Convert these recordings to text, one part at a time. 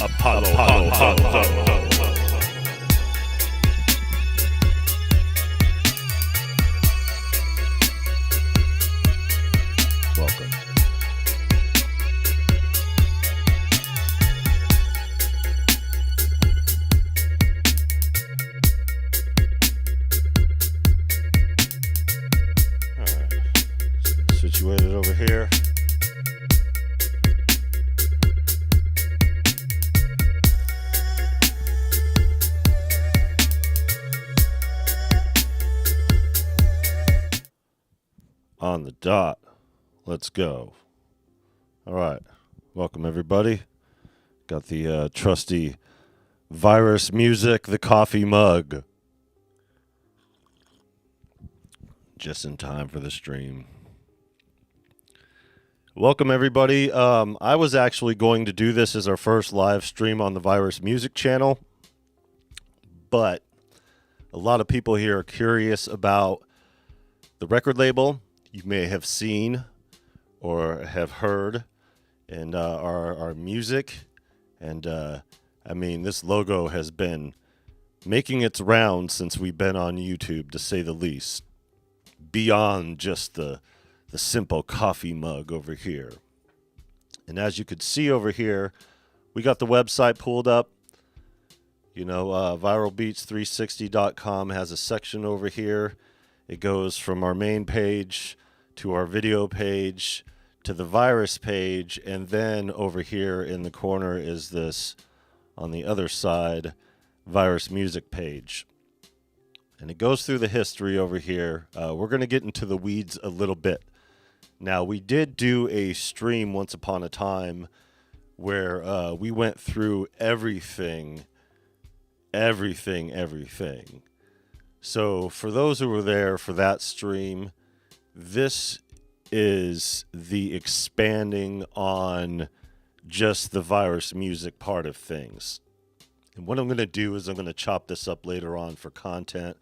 Apollo. Welcome. All right. Situated over here. On the dot. Let's go. All right. Welcome, everybody. Got the trusty virus music, the coffee mug. Just in time for the stream. Welcome, everybody. I was actually going to do this as our first live stream on the Virus Music channel, but a lot of people here are curious about the record label you may have seen or have heard in our music. And I mean, this logo has been making its rounds since we've been on YouTube, to say the least, beyond just the simple coffee mug over here. And as you could see over here, we got the website pulled up. You know, viralbeats360.com has a section over here. It goes from our main page to our video page to the virus page, and then over here in the corner is this, on the other side, virus music page. And it goes through the history over here. We're going to get into the weeds a little bit. Now, we did do a stream once upon a time where we went through everything. So for those who were there for that stream, this is the expanding on just the virus music part of things. And what I'm going to do is I'm going to chop this up later on for content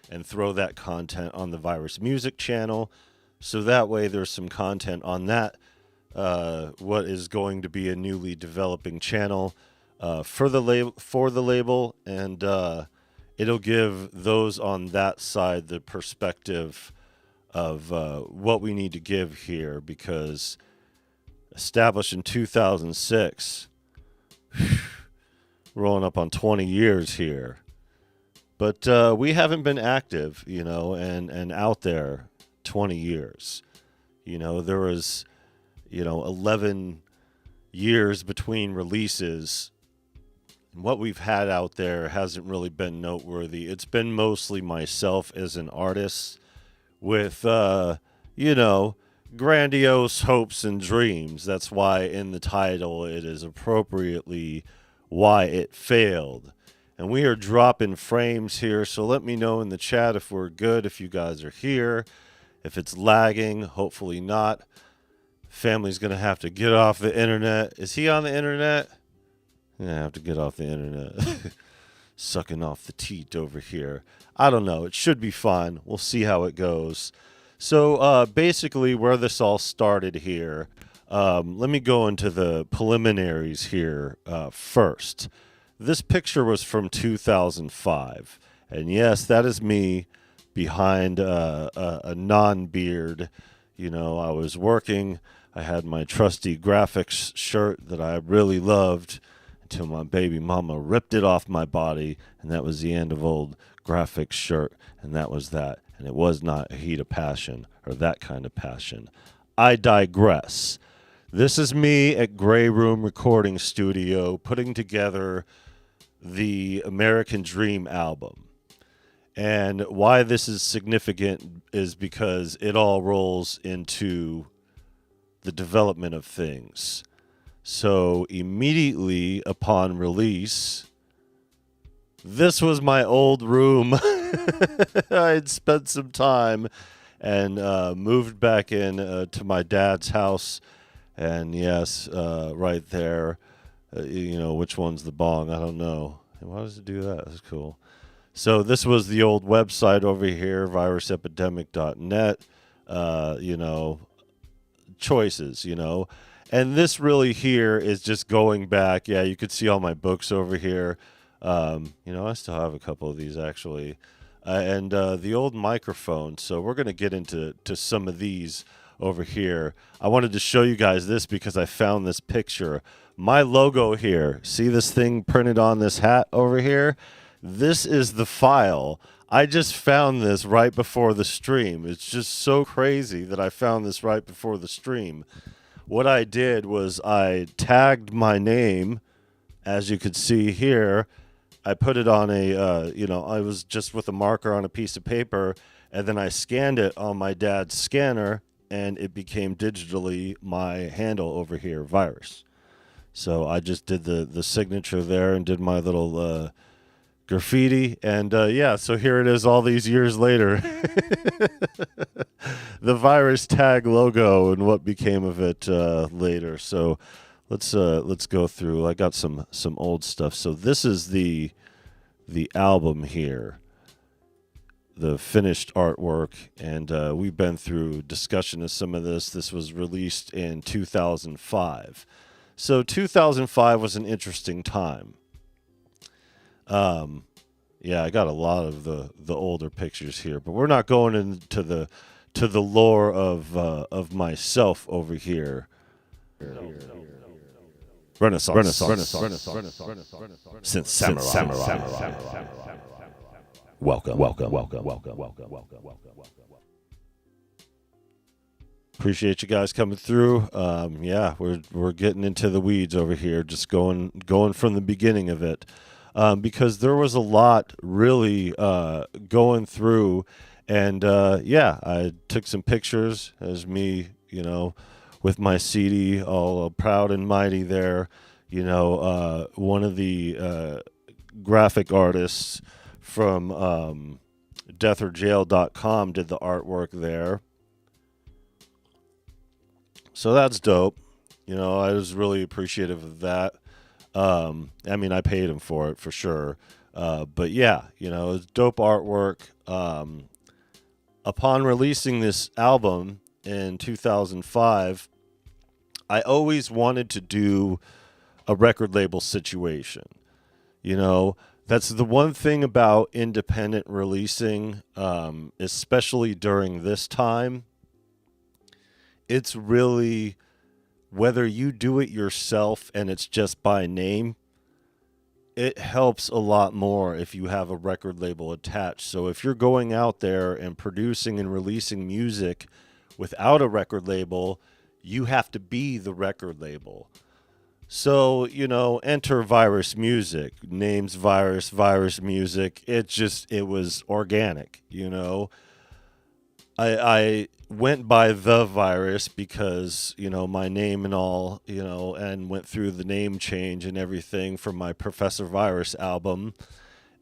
and throw that content on the Virus Music channel. So that way there's some content on that, what is going to be a newly developing channel for the label, and it'll give those on that side the perspective of what we need to give here, because established in 2006, rolling up on 20 years here, but we haven't been active, you know, and out there 20 years. You know, there was, 11 years between releases. What we've had out there hasn't really been noteworthy. It's been mostly myself as an artist with, grandiose hopes and dreams. That's why in the title it is appropriately why it failed. And we are dropping frames here, so let me know in the chat if we're good, if you guys are here. If it's lagging, hopefully not. Family's going to have to get off the internet. Is he on the internet? I have to get off the internet. Sucking off the teat over here. I don't know. It should be fine. We'll see how it goes. So basically where this all started here, let me go into the preliminaries here first. This picture was from 2005. And yes, that is me behind a non-beard. You know, I was working. I had my trusty graphics shirt that I really loved, until my baby mama ripped it off my body, and that was the end of old graphics shirt, and that was that. And it was not a heat of passion, or that kind of passion. I digress. This is me at Grey Room Recording Studio putting together the American Dream album. And why this is significant is because it all rolls into the development of things. So immediately upon release, this was my old room. I had spent some time and moved back in to my dad's house. And yes, right there, which one's the bong? I don't know. Why does it do that? That's cool. So this was the old website over here, virusepidemic.net, choices, And this really here is just going back. Yeah, you could see all my books over here. I still have a couple of these actually. And the old microphone. So we're going to get into some of these over here. I wanted to show you guys this because I found this picture. My logo here. See this thing printed on this hat over here? This is the file. I just found this right before the stream. It's just so crazy that I found this right before the stream. What I did was I tagged my name, as you could see here. I put it on I was just with a marker on a piece of paper, and then I scanned it on my dad's scanner, and it became digitally my handle over here, Virus. So I just did the signature there and did my little graffiti, and so here it is all these years later. The Virus tag logo and what became of it later. So let's go through. I got some old stuff. So this is the album here, the finished artwork, and we've been through discussion of some of this. This was released in 2005. So 2005 was an interesting time. Yeah, I got a lot of the older pictures here, but we're not going into the lore of myself over here. Renaissance. Since samurai. Welcome. Appreciate you guys coming through. We're getting into the weeds over here, just going from the beginning of it. Because there was a lot really going through, and I took some pictures as me, with my CD all proud and mighty there. One of the graphic artists from deathorjail.com did the artwork there. So that's dope. I was really appreciative of that. I paid him for it for sure. But yeah, it's dope artwork. Upon releasing this album in 2005, I always wanted to do a record label situation. That's the one thing about independent releasing, especially during this time. It's really, whether you do it yourself and it's just by name, it helps a lot more if you have a record label attached. So if you're going out there and producing and releasing music without a record label, you have to be the record label. So, enter Virus Music, names Virus Music. It was organic, I went by The Virus because, my name and all, and went through the name change and everything for my Professor Virus album.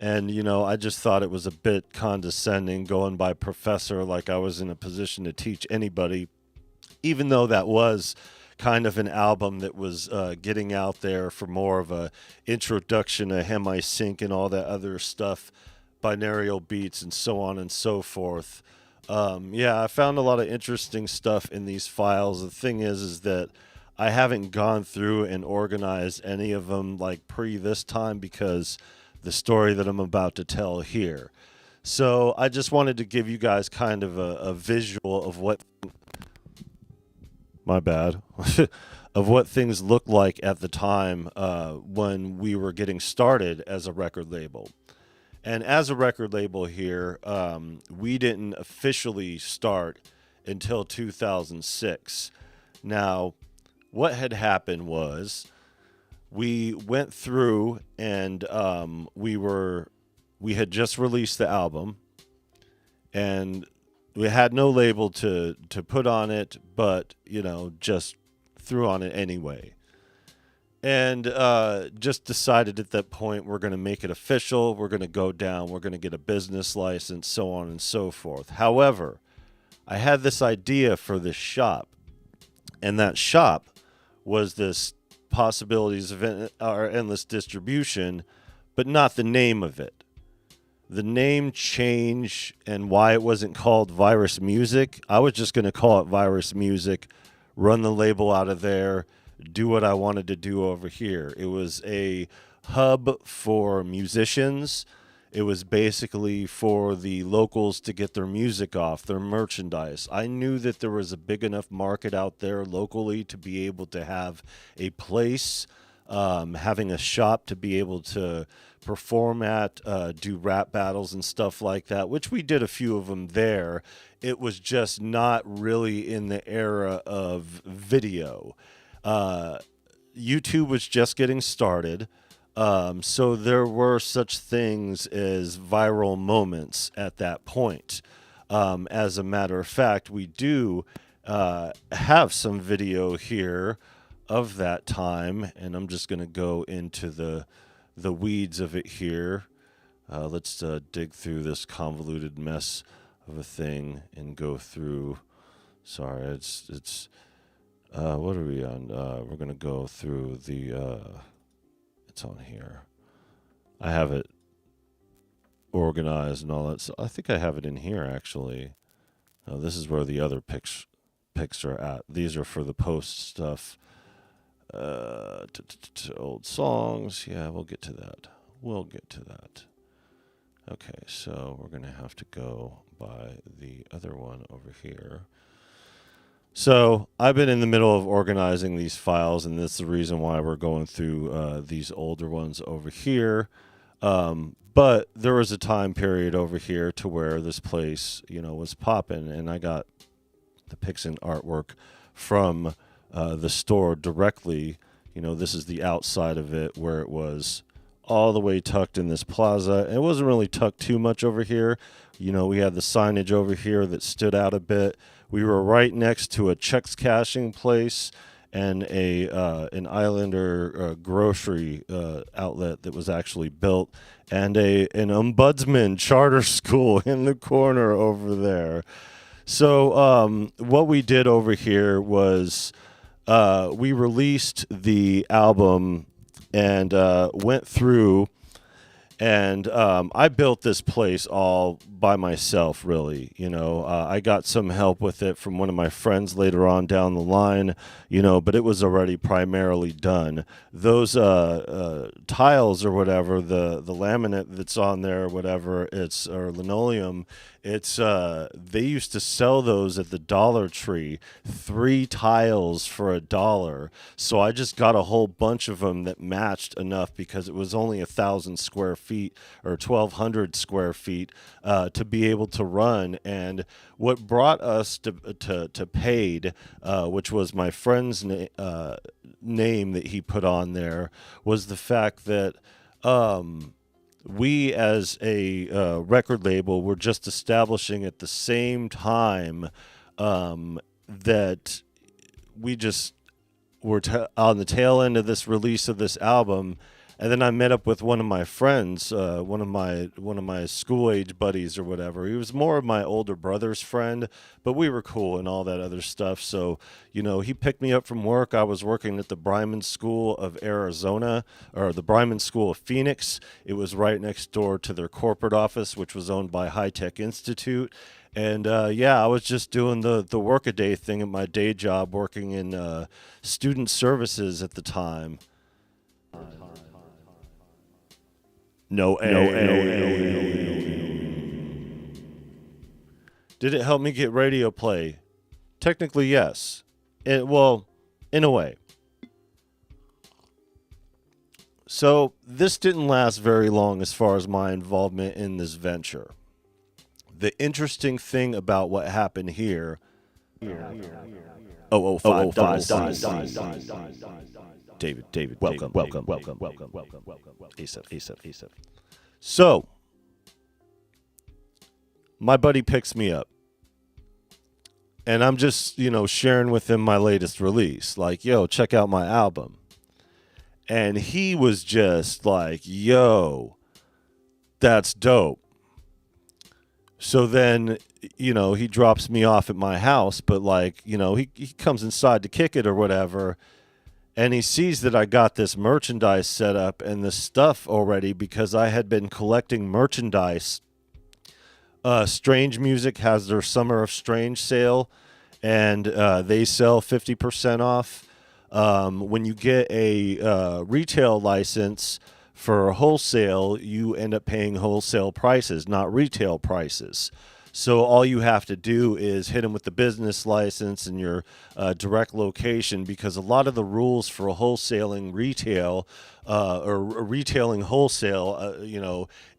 And, I just thought it was a bit condescending going by Professor, like I was in a position to teach anybody, even though that was kind of an album that was getting out there for more of a introduction to Hemisync and all that other stuff, binaural beats and so on and so forth. I found a lot of interesting stuff in these files. The thing is that I haven't gone through and organized any of them like pre this time because the story that I'm about to tell here. So I just wanted to give you guys kind of a visual of what, my bad, of what things looked like at the time when we were getting started as a record label. And as a record label here, we didn't officially start until 2006. Now, what had happened was we went through and we had just released the album, and we had no label to put on it, but, just threw on it anyway. And just decided at that point we're going to make it official. We're going to go down. We're going to get a business license, so on and so forth. However, I had this idea for this shop. And that shop was this possibilities of our endless distribution, but not the name of it. The name change and why it wasn't called Virus Music. I was just going to call it Virus Music run the label out of there, do what I wanted to do over here. It was a hub for musicians. It was basically for the locals to get their music off, their merchandise. I knew that there was a big enough market out there locally to be able to have a place, having a shop to be able to perform at, do rap battles and stuff like that, which we did a few of them there. It was just not really in the era of video. YouTube was just getting started. So there were such things as viral moments at that point. As a matter of fact, we do have some video here of that time, and I'm just going to go into the weeds of it here. Let's dig through this convoluted mess of a thing and go through. Sorry, it's what are we on? We're going to go through the it's on here. I have it organized and all that. So I think I have it in here, actually. This is where the other pics are at. These are for the post stuff. Old songs. Yeah, we'll get to that. Okay, so we're going to have to go by the other one over here. So I've been in the middle of organizing these files, and that's the reason why we're going through these older ones over here. But there was a time period over here to where this place, was popping, and I got the pics and artwork from the store directly. This is the outside of it where it was all the way tucked in this plaza. It wasn't really tucked too much over here. We had the signage over here that stood out a bit. We were right next to a checks cashing place and an Islander grocery outlet that was actually built, and an ombudsman charter school in the corner over there. So what we did over here was we released the album and went through, and I built this place all by myself, really. I got some help with it from one of my friends later on down the line, but it was already primarily done. Those tiles or whatever, the laminate that's on there or whatever, or linoleum, they used to sell those at the Dollar Tree, 3 tiles for $1. So I just got a whole bunch of them that matched enough, because it was only 1,000 square feet or 1,200 square feet to be able to run. And what brought us to paid, which was my friend's name that he put on there, was the fact that we as a record label were just establishing at the same time that we just were on the tail end of this release of this album. And then I met up with one of my friends, one of my school age buddies or whatever. He was more of my older brother's friend, but we were cool and all that other stuff. So, he picked me up from work. I was working at the Bryman School of Arizona, or the Bryman School of Phoenix. It was right next door to their corporate office, which was owned by High Tech Institute. And I was just doing the workaday thing at my day job, working in student services at the time. No. Did it help me get radio play? Technically, yes. In a way. So this didn't last very long as far as my involvement in this venture. The interesting thing about what happened here. David, welcome. ASAP. So, my buddy picks me up, and I'm just, sharing with him my latest release. Like, yo, check out my album. And he was just like, yo, that's dope. So then, he drops me off at my house, but he comes inside to kick it or whatever. And he sees that I got this merchandise set up and this stuff already, because I had been collecting merchandise. Strange Music has their Summer of Strange sale, and they sell 50% off. When you get a retail license for wholesale, you end up paying wholesale prices, not retail prices. So all you have to do is hit them with the business license and your direct location, because a lot of the rules for wholesaling retail or retailing wholesale,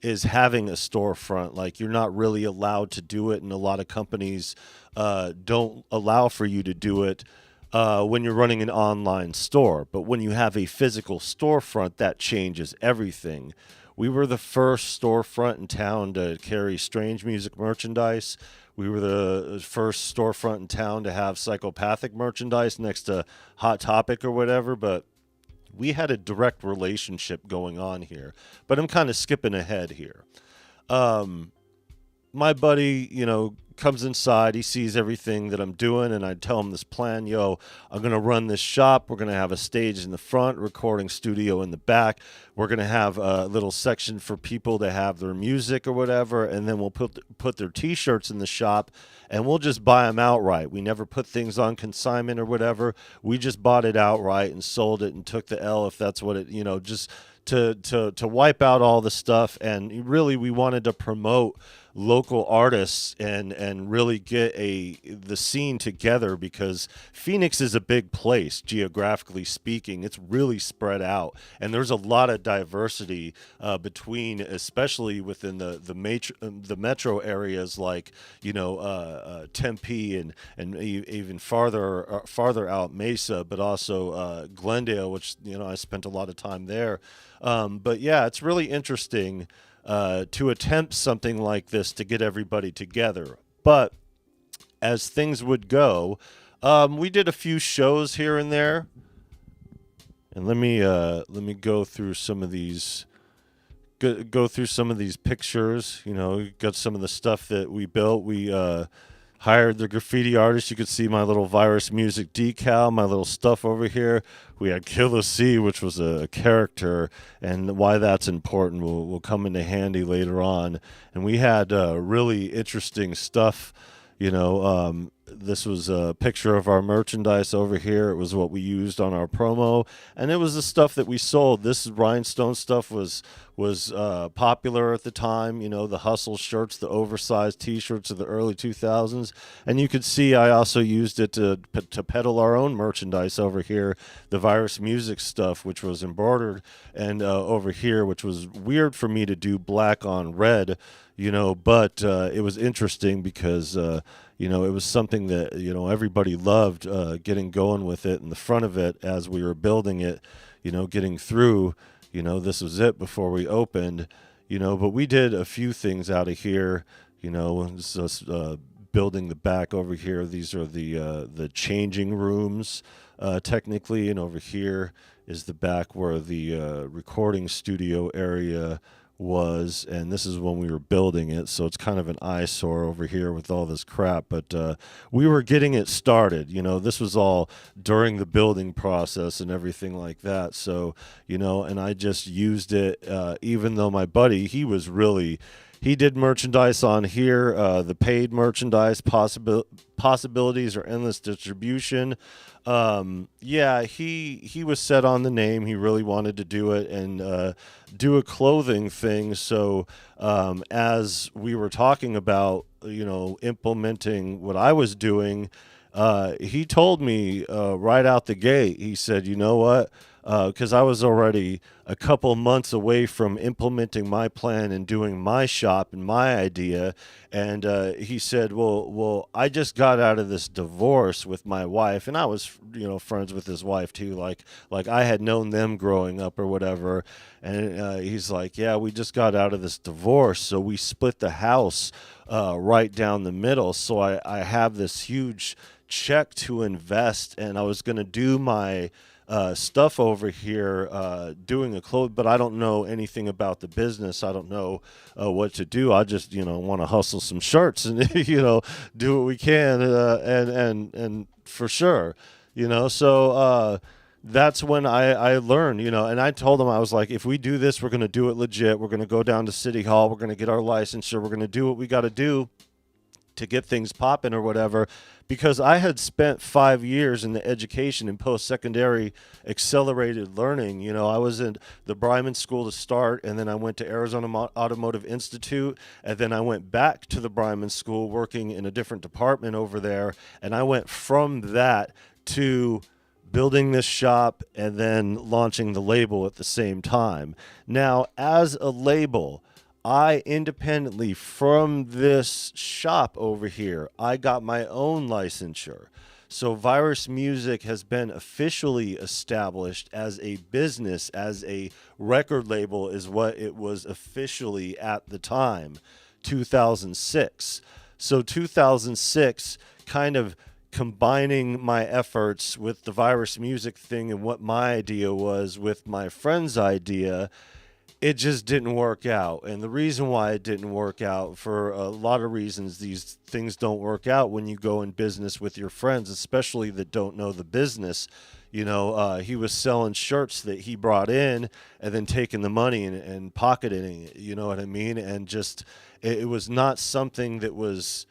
is having a storefront. Like, you're not really allowed to do it, and a lot of companies don't allow for you to do it when you're running an online store. But when you have a physical storefront, that changes everything. We were the first storefront in town to carry strange music merchandise. We were the first storefront in town to have psychopathic merchandise next to Hot Topic or whatever, but we had a direct relationship going on here. But I'm kind of skipping ahead here. My buddy, comes inside, he sees everything that I'm doing, and I tell him this plan. I'm going to run this shop. We're going to have a stage in the front, recording studio in the back. We're going to have a little section for people to have their music or whatever, and then we'll put their T-shirts in the shop, and we'll just buy them outright. We never put things on consignment or whatever. We just bought it outright and sold it and took the L, if that's what it, just to wipe out all the stuff. And really, we wanted to promote local artists and really get the scene together, because Phoenix is a big place geographically speaking. It's really spread out, and there's a lot of diversity between, especially within the metro areas, like Tempe and even farther out Mesa, but also Glendale, which I spent a lot of time there. But yeah, it's really interesting to attempt something like this to get everybody together. But as things would go, we did a few shows here and there. And let me go through some of these. Go through some of these pictures. Got some of the stuff that we built. We hired the graffiti artist. You could see my little Virus Music decal, my little stuff over here. We had Killer C, which was a character, and why that's important will come into handy later on. And we had really interesting stuff. This was a picture of our merchandise over here. It was what we used on our promo, and it was the stuff that we sold. This rhinestone stuff was popular at the time. The hustle shirts, the oversized T-shirts of the early 2000s, and you could see I also used it to peddle our own merchandise over here. The Virus Music stuff, which was embroidered, and over here, which was weird for me to do black on red. But it was interesting because it was something that everybody loved, getting going with it in the front of it as we were building it, getting through. This was it before we opened. But we did a few things out of here. Just building the back over here. These are the changing rooms, technically, and over here is the back where the recording studio area was, and this is when we were building it, so it's kind of an eyesore over here with all this crap, but we were getting it started. This was all during the building process and everything like that, so and I just used it, even though my buddy, he did merchandise on here, the paid merchandise, possibilities or endless distribution. He was set on the name. He really wanted to do it and do a clothing thing. So as we were talking about, implementing what I was doing, he told me right out the gate, he said, you know what? Because I was already a couple months away from implementing my plan and doing my shop and my idea. And he said, well, I just got out of this divorce with my wife, and I was, friends with his wife too. Like I had known them growing up or whatever. And he's like, yeah, we just got out of this divorce. So we split the house right down the middle. So I have this huge check to invest, and I was going to do my stuff over here, doing a clothes, but I don't know anything about the business. I don't know what to do. I just, want to hustle some shirts and, do what we can, and for sure, so that's when I learned, and I told him, I was like, if we do this, we're going to do it legit. We're going to go down to City Hall. We're going to get our licensure. We're going to do what we got to do. to get things popping or whatever, because I had spent 5 years in the education and post-secondary accelerated learning. You know, I was in the Bryman School to start, and then I went to Arizona Automotive Institute, and then I went back to the Bryman School working in a different department over there, and I went from that to building this shop and then launching the label at the same time. Now, as a label, I independently from this shop over here, I got my own licensure. So Virus Music has been officially established as a business, as a record label is what it was officially at the time, 2006. So 2006 kind of combining my efforts with the Virus Music thing and what my idea was with my friend's idea, it just didn't work out. And the reason why it didn't work out, for a lot of reasons, these things don't work out when you go in business with your friends, especially that don't know the business. You know, he was selling shirts that he brought in and then taking the money and pocketing it, you know what I mean? And just, it was not something that was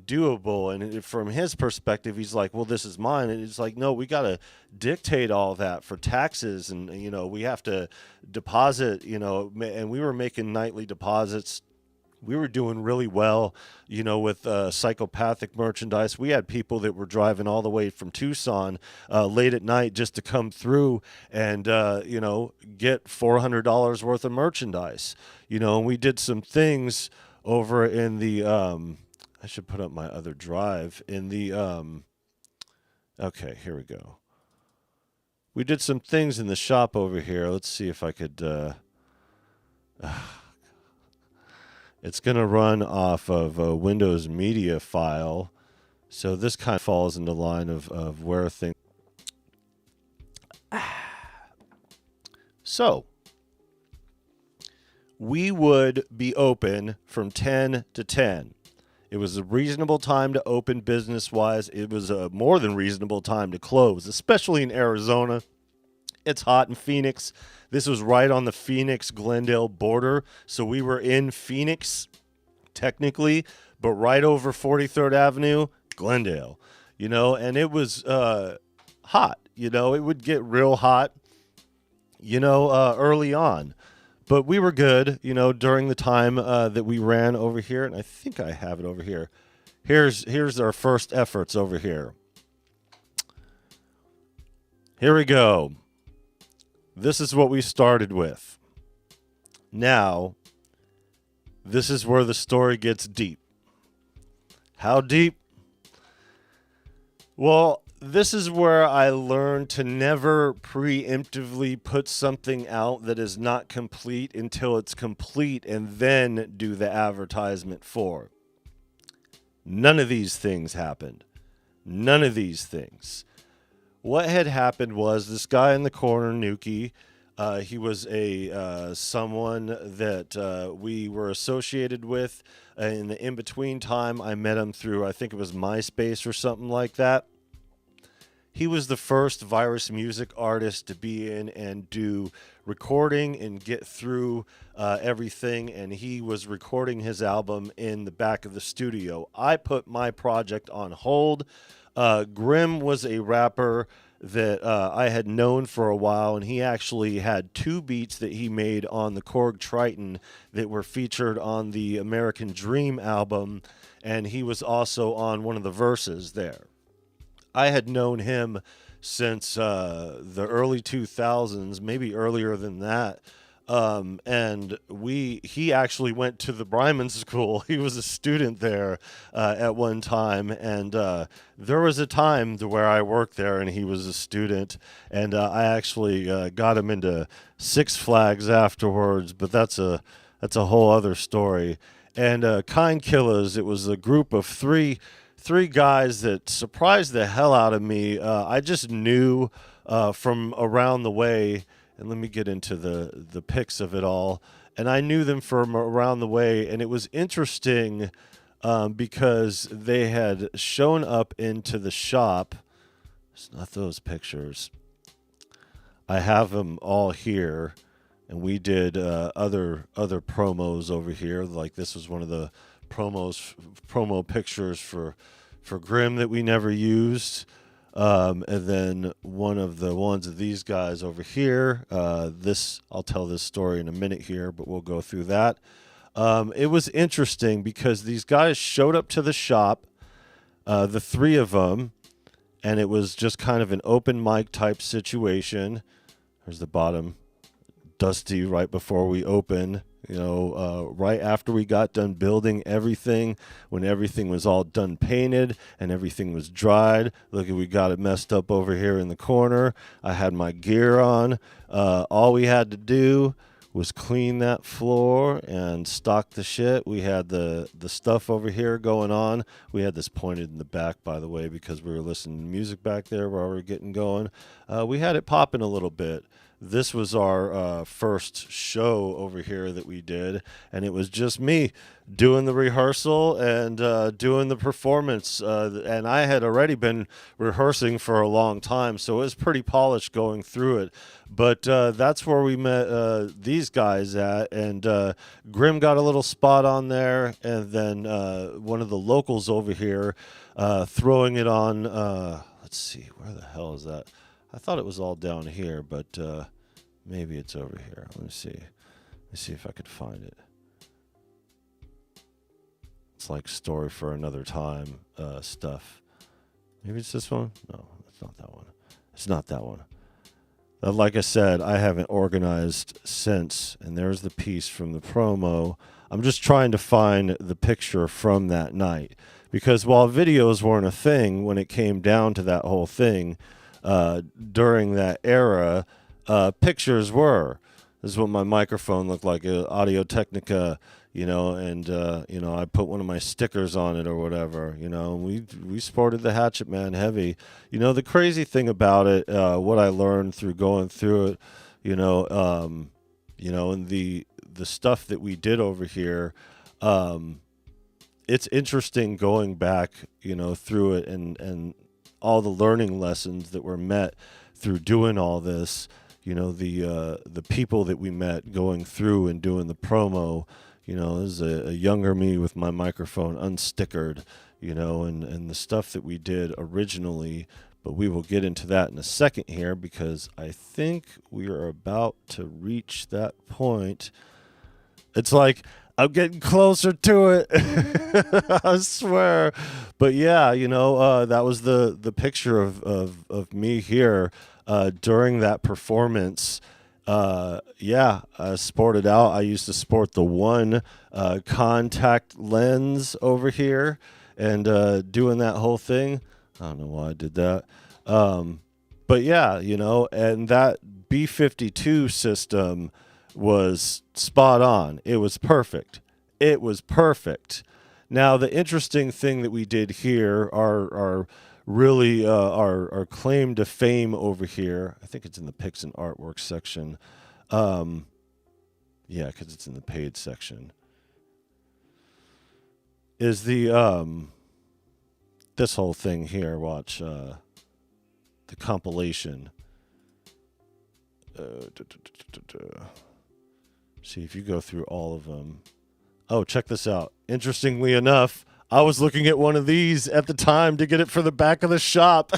doable. And from his perspective, he's like, well, this is mine. And it's like, no, we got to dictate all that for taxes, and you know, we have to deposit, you know. And we were making nightly deposits. We were doing really well, you know, with psychopathic merchandise. We had people that were driving all the way from Tucson late at night just to come through and you know, get $400 worth of merchandise, you know. And we did some things over in the I should put up my other drive in the, okay, here we go. We did some things in the shop over here. Let's see if I could, it's going to run off of a Windows Media file. So this kind of falls into line of where things, so we would be open from 10 to 10. It was a reasonable time to open business-wise. It was a more than reasonable time to close, especially in Arizona. It's hot in Phoenix. This was right on the Phoenix-Glendale border. So we were in Phoenix, technically, but right over 43rd Avenue, Glendale. You know, and it was hot. You know, it would get real hot, you know, early on. But we were good, you know, during the time that we ran over here. And I think I have it over here. Here's our first efforts over here. Here we go. This is what we started with. Now, this is where the story gets deep. How deep? Well, this is where I learned to never preemptively put something out that is not complete until it's complete and then do the advertisement for. None of these things happened. None of these things. What had happened was this guy in the corner, Nuki, he was a someone that we were associated with in the in-between time. I met him through, I think it was MySpace or something like that. He was the first Virus Music artist to be in and do recording and get through everything, and he was recording his album in the back of the studio. I put my project on hold. Grim was a rapper that I had known for a while, and he actually had 2 beats that he made on the Korg Triton that were featured on the American Dream album, and he was also on one of the verses there. I had known him since the early 2000s, maybe earlier than that. And he actually went to the Bryman School. He was a student there at one time. And there was a time to where I worked there and he was a student. And I actually got him into Six Flags afterwards, but that's a whole other story. And Kind Killers, it was a group of three guys that surprised the hell out of me. I just knew from around the way, and let me get into the pics of it all. And I knew them from around the way, and it was interesting because they had shown up into the shop. It's not those pictures. I have them all here, and we did other promos over here. Like this was one of the promo pictures for Grimm that we never used. And then one of the ones of these guys over here. I'll tell this story in a minute here, but we'll go through that. It was interesting because these guys showed up to the shop, the three of them, and it was just kind of an open mic type situation. There's the bottom, dusty right before we open. Right after we got done building everything, when everything was all done painted and everything was dried. Look, we got it messed up over here in the corner. I had my gear on. All we had to do was clean that floor and stock the shit. We had the stuff over here going on. We had this pointed in the back, by the way, because we were listening to music back there while we were getting going. We had it popping a little bit. This was our first show over here that we did, and it was just me doing the rehearsal and doing the performance. And I had already been rehearsing for a long time, so it was pretty polished going through it. But that's where we met these guys at, and Grimm got a little spot on there, and then one of the locals over here throwing it on. Let's see, where the hell is that? I thought it was all down here, but maybe it's over here. Let me see. Let me see if I could find it. It's like story for another time stuff. Maybe it's this one? No, it's not that one. It's not that one. Like I said, I haven't organized since, and there's the piece from the promo. I'm just trying to find the picture from that night, because while videos weren't a thing when it came down to that whole thing, during that era, pictures were. This is what my microphone looked like, Audio Technica, and I put one of my stickers on it or whatever, and we sported the Hatchet Man heavy. The crazy thing about it, what I learned through going through it, and the stuff that we did over here, it's interesting going back, through it and all the learning lessons that were met through doing all this, the people that we met going through and doing the promo. This is a younger me with my microphone unstickered, and the stuff that we did originally. But we will get into that in a second here, because I think we are about to reach that point. It's like I'm getting closer to it. I swear. But yeah, that was the picture of me here during that performance. I sported out. I used to sport the one contact lens over here, and doing that whole thing. I don't know why I did that. But yeah, and that B-52 system was spot on. It was perfect. It was perfect. Now, the interesting thing that we did here, our really our claim to fame over here, I think it's in the pics and artwork section. Yeah, because it's in the paid section. Is the this whole thing here? Watch the compilation. See if you go through all of them. Oh, check this out. Interestingly enough, I was looking at one of these at the time to get it for the back of the shop.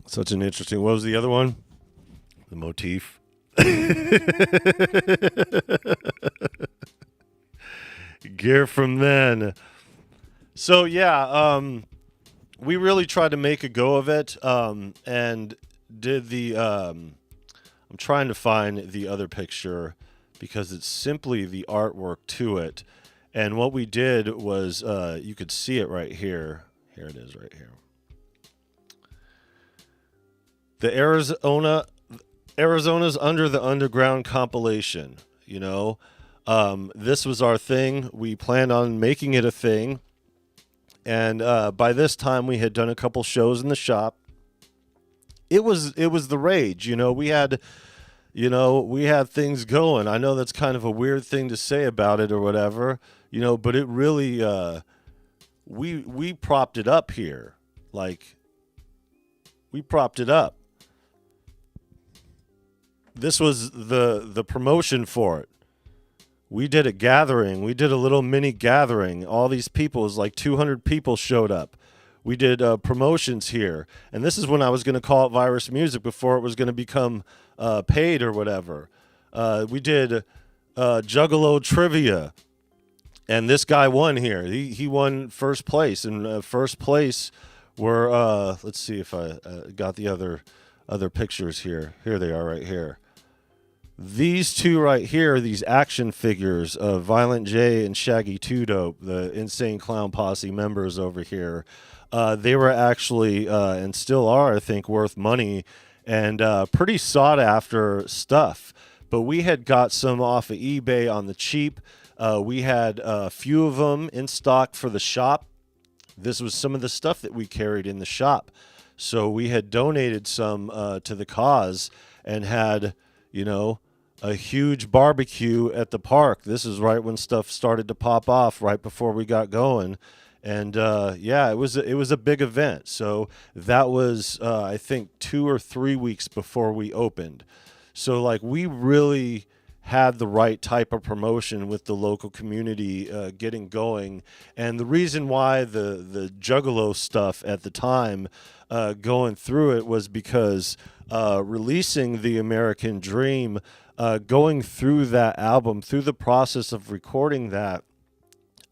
Such an interesting. What was the other one? The motif. Gear from then. So yeah, we really tried to make a go of it, and did the. I'm trying to find the other picture because it's simply the artwork to it. And what we did was, you could see it right here. Here it is right here. The Arizona's Under the Underground compilation, this was our thing. We planned on making it a thing. And by this time we had done a couple shows in the shop. It was the rage, we had things going. I know that's kind of a weird thing to say about it or whatever, but it really, we propped it up here. Like, we propped it up. this was the promotion for it. We did a gathering. We did a little mini gathering. All these people, it was like 200 people showed up. We did promotions here. And this is when I was going to call it Virus Music before it was going to become paid or whatever. We did Juggalo Trivia. And this guy won here. He won first place. And first place were, let's see if I got the other pictures here. Here they are right here. These two right here, these action figures of Violent J and Shaggy Two Dope, the Insane Clown Posse members over here, they were actually, and still are, I think, worth money and pretty sought after stuff. But we had got some off of eBay on the cheap. We had a few of them in stock for the shop. This was some of the stuff that we carried in the shop. So we had donated some to the cause and had, you know, a huge barbecue at the park. This is right when stuff started to pop off, right before we got going. And yeah, it was a big event. So that was, I think, 2 or 3 weeks before we opened. So like we really had the right type of promotion with the local community getting going. And the reason why the Juggalo stuff at the time going through it was because releasing The American Dream, going through that album, through the process of recording that,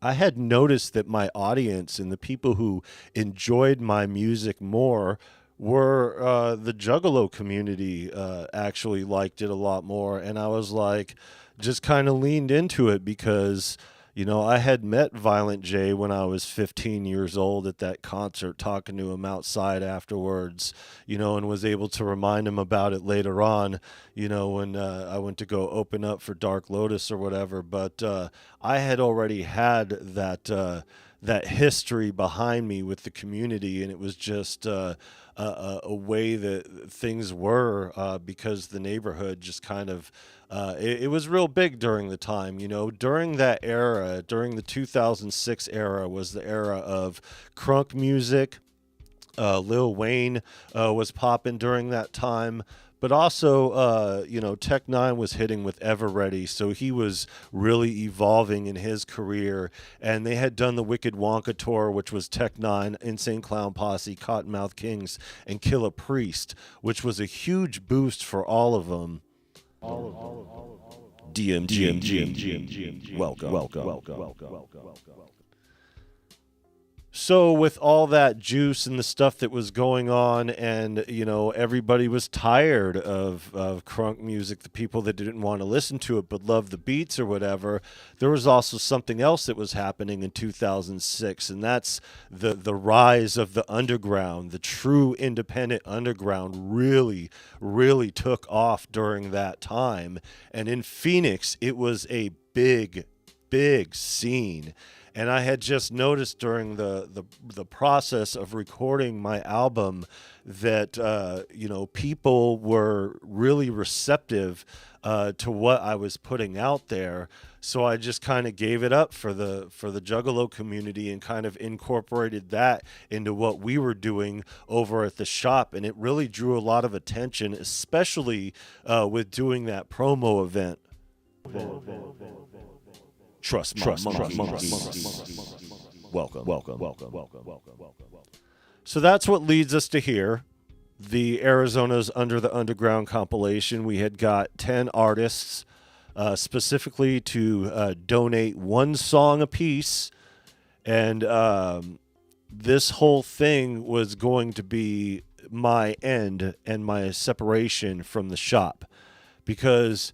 I had noticed that my audience and the people who enjoyed my music more were the Juggalo community actually liked it a lot more. And I was like, just kind of leaned into it because, you know, I had met Violent J when I was 15 years old at that concert, talking to him outside afterwards, you know, and was able to remind him about it later on, you know, when I went to go open up for Dark Lotus or whatever. But I had already had that history behind me with the community, and it was just a way that things were because the neighborhood just kind of it was real big during the time, you know. During that era, during the 2006 era, was the era of crunk music. Lil Wayne was popping during that time. But also, you know, Tech Nine was hitting with Ever Ready, so he was really evolving in his career. And they had done the Wicked Wonka tour, which was Tech Nine, Insane Clown Posse, Cottonmouth Kings, and Killah Priest, which was a huge boost for all of them. DMG, welcome. So with all that juice and the stuff that was going on, and, you know, everybody was tired of crunk music, the people that didn't want to listen to it but loved the beats or whatever, there was also something else that was happening in 2006, and that's the rise of the underground. The true independent underground really took off during that time. And in Phoenix, it was a big scene. And I had just noticed during the process of recording my album that, you know, people were really receptive to what I was putting out there. So I just kind of gave it up for the Juggalo community and kind of incorporated that into what we were doing over at the shop. And it really drew a lot of attention, especially with doing that promo event. Trust monkeys. Welcome. So that's what leads us to here. The Arizona's Under the Underground compilation. We had got 10 artists specifically to donate one song apiece. And this whole thing was going to be my end and my separation from the shop. Because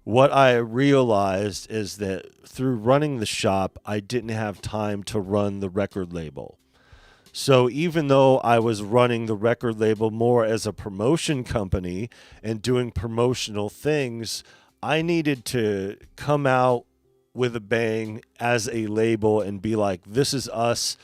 what I realized is that through running the shop, I didn't have time to run the record label. So even though I was running the record label more as a promotion company and doing promotional things, I needed to come out with a bang as a label and be like, this is us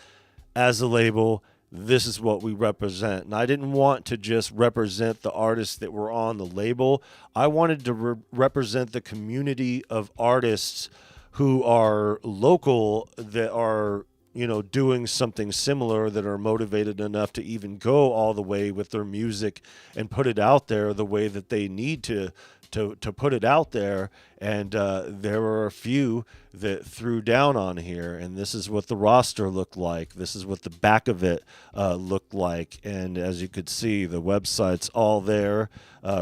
as a label. This is what we represent. And I didn't want to just represent the artists that were on the label. I wanted to represent the community of artists who are local, that are, you know, doing something similar, that are motivated enough to even go all the way with their music and put it out there the way that they need to to put it out there, and there were a few that threw down on here, and this is what the roster looked like. This is what the back of it looked like, and as you could see, the website's all there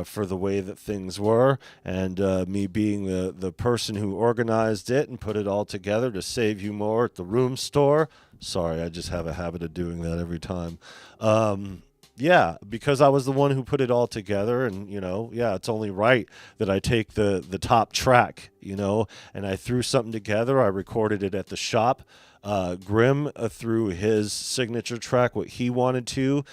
for the way that things were, and me being the person who organized it and put it all together to save you more at the room store. Sorry, I just have a habit of doing that every time. Yeah, because I was the one who put it all together, and, you know, yeah, it's only right that I take the top track, you know, and I threw something together. I recorded it at the shop. Grim threw his signature track, what he wanted to.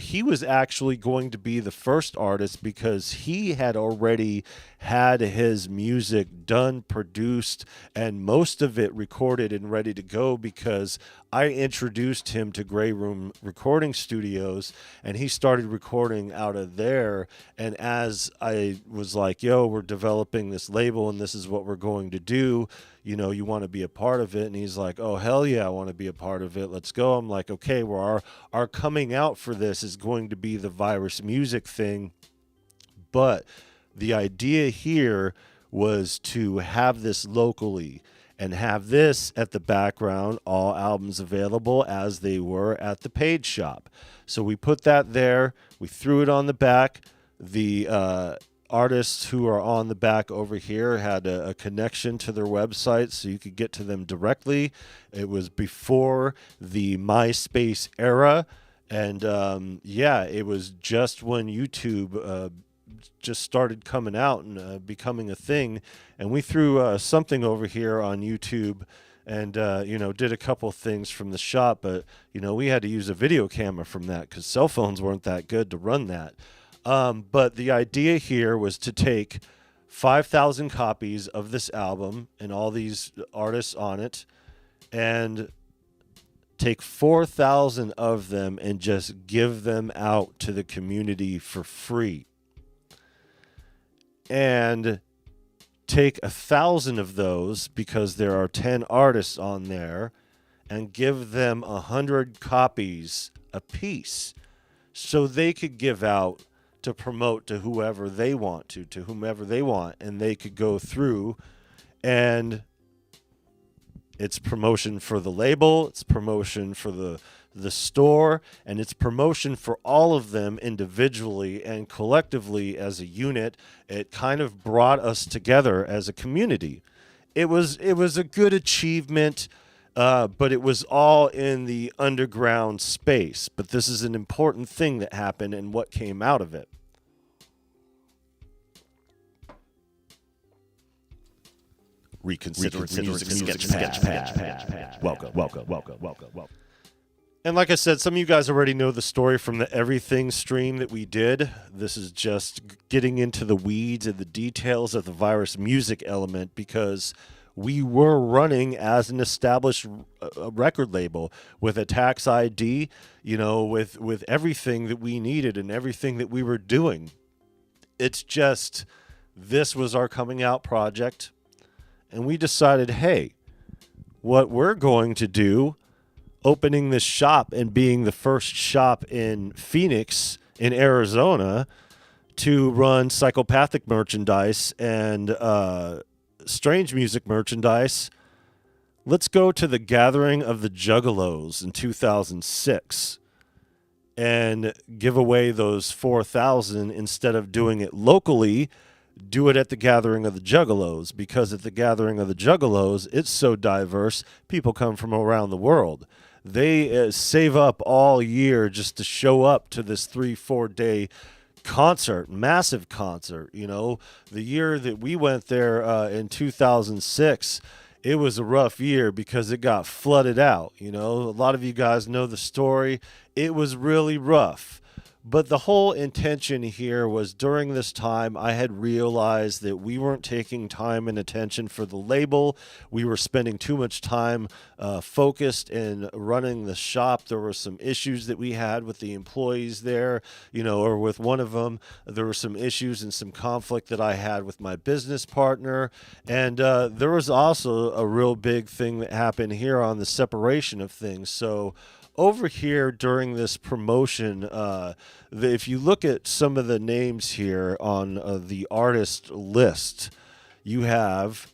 He was actually going to be the first artist because he had already had his music done, produced, and most of it recorded and ready to go because I introduced him to Grey Room Recording Studios, and he started recording out of there. And as I was like, yo, we're developing this label and this is what we're going to do, you know, you want to be a part of it? And he's like, oh, hell yeah, I want to be a part of it. Let's go. I'm like, okay, well, our coming out for this is going to be the Virus Music thing. But the idea here was to have this locally and have this at the background, all albums available as they were at the Page Shop. So we put that there. We threw it on the back. The artists who are on the back over here had a connection to their website so you could get to them directly. It was before the MySpace era. And yeah, it was just when YouTube just started coming out and becoming a thing. And we threw something over here on YouTube and, you know, did a couple things from the shop. But, you know, we had to use a video camera from that because cell phones weren't that good to run that. But the idea here was to take 5,000 copies of this album and all these artists on it and take 4,000 of them and just give them out to the community for free. And take 1,000 of those, because there are 10 artists on there, and give them 100 copies a piece so they could give out to promote to whoever they want to whomever they want, and they could go through, and it's promotion for the label, it's promotion for the store, and it's promotion for all of them individually and collectively as a unit. It kind of brought us together as a community. It was a good achievement, but it was all in the underground space. But this is an important thing that happened and what came out of it. Reconsider music sketch. Welcome. And like I said, some of you guys already know the story from the Everything stream that we did. This is just getting into the weeds and the details of the Virus Music element, because we were running as an established record label with a tax ID, you know, with everything that we needed and everything that we were doing. It's just, this was our coming out project. And we decided, hey, what we're going to do, opening this shop and being the first shop in Phoenix, in Arizona, to run psychopathic merchandise and strange music merchandise, let's go to the Gathering of the Juggalos in 2006 and give away those 4,000 instead of doing it locally. Do it at the Gathering of the Juggalos, because at the Gathering of the Juggalos, it's so diverse. People come from around the world. They save up all year just to show up to this 3-4 day concert, massive concert. You know, the year that we went there in 2006, it was a rough year because it got flooded out. You know, a lot of you guys know the story. It was really rough. But the whole intention here was, during this time, I had realized that we weren't taking time and attention for the label. We were spending too much time focused in running the shop. There were some issues that we had with the employees there, you know, or with one of them. There were some issues and some conflict that I had with my business partner. And there was also a real big thing that happened here on the separation of things. So over here during this promotion, if you look at some of the names here on the artist list, you have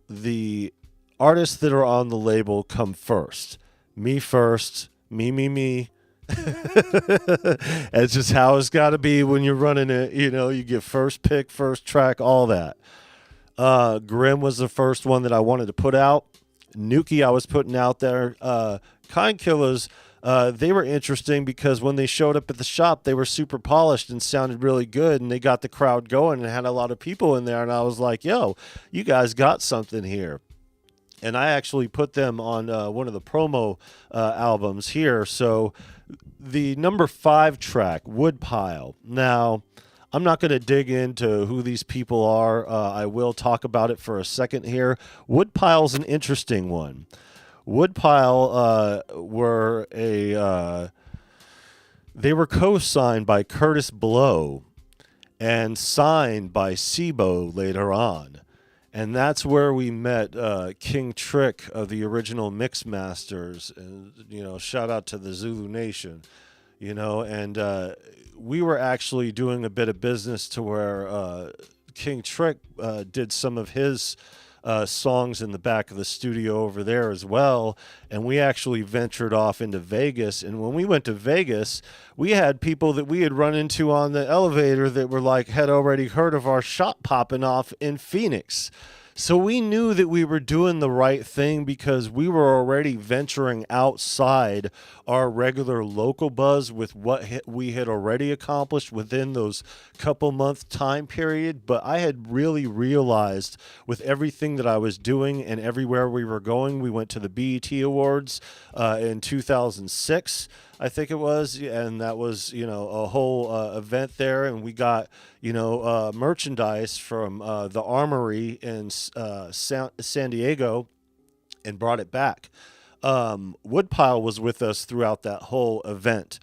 the artists that are on the label come first. Me first, me. It's just how it's got to be when you're running it. You know, you get first pick, first track, all that. Grim was the first one that I wanted to put out. Nuki I was putting out there. Kind Killers, they were interesting because when they showed up at the shop, they were super polished and sounded really good, and they got the crowd going and had a lot of people in there, and I was like, yo, you guys got something here. And I actually put them on one of the promo albums here. So the number 5 track, Woodpile. Now, I'm not going to dig into who these people are. I will talk about it for a second here. Woodpile's an interesting one. Woodpile they were co-signed by Curtis Blow and signed by Sibo later on. And that's where we met King Trick of the original Mixmasters. And, you know, shout out to the Zulu Nation, you know. And we were actually doing a bit of business to where King Trick did some of his songs in the back of the studio over there as well. And we actually ventured off into Vegas. And when we went to Vegas, we had people that we had run into on the elevator that were like, had already heard of our shop popping off in Phoenix. So we knew that we were doing the right thing because we were already venturing outside our regular local buzz with what we had already accomplished within those couple month time period. But I had really realized with everything that I was doing and everywhere we were going, we went to the BET Awards in 2006. I think it was, and that was, you know, a whole event there, and we got, you know, merchandise from the Armory in San Diego and brought it back. Woodpile was with us throughout that whole event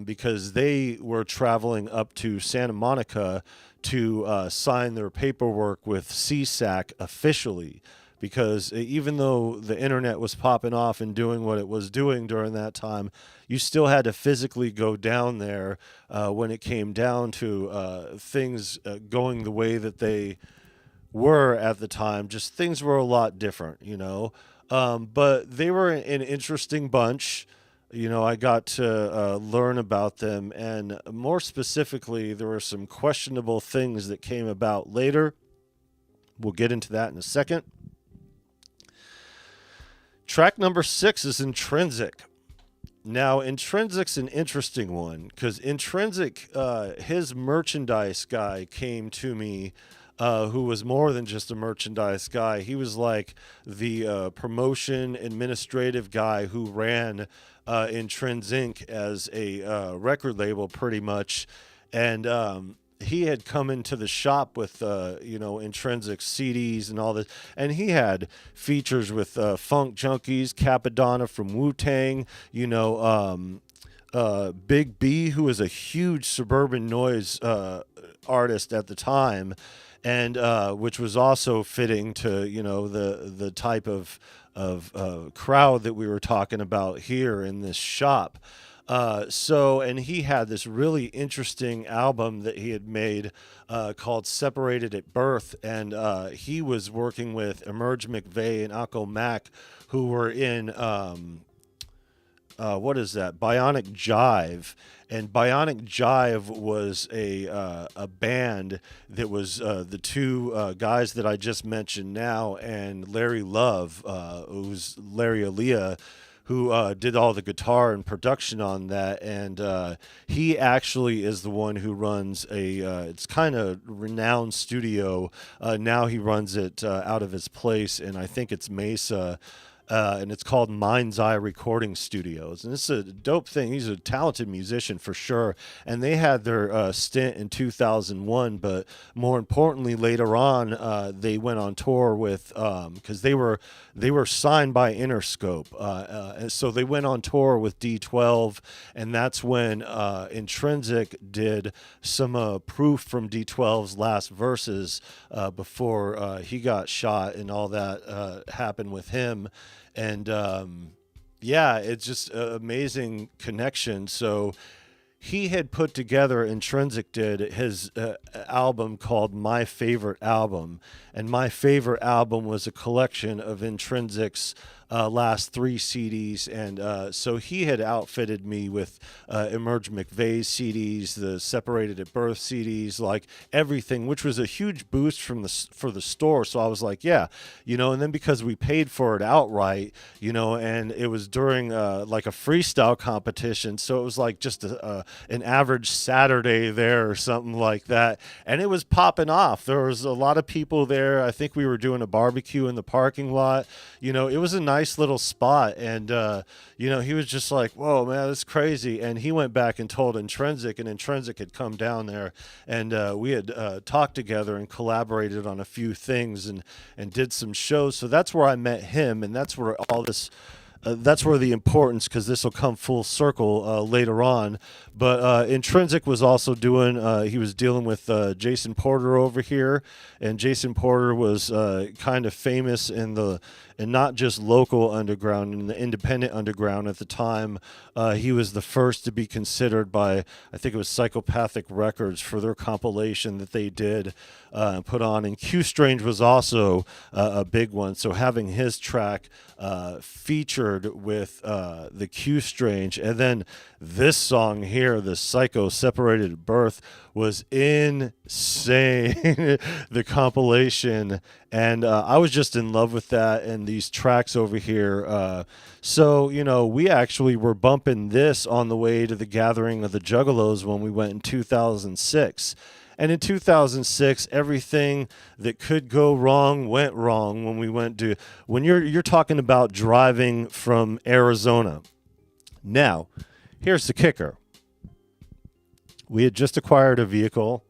because they were traveling up to Santa Monica to sign their paperwork with CSAC officially. Because even though the internet was popping off and doing what it was doing during that time, you still had to physically go down there when it came down to things going the way that they were at the time. Just things were a lot different, you know. But they were an interesting bunch. You know, I got to learn about them. And more specifically, there were some questionable things that came about later. We'll get into that in a second. Track number 6 is Intrinsic. Now, Intrinsic's an interesting one because Intrinsic, his merchandise guy came to me, who was more than just a merchandise guy. He was like the promotion administrative guy who ran Intrinsic as a record label pretty much. And he had come into the shop with, you know, Intrinsic CDs and all this. And he had features with Funk Junkies, Capadonna from Wu-Tang, you know, Big B, who was a huge Suburban Noise artist at the time, and which was also fitting to, you know, the type of crowd that we were talking about here in this shop. And he had this really interesting album that he had made called Separated at Birth, and he was working with Emerge McVeigh and Akko Mac, who were in what is that? Bionic Jive. And Bionic Jive was a band that was the two guys that I just mentioned now, and Larry Love, who's Larry Aaliyah, who did all the guitar and production on that. And he actually is the one who runs it's kind of renowned studio. Now he runs it out of his place, and I think it's Mesa. And it's called Mind's Eye Recording Studios. And it's a dope thing. He's a talented musician for sure. And they had their stint in 2001. But more importantly, later on, they went on tour with, because they were signed by Interscope. And so they went on tour with D12. And that's when Intrinsic did some proof from D12's last verses before he got shot and all that happened with him. And yeah, it's just an amazing connection. So he had put together, Intrinsic did, his album called My Favorite Album. And My Favorite Album was a collection of Intrinsic's last three CDs. And so he had outfitted me with Emerge McVeigh's CDs, the Separated at Birth CDs, like everything, which was a huge boost for the store. So I was like, yeah, and then because we paid for it outright, and it was during like a freestyle competition. So it was like just an average Saturday there or something like that. And it was popping off. There was a lot of people there. I think we were doing a barbecue in the parking lot. It was a nice little spot. And, he was just like, whoa, man, that's crazy. And he went back and told Intrinsic, and Intrinsic had come down there, and we had talked together and collaborated on a few things and did some shows. So that's where I met him, and that's where all this that's where the importance, because this will come full circle later on. But Intrinsic was also doing, he was dealing with Jason Porter over here, and Jason Porter was kind of famous and not just local underground, in the independent underground at the time. He was the first to be considered by, I think it was Psychopathic Records, for their compilation that they did put on. And Q Strange was also a big one. So having his track featured with the Q Strange, and then this song here, the Psycho Separated at Birth, was insane. The compilation, and I was just in love with that and these tracks over here. So we actually were bumping this on the way to the Gathering of the Juggalos when we went in 2006. And in 2006, everything that could go wrong went wrong when we went to, when you're talking about driving from Arizona. Now, here's the kicker. We had just acquired a vehicle.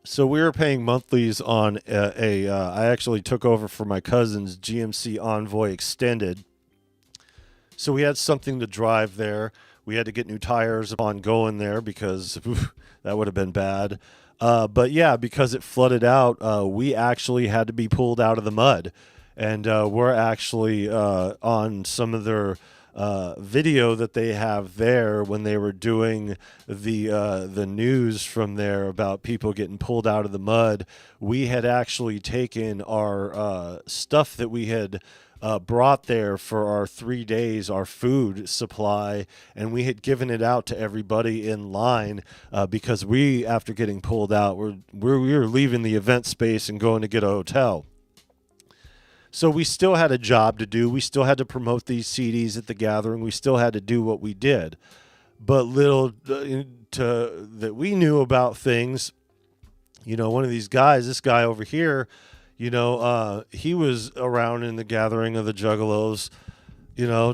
So we were paying monthlies on I actually took over for my cousin's GMC Envoy Extended. So we had something to drive there. We had to get new tires upon going there because that would have been bad. But yeah, because it flooded out, we actually had to be pulled out of the mud. And we're actually on some of their video that they have there when they were doing the news from there about people getting pulled out of the mud. We had actually taken our stuff that we had brought there for our 3 days, our food supply, and we had given it out to everybody in line because we, after getting pulled out, we were leaving the event space and going to get a hotel. So we still had a job to do. We still had to promote these CDs at the Gathering. We still had to do what we did. But little that we knew about things, one of these guys, this guy over here, he was around in the Gathering of the Juggalos,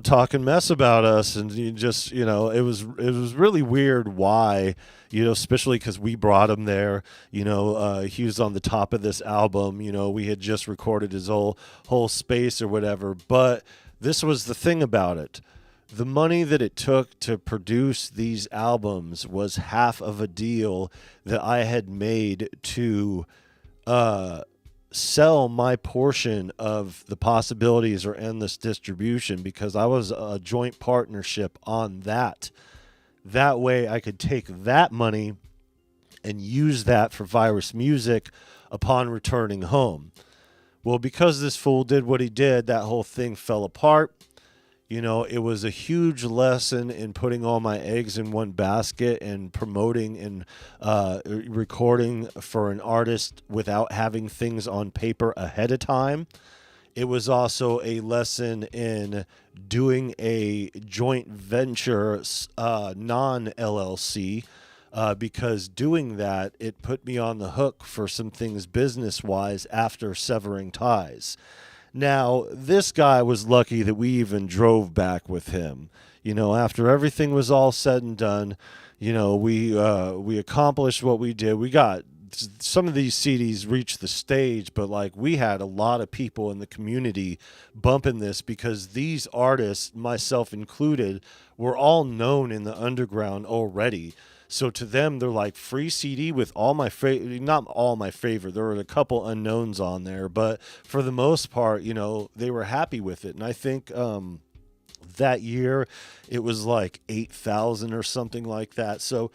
talking mess about us, and just, it was really weird why, especially because we brought him there. He was on the top of this album. We had just recorded his whole space or whatever. But this was the thing about it. The money that it took to produce these albums was half of a deal that I had made to sell my portion of the Possibilities or Endless distribution, because I was a joint partnership on that. That way I could take that money and use that for Virus Music upon returning home. Well, because this fool did what he did, that whole thing fell apart. It was a huge lesson in putting all my eggs in one basket and promoting and recording for an artist without having things on paper ahead of time. It was also a lesson in doing a joint venture, non-LLC, because doing that, it put me on the hook for some things business-wise after severing ties. Now, this guy was lucky that we even drove back with him. After everything was all said and done, we accomplished what we did. We got some of these CDs reached the stage, but we had a lot of people in the community bumping this because these artists, myself included, were all known in the underground already. So to them, they're like, free CD with all my not all my favorite. There were a couple unknowns on there, but for the most part, they were happy with it. And I think that year it was like 8,000 or something like that. So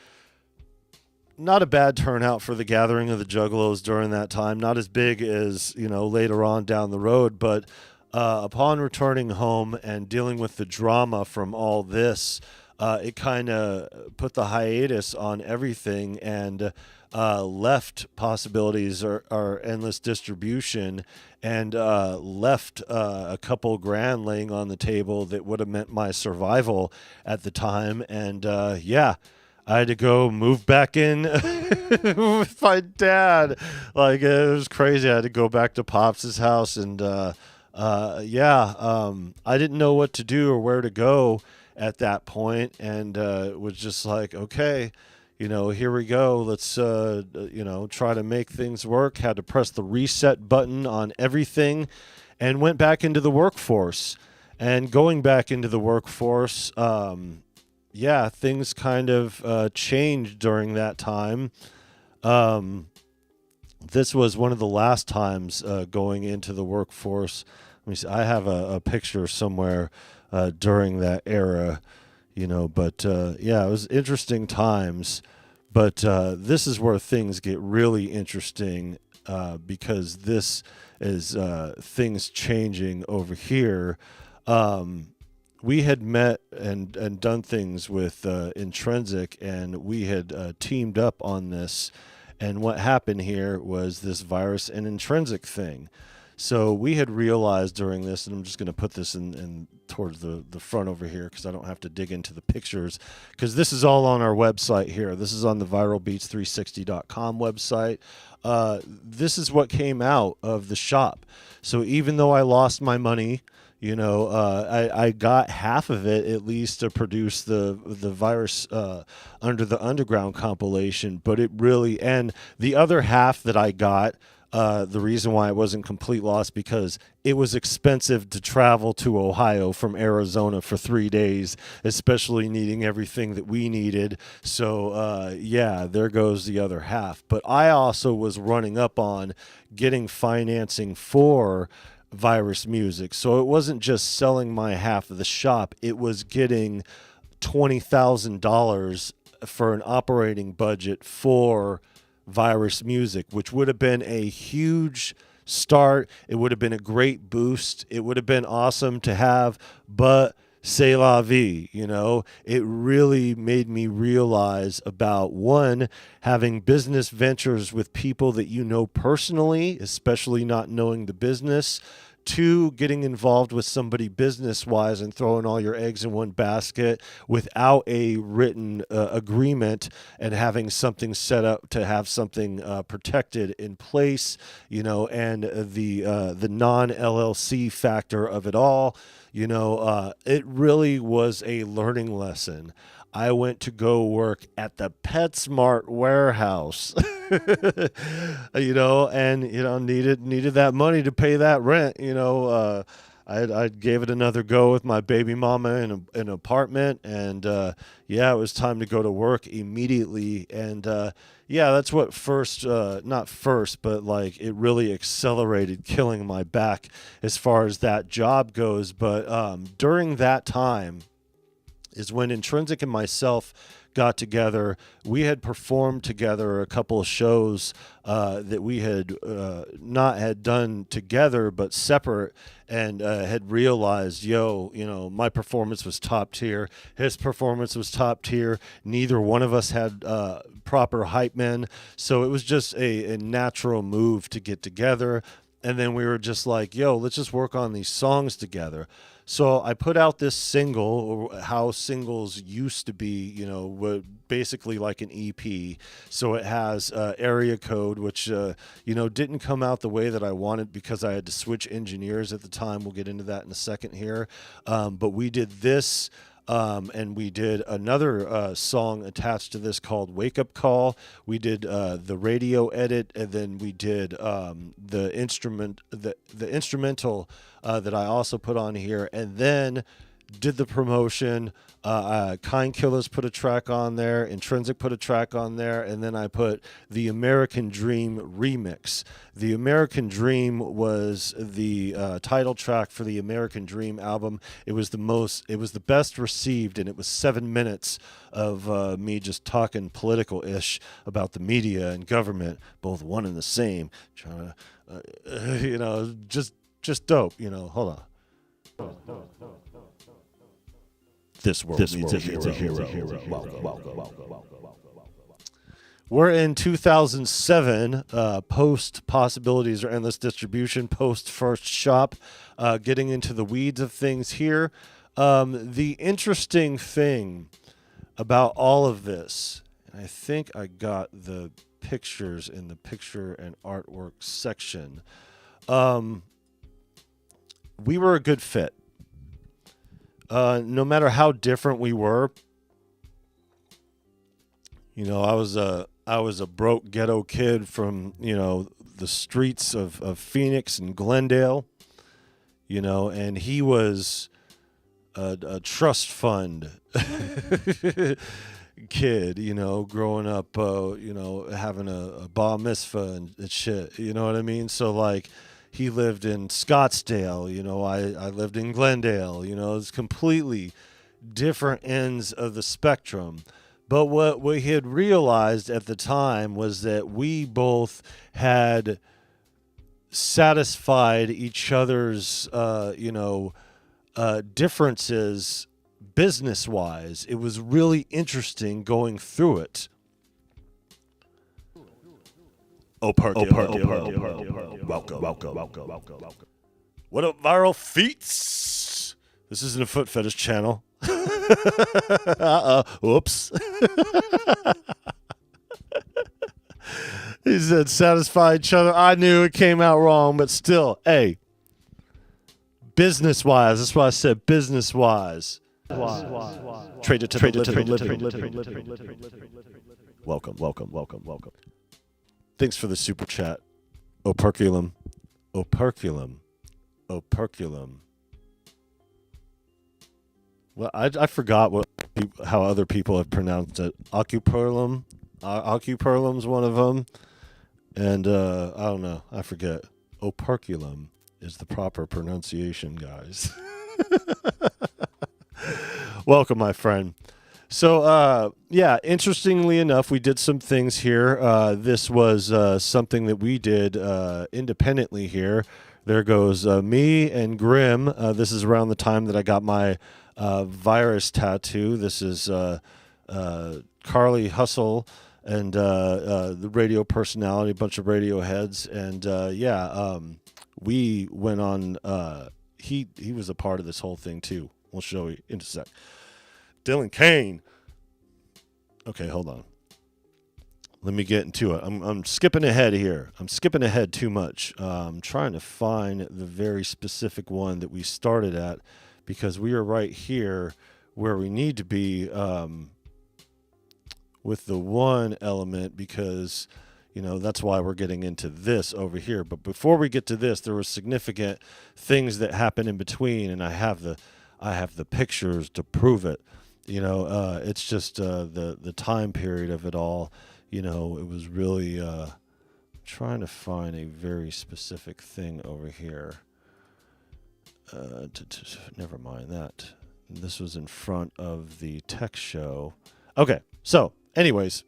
not a bad turnout for the Gathering of the Juggalos during that time. Not as big as, later on down the road, but upon returning home and dealing with the drama from all this, it kind of put the hiatus on everything and left possibilities or endless distribution, and left a couple grand laying on the table that would have meant my survival at the time. And I had to go move back in with my dad. Like, it was crazy. I had to go back to Pops' house, and I didn't know what to do or where to go at that point, and was just like, okay, here we go. Let's, try to make things work. Had to press the reset button on everything and went back into the workforce. And going back into the workforce, things kind of changed during that time. This was one of the last times going into the workforce. Let me see. I have a picture somewhere during that era, but it was interesting times. But this is where things get really interesting, because this is things changing over here. We had met and done things with Intrinsic, and we had teamed up on this. And what happened here was this Virus and Intrinsic thing. So we had realized during this, and I'm just going to put this in towards the front over here because I don't have to dig into the pictures, because this is all on our website here. This is on the viralbeats360.com website. This is what came out of the shop. So even though I lost my money, I got half of it at least to produce the Virus Under the Underground compilation, but it really, and the other half that I got, the reason why it wasn't complete loss, because it was expensive to travel to Ohio from Arizona for 3 days, especially needing everything that we needed. So, there goes the other half. But I also was running up on getting financing for Virus music. So it wasn't just selling my half of the shop. It was getting $20,000 for an operating budget for Virus music, which would have been a huge start. It would have been a great boost. It would have been awesome to have, but c'est la vie, it really made me realize about, one, having business ventures with people that personally, especially not knowing the business. Two, getting involved with somebody business-wise and throwing all your eggs in one basket without a written agreement, and having something set up to have something protected in place, and the non-LLC factor of it all. It really was a learning lesson. I went to go work at the PetSmart warehouse, and needed that money to pay that rent. I gave it another go with my baby mama in an apartment, and it was time to go to work immediately. And that's what not first, but like it really accelerated killing my back as far as that job goes. But during that time is when Intrinsic and myself got together. We had performed together a couple of shows that we had not had done together but separate, and had realized, my performance was top tier, his performance was top tier, neither one of us had proper hype men, so it was just a natural move to get together. And then we were just like, let's just work on these songs together. So I put out this single, or how singles used to be, basically like an EP. So it has Area Code, which, didn't come out the way that I wanted because I had to switch engineers at the time. We'll get into that in a second here. But we did this. And we did another song attached to this called Wake Up Call. We did the radio edit, and then we did the instrumental that I also put on here. And then did the promotion. Kind Killers put a track on there. Intrinsic put a track on there. And then I put the American Dream remix. The American Dream was the title track for the American Dream album. It was the best received, and it was 7 minutes of me just talking political-ish about the media and government, both one and the same. Trying to, just dope. Hold on. This world needs a hero. Welcome. We're in 2007, post Possibilities or Endless Distribution, post First Shop, getting into the weeds of things here. The interesting thing about all of this, and I think I got the pictures in the picture and artwork section, we were a good fit. No matter how different we were, I was a broke ghetto kid from, the streets of Phoenix and Glendale, and he was a trust fund kid, growing up, having a bar mitzvah and shit, you know what I mean? So like, he lived in Scottsdale, I lived in Glendale, it's completely different ends of the spectrum. But what we had realized at the time was that we both had satisfied each other's, differences business-wise. It was really interesting going through it. Welcome. What up, viral feats? This isn't a foot fetish channel. Whoops. He said satisfy each other. I knew it came out wrong, but still, hey, business-wise, that's why I said business-wise. Traded to the living. Welcome. Thanks for the super chat. Operculum. Well, I forgot how other people have pronounced it. Ocuperlum. Ocuperlum's one of them. And I don't know. I forget. Operculum is the proper pronunciation, guys. Welcome, my friend. So, interestingly enough, we did some things here. This was something that we did independently here. There goes me and Grim. This is around the time that I got my virus tattoo. This is Carly Hustle and the radio personality, a bunch of radio heads. And, we went on. He was a part of this whole thing, too. We'll show you in a sec. Dylan Kane. Okay, hold on. Let me get into it. I'm skipping ahead here. I'm skipping ahead too much. I'm trying to find the very specific one that we started at because we are right here where we need to be with the one element because, that's why we're getting into this over here. But before we get to this, there were significant things that happened in between, and I have the pictures to prove it. It's just the time period of it all. It was really trying to find a very specific thing over here. Never mind that. This was in front of the tech show. Okay, so anyways,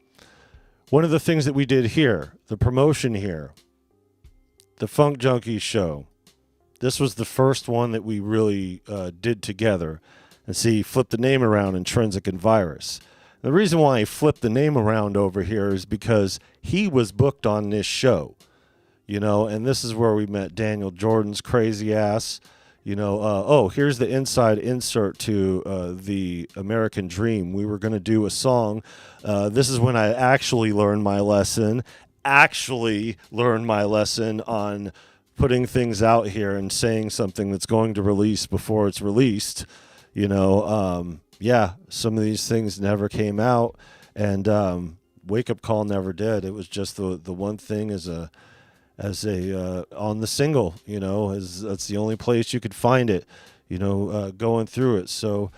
one of the things that we did here, the promotion here, the Funk Junkies show, this was the first one that we really did together. And see, flip the name around, Intrinsic and Virus. The reason why I flipped the name around over here is because he was booked on this show, and this is where we met Daniel Jordan's crazy ass, here's the inside insert to the American Dream. We were going to do a song. This is when I actually learned my lesson on putting things out here and saying something that's going to release before it's released. Some of these things never came out, and Wake Up Call never did. It was just the one thing as a on the single, that's the only place you could find it. going through it. So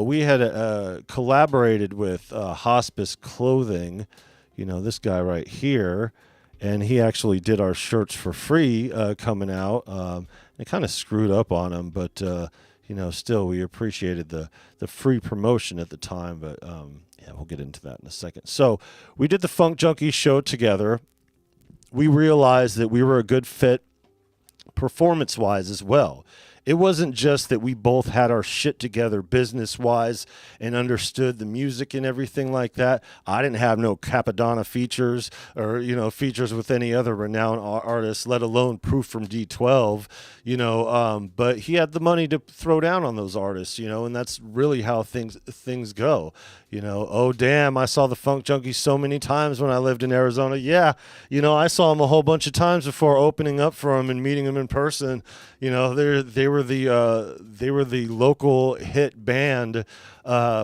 we had collaborated with Hospice Clothing, this guy right here, and he actually did our shirts for free coming out. It kind of screwed up on him, but still we appreciated the free promotion at the time. But yeah, we'll get into that in a second. So we did the Funk Junkie show together. We realized that we were a good fit performance-wise as well. It wasn't just that we both had our shit together business-wise and understood the music and everything like that. I didn't have no Capadonna features or, features with any other renowned artists, let alone Proof from D12, but he had the money to throw down on those artists, and that's really how things go. Oh, damn, I saw the Funk Junkie so many times when I lived in Arizona. Yeah, I saw him a whole bunch of times before opening up for him and meeting him in person. They were the local hit band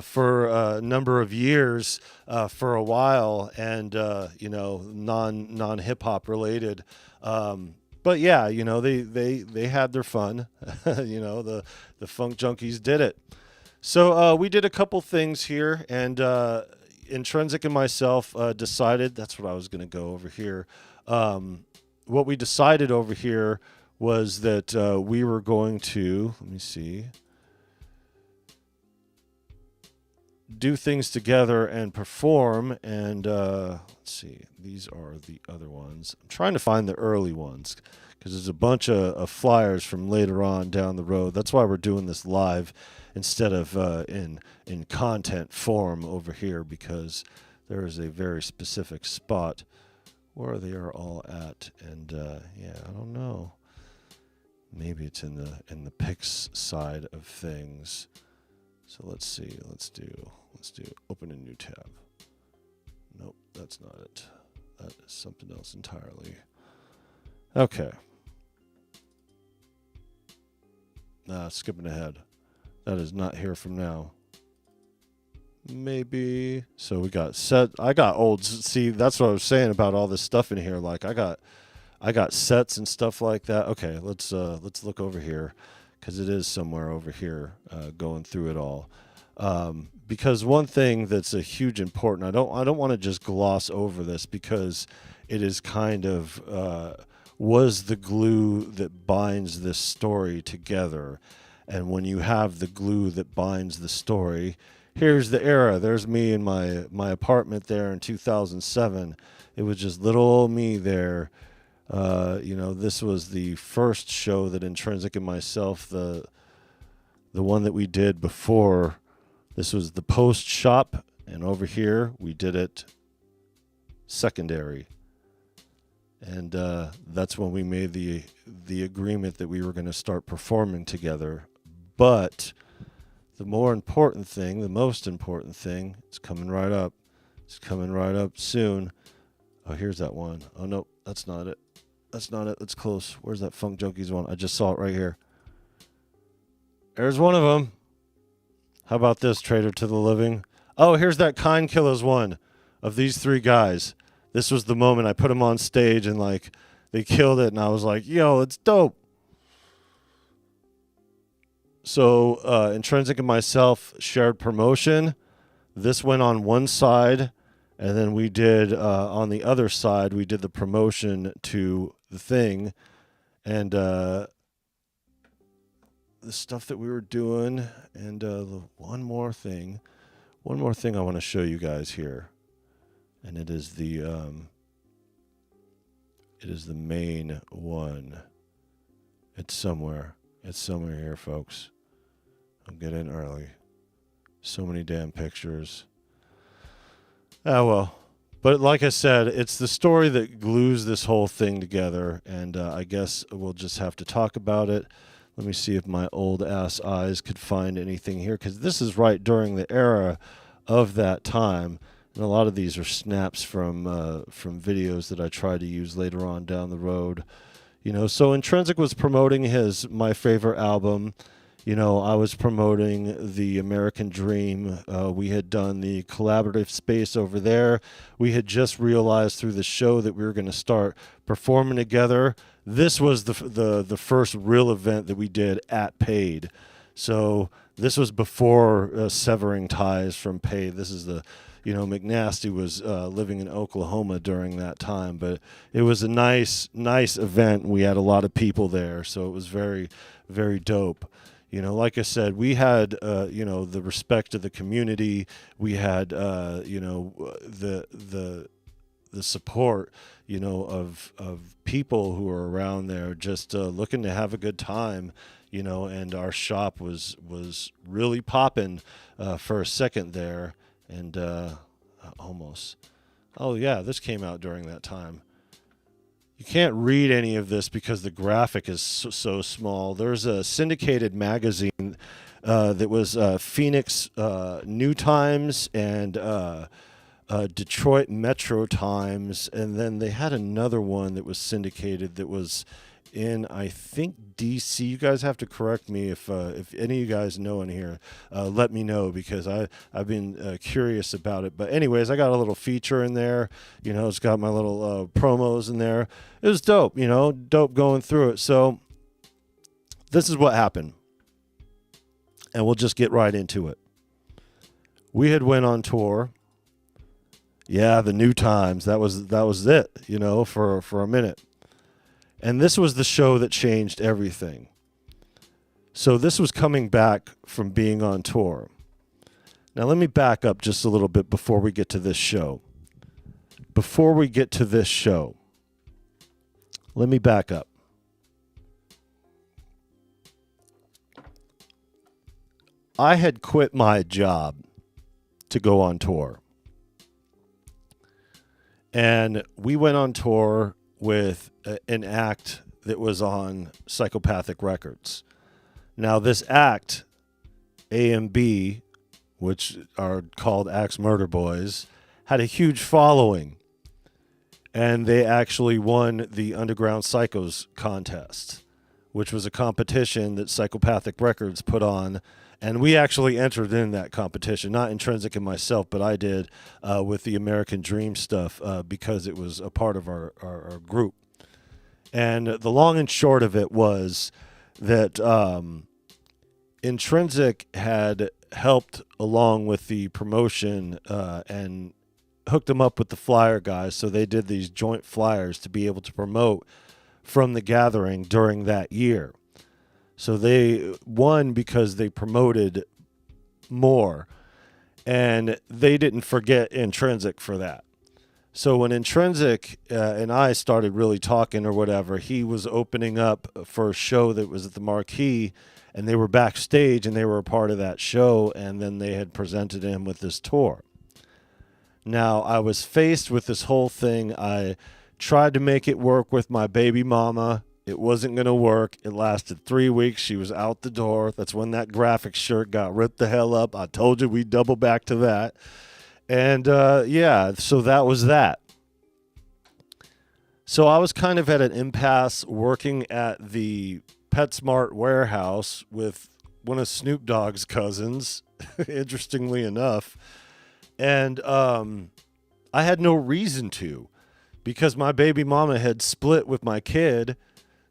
for a number of years for a while, and non hip hop related. But yeah, they had their fun. The Funk Junkies did it. So we did a couple things here, and Intrinsic and myself decided, that's what I was going to go over here. What we decided over here was that we were going to, let me see, do things together and perform. And let's see, these are the other ones. I'm trying to find the early ones because there's a bunch of flyers from later on down the road. That's why we're doing this live instead of in content form over here, because there is a very specific spot where they are all at. And yeah, I don't know. Maybe it's in the pics side of things. So let's see. Let's do open a new tab. Nope, that's not it. That is something else entirely. Okay. Skipping ahead. That is not here from now. Maybe. So we got set. I got old. See, that's what I was saying about all this stuff in here. Like I got sets and stuff like that. Okay, let's look over here, because it is somewhere over here going through it all. Because one thing that's a huge important, I don't want to just gloss over this, because it is kind of was the glue that binds this story together. And when you have the glue that binds the story, here's the era. There's me in my apartment there in 2007. It was just little old me there. This was the first show that Intrinsic and myself, the one that we did before, this was the post shop, and over here we did it secondary. And that's when we made the agreement that we were going to start performing together. But the most important thing, it's coming right up. It's coming right up soon. Oh, here's that one. Oh, no, that's not it. That's not it. That's close. Where's that Funk Junkies one? I just saw it right here. There's one of them. How about this, Traitor to the Living? Oh, here's that Kind Killers one of these three guys. This was the moment I put them on stage and, like, they killed it. And I was like, yo, it's dope. So Intrinsic and myself shared promotion. This went on one side. And then we did, on the other side, we did the promotion to the thing. And the stuff that we were doing. And one more thing I want to show you guys here. And it is the main one. It's somewhere here, folks. I'll get in early. So many damn pictures. Oh, well. But like I said, it's the story that glues this whole thing together, and I guess we'll just have to talk about it. Let me see if my old-ass eyes could find anything here, because this is right during the era of that time, and a lot of these are snaps from videos that I try to use later on down the road. So Intrinsic was promoting My Favorite album. I was promoting the American Dream. We had done the collaborative space over there. We had just realized through the show that we were going to start performing together. This was the first real event that we did at Paid. So this was before severing ties from pay. This is the, McNasty was living in Oklahoma during that time, but it was a nice event. We had a lot of people there, so it was very, very dope. Like I said, we had, the respect of the community. We had, the support, of people who were around there just looking to have a good time, and our shop was really popping for a second there, and almost. Oh yeah, this came out during that time. You can't read any of this because the graphic is so small. There's a syndicated magazine that was Phoenix New Times and Detroit Metro Times, and then they had another one that was syndicated that was in, I think, DC. You guys have to correct me if any of you guys know in here. Let me know, because I've been curious about it. But anyways, I got a little feature in there. It's got my little promos in there. It was dope. Dope going through it. So this is what happened, and we'll just get right into it. We had went on tour. Yeah, the New Times. That was it. For a minute. And this was the show that changed everything. So this was coming back from being on tour. Now let me back up just a little bit before we get to this show. Let me back up. I had quit my job to go on tour. And we went on tour with an act that was on Psychopathic Records. Now, this act, A&B, which are called Axe Murder Boys, had a huge following. And they actually won the Underground Psychos contest, which was a competition that Psychopathic Records put on. And we actually entered in that competition, not Intrinsic and myself, but I did with the American Dream stuff because it was a part of our group. And the long and short of it was that Intrinsic had helped along with the promotion and hooked them up with the flyer guys. So they did these joint flyers to be able to promote from the gathering during that year. So they won because they promoted more, and they didn't forget Intrinsic for that. So when Intrinsic and I started really talking or whatever, he was opening up for a show that was at the Marquee, and they were backstage and they were a part of that show, and then they had presented him with this tour. Now, I was faced with this whole thing. I tried to make it work with my baby mama. It wasn't going to work. It lasted 3 weeks. She was out the door. That's when that graphic shirt got ripped the hell up. I told you we'd double back to that. And, so that was that. So I was kind of at an impasse working at the PetSmart warehouse with one of Snoop Dogg's cousins, interestingly enough. And I had no reason to, because my baby mama had split with my kid.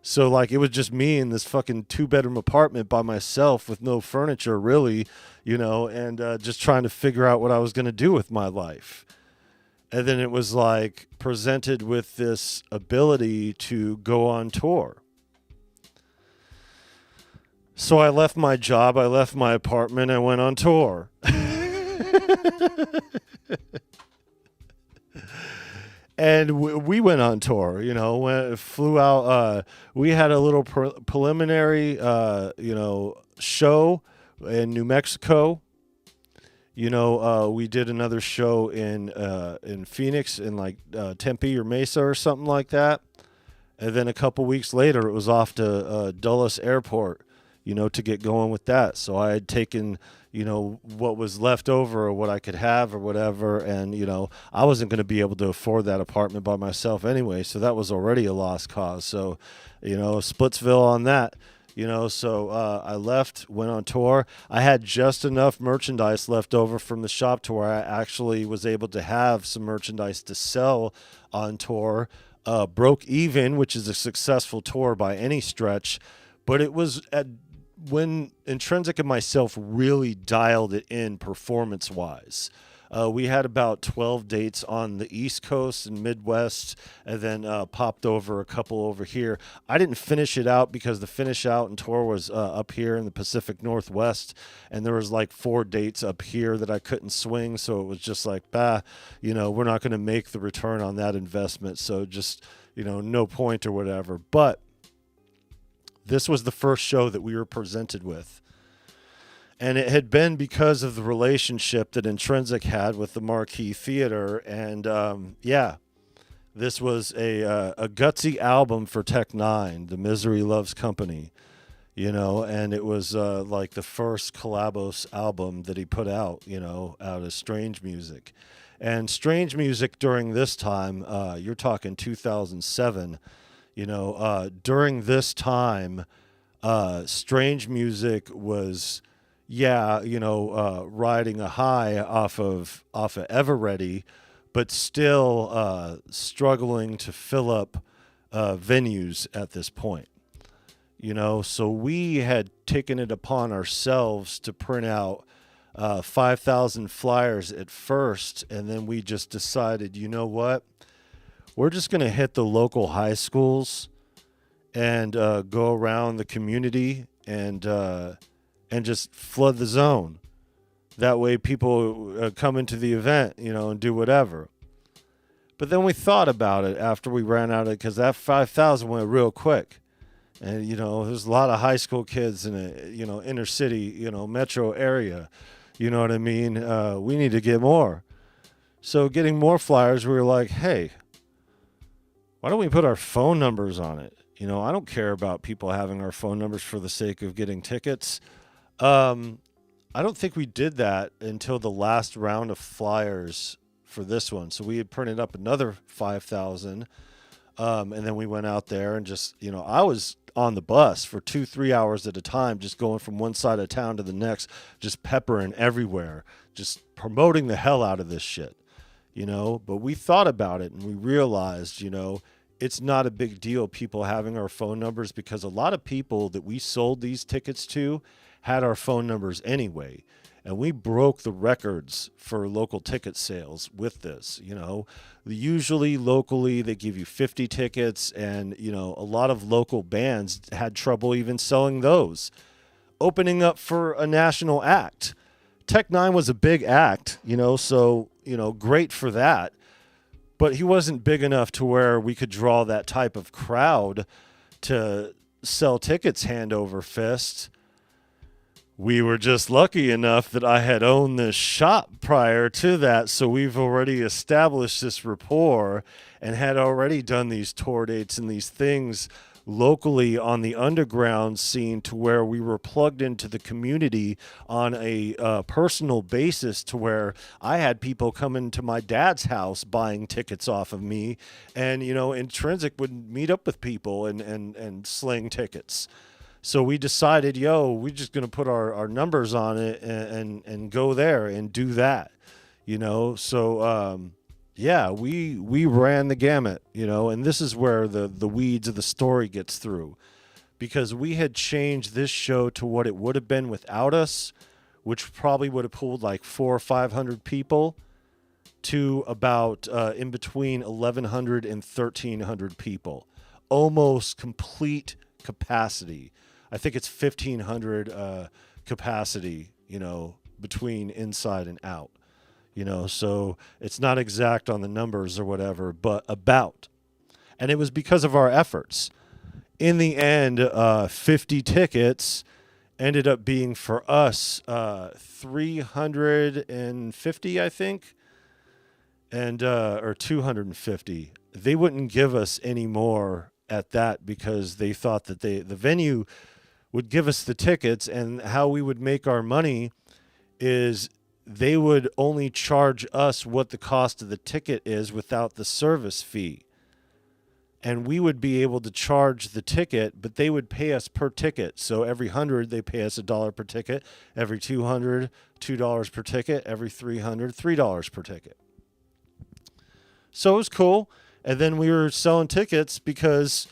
So, it was just me in this fucking 2-bedroom apartment by myself with no furniture, really, and just trying to figure out what I was going to do with my life. And then it was, presented with this ability to go on tour. So I left my job, I left my apartment, I went on tour. And we went on tour, flew out. We had a little preliminary, show in New Mexico. We did another show in Phoenix, in Tempe or Mesa or something like that. And then a couple weeks later, it was off to Dulles Airport, to get going with that. So I had taken, what was left over or what I could have or whatever. And, I wasn't going to be able to afford that apartment by myself anyway. So that was already a lost cause. So, Splitsville on that, so I left, went on tour. I had just enough merchandise left over from the shop to where I actually was able to have some merchandise to sell on tour. Broke even, which is a successful tour by any stretch, but it was at when Intrinsic and myself really dialed it in performance-wise. We had about 12 dates on the East Coast and Midwest, and then popped over a couple over here. I didn't finish it out because the finish out and tour was up here in the Pacific Northwest, and there was like 4 dates up here that I couldn't swing, so it was just like, we're not going to make the return on that investment, so just, no point or whatever. But this was the first show that we were presented with. And it had been because of the relationship that Intrinsic had with the Marquee Theater. And this was a gutsy album for Tech Nine, the Misery Loves Company, and it was like the first Collabos album that he put out, out of Strange Music. And Strange Music during this time, you're talking 2007, during this time, Strange Music was... riding a high off of Everready, but still struggling to fill up venues at this point. So we had taken it upon ourselves to print out 5,000 flyers at first, and then we just decided, you know what? We're just going to hit the local high schools and go around the community and just flood the zone. That way people come into the event, and do whatever. But then we thought about it after we ran out of it, because that 5,000 went real quick. And, there's a lot of high school kids in a, inner city, metro area. You know what I mean? We need to get more. So getting more flyers, we were like, hey, why don't we put our phone numbers on it? I don't care about people having our phone numbers for the sake of getting tickets. I don't think we did that until the last round of flyers for this one. So we had printed up another 5,000. And then we went out there and just, I was on the bus for 2-3 hours at a time, just going from one side of town to the next, just peppering everywhere, just promoting the hell out of this shit, but we thought about it and we realized, it's not a big deal, people having our phone numbers, because a lot of people that we sold these tickets to had our phone numbers anyway. And we broke the records for local ticket sales with this. Usually locally they give you 50 tickets, and a lot of local bands had trouble even selling those, opening up for a national act. Tech Nine was a big act, so great for that, but he wasn't big enough to where we could draw that type of crowd to sell tickets hand over fist. We were just lucky enough that I had owned this shop prior to that, so we've already established this rapport and had already done these tour dates and these things locally on the underground scene, to where we were plugged into the community on a personal basis, to where I had people coming to my dad's house buying tickets off of me, and Intrinsic would meet up with people and sling tickets. So we decided, we're just going to put our numbers on it and go there and do that, So, we ran the gamut, and this is where the weeds of the story gets through, because we had changed this show to what it would have been without us, which probably would have pulled like 400 or 500 people, to about in between 1,100 and 1,300 people, almost complete capacity. I think it's 1,500 capacity, between inside and out, so it's not exact on the numbers or whatever, but about. And it was because of our efforts. In the end, 50 tickets ended up being for us 350, I think, and or 250. They wouldn't give us any more at that, because they thought that the venue would give us the tickets, and how we would make our money is they would only charge us what the cost of the ticket is without the service fee. And we would be able to charge the ticket, but they would pay us per ticket. So every 100, they pay us $1 per ticket. Every 200, $2 per ticket. Every 300, $3 per ticket. So it was cool. And then we were selling tickets because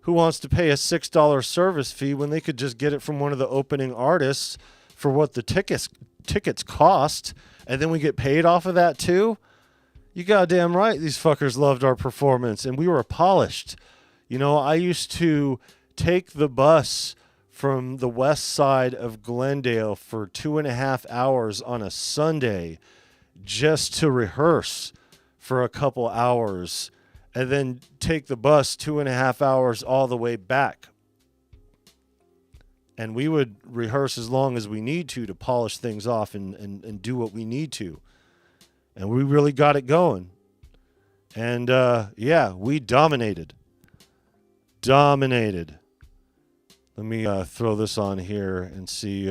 Who wants to pay a $6 service fee when they could just get it from one of the opening artists for what the tickets cost, and then we get paid off of that too? You goddamn right these fuckers loved our performance, and we were polished. You know, I used to take the bus from the west side of Glendale for 2.5 hours on a Sunday just to rehearse for a couple hours, and then take the bus 2.5 hours all the way back. And we would rehearse as long as we need to polish things off and do what we need to. And we really got it going. And, yeah, we dominated. Dominated. Let me throw this on here and see,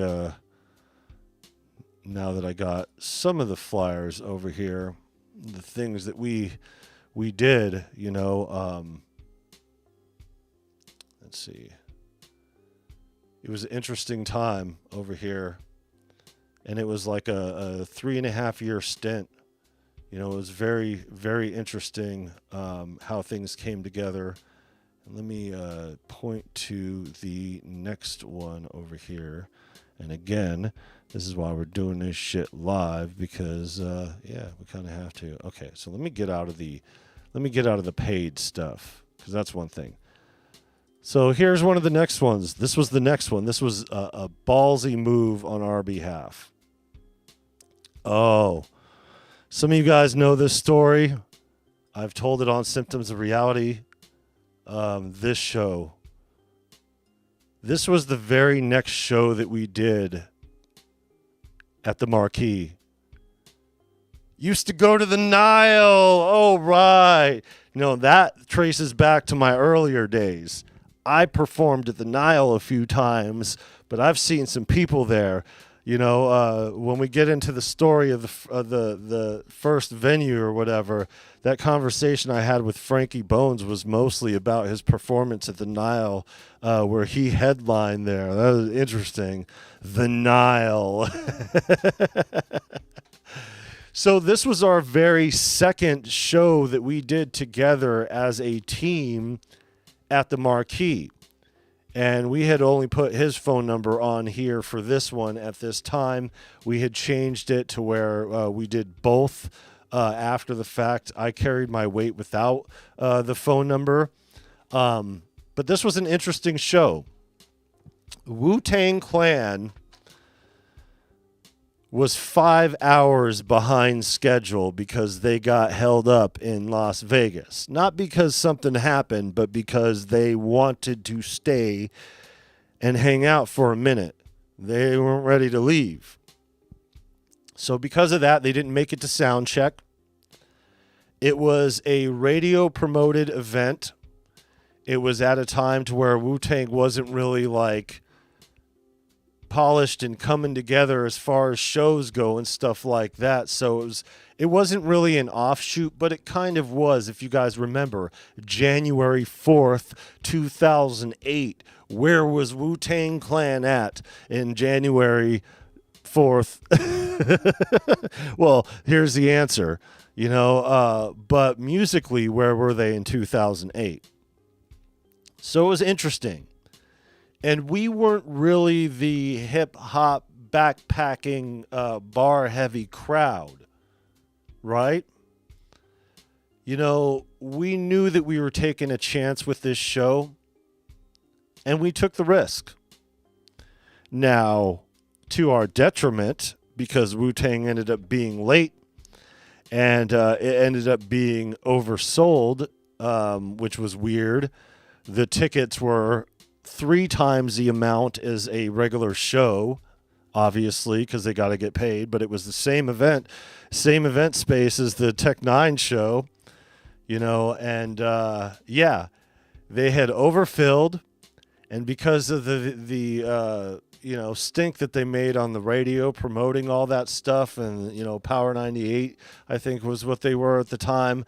now that I got some of the flyers over here, the things that we did, you know. Let's see. It was an interesting time over here, and it was like a 3.5-year stint. You know, it was very, very interesting how things came together. And let me point to the next one over here. And again, this is why we're doing this shit live, because yeah, we kind of have to. Okay, so let me get out of the paid stuff, because that's one thing. So here's one of the next ones. This was the next one. This was a ballsy move on our behalf. Oh, some of you guys know this story. I've told it on Symptoms of Reality. This show. This was the very next show that we did at the Marquee. Used to go to the Nile. Oh, right. You know, that traces back to my earlier days. I performed at the Nile a few times, but I've seen some people there. You know, when we get into the story of the first venue or whatever, that conversation I had with Frankie Bones was mostly about his performance at the Nile, where he headlined there. That was interesting. The Nile. So this was our very second show that we did together as a team at the Marquee. And we had only put his phone number on here for this one at this time. We had changed it to where we did both after the fact. I carried my weight without the phone number. But this was an interesting show. Wu-Tang Clan was 5 hours behind schedule because they got held up in Las Vegas. Not because something happened, but because they wanted to stay and hang out for a minute. They weren't ready to leave. So because of that, they didn't make it to sound check. It was a radio promoted event. It was at a time to where Wu-Tang wasn't really like polished and coming together as far as shows go and stuff like that. So it wasn't really an offshoot, but it kind of was. If you guys remember, January 4th, 2008, where was Wu-Tang Clan at in January 4th? Well, here's the answer, you know, but musically, where were they in 2008? So it was interesting. And we weren't really the hip-hop, backpacking, bar-heavy crowd, right? You know, we knew that we were taking a chance with this show, and we took the risk. Now, to our detriment, because Wu-Tang ended up being late, and it ended up being oversold, which was weird. The tickets were 3 times the amount as a regular show, obviously, because they got to get paid, but it was the same event space as the Tech 9 show, you know, and yeah, they had overfilled, and because of the you know, stink that they made on the radio promoting all that stuff, and, you know, Power 98, I think was what they were at the time,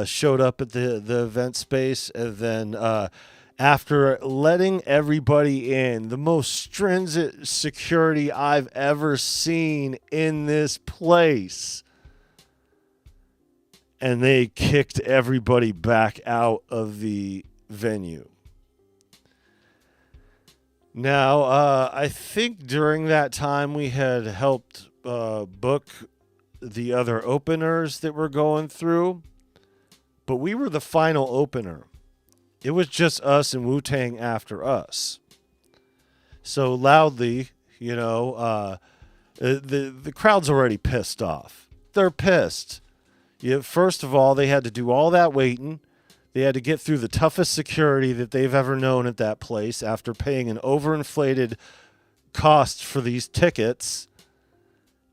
showed up at the event space, and then after letting everybody in, the most stringent security I've ever seen in this place, and they kicked everybody back out of the venue. Now, I think during that time we had helped book the other openers that were going through, but we were the final opener. It was just us and Wu-Tang after us. So loudly, the crowd's already pissed off. They're pissed. First of all, they had to do all that waiting. They had to get through the toughest security that they've ever known at that place after paying an overinflated cost for these tickets,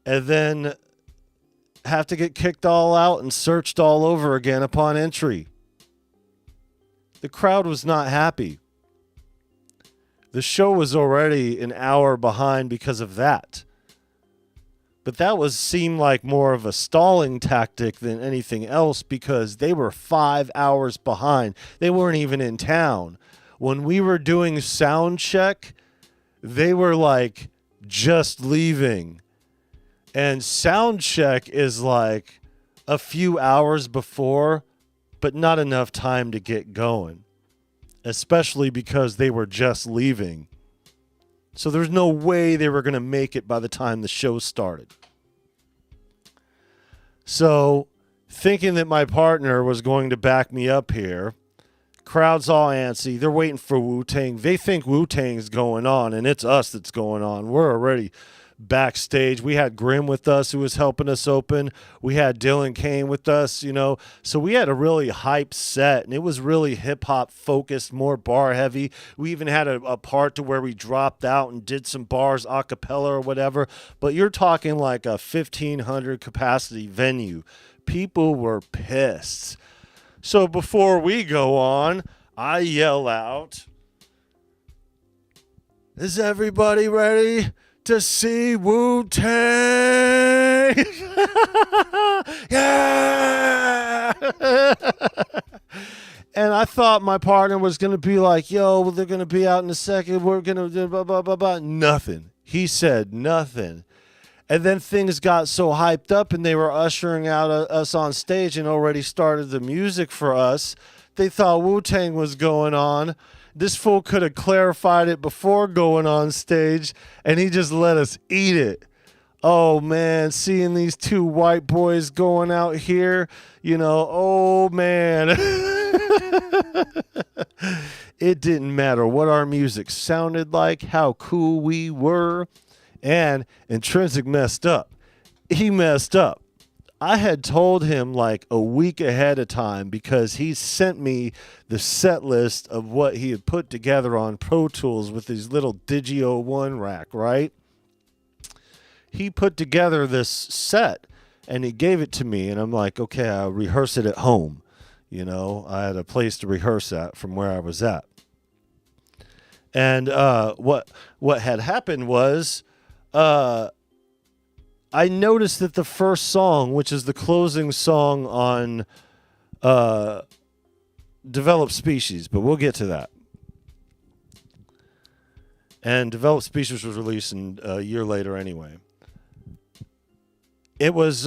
and then have to get kicked all out and searched all over again upon entry. The crowd was not happy. The show was already an hour behind because of that. But that seemed like more of a stalling tactic than anything else because they were 5 hours behind. They weren't even in town. When we were doing sound check, they were like just leaving. And sound check is like a few hours before, but not enough time to get going, especially because they were just leaving. So there's no way they were going to make it by the time the show started. So, thinking that my partner was going to back me up here, crowd's all antsy. They're waiting for Wu-Tang. They think Wu-Tang's going on, and it's us that's going on. We're already backstage. We had Grim with us who was helping us open. We had Dylan Kane with us, So we had a really hype set, and it was really hip-hop focused, more bar heavy. We even had a part to where we dropped out and did some bars a cappella or whatever. But you're talking like a 1,500 capacity venue. People were pissed. So before we go on, I yell out, "Is everybody ready to see Wu-Tang?" Yeah! And I thought my partner was going to be like, yo, well, they're going to be out in a second. We're going to do blah, blah, blah, blah. Nothing. He said nothing. And then things got so hyped up and they were ushering out us on stage and already started the music for us. They thought Wu-Tang was going on. This fool could have clarified it before going on stage, and he just let us eat it. Oh, man, seeing these two white boys going out here, oh, man. It didn't matter what our music sounded like, how cool we were, and Intrinsic messed up. He messed up. I had told him like a week ahead of time because he sent me the set list of what he had put together on Pro Tools with his little Digio 1 rack, right? He put together this set and he gave it to me, and I'm like, okay, I'll rehearse it at home. I had a place to rehearse at from where I was at. And what had happened was I noticed that the first song, which is the closing song on Developed Species, but we'll get to that. And Developed Species was released a year later anyway. It was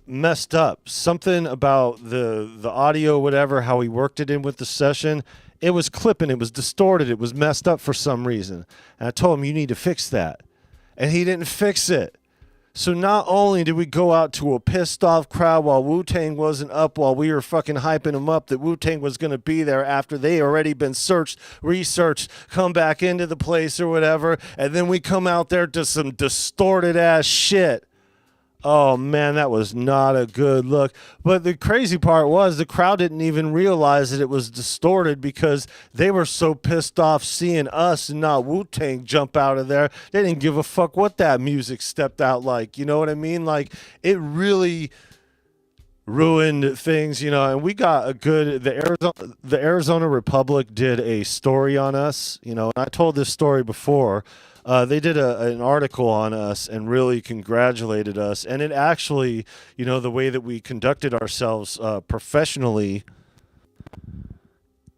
messed up. Something about the audio, whatever, how he worked it in with the session, it was clipping, it was distorted, it was messed up for some reason. And I told him, you need to fix that. And he didn't fix it. So not only did we go out to a pissed off crowd while Wu-Tang wasn't up, while we were fucking hyping them up that Wu-Tang was going to be there after they already been searched, researched, come back into the place or whatever, and then we come out there to some distorted ass shit. Oh, man, that was not a good look. But the crazy part was the crowd didn't even realize that it was distorted because they were so pissed off seeing us and not Wu-Tang jump out of there. They didn't give a fuck what that music stepped out like. You know what I mean? Like, it really ruined things, and we got a good, the Arizona Republic did a story on us, and I told this story before. They did an article on us and really congratulated us. And it actually, the way that we conducted ourselves professionally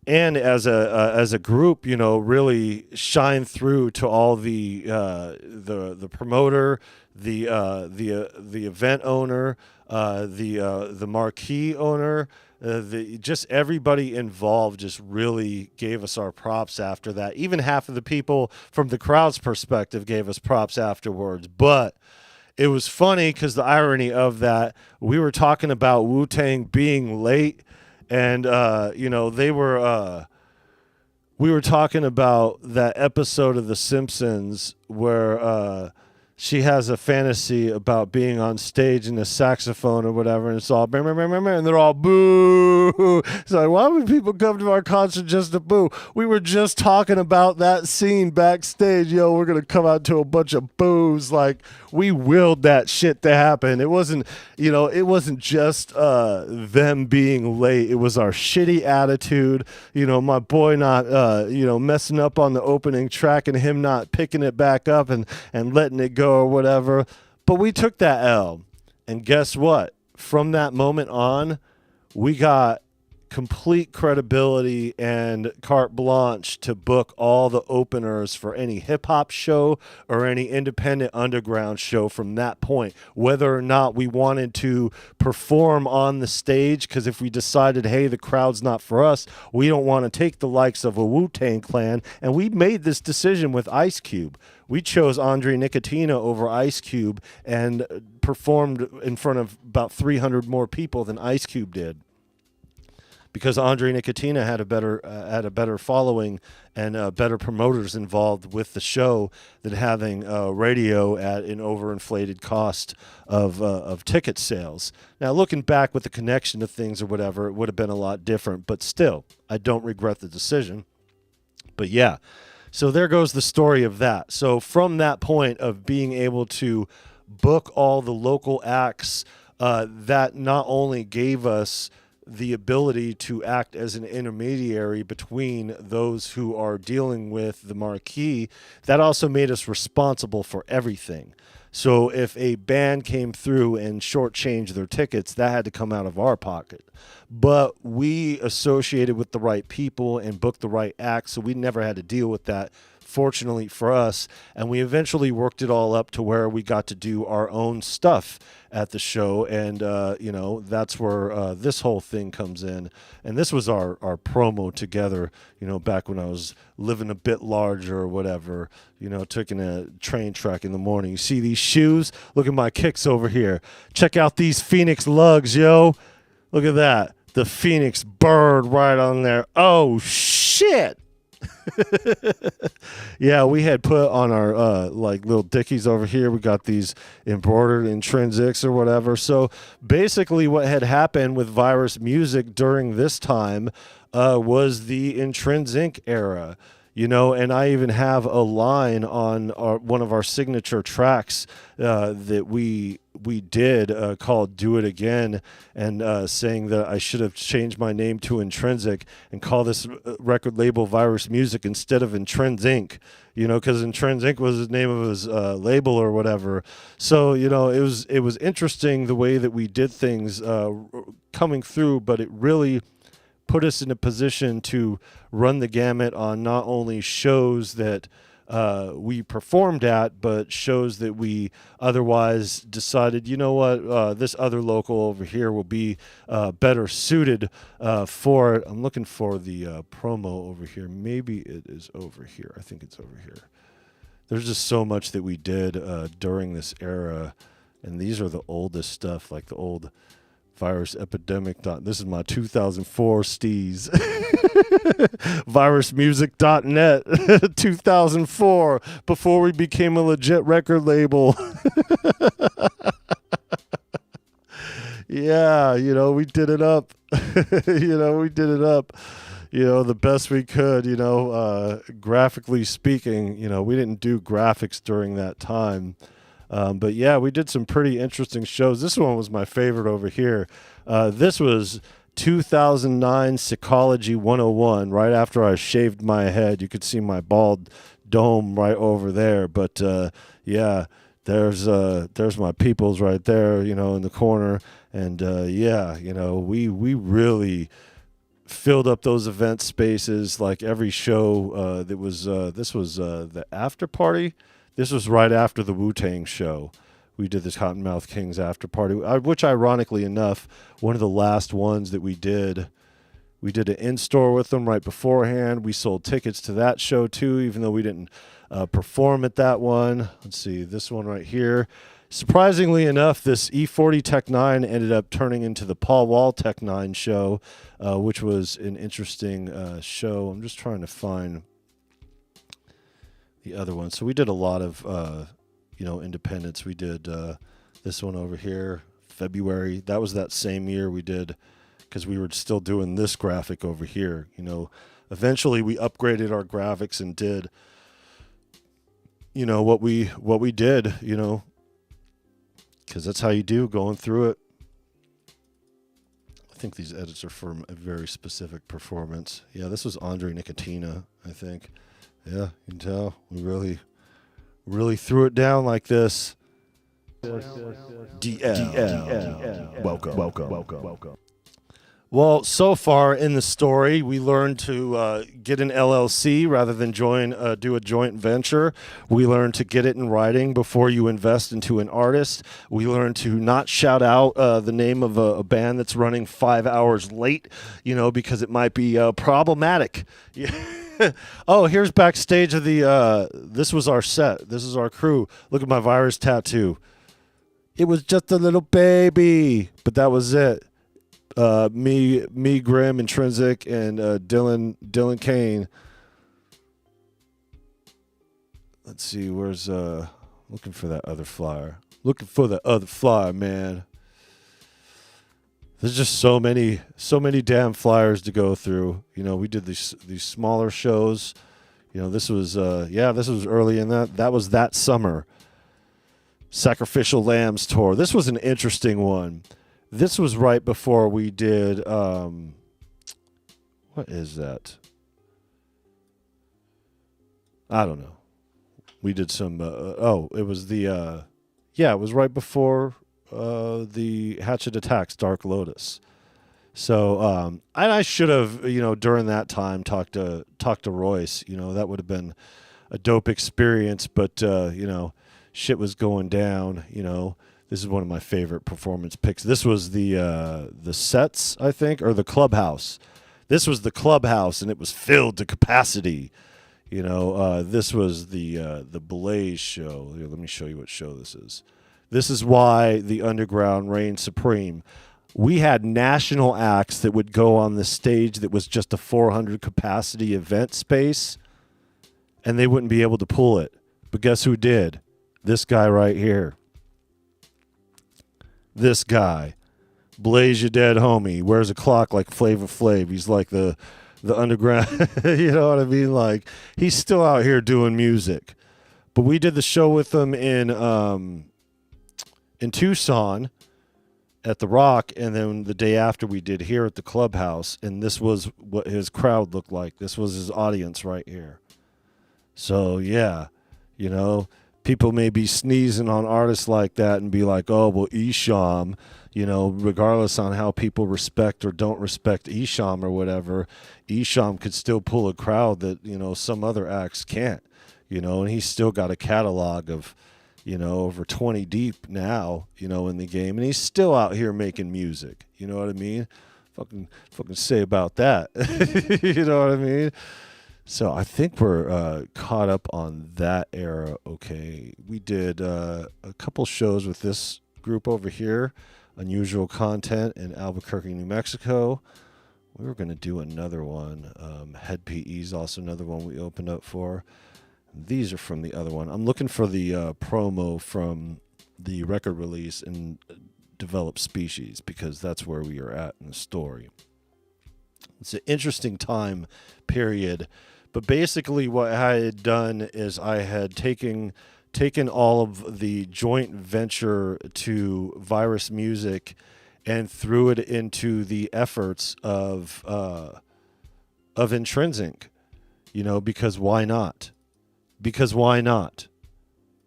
and as a group, really shined through to all the promoter, the event owner, the marquee owner, just everybody involved just really gave us our props after that. Even half of the people from the crowd's perspective gave us props afterwards. But it was funny because the irony of that, we were talking about Wu-Tang being late, and we were talking about that episode of The Simpsons where she has a fantasy about being on stage in a saxophone or whatever, and it's all and they're all boo. It's like, why would people come to our concert just to boo? We were just talking about that scene backstage. Yo, we're gonna come out to a bunch of boos. Like, we willed that shit to happen. It wasn't just them being late. It was our shitty attitude. My boy not messing up on the opening track and him not picking it back up and letting it go or whatever. But we took that L, and guess what? From that moment on, we got complete credibility and carte blanche to book all the openers for any hip-hop show or any independent underground show from that point, whether or not we wanted to perform on the stage, because if we decided, hey, the crowd's not for us, we don't want to take the likes of a Wu-Tang Clan. And we made this decision with Ice Cube. We chose Andre Nickatina over Ice Cube and performed in front of about 300 more people than Ice Cube did, because Andre Nickatina had a better following and better promoters involved with the show than having radio at an overinflated cost of ticket sales. Now, looking back with the connection to things or whatever, it would have been a lot different, but still, I don't regret the decision. But yeah, so there goes the story of that. So from that point of being able to book all the local acts, that not only gave us the ability to act as an intermediary between those who are dealing with the marquee, that also made us responsible for everything. So if a band came through and shortchanged their tickets, that had to come out of our pocket. But we associated with the right people and booked the right acts, so we never had to deal with that, fortunately for us. And we eventually worked it all up to where we got to do our own stuff at the show, and that's where this whole thing comes in. And this was our promo together, back when I was living a bit larger or whatever, taking a train track in the morning. You see these shoes? Look at my kicks over here. Check out these Phoenix lugs, yo. Look at that. The Phoenix bird right on there. Oh, shit. Yeah, we had put on our little dickies over here. We got these embroidered intrinsics or whatever. So basically what had happened with Virus Music during this time was the Intrinsic era. And I even have a line on one of our signature tracks that we did called Do It Again, and saying that I should have changed my name to Intrinsic and call this record label Virus Music instead of Intrinsic, because Intrinsic was the name of his label or whatever. So, it was interesting the way that we did things coming through, but it really put us in a position to run the gamut on not only shows that we performed at, but shows that we otherwise decided, this other local over here will be better suited for it. I'm looking for the promo over here. Maybe it is over here. I think it's over here. There's just so much that we did during this era, and these are the oldest stuff, like the old Virus Epidemic. This is my 2004 steez. Virusmusic.net 2004, before we became a legit record label. Yeah, we did it up. We did it up. The best we could, graphically speaking. We didn't do graphics during that time. But yeah, we did some pretty interesting shows. This one was my favorite over here. This was 2009 Psychology 101, right after I shaved my head. You could see my bald dome right over there. But yeah, there's my peoples right there, in the corner. And yeah, we really filled up those event spaces. Like every show this was the after party. This was right after the Wu-Tang show, we did the Cottonmouth Kings after party, which ironically enough, one of the last ones that we did an in-store with them right beforehand. We sold tickets to that show too, even though we didn't perform at that one. Let's see, this one right here. Surprisingly enough, this E40 Tech 9 ended up turning into the Paul Wall Tech 9 show, which was an interesting show. I'm just trying to find the other one. So we did a lot of, independents. We did this one over here, February. That was that same year we did, because we were still doing this graphic over here. Eventually we upgraded our graphics and did, what we did, because that's how you do, going through it. I think these edits are from a very specific performance. Yeah, this was Andre Nicotina, I think. Yeah, you can tell. We really threw it down like this. DL. Welcome. Well, so far in the story, we learned to get an LLC rather than do a joint venture. We learned to get it in writing before you invest into an artist. We learned to not shout out the name of a band that's running 5 hours late, because it might be problematic. Yeah. Oh, here's backstage of the, this was our set. This is our crew. Look at my virus tattoo. It was just a little baby, but that was it. Me, Grim, Intrinsic, and Dylan Kane. Let's see, where's looking for that other flyer. Looking for the other flyer, man. There's just so many damn flyers to go through. We did these smaller shows. This was this was early in that. That was that summer. Sacrificial Lambs tour. This was an interesting one. This was right before we did, what is that? I don't know. We did some, it was it was right before the Hatchet Attacks, Dark Lotus. So, and I should have, during that time talked to Royce. That would have been a dope experience, but, shit was going down, This is one of my favorite performance picks. This was the sets, I think, or the clubhouse. This was the clubhouse, and it was filled to capacity. This was the Blaze show. Here, let me show you what show this is. This is why the underground reigned supreme. We had national acts that would go on the stage that was just a 400 capacity event space, and they wouldn't be able to pull it. But guess who did? This guy right here. This guy, Blaze, your dead homie, wears a clock like Flavor Flav. He's like the underground, you know what I mean? Like, he's still out here doing music. But we did the show with him in Tucson at the Rock, and then the day after we did here at the Clubhouse, and this was what his crowd looked like. This was his audience right here. So, yeah, people may be sneezing on artists like that and be like, oh, well, Esham, regardless on how people respect or don't respect Esham or whatever, Esham could still pull a crowd that, some other acts can't, and he's still got a catalog of, over 20 deep now, in the game, and he's still out here making music. You know what I mean? Fucking say about that. You know what I mean? So I think we're caught up on that era. Okay, we did a couple shows with this group over here, Unusual Content in Albuquerque, New Mexico. We were going to do another one. Head PE is also another one we opened up for. These are from the other one. I'm looking for the promo from the record release in Developed Species, because that's where we are at in the story. It's an interesting time period. But basically what I had done is I had taken all of the joint venture to Virus Music and threw it into the efforts of Intrinsic, because why not? Because why not?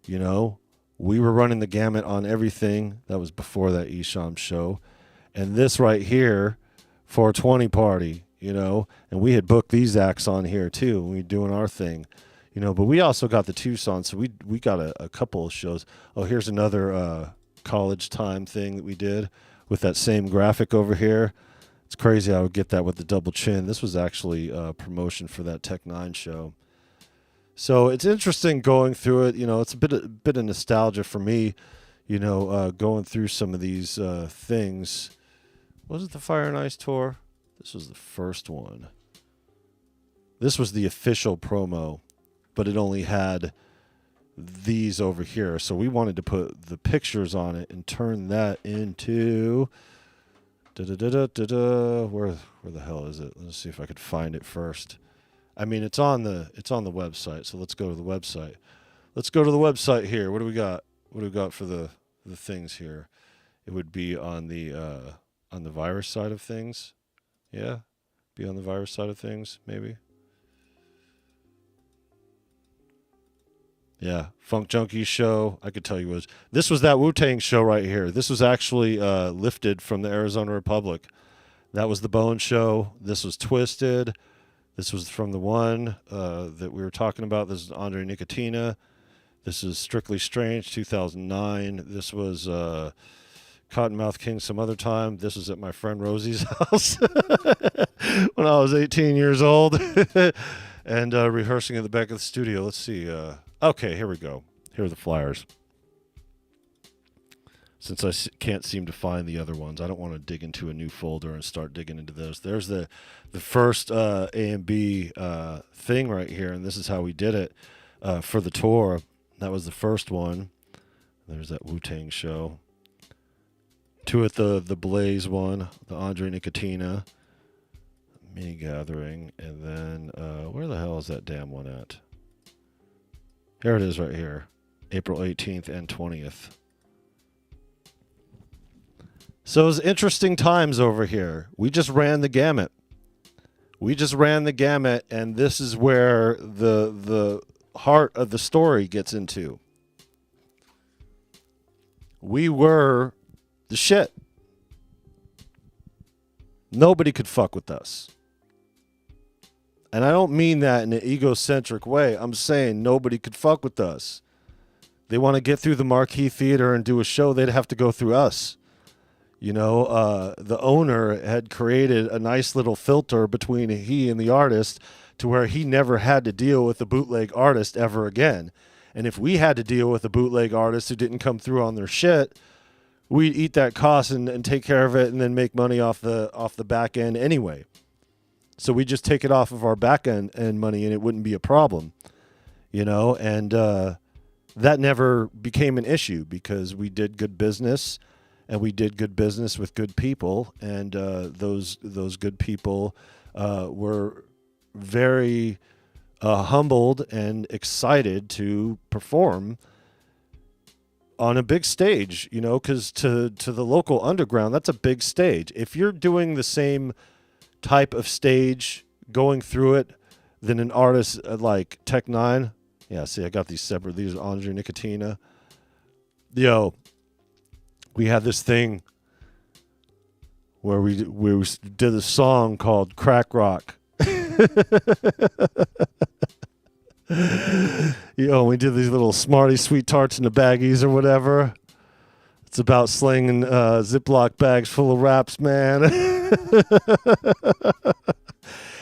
We were running the gamut on everything. That was before that Esham show. And this right here, 420 party, and we had booked these acts on here too. We were doing our thing, you know. But we also got the Tucson, so we got a couple of shows. Oh, here's another college time thing that we did with that same graphic over here. It's crazy I would get that with the double chin. This was actually a promotion for that Tech 9 show. So it's interesting going through it. You know, it's a bit of nostalgia for me, you know, going through some of these things. Was it the Fire and Ice tour? This was the first one. This was the official promo, but it only had these over here. So we wanted to put the pictures on it and turn that into... Where the hell is it? Let's see if I could find it first. I mean, it's on the website, so let's go to the website. Let's go to the website here. What do we got? What do we got for the things here? It would be on the virus side of things. Yeah, be on the virus side of things, maybe. Yeah, Funk Junkies show. I could tell you this was that Wu-Tang show right here. This was actually lifted from the Arizona Republic. That was the Bone show. This was Twisted. This was from the one that we were talking about. This is Andre Nicotina. This is Strictly Strange, 2009. This was Cottonmouth King some other time. This was at my friend Rosie's house when I was 18 years old and rehearsing in the back of the studio. Let's see. Okay, here we go. Here are the flyers. Since I can't seem to find the other ones, I don't want to dig into a new folder and start digging into those. There's the first A and B thing right here, and this is how we did it for the tour. That was the first one. There's that Wu-Tang show. Two at the Blaze one, the Andre Nicotina mini gathering, and then where the hell is that damn one at? Here it is right here, April 18th and 20th. So it was interesting times over here. We just ran the gamut. And this is where the heart of the story gets into. We were the shit. Nobody could fuck with us. And I don't mean that in an egocentric way. I'm saying nobody could fuck with us. They want to get through the Marquee Theater and do a show, they'd have to go through us. You know, the owner had created a nice little filter between he and the artist to where he never had to deal with a bootleg artist ever again. And if we had to deal with a bootleg artist who didn't come through on their shit, we'd eat that cost and take care of it and then make money off the back end anyway. So we just take it off of our back end money and it wouldn't be a problem, you know, and that never became an issue because we did good business and we did good business with good people. And those good people were very humbled and excited to perform on a big stage, you know, because to the local underground, that's a big stage. If you're doing the same type of stage going through it than an artist like Tech 9. Yeah, see, I got these separate. These are Andre Nicotina. Yo, we had this thing where we did a song called Crack Rock. Yo, we did these little Smarty Sweet Tarts in the baggies or whatever. It's about slinging Ziploc bags full of raps, man.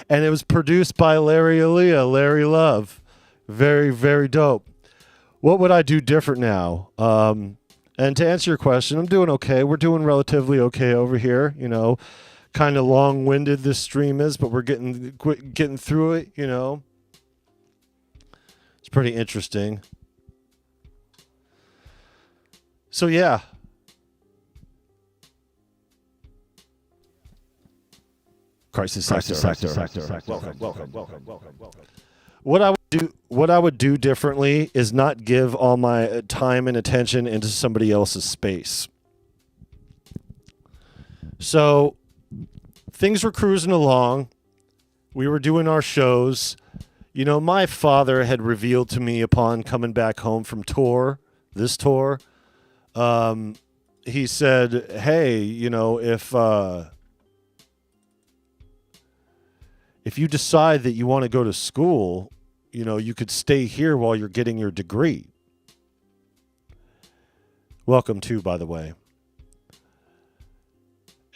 And it was produced by Larry Love. Very, very dope. What would I do different now? And to answer your question, I'm doing okay. We're doing relatively okay over here. You know, kind of long-winded this stream is, but we're getting through it. You know, it's pretty interesting. So yeah. Crisis Sector. Welcome. What I would do differently is not give all my time and attention into somebody else's space. So things were cruising along. We were doing our shows. You know, my father had revealed to me upon coming back home from this tour, he said, hey, you know, if you decide that you want to go to school, you could stay here while you're getting your degree. Welcome to, by the way.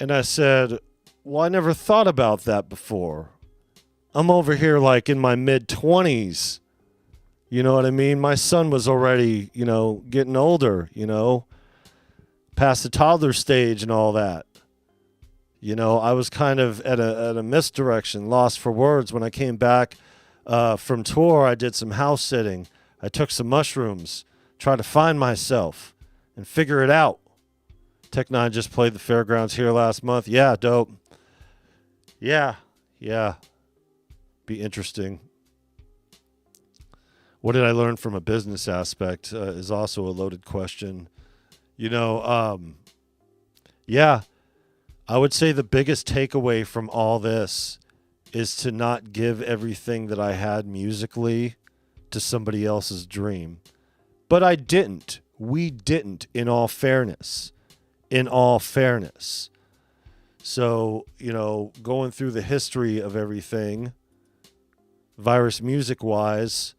And I said, well, I never thought about that before. I'm over here like in my mid-20s. You know what I mean? My son was already, getting older, past the toddler stage and all that. I was kind of at a misdirection, lost for words. When I came back from tour, I did some house sitting. I took some mushrooms, tried to find myself and figure it out. Tech Nine just played the fairgrounds here last month. Yeah, dope. Yeah. Be interesting. What did I learn from a business aspect is also a loaded question. I would say the biggest takeaway from all this is to not give everything that I had musically to somebody else's dream. But I didn't. We didn't, in all fairness. So, going through the history of everything, virus music-wise,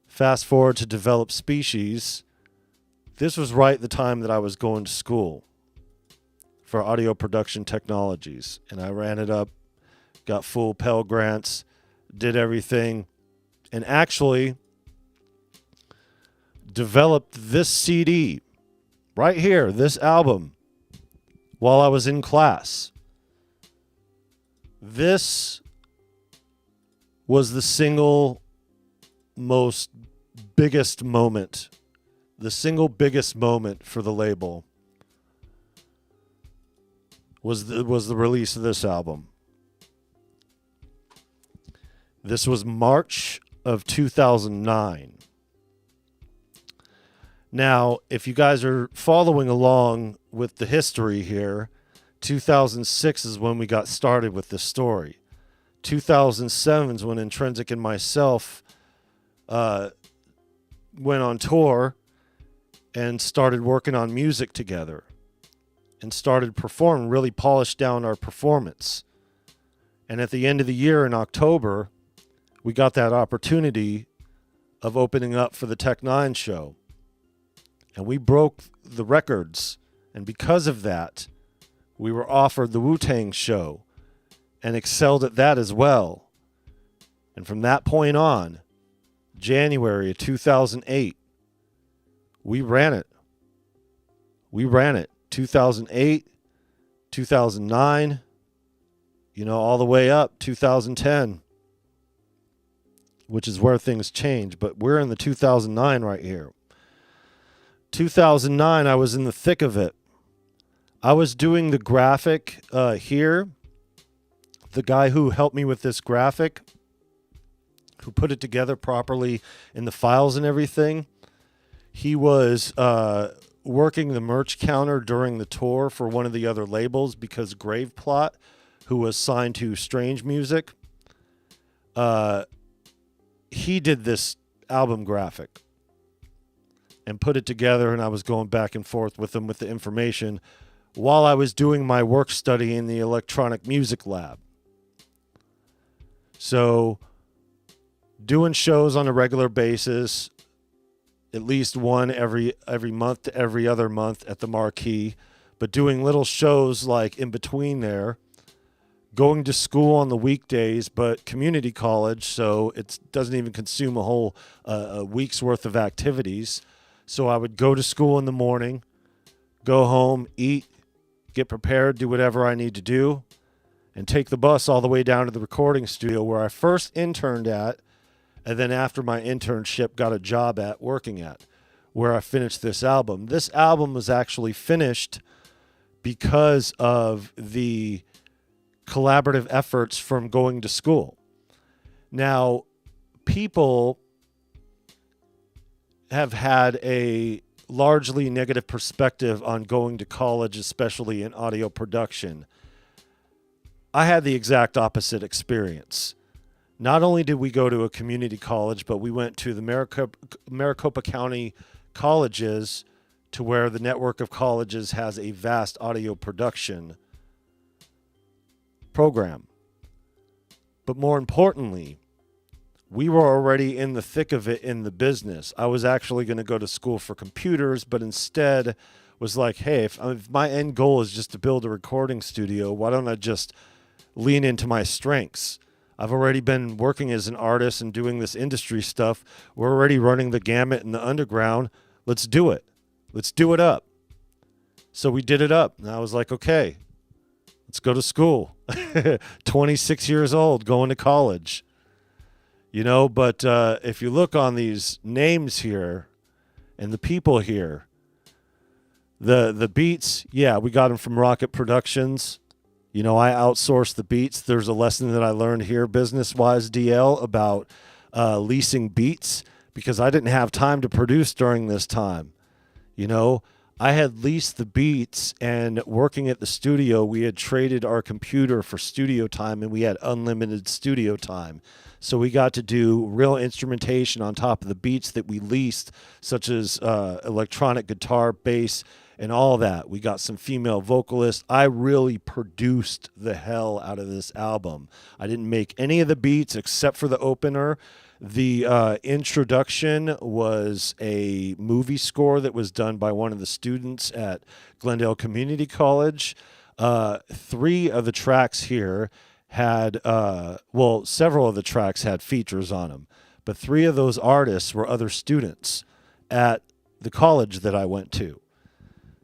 fast forward to Developed Species, this was right the time that I was going to school for audio production technologies. And I ran it up, got full Pell Grants, did everything, and actually developed this CD right here, this album, while I was in class. This was the single biggest moment for the label was the release of this album. This was March of 2009. Now, if you guys are following along with the history here, 2006 is when we got started with this story. 2007 is when Intrinsic and myself went on tour and started working on music together and started performing, really polished down our performance. And at the end of the year in October, we got that opportunity of opening up for the Tech Nine show. And we broke the records. And because of that, we were offered the Wu-Tang show and excelled at that as well. And from that point on, January of 2008, we ran it. 2008, 2009, all the way up 2010, which is where things change. But we're in the 2009 right here. 2009, I was in the thick of it. I was doing the graphic here. The guy who helped me with this graphic, who put it together properly in the files and everything, he was working the merch counter during the tour for one of the other labels because Graveplot, who was signed to Strange Music, he did this album graphic and put it together, and I was going back and forth with him with the information while I was doing my work study in the electronic music lab. So doing shows on a regular basis, at least one every month to every other month at the Marquee, but doing little shows like in between there, going to school on the weekdays, but community college, so it doesn't even consume a whole a week's worth of activities. So I would go to school in the morning, go home, eat, get prepared, do whatever I need to do, and take the bus all the way down to the recording studio where I first interned at, and then after my internship got a job at working at, where I finished this album. This album was actually finished because of the collaborative efforts from going to school. Now, people have had a largely negative perspective on going to college, especially in audio production. I had the exact opposite experience. Not only did we go to a community college, but we went to the Maricopa County colleges, to where the network of colleges has a vast audio production program. But more importantly, we were already in the thick of it in the business. I was actually going to go to school for computers, but instead was like, hey, if my end goal is just to build a recording studio, why don't I just lean into my strengths? I've already been working as an artist and doing this industry stuff. We're already running the gamut in the underground. Let's do it. Let's do it up. So we did it up. And I was like, okay, let's go to school. 26 years old, going to college. You know, but if you look on these names here and the people here, the beats, yeah, we got them from Rocket Productions. You know, I outsourced the beats. There's a lesson that I learned here, business-wise, DL, about leasing beats, because I didn't have time to produce during this time. You know, I had leased the beats, and working at the studio, we had traded our computer for studio time, and we had unlimited studio time. So we got to do real instrumentation on top of the beats that we leased, such as electronic guitar, bass, and all that. We got some female vocalists. I really produced the hell out of this album. I didn't make any of the beats except for the opener. The introduction was a movie score that was done by one of the students at Glendale Community College. 3 of the tracks here had, several of the tracks had features on them, but 3 of those artists were other students at the college that I went to.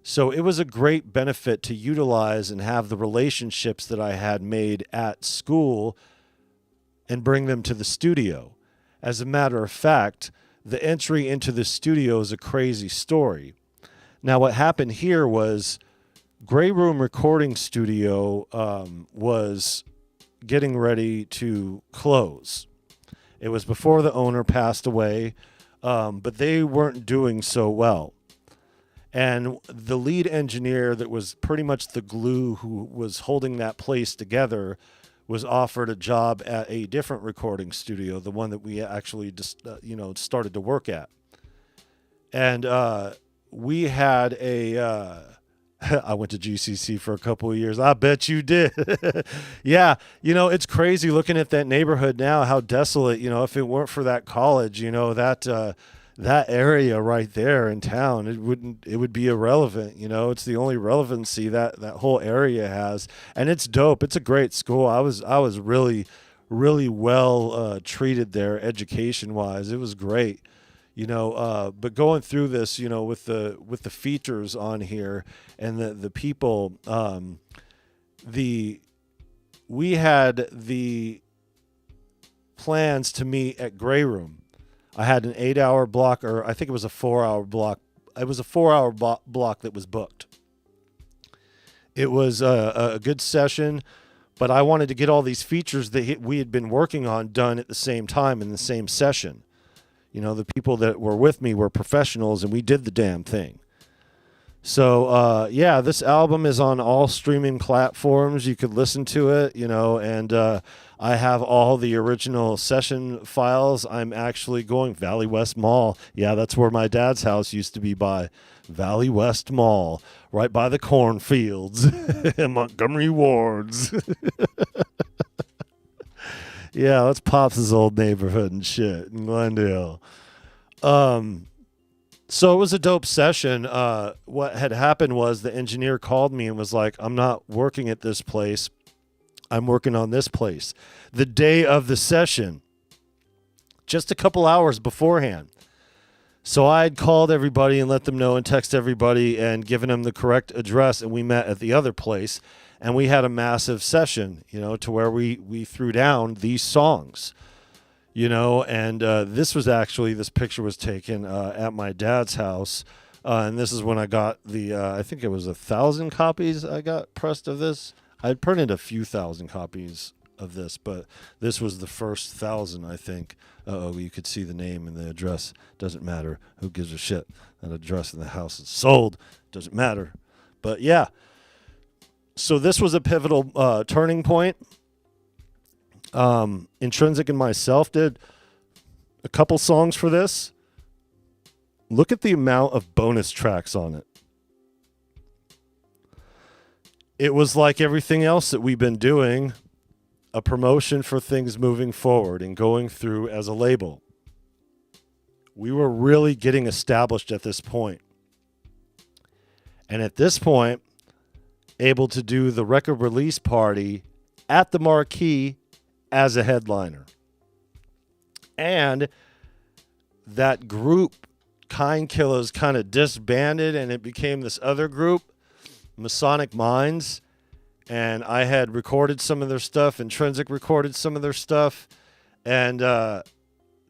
So it was a great benefit to utilize and have the relationships that I had made at school and bring them to the studio. As a matter of fact, the entry into the studio is a crazy story. Now, what happened here was Grey Room Recording Studio was getting ready to close. It was before the owner passed away, but they weren't doing so well. And the lead engineer that was pretty much the glue who was holding that place together was offered a job at a different recording studio, the one that we actually just, started to work at. And we had a... I went to GCC for a couple of years. I bet you did. Yeah, it's crazy looking at that neighborhood now, how desolate, if it weren't for that college, that area right there in town, it would be irrelevant. It's the only relevancy that whole area has, and it's dope. It's a great school. I was really, really well treated there education wise. It was great. But going through this, with the features on here and the people, we had the plans to meet at Grey Room. I had an 8-hour block, or I think it was a 4-hour block. It was a 4-hour block that was booked. It was a good session, but I wanted to get all these features that we had been working on done at the same time in the same session. The people that were with me were professionals, and we did the damn thing. So, this album is on all streaming platforms. You could listen to it, and I have all the original session files. I'm actually going Valley West Mall. Yeah, that's where my dad's house used to be by. Valley West Mall, right by the cornfields in Montgomery Wards. Yeah, that's Pops' old neighborhood and shit in Glendale. So it was a dope session. What had happened was the engineer called me and was like, I'm not working at this place. I'm working on this place. The day of the session, just a couple hours beforehand. So I had called everybody and let them know and text everybody and given them the correct address, and we met at the other place. And we had a massive session, to where we threw down these songs, and this picture was taken at my dad's house. And this is when I got I think it was 1,000 copies I got pressed of this. I'd printed a few thousand copies of this, but this was the first 1,000, I think. You could see the name and the address. Doesn't matter. Who gives a shit? That address in the house is sold. Doesn't matter. But yeah. So this was a pivotal turning point. Intrinsic and myself did a couple songs for this. Look at the amount of bonus tracks on it. It was like everything else that we've been doing. a promotion for things moving forward and going through as a label. We were really getting established at this point. And at this point, able to do the record release party at the Marquee as a headliner. And that group, Kind Killers, kind of disbanded, and it became this other group, Masonic Minds. And I had recorded some of their stuff. Intrinsic recorded some of their stuff. And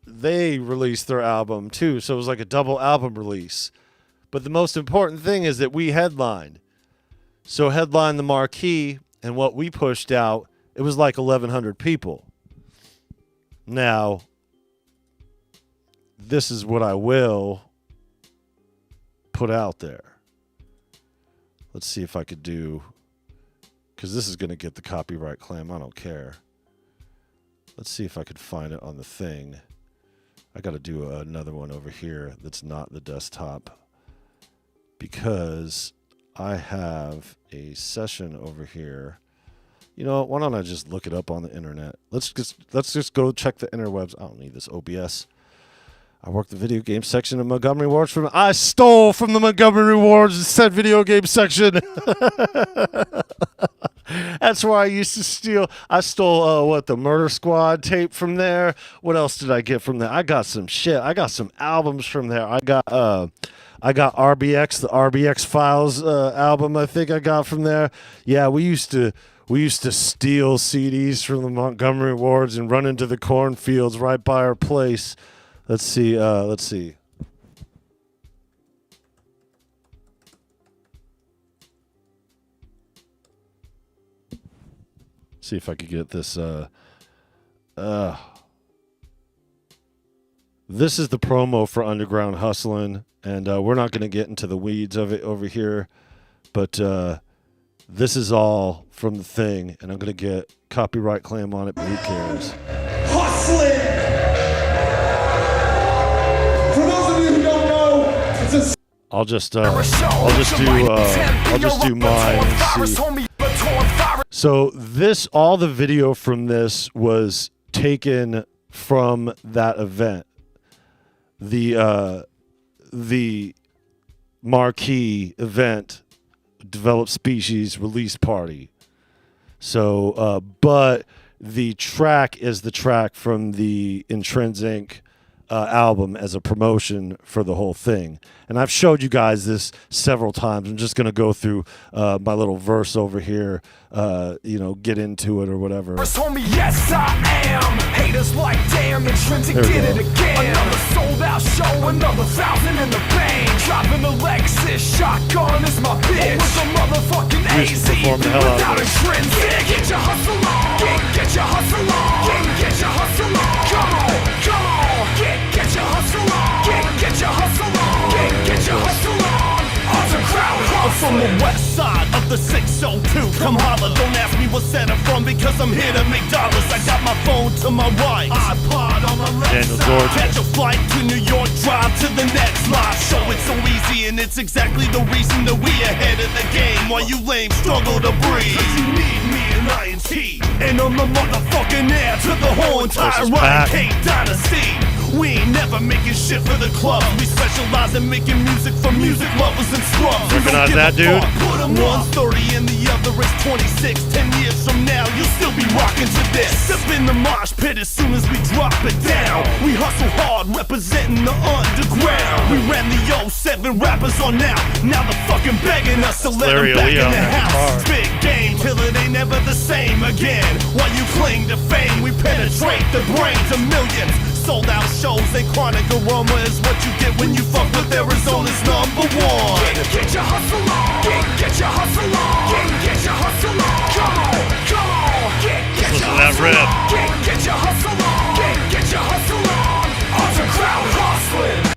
they released their album too. So it was like a double album release. But the most important thing is that we headlined. So headlined the Marquee, and what we pushed out, it was like 1,100 people. Now, this is what I will put out there. Let's see if I could do, because this is going to get the copyright claim. I don't care. Let's see if I could find it on the thing. I got to do another one over here that's not the desktop, because I have a session over here. You know, why don't I just look it up on the internet? Let's just go check the interwebs. I don't need this OBS. I work the video game section of Montgomery Wards I stole from the Montgomery Wards said video game section. That's where I used to steal. I stole the Murder Squad tape from there. What else did I get from there? I got some shit. I got some albums from there. I got RBX, the RBX Files album. I think I got from there. Yeah, we used to steal CDs from the Montgomery Wards and run into the cornfields right by our place. Let's see. See if I could get this. This is the promo for Underground Hustlin', and we're not going to get into the weeds of it over here, but this is all from the thing, and I'm going to get copyright claim on it, but who cares? Hustlin'! For those of you who don't know, it's a... I'll just do mine and see. So this, all the video from this was taken from that event, the Marquee event, Developed Species release party. So, but the track is the track from the Intrinsic album as a promotion for the whole thing. And I've showed you guys this several times. I'm just going to go through my little verse over here, get into it or whatever. Yes, I am. Haters like damn, Intrinsic did it again. Another sold out show, another 1,000 in the bank. Driving a Lexus, shotgun is my bitch. With a motherfucking AZ without Intrinsic. Get your hustle on. Get your hustle on. Get your hustle on. Come on. Get your hustle on. Get your hustle on. Get your hustle on. I'm from the west side of the 602. Come holler, don't ask me what set I'm from, because I'm here to make dollars. I got my phone to my right, iPod on my left side. Catch a flight to New York, drive to the next live show. It's so easy, and it's exactly the reason that we ahead of the game, while you lame struggle to breathe. Cause you need me and INT, and I'm the motherfucking heir to the whole entire Ryan K dynasty. We ain't never making shit for the club. We specialize in making music for music lovers and scrubs. Recognize that, dude? Put them one's 30 and the other is 26. 10 years from now, you'll still be rocking to this. Step in the mosh pit as soon as we drop it down. We hustle hard, representing the underground. We ran the 07 rappers on now. Now they're fucking begging us to let them back in the house. Big game till it ain't never the same again. While you cling to fame, we penetrate the brains of millions. Sold out shows, a chronic aroma is what you get when you fuck with Arizona's #1. Get your hustle on. Get your hustle on. Get your hustle on. Come on. Get your hustle on. Get your hustle on. Get your hustle on. Underground hustling.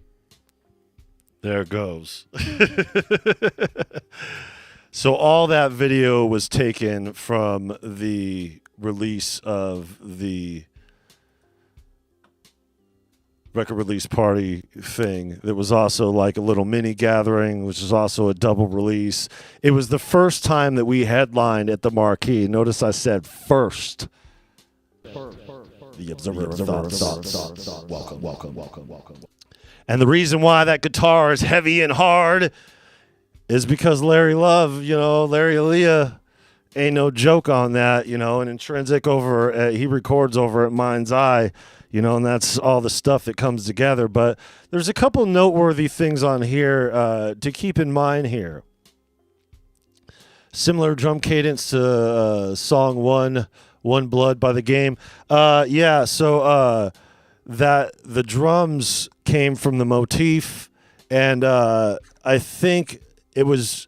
There it goes. So all that video was taken from the release of the record release party thing. There was also like a little mini gathering, which is also a double release. It was the first time that we headlined at the Marquee. Notice I said first. The Observer of Thoughts. Welcome. And the reason why that guitar is heavy and hard is because Larry Love, Larry Aaliyah ain't no joke on that, and Intrinsic he records over at Mind's Eye, and that's all the stuff that comes together. But there's a couple noteworthy things on here to keep in mind here. Similar drum cadence to song One Blood by The Game. So that the drums came from the motif, and I think it was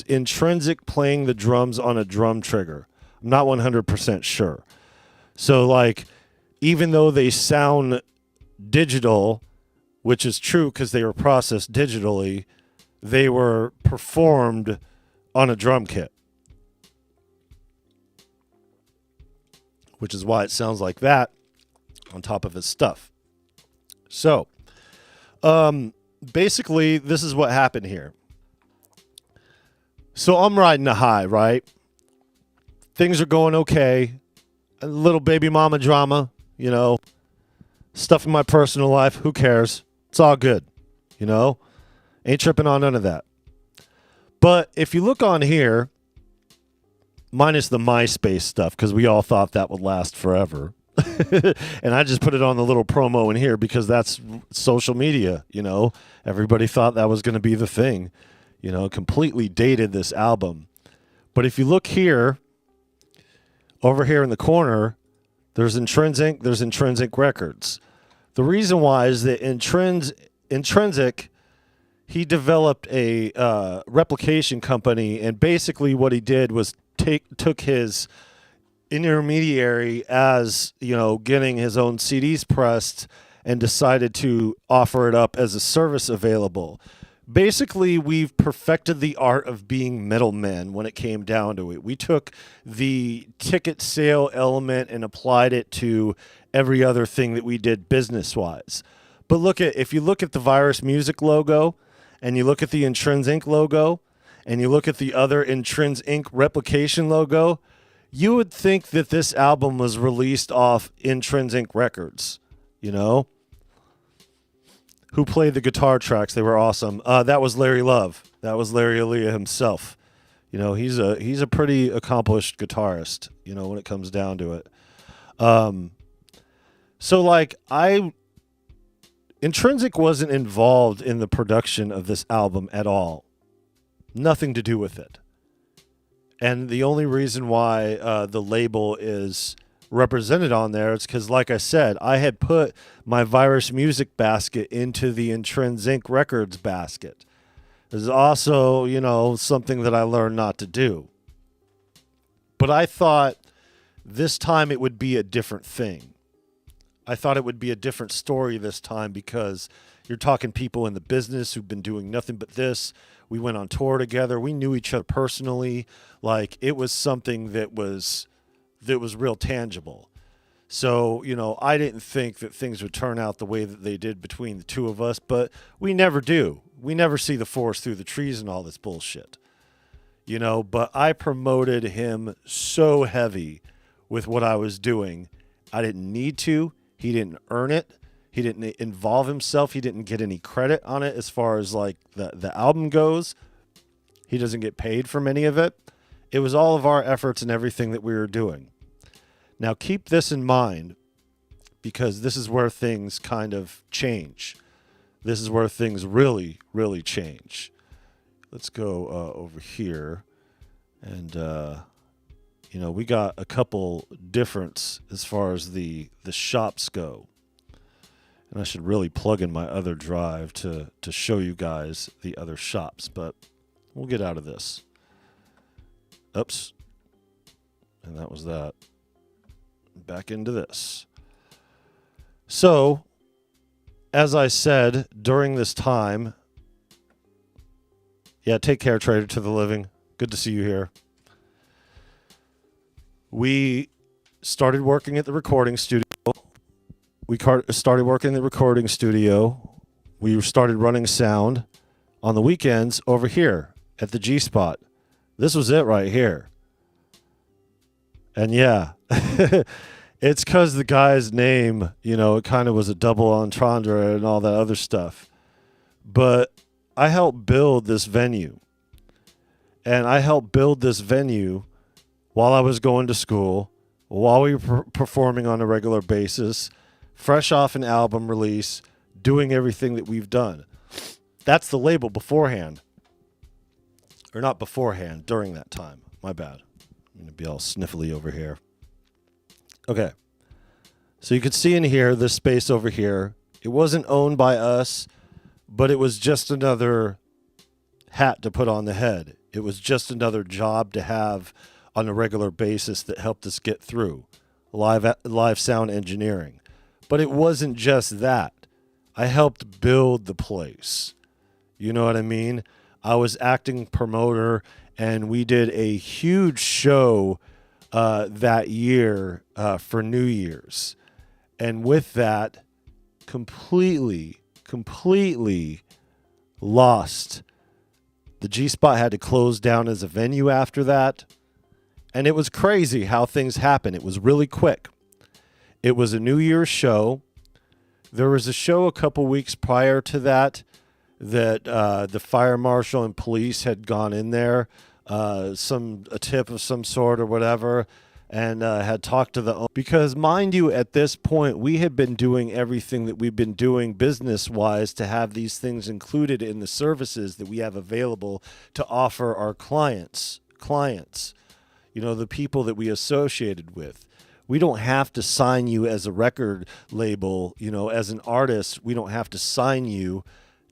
Intrinsic playing the drums on a drum trigger. I'm not 100% sure. So, like, even though they sound digital, which is true because they were processed digitally, they were performed on a drum kit, which is why it sounds like that on top of his stuff. So, basically, this is what happened here. So I'm riding a high, right? Things are going okay. A little baby mama drama, stuff in my personal life. Who cares? It's all good, Ain't tripping on none of that. But if you look on here, minus the MySpace stuff, because we all thought that would last forever. And I just put it on the little promo in here because that's social media, Everybody thought that was going to be the thing. Completely dated this album. But if you look here, over here in the corner, there's Intrinsic Records. The reason why is that Intrinsic, he developed a replication company, and basically what he did was took his intermediary as, getting his own CDs pressed, and decided to offer it up as a service available. Basically, we've perfected the art of being middlemen when it came down to it. We took the ticket sale element and applied it to every other thing that we did business-wise. But if you look at the Virus Music logo, and you look at the Intrinsic logo, and you look at the other Intrinsic replication logo, you would think that this album was released off Intrinsic Records, Who played the guitar tracks? They were awesome. That was Larry Love. That was Larry Aaliyah himself. He's a pretty accomplished guitarist, when it comes down to it. Intrinsic wasn't involved in the production of this album at all. Nothing to do with it. And the only reason why the label is represented on there is because, like I said, I had put my Virus Music basket into the Intrinsic Records basket. There's also, something that I learned not to do. But I thought this time it would be a different thing. I thought it would be a different story this time because you're talking people in the business who've been doing nothing but this. We went on tour together. We knew each other personally. Like, it was something that was real tangible. So, I didn't think that things would turn out the way that they did between the two of us, but we never do. We never see the forest through the trees and all this bullshit. But I promoted him so heavy with what I was doing. I didn't need to. He didn't earn it. He didn't involve himself. He didn't get any credit on it as far as like the album goes. He doesn't get paid from any of it. It was all of our efforts and everything that we were doing. Now keep this in mind, because this is where things kind of change. This is where things really, really change. Let's go over here. And, we got a couple difference as far as the shops go. And I should really plug in my other drive to show you guys the other shops, but we'll get out of this. Oops. And that was that. Back into this. So, as I said, during this time, take care, Trader to the Living. Good to see you here. We started working at the recording studio. We started working in the recording studio. We started running sound on the weekends over here at the G Spot. This was it right here. And It's because the guy's name, it kind of was a double entendre and all that other stuff. But I helped build this venue. And I helped build this venue while I was going to school, while we were performing on a regular basis, fresh off an album release, doing everything that we've done. That's the label beforehand. Or not beforehand, during that time. My bad. I'm going to be all sniffly over here. Okay. So you could see in here, this space over here, it wasn't owned by us, but it was just another hat to put on the head. It was just another job to have on a regular basis that helped us get through live sound engineering. But it wasn't just that. I helped build the place. You know what I mean? I was acting promoter, and we did a huge show that year for New Year's. And with that, completely lost. The G-Spot had to close down as a venue after that. And it was crazy how things happened. It was really quick. It was a New Year's show. There was a show a couple weeks prior to that the fire marshal and police had gone in there, a tip of some sort or whatever, and had talked to the owner. Because mind you, at this point, we had been doing everything that we've been doing business-wise to have these things included in the services that we have available to offer our clients, the people that we associated with. We don't have to sign you as a record label, as an artist. We don't have to sign you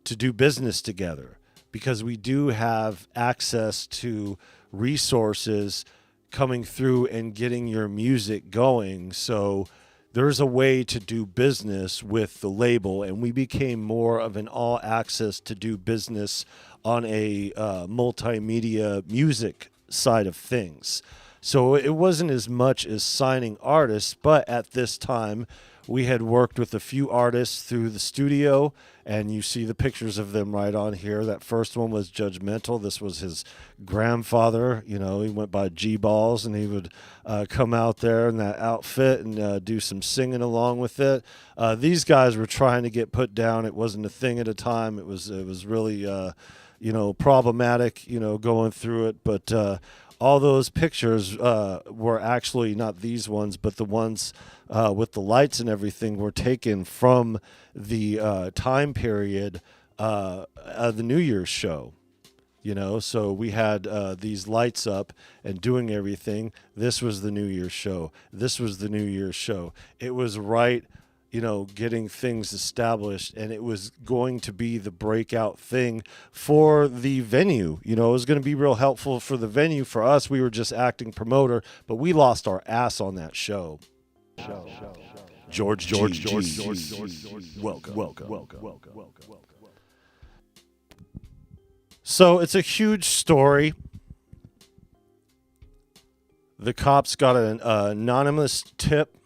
to do business together, because we do have access to resources coming through and getting your music going. So there's a way to do business with the label, and we became more of an all access to do business on a multimedia music side of things. So it wasn't as much as signing artists, but at this time we had worked with a few artists through the studio, and you see the pictures of them right on here. That first one was Judgmental. This was his grandfather. He went by G-Balls, and he would come out there in that outfit and do some singing along with it. These guys were trying to get put down. It wasn't a thing at a time. It was really, problematic, going through it. But all those pictures were actually not these ones, but the ones with the lights and everything were taken from the time period of the New Year's show. So we had these lights up and doing everything. This was the New Year's show. This was the New Year's show. It was right, getting things established, and it was going to be the breakout thing for the venue. It was going to be real helpful for the venue. For us, we were just acting promoter, but we lost our ass on that show. George. Welcome. So it's a huge story. The cops got an anonymous tip.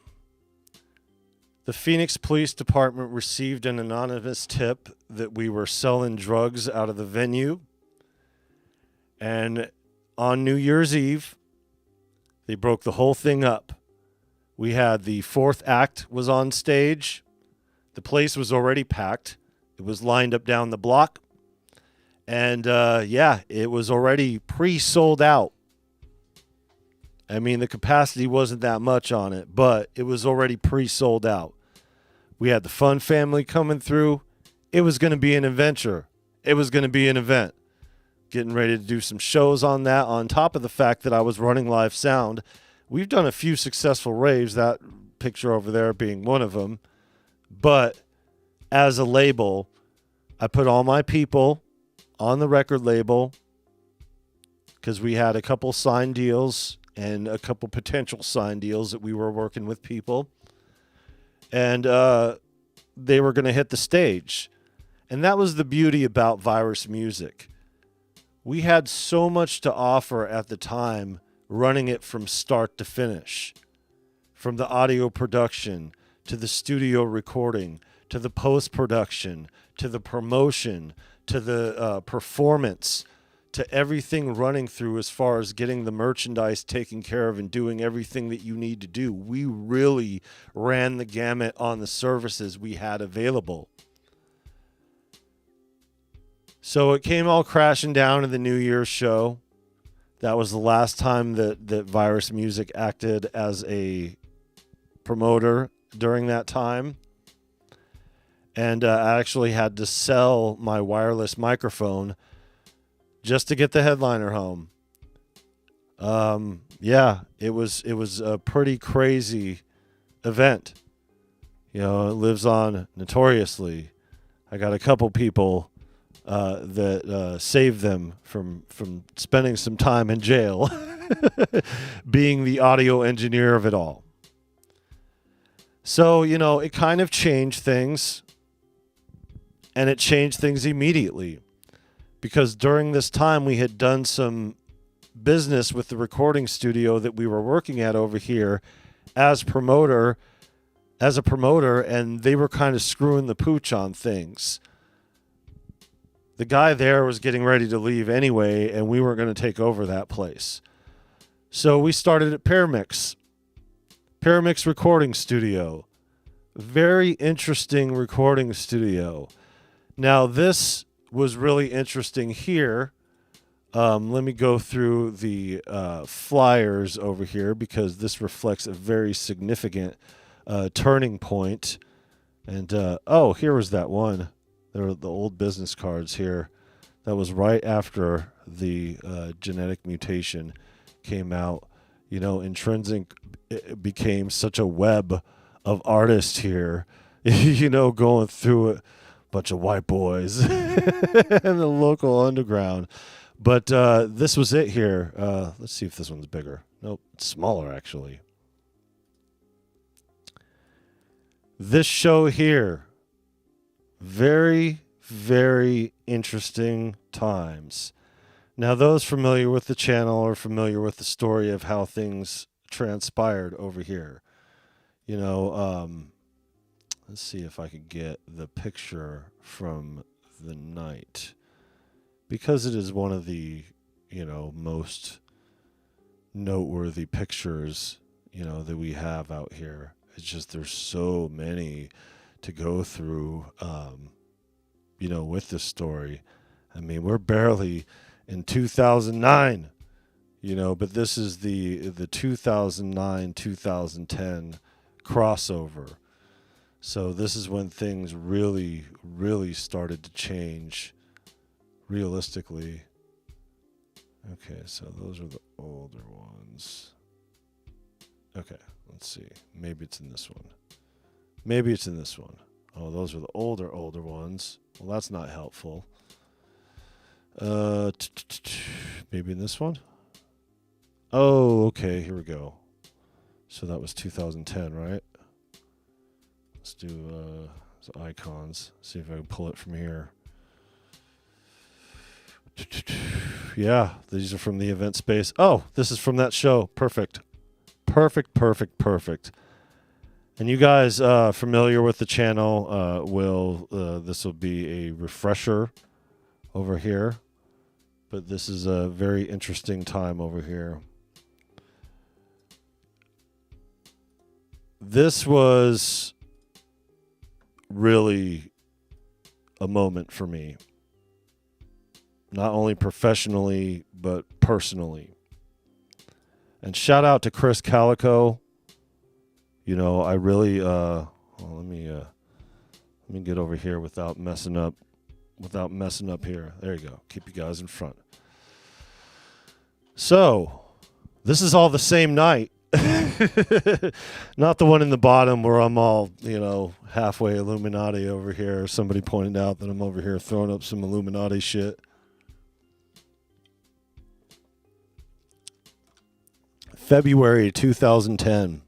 The Phoenix Police Department received an anonymous tip that we were selling drugs out of the venue. And on New Year's Eve, they broke the whole thing up. We had the fourth act was on stage. The place was already packed. It was lined up down the block. And, it was already pre-sold out. I mean, the capacity wasn't that much on it, but it was already pre-sold out. We had the Fun family coming through. It was going to be an adventure. It was going to be an event. Getting ready to do some shows on that, on top of the fact that I was running live sound. We've done a few successful raves, that picture over there being one of them. But as a label, I put all my people on the record label because we had a couple signed deals and a couple potential signed deals that we were working with people. And they were going to hit the stage. And that was the beauty about Virus Music. We had so much to offer at the time, running it from start to finish. From the audio production, to the studio recording, to the post-production, to the promotion, to the performance, to everything running through as far as getting the merchandise taken care of and doing everything that you need to do. We really ran the gamut on the services we had available. So it came all crashing down to the New Year's show. That was the last time that Virus Music acted as a promoter during that time. And I actually had to sell my wireless microphone just to get the headliner home. Yeah, it was a pretty crazy event. You know, it lives on notoriously. I got a couple people that saved them from spending some time in jail, being the audio engineer of it all. So, you know, it kind of changed things, and it changed things immediately. Because during this time, we had done some business with the recording studio that we were working at over here as a promoter, and they were kind of screwing the pooch on things. The guy there was getting ready to leave anyway, and we weren't going to take over that place. So we started at Paramix Recording Studio. Very interesting recording studio. Now, this was really interesting here. Let me go through the flyers over here because this reflects a very significant turning point. And, oh, here was that one. There were the old business cards here. That was right after the genetic mutation came out. You know, Intrinsic became such a web of artists here, you know, going through it. Bunch of white boys and the local underground. But this was it here. Let's see if this one's bigger. Nope, it's smaller actually. This show here, very, very interesting times. Now, those familiar with the channel are familiar with the story of how things transpired over here. You know, let's see if I could get the picture from the night, because it is one of the, you know, most noteworthy pictures, you know, that we have out here. It's just there's so many to go through, you know, with this story. I mean, we're barely in 2009, you know, but this is the 2009-2010 crossover. So this is when things really, really started to change realistically. Okay, so those are the older ones. Okay, let's see. Maybe it's in this one. Maybe it's in this one. Oh, those are the older ones. Well, that's not helpful. Maybe in this one? Oh, okay, here we go. So that was 2010, right? Let's do icons. See if I can pull it from here. Yeah, these are from the event space. Oh, this is from that show. Perfect. And you guys familiar with the channel this will be a refresher over here. But this is a very interesting time over here. This was really a moment for me, not only professionally but personally. And shout out to Chris Calico. You know, I really let me get over here without messing up here. There you go. Keep you guys in front. So this is all the same night. Not the one in the bottom where I'm all, you know, halfway Illuminati over here. Somebody pointed out that I'm over here throwing up some Illuminati shit. February 2010.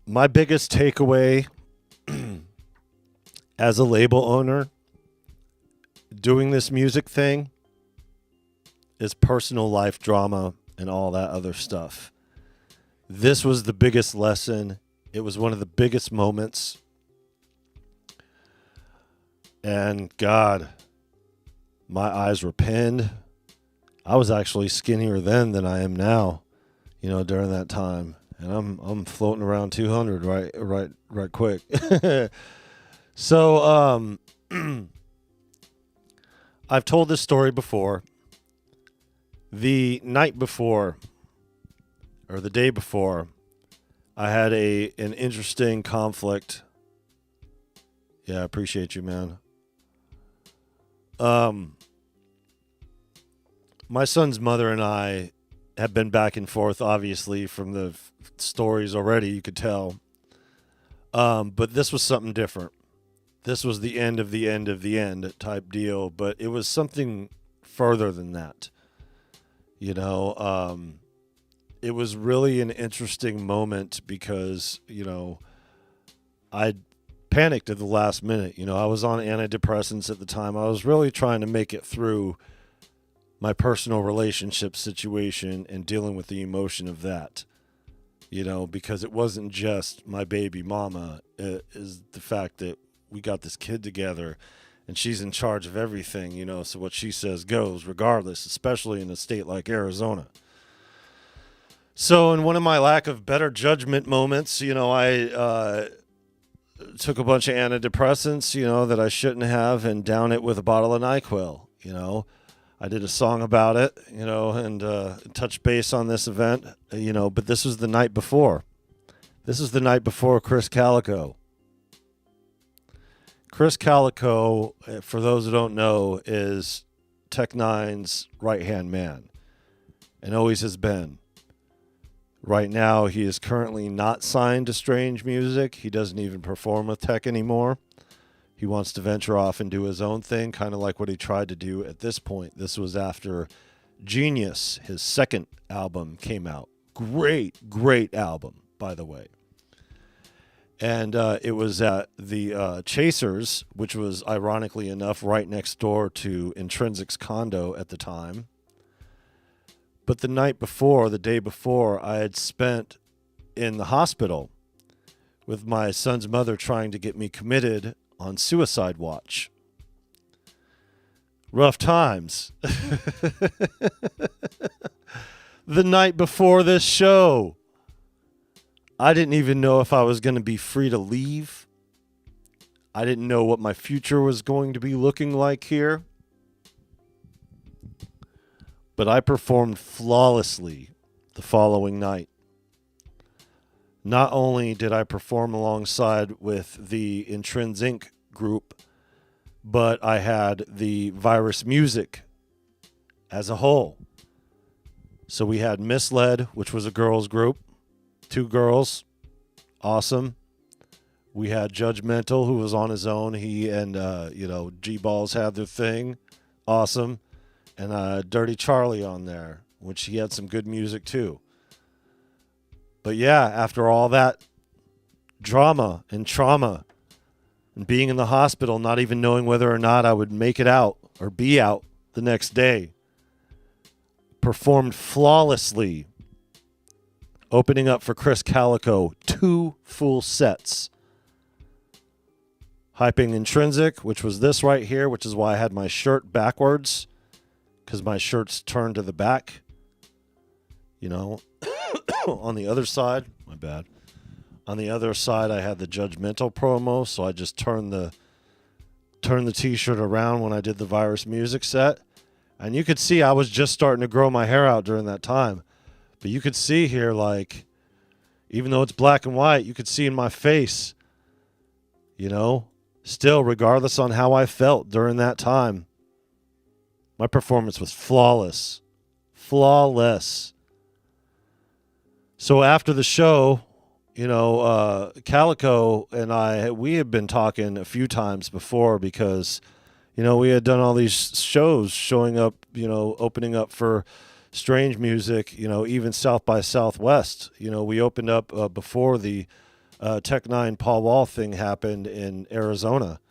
My biggest takeaway as a label owner doing this music thing is personal life drama and all that other stuff. This was the biggest lesson. It was one of the biggest moments. And God, my eyes were pinned. I was actually skinnier then than I am now, during that time. And I'm floating around 200 right quick. So I've told this story before. The night before, or the day before, I had an interesting conflict. Yeah, I appreciate you, man. My son's mother and I have been back and forth, obviously, from the stories already, you could tell. But this was something different. This was the end of the end of the end type deal, but it was something further than that. It was really an interesting moment because, I panicked at the last minute. I was on antidepressants at the time. I was really trying to make it through my personal relationship situation and dealing with the emotion of that, because it wasn't just my baby mama. It is the fact that we got this kid together and she's in charge of everything, so what she says goes regardless, especially in a state like Arizona. So in one of my lack of better judgment moments, I took a bunch of antidepressants, that I shouldn't have, and down it with a bottle of NyQuil. I did a song about it, and touched base on this event, but this was the night before. This is the night before Chris Calico. Chris Calico, for those who don't know, is Tech Nine's right-hand man and always has been. Right now, he is currently not signed to Strange Music. He doesn't even perform with Tech anymore. He wants to venture off and do his own thing, kind of like what he tried to do at this point. This was after Genius, his second album, came out. Great album, by the way. And it was at the Chasers, which was, ironically enough, right next door to Intrinsic's condo at the time. But the night before, the day before, I had spent in the hospital with my son's mother trying to get me committed on suicide watch. Rough times. The night before this show, I didn't even know if I was going to be free to leave. I didn't know what my future was going to be looking like here. But I performed flawlessly the following night. Not only did I perform alongside with the Intrinsic group, but I had the Virus Music as a whole. So we had Misled, which was a girls group. 2 girls. Awesome. We had Judgmental, who was on his own. He and, G-Balls had their thing. Awesome. And Dirty Charlie on there, which he had some good music too. But yeah, after all that drama and trauma and being in the hospital, not even knowing whether or not I would make it out or be out the next day, performed flawlessly, opening up for Chris Calico 2 full sets. Hyping Intrinsic, which was this right here, which is why I had my shirt backwards, because my shirt's turned to the back. On the other side, my bad. On the other side, I had the Judgmental promo, so I just turned the t-shirt around when I did the Virus Music set. And you could see I was just starting to grow my hair out during that time. But you could see here, like, even though it's black and white, you could see in my face, still, regardless on how I felt during that time, my performance was flawless. Flawless. So after the show, Calico and we had been talking a few times before because, we had done all these shows showing up, opening up for Strange Music, even South by Southwest. We opened up before the Tech Nine Paul Wall thing happened in Arizona.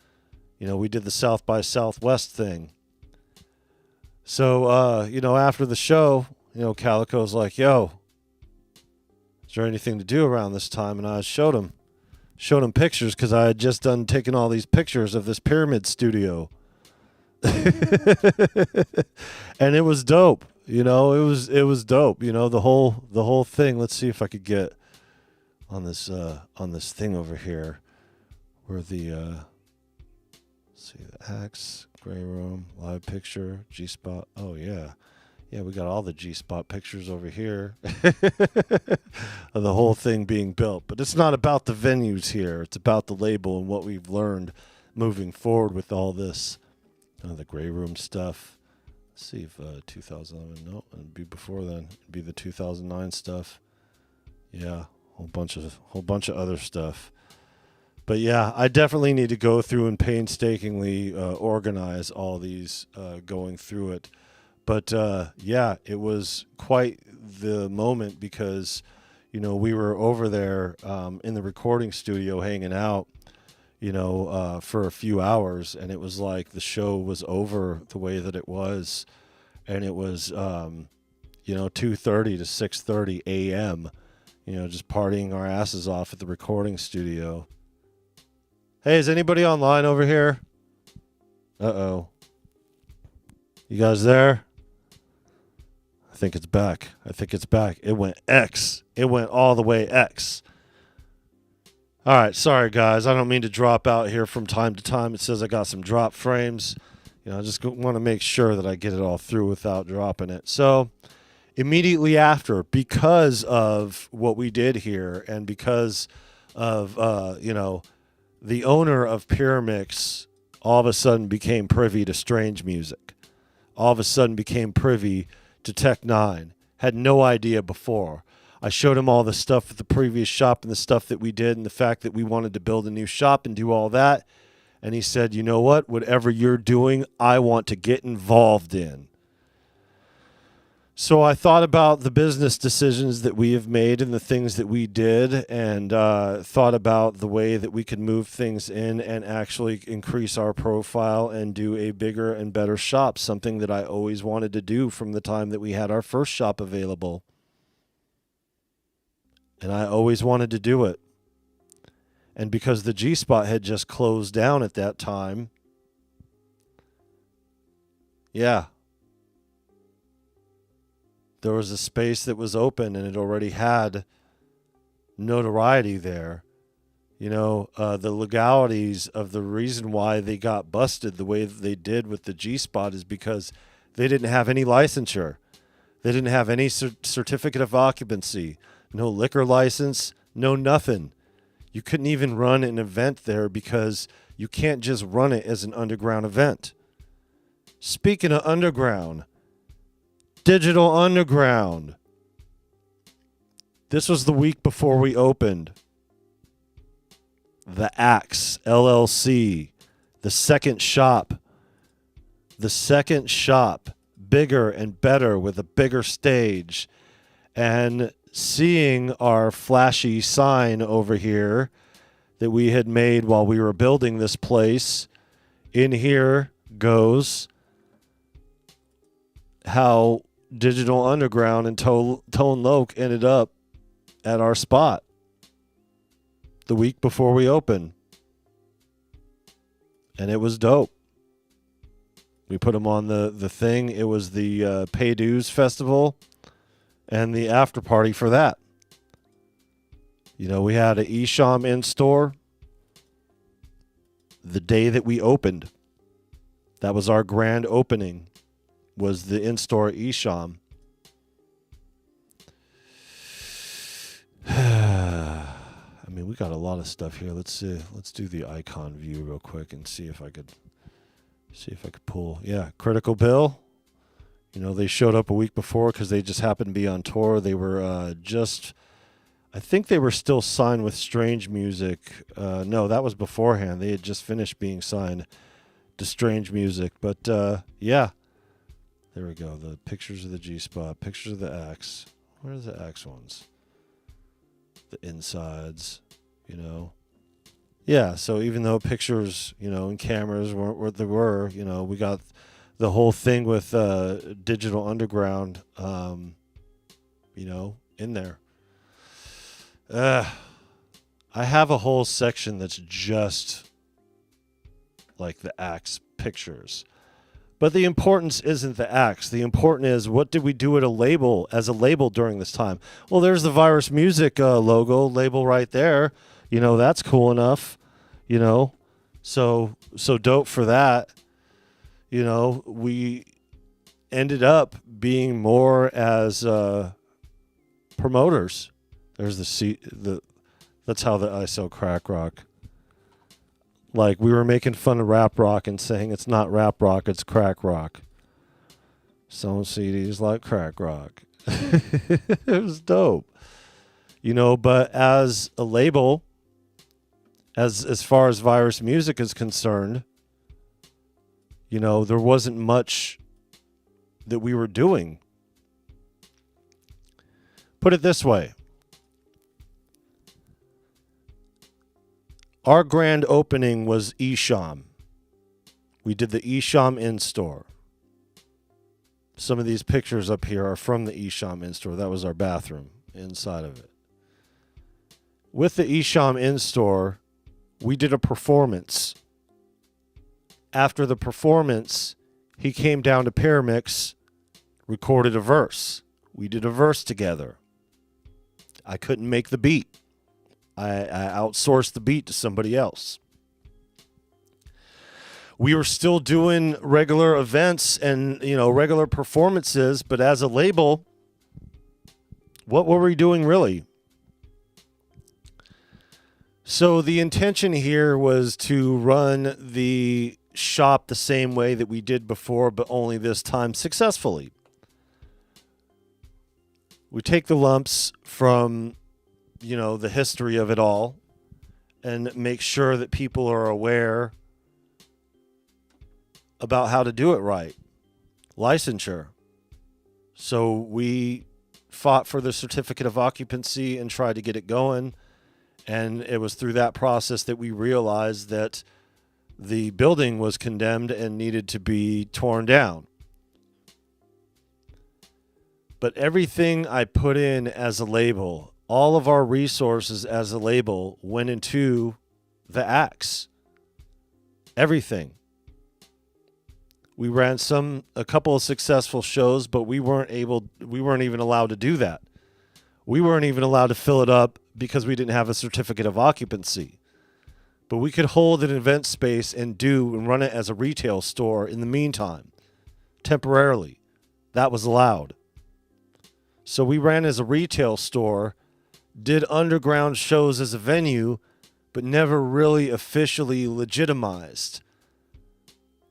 We did the South by Southwest thing. So, after the show, Calico's like, yo, is there anything to do around this time? And I showed him Showed him pictures because I had just done taking all these pictures of this pyramid studio. And it was dope. You know, it was dope. You know, the whole thing. Let's see if I could get on this thing over here where the see the axe, gray room, live picture, G spot. Oh yeah. Yeah, we got all the G spot pictures over here of the whole thing being built. But it's not about the venues here. It's about the label and what we've learned moving forward with all this. The gray room stuff. Let's see if 2011. No, it'd be before then. It'd be the 2009 stuff. Yeah, whole bunch of other stuff. But yeah, I definitely need to go through and painstakingly organize all these going through it. But yeah, it was quite the moment because, you know, we were over there in the recording studio hanging out, you know, for a few hours, and it was like the show was over the way that it was, and it was, you know, 2:30 to 6:30 a.m., you know, just partying our asses off at the recording studio. Hey, is anybody online over here? Uh-oh. You guys there? I think it's back. It went X. It went all the way X. All right, sorry guys. I don't mean to drop out here from time to time. It says I got some drop frames. You know, I just want to make sure that I get it all through without dropping it. So immediately after, because of what we did here and because of, you know, the owner of Pyramix all of a sudden became privy to strange music. All of a sudden became privy to Tech 9. Had no idea before. I showed him all the stuff at the previous shop and the stuff that we did and the fact that we wanted to build a new shop and do all that. And he said, you know what? Whatever you're doing, I want to get involved in. So I thought about the business decisions that we have made and the things that we did, and thought about the way that we could move things in and actually increase our profile and do a bigger and better shop, something that I always wanted to do from the time that we had our first shop available. And I always wanted to do it. And because the G-Spot had just closed down at that time, yeah, there was a space that was open and it already had notoriety there. You know, the legalities of the reason why they got busted the way that they did with the G-Spot is because they didn't have any licensure. They didn't have any certificate of occupancy, no liquor license, no nothing. You couldn't even run an event there because you can't just run it as an underground event. Speaking of underground, Digital Underground. This was the week before we opened. The Axe LLC. The second shop. The second shop. Bigger and better with a bigger stage. And seeing our flashy sign over here that we had made while we were building this place, in here goes how Digital Underground and Tone Loc ended up at our spot the week before we opened. And it was dope. We put them on the thing. It was the Pay Dues Festival and the after party for that. You know, we had an Esham in store the day that we opened. That was our grand opening, was the in-store Esham. I mean, we got a lot of stuff here. Let's see. Let's do the icon view real quick and see if I could pull. Yeah, Critical Bill. You know, they showed up a week before because they just happened to be on tour. They were I think they were still signed with Strange Music. No, that was beforehand. They had just finished being signed to Strange Music. But yeah, there we go. The pictures of the G-Spot, pictures of the Axe. Where's the Axe ones? The insides, you know. Yeah, so even though pictures, you know, and cameras weren't what they were, you know, we got the whole thing with Digital Underground, you know, in there. I have a whole section that's just like the acts pictures. But the importance isn't the acts. The important is, what did we do as a label during this time? Well, there's the Virus Music logo label right there. You know, that's cool enough. You know, so dope for that. You know, we ended up being more as promoters. There's that's how the ISO crack rock. Like, we were making fun of rap rock and saying it's not rap rock, it's crack rock. Selling CDs like crack rock. It was dope. You know, but as a label, as far as Virus Music is concerned, you know, there wasn't much that we were doing. Put it this way. Our grand opening was Esham. We did the Esham in-store. Some of these pictures up here are from the Esham in-store. That was our bathroom inside of it. With the Esham in-store, we did a performance. After the performance, he came down to Paramix, recorded a verse. We did a verse together. I couldn't make the beat. I outsourced the beat to somebody else. We were still doing regular events and, you know, regular performances, but as a label, what were we doing really? So the intention here was to run the shop the same way that we did before, but only this time successfully. We take the lumps from, you know, the history of it all and make sure that people are aware about how to do it right. Licensure. So we fought for the certificate of occupancy and tried to get it going. And it was through that process that we realized that the building was condemned and needed to be torn down. But everything I put in as a label, all of our resources as a label went into the acts. Everything. We ran a couple of successful shows, but we weren't even allowed to do that. We weren't even allowed to fill it up because we didn't have a certificate of occupancy. But we could hold an event space and run it as a retail store in the meantime, temporarily. That was allowed. So we ran as a retail store, did underground shows as a venue, but never really officially legitimized.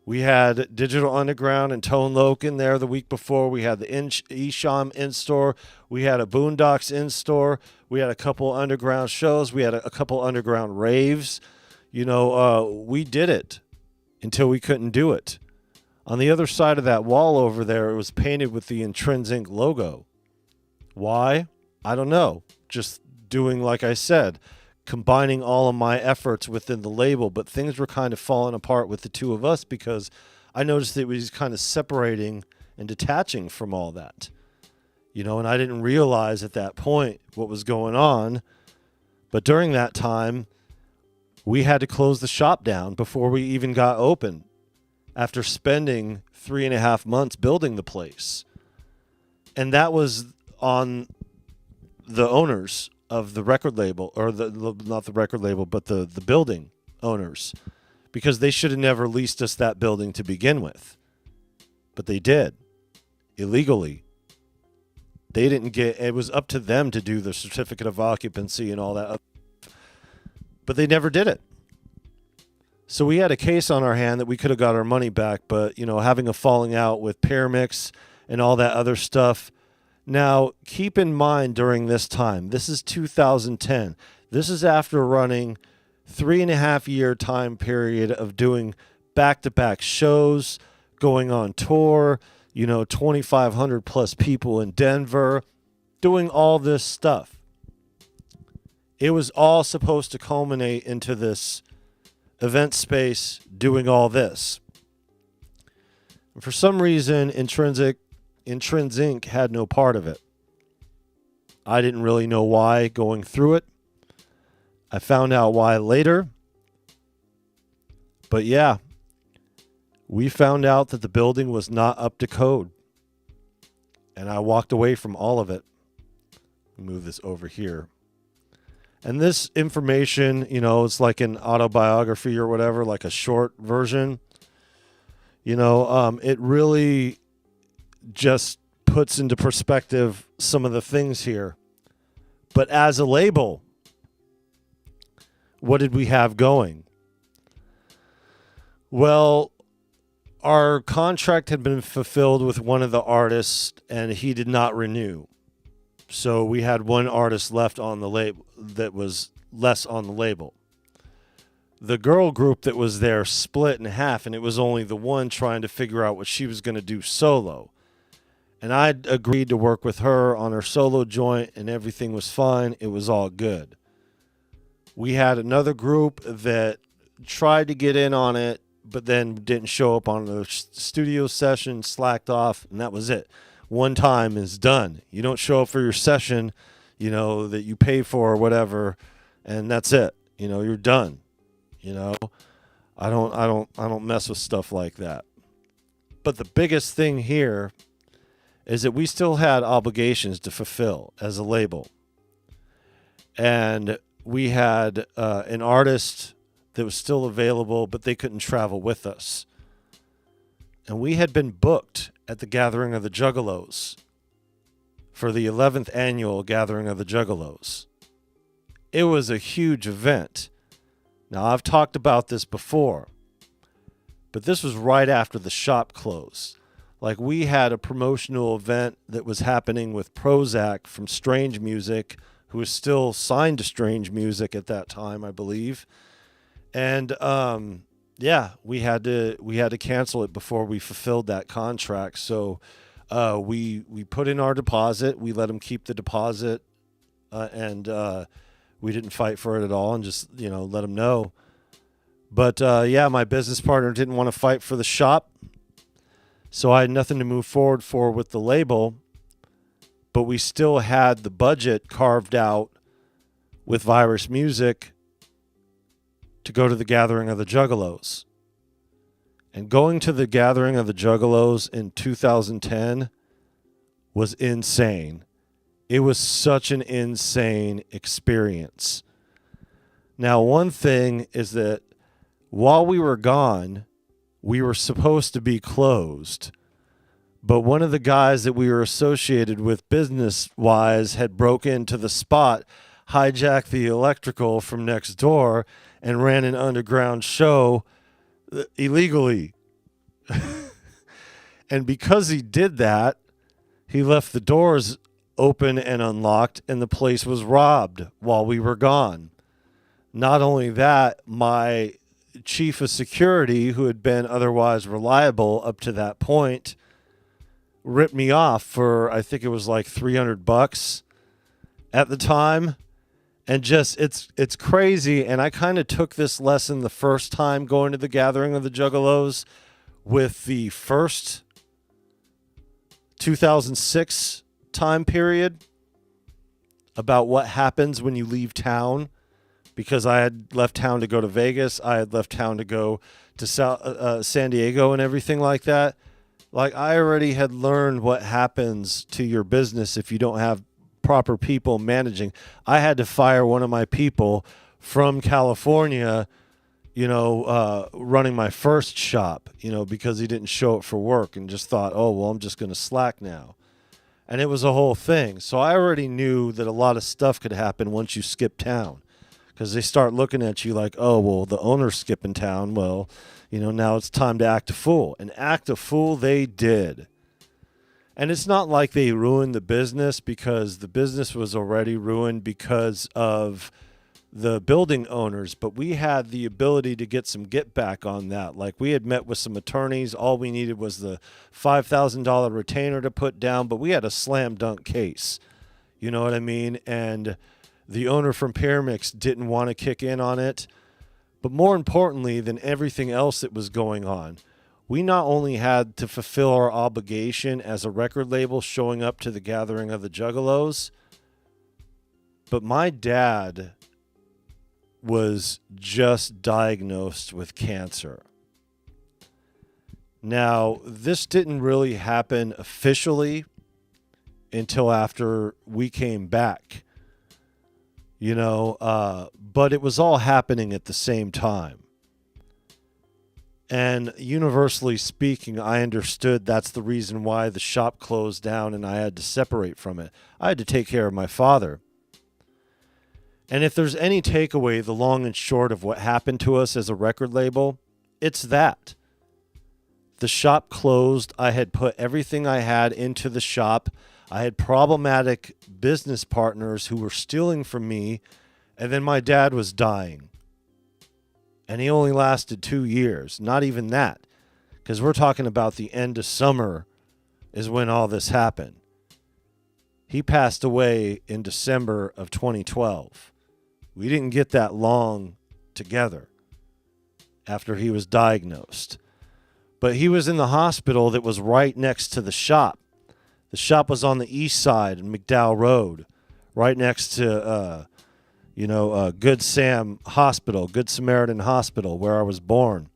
We had Digital Underground and Tone Loc in there the week before. We had the Esham in-store. We had a Boondocks in-store. We had a couple underground shows. We had a couple underground raves. You know, we did it until we couldn't do it. On the other side of that wall over there, it was painted with the Intrinsic logo. Why? I don't know. Just doing, like I said, combining all of my efforts within the label, but things were kind of falling apart with the two of us because I noticed that it was kind of separating and detaching from all that. You know, and I didn't realize at that point what was going on. But during that time, we had to close the shop down before we even got open after spending 3.5 months building the place. And that was on the owners of the record label, or not the record label, but the building owners, because they should have never leased us that building to begin with. But they did, illegally. They didn't get, it was up to them to do the certificate of occupancy and all that, but they never did it. So we had a case on our hand that we could have got our money back, but, you know, having a falling out with Paramix and all that other stuff. Now, keep in mind during this time, this is 2010. This is after running 3.5-year time period of doing back-to-back shows, going on tour, you know, 2,500 plus people in Denver, doing all this stuff. It was all supposed to culminate into this event space doing all this. For some reason, Intrinsic had no part of it. I didn't really know why going through it. I found out why later. But yeah, we found out that the building was not up to code. And I walked away from all of it. Move this over here. And this information, you know, it's like an autobiography or whatever, like a short version. You know, it really just puts into perspective some of the things here. But as a label, what did we have going? Well, our contract had been fulfilled with one of the artists, and he did not renew. So we had one artist left on the label that was less on the label. The girl group that was there split in half, and it was only the one trying to figure out what she was going to do solo. And I agreed to work with her on her solo joint, and everything was fine. It was all good. We had another group that tried to get in on it, but then didn't show up on the studio session, slacked off, and that was it. One time is done. You don't show up for your session, you know, that you pay for or whatever, and that's it. You know, you're done. You know, I don't mess with stuff like that. But the biggest thing here is that we still had obligations to fulfill as a label. And we had an artist that was still available, but they couldn't travel with us. And we had been booked at the Gathering of the Juggalos for the 11th annual Gathering of the Juggalos. It was a huge event. Now, I've talked about this before, but this was right after the shop closed. Like, we had a promotional event that was happening with Prozac from Strange Music, who was still signed to Strange Music at that time, I believe. And yeah, we had to cancel it before we fulfilled that contract. So we put in our deposit. We let them keep the deposit, and we didn't fight for it at all, and just, you know, let them know. But yeah, my business partner didn't want to fight for the shop, so I had nothing to move forward for with the label. But we still had the budget carved out with Virus Music to go to the Gathering of the Juggalos. And going to the Gathering of the Juggalos in 2010 was insane. It was such an insane experience. Now, one thing is that while we were gone, we were supposed to be closed. But one of the guys that we were associated with business-wise had broke into the spot, hijacked the electrical from next door, and ran an underground show illegally. And because he did that, he left the doors open and unlocked, and the place was robbed while we were gone. Not only that, my chief of security, who had been otherwise reliable up to that point, ripped me off for, I think it was like $300 at the time. And just, it's crazy. And I kind of took this lesson the first time going to the Gathering of the Juggalos with the first 2006 time period about what happens when you leave town, because I had left town to go to Vegas. I had left town to go to San Diego and everything like that. Like, I already had learned what happens to your business if you don't have proper people managing. I had to fire one of my people from California, you know, running my first shop, you know, because he didn't show up for work and just thought, oh, well, I'm just going to slack now. And it was a whole thing. So I already knew that a lot of stuff could happen once you skip town, because they start looking at you like, oh, well, the owner's skipping town. Well, you know, now it's time to act a fool. And act a fool they did. And it's not like they ruined the business, because the business was already ruined because of the building owners. But we had the ability to get some get back on that. Like, we had met with some attorneys. All we needed was the $5,000 retainer to put down. But we had a slam dunk case. You know what I mean? And the owner from Pyramix didn't want to kick in on it. But more importantly than everything else that was going on, we not only had to fulfill our obligation as a record label showing up to the Gathering of the Juggalos, but my dad was just diagnosed with cancer. Now, this didn't really happen officially until after we came back, but it was all happening at the same time. And universally speaking, I understood that's the reason why the shop closed down and I had to separate from it. I had to take care of my father. And if there's any takeaway, the long and short of what happened to us as a record label, it's that. The shop closed. I had put everything I had into the shop. I had problematic business partners who were stealing from me. And then my dad was dying. And he only lasted 2 years. Not even that. Because we're talking about the end of summer is when all this happened. He passed away in December of 2012. We didn't get that long together after he was diagnosed. But he was in the hospital that was right next to the shop. The shop was on the east side in McDowell Road, right next to Good Sam Hospital, Good Samaritan Hospital, where I was born.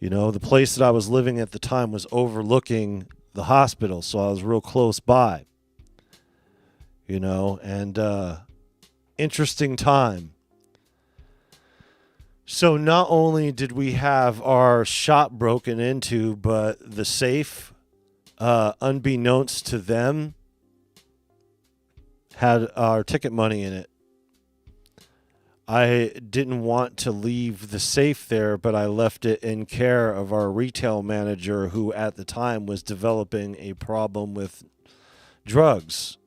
The place that I was living at the time was overlooking the hospital, so I was real close by. Interesting time. So not only did we have our shop broken into, but the safe, unbeknownst to them, had our ticket money in it. I didn't want to leave the safe there, but I left it in care of our retail manager, who at the time was developing a problem with drugs.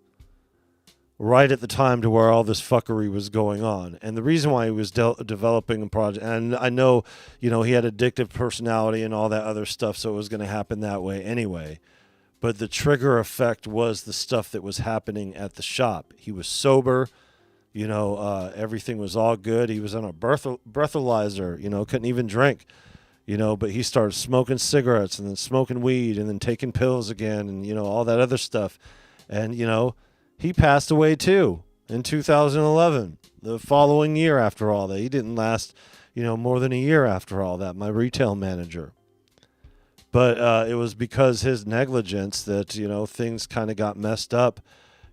Right at the time to where all this fuckery was going on. And the reason why he was developing a project, and I know, he had addictive personality and all that other stuff, so it was going to happen that way anyway. But the trigger effect was the stuff that was happening at the shop. He was sober. Everything was all good. He was on a breathalyzer, couldn't even drink, but he started smoking cigarettes and then smoking weed and then taking pills again and, all that other stuff. And, he passed away too in 2011, the following year after all that. He didn't last, more than a year after all that, my retail manager. But it was because his negligence that, things kind of got messed up,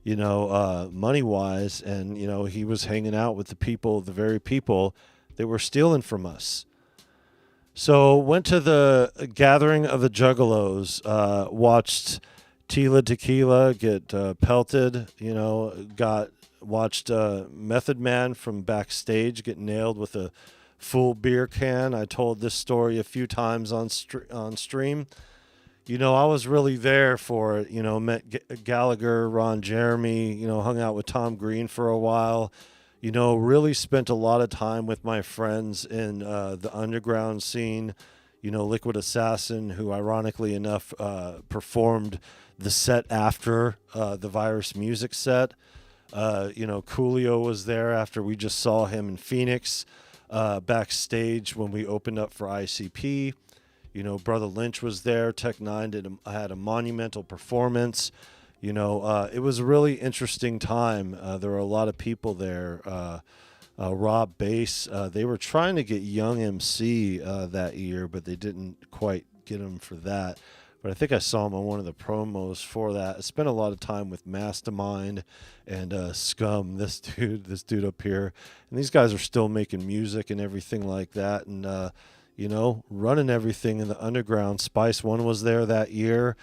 money-wise. And, he was hanging out with the very people that were stealing from us. So went to the gathering of the Juggalos, watched Tila Tequila get pelted, watched Method Man from backstage get nailed with a full beer can. I told this story a few times on stream. I was really there for it, met Gallagher, Ron Jeremy, hung out with Tom Green for a while, really spent a lot of time with my friends in the underground scene, Liquid Assassin, who ironically enough performed the set after the Virus music set. Coolio was there after we just saw him in Phoenix backstage when we opened up for ICP. Brother Lynch was there. Tech Nine had a monumental performance. It was a really interesting time. There were a lot of people there. Rob Bass, they were trying to get Young MC that year, but they didn't quite get him for that. But I think I saw him on one of the promos for that. I spent a lot of time with Mastermind and Scum, this dude up here. And these guys are still making music and everything like that. And, running everything in the underground. Spice One was there that year.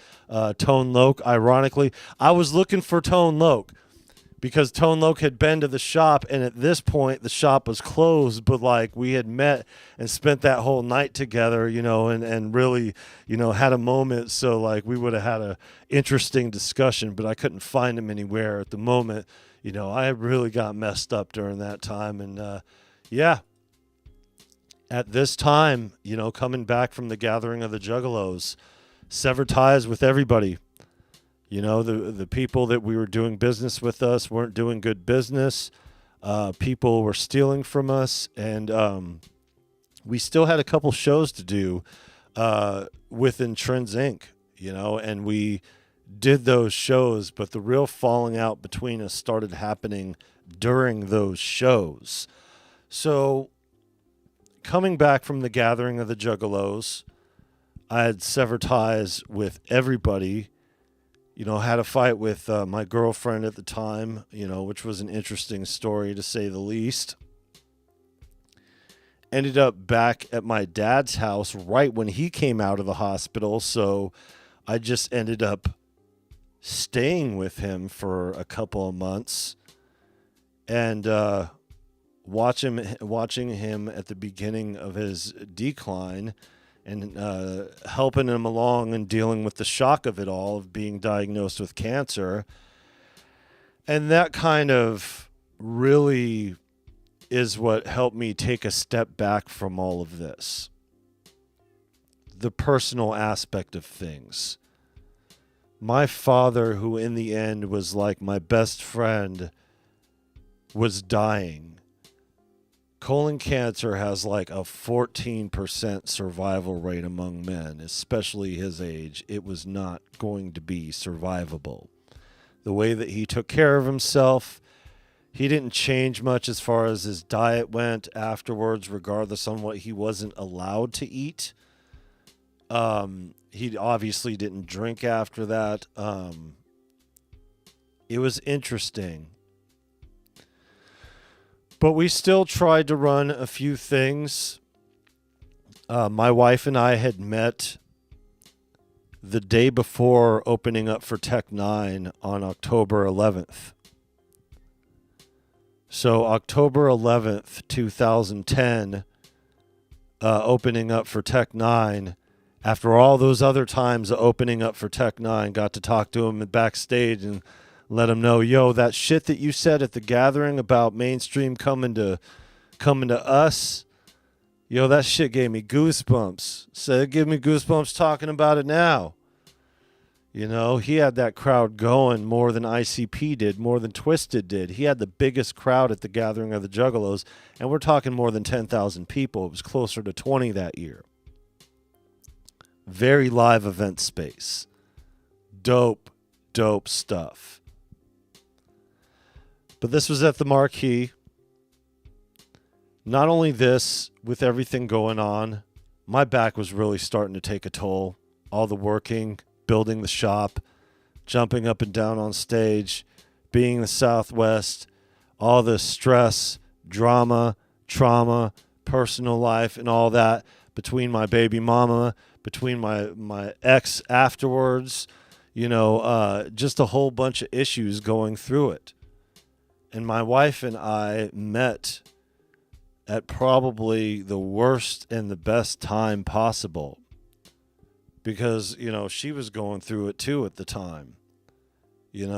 Tone Loc, ironically. I was looking for Tone Loc because Tone Loc had been to the shop, and at this point the shop was closed, but we had met and spent that whole night together, and really, had a moment. So we would have had a interesting discussion, but I couldn't find him anywhere at the moment. I really got messed up during that time. And at this time, coming back from the gathering of the Juggalos, severed ties with everybody. The people that we were doing business with us weren't doing good business. People were stealing from us. And we still had a couple shows to do within Trends Inc., and we did those shows. But the real falling out between us started happening during those shows. So, coming back from the gathering of the Juggalos, I had severed ties with everybody. Had a fight with my girlfriend at the time, which was an interesting story to say the least. Ended up back at my dad's house right when he came out of the hospital, so I just ended up staying with him for a couple of months and watching him at the beginning of his decline and helping him along and dealing with the shock of it all, of being diagnosed with cancer. And that kind of really is what helped me take a step back from all of this. The personal aspect of things. My father, who in the end was like my best friend, was dying. Colon cancer has like a 14% survival rate among men, especially his age. It was not going to be survivable. The way that he took care of himself, he didn't change much as far as his diet went afterwards, regardless on what he wasn't allowed to eat. He obviously didn't drink after that. It was interesting. But we still tried to run a few things. My wife and I had met the day before opening up for Tech 9 on October 11th. So October 11th, 2010, opening up for Tech 9. After all those other times of opening up for Tech 9, got to talk to him backstage and let him know, yo, that shit that you said at the gathering about mainstream coming to us, yo, that shit gave me goosebumps. So it gave me goosebumps talking about it now. He had that crowd going more than ICP did, more than Twisted did. He had the biggest crowd at the gathering of the Juggalos, and we're talking more than 10,000 people. It was closer to 20 that year. Very live event space. Dope stuff. But this was at the Marquee. Not only this, with everything going on, my back was really starting to take a toll. All the working, building the shop, jumping up and down on stage, being the Southwest, all the stress, drama, trauma, personal life, and all that between my baby mama, between my ex afterwards, just a whole bunch of issues going through it. And my wife and I met at probably the worst and the best time possible. Because, she was going through it too at the time.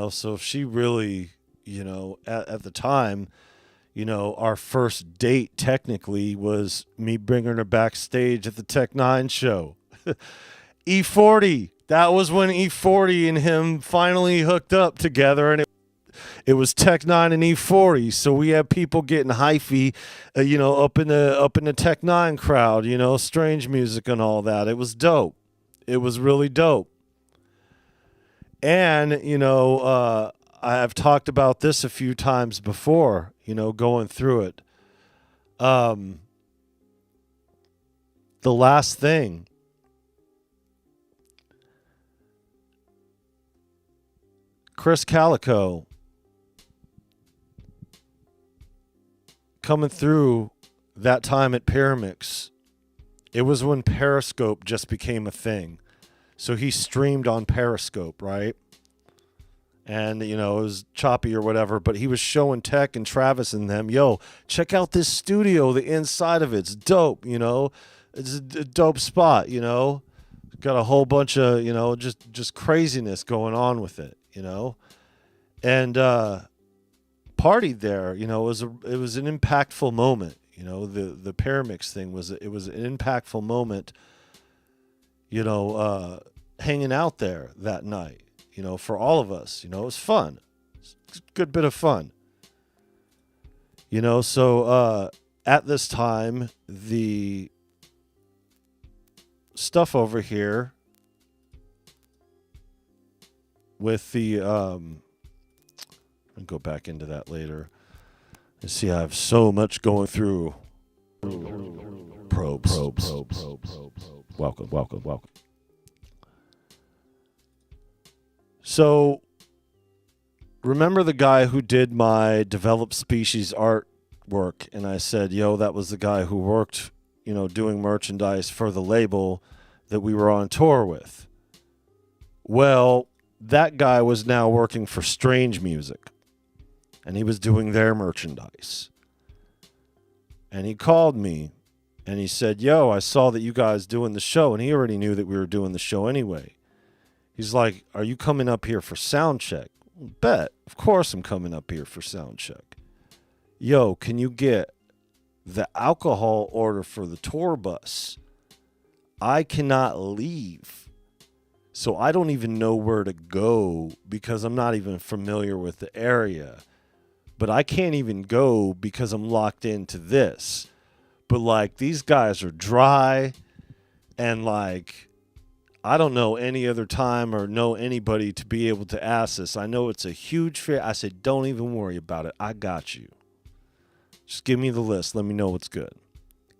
So she really, at the time, our first date technically was me bringing her backstage at the Tech 9 show. E40. That was when E40 and him finally hooked up together, and it was Tech 9 and E40. So we had people getting hyphy, up in the Tech 9 crowd, strange music and all that. It was dope. It was really dope. And, I've talked about this a few times before, going through it. The last thing. Chris Calico coming through that time at Pyramix. It was when Periscope just became a thing. So he streamed on Periscope, right? And, it was choppy or whatever, but he was showing Tech and Travis and them, yo, check out this studio, the inside of it's dope, It's a dope spot, Got a whole bunch of, just craziness going on with it, And partied there, it was an impactful moment. The Pyramix thing was an impactful moment, hanging out there that night, for all of us, it was fun. It's a good bit of fun. So at this time, the stuff over here with the I'll go back into that later. See, I have so much going through. Probes. Welcome. So, remember the guy who did my developed species artwork, and I said, yo, that was the guy who worked, doing merchandise for the label that we were on tour with. Well, that guy was now working for Strange Music, and he was doing their merchandise. And he called me, and he said, yo, I saw that you guys doing the show, and he already knew that we were doing the show anyway. He's like, are you coming up here for sound check? Bet. Of course I'm coming up here for sound check. Yo, can you get the alcohol order for the tour bus? I cannot leave. So I don't even know where to go because I'm not even familiar with the area. But I can't even go because I'm locked into this. But like, these guys are dry, and like, I don't know any other time or know anybody to be able to ask this. I know it's a huge fear. I said, don't even worry about it. I got you. Just give me the list. Let me know what's good.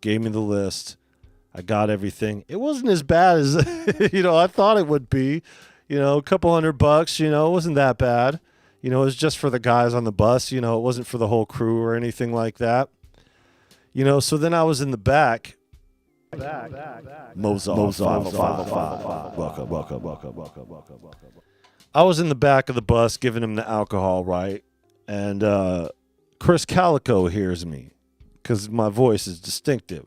Gave me the list. I got everything. It wasn't as bad as, I thought it would be. A couple $100, it wasn't that bad. It was just for the guys on the bus. It wasn't for the whole crew or anything like that. So then I was in the back. Mozart. Welcome. I was in the back of the bus giving him the alcohol, right? And Chris Calico hears me because my voice is distinctive.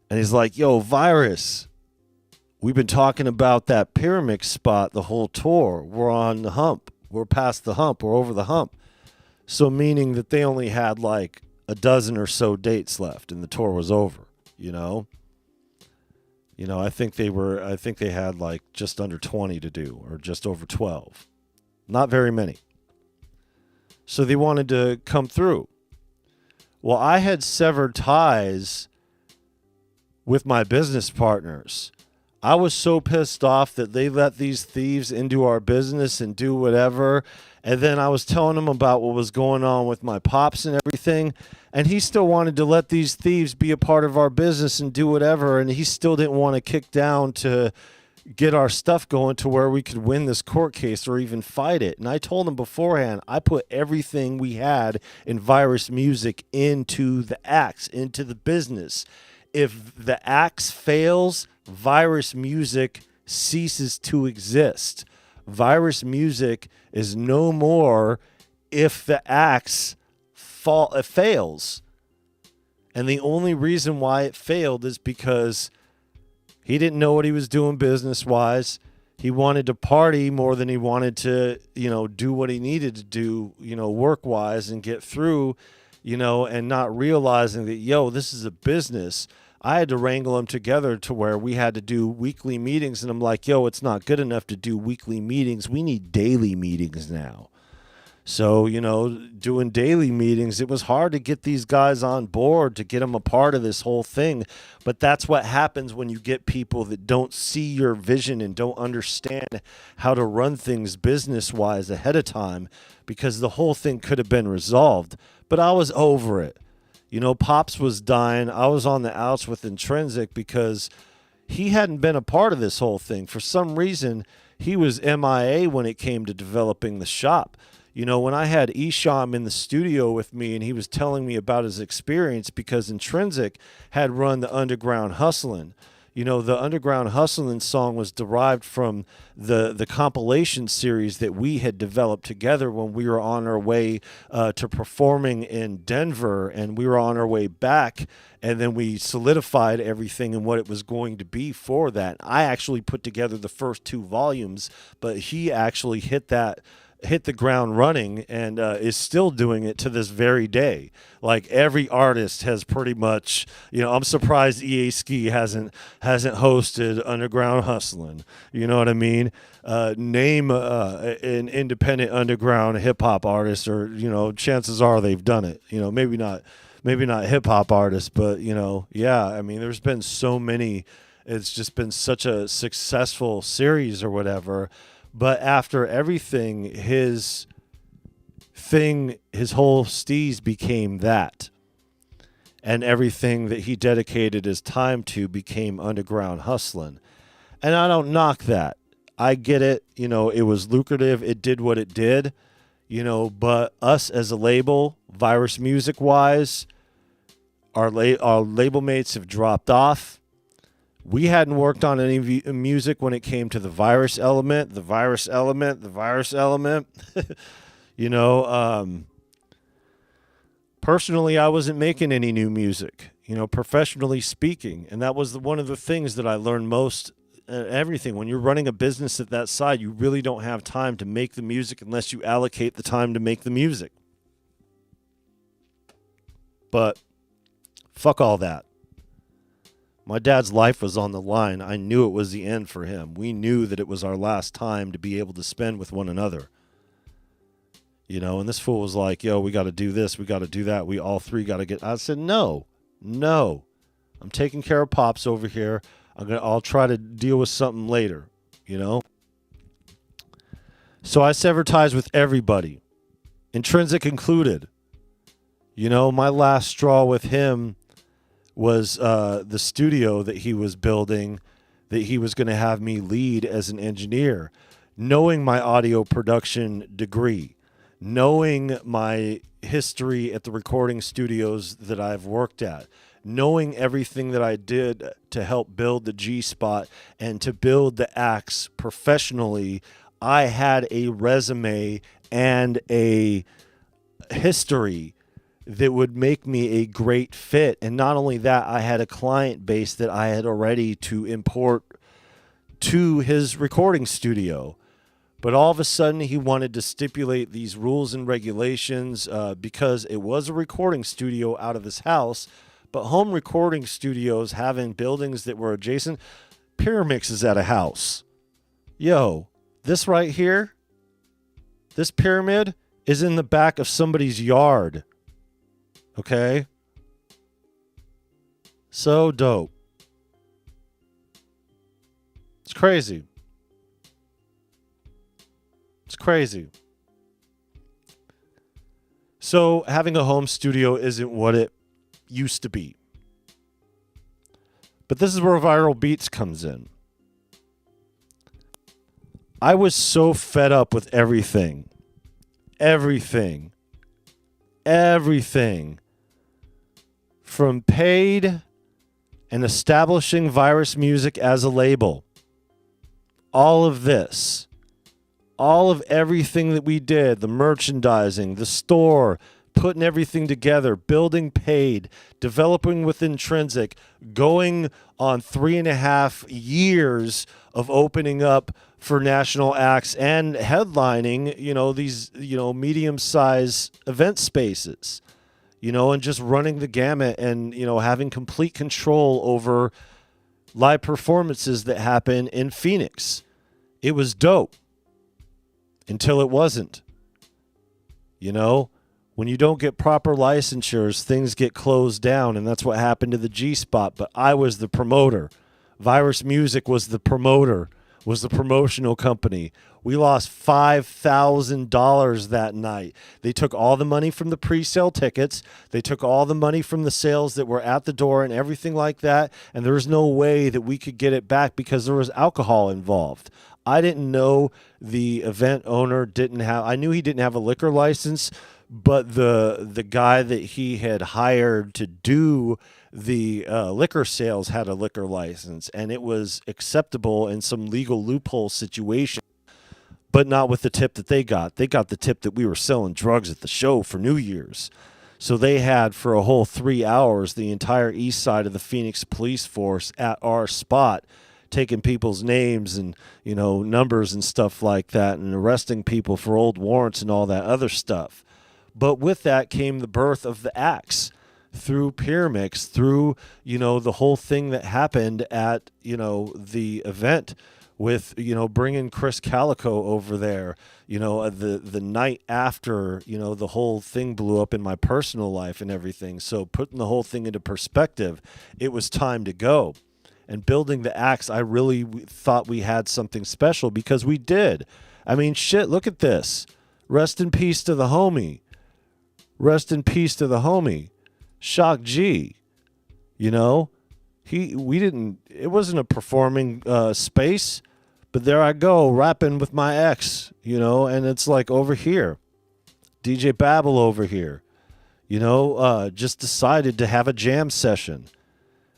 And he's like, yo, Virus, we've been talking about that pyramid spot the whole tour. We're on the hump. We're past the hump. We're over the hump. So meaning that they only had like a dozen or so dates left and the tour was over, I think they had like just under 20 to do, or just over 12. Not very many. So they wanted to come through. Well, I had severed ties with my business partners. I was so pissed off that they let these thieves into our business and do whatever. And then I was telling him about what was going on with my pops and everything. And he still wanted to let these thieves be a part of our business and do whatever. And he still didn't want to kick down to get our stuff going to where we could win this court case or even fight it. And I told him beforehand, I put everything we had in Virus Music into the acts, into the business. If the acts fails, Virus Music ceases to exist. Virus Music is no more if the acts fails. And the only reason why it failed is because he didn't know what he was doing business-wise. He wanted to party more than he wanted to, do what he needed to do, work-wise and get through, and not realizing that, this is a business. I had to wrangle them together to where we had to do weekly meetings. And I'm like, it's not good enough to do weekly meetings. We need daily meetings now. So, doing daily meetings, it was hard to get these guys on board, to get them a part of this whole thing. But that's what happens when you get people that don't see your vision and don't understand how to run things business-wise ahead of time, because the whole thing could have been resolved. But I was over it. Pops was dying. I was on the outs with Intrinsic because he hadn't been a part of this whole thing. For some reason, he was MIA when it came to developing the shop. When I had Isham in the studio with me and he was telling me about his experience, because Intrinsic had run the Underground Hustlin'. The Underground Hustlin' song was derived from the compilation series that we had developed together when we were on our way to performing in Denver, and we were on our way back, and then we solidified everything and what it was going to be for that. I actually put together the first 2 volumes, but he actually hit the ground running and is still doing it to this very day. Like, every artist has pretty much, I'm surprised EA Ski hasn't hosted Underground Hustlin'. You know what I mean? Name an independent underground hip hop artist, or, chances are they've done it. Maybe not hip hop artists, but, yeah, I mean, there's been so many. It's just been such a successful series or whatever. But after everything, his his whole steez became that. And everything that he dedicated his time to became underground hustling. And I don't knock that. I get it. It was lucrative. It did what it did. But us as a label, Virus Music wise, our label mates have dropped off. We hadn't worked on any music when it came to the Virus element. Personally, I wasn't making any new music, professionally speaking. And that was one of the things that I learned most. Everything. When you're running a business at that side, you really don't have time to make the music unless you allocate the time to make the music. But fuck all that. My dad's life was on the line. I knew it was the end for him. We knew that it was our last time to be able to spend with one another. And this fool was like, yo, we got to do this. We got to do that. We all three got to get. I said, no. I'm taking care of Pops over here. I'll try to deal with something later, So I severed ties with everybody, Intrinsic included. My last straw with him was the studio that he was building, that he was going to have me lead as an engineer, knowing my audio production degree, knowing my history at the recording studios that I've worked at, knowing everything that I did to help build the G-Spot and to build the acts professionally. I had a resume and a history that would make me a great fit. And not only that, I had a client base that I had already to import to his recording studio. But all of a sudden, he wanted to stipulate these rules and regulations because it was a recording studio out of his house. But home recording studios having buildings that were adjacent, Pyramix is at a house. Yo, this right here, this pyramid is in the back of somebody's yard. Okay? So dope. It's crazy. It's crazy. So having a home studio isn't what it used to be. But this is where Viral Beats comes in. I was so fed up with everything. From paid and establishing Virus Music as a label. All of this. All of everything that we did, the merchandising, the store, putting everything together, building paid, developing with Intrinsic, going on 3.5 years of opening up for national acts and headlining, these, medium-sized event spaces, and just running the gamut and, having complete control over live performances that happen in Phoenix. It was dope. Until it wasn't. When you don't get proper licensures, things get closed down, and that's what happened to the G-Spot. But I was the promoter. Virus Music was the promoter, was the promotional company. We lost $5,000 that night. They took all the money from the pre-sale tickets. They took all the money from the sales that were at the door and everything like that, and there was no way that we could get it back because there was alcohol involved. I didn't know the event owner didn't have, I knew he didn't have a liquor license, but the guy that he had hired to do the liquor sales had a liquor license, and it was acceptable in some legal loophole situation, but not with the tip that they got. They got the tip that we were selling drugs at the show for New Year's. So they had, for a whole 3 hours, the entire east side of the Phoenix police force at our spot, taking people's names and, numbers and stuff like that, and arresting people for old warrants and all that other stuff. But with that came the birth of the acts through Pyramix, through, the whole thing that happened at, the event with, bringing Chris Calico over there, the night after, the whole thing blew up in my personal life and everything. So putting the whole thing into perspective, it was time to go. And building the acts, I really thought we had something special because we did. I mean, shit, look at this. Rest in peace to the homie. Rest in peace to the homie. Shock G. You know, it wasn't a performing space, but there I go rapping with my ex, you know, and it's like over here. DJ Babel over here, you know, just decided to have a jam session.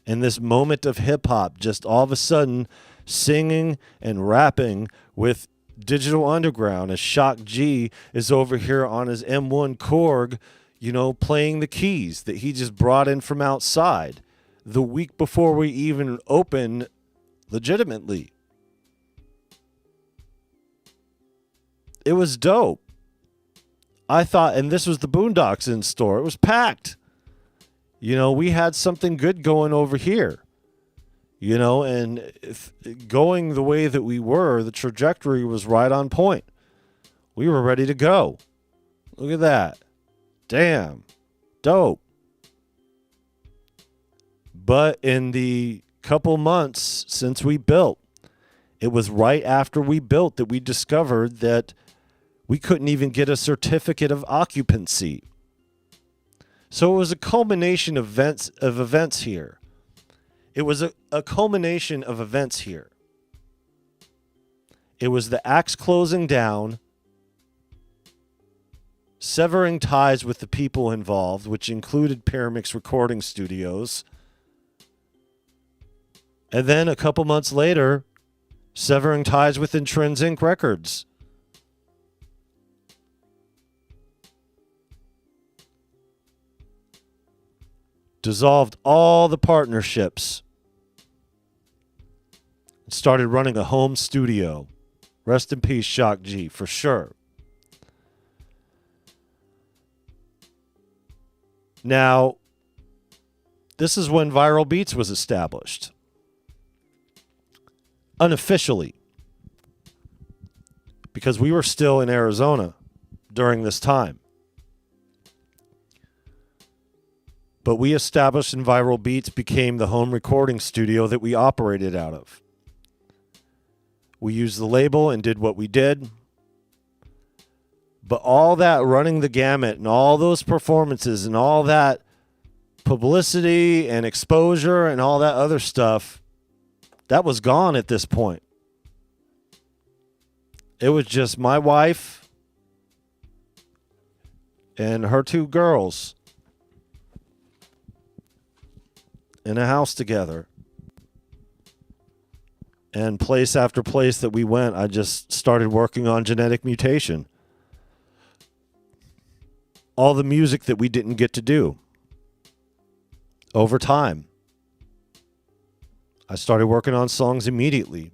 And this moment of hip hop, just all of a sudden singing and rapping with Digital Underground as Shock G is over here on his M1 Korg, you know, playing the keys that he just brought in from outside the week before we even opened legitimately. It was dope. I thought, and this was the Boondocks in store. It was packed. You know, we had something good going over here. You know, and going the way that we were, the trajectory was right on point. We were ready to go. Look at that. Damn. Dope. But in the couple months since we built, it was right after we built that we discovered that we couldn't even get a certificate of occupancy. So it was a culmination of events here. It was a culmination of events here. It was the axe closing down, severing ties with the people involved, which included Pyramix Recording Studios. And then a couple months later, severing ties with Intrinsic Records. Dissolved all the partnerships. Started running a home studio. Rest in peace, Shock G, for sure. Now, this is when Viral Beats was established. Unofficially. Because we were still in Arizona during this time. But we established, and Viral Beats became the home recording studio that we operated out of. We used the label and did what we did. But all that running the gamut and all those performances and all that publicity and exposure and all that other stuff, that was gone at this point. It was just my wife and her two girls in a house together. And place after place that we went, I just started working on Genetic Mutation. All the music that we didn't get to do. Over time, I started working on songs immediately.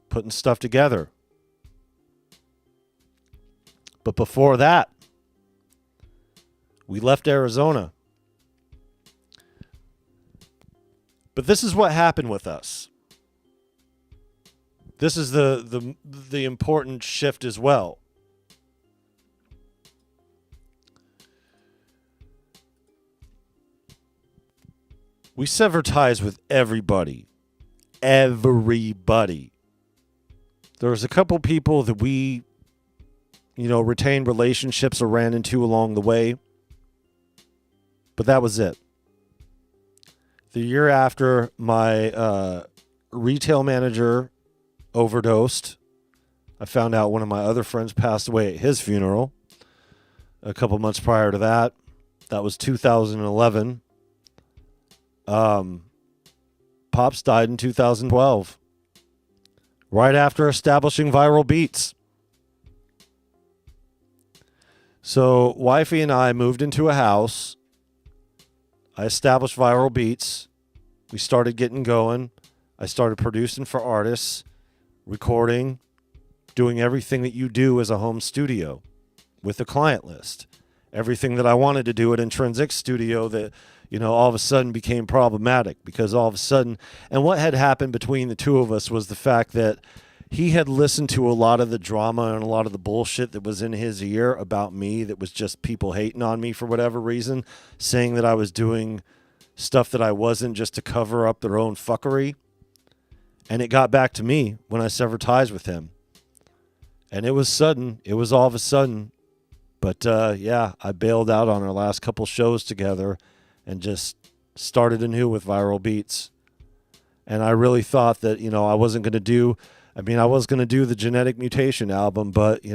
Putting stuff together. But before that, we left Arizona. But this is what happened with us. This is the important shift as well. We sever ties with everybody. Everybody. There was a couple people that we, retained relationships or ran into along the way. But that was it. The year after, my retail manager overdosed. I found out one of my other friends passed away at his funeral a couple months prior to that. That was 2011. Pops died in 2012. Right after establishing Viral Beats. So, wifey and I moved into a house. I established Viral Beats. We started getting going. I started producing for artists, recording, doing everything that you do as a home studio with a client list. Everything that I wanted to do at Intrinsic Studio that, all of a sudden became problematic because all of a sudden, and what had happened between the two of us was the fact that he had listened to a lot of the drama and a lot of the bullshit that was in his ear about me that was just people hating on me for whatever reason, saying that I was doing stuff that I wasn't just to cover up their own fuckery. And it got back to me when I severed ties with him. And it was sudden. It was all of a sudden. But yeah, I bailed out on our last couple shows together and just started anew with Viral Beats. And I really thought that, I wasn't going to do, I was going to do the Genetic Mutation album, but,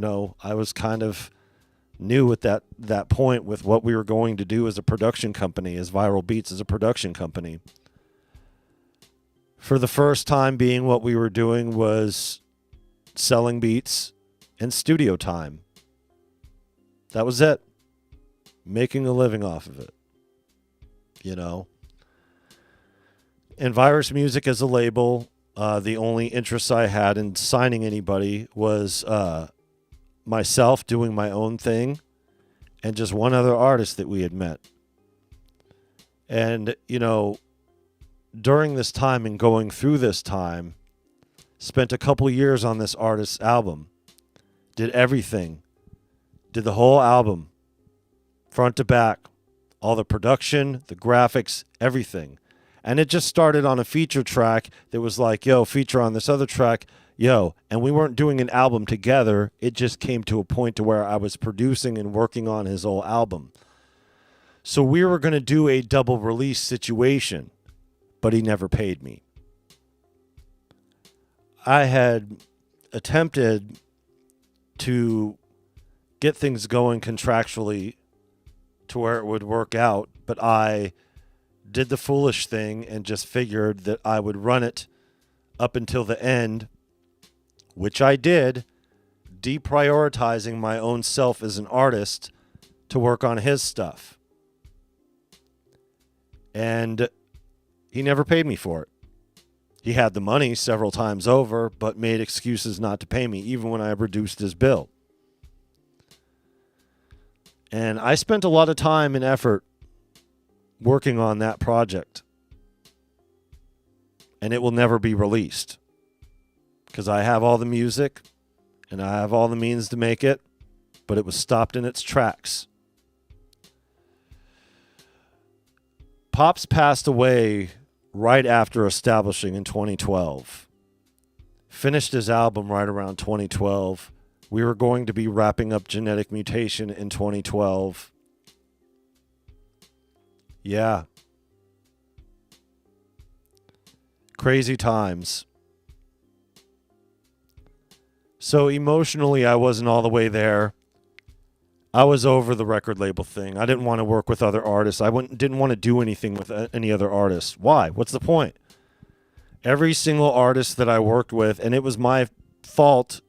I was kind of new at that point with what we were going to do as a production company, as Viral Beats as a production company. For the first time being, what we were doing was selling beats and studio time. That was it. Making a living off of it. And Virus Music as a label, the only interest I had in signing anybody was myself doing my own thing and just one other artist that we had met. And, during this time and going through this time, spent a couple years on this artist's album. Did everything. Did the whole album. Front to back. All the production, the graphics, everything. And it just started on a feature track that was like, yo, feature on this other track, yo. And we weren't doing an album together. It just came to a point to where I was producing and working on his whole album. So we were going to do a double release situation, but he never paid me. I had attempted to get things going contractually to where it would work out, but I did the foolish thing and just figured that I would run it up until the end, which I did, deprioritizing my own self as an artist to work on his stuff. And he never paid me for it. He had the money several times over, but made excuses not to pay me, even when I reduced his bill. And I spent a lot of time and effort working on that project. And it will never be released. Because I have all the music, and I have all the means to make it, but it was stopped in its tracks. Pops passed away right after establishing in 2012. Finished his album right around 2012. We were going to be wrapping up Genetic Mutation in 2012. Yeah. Crazy times. So emotionally, I wasn't all the way there. I was over the record label thing. I didn't want to work with other artists. I didn't want to do anything with any other artists. Why? What's the point? Every single artist that I worked with, and it was my fault,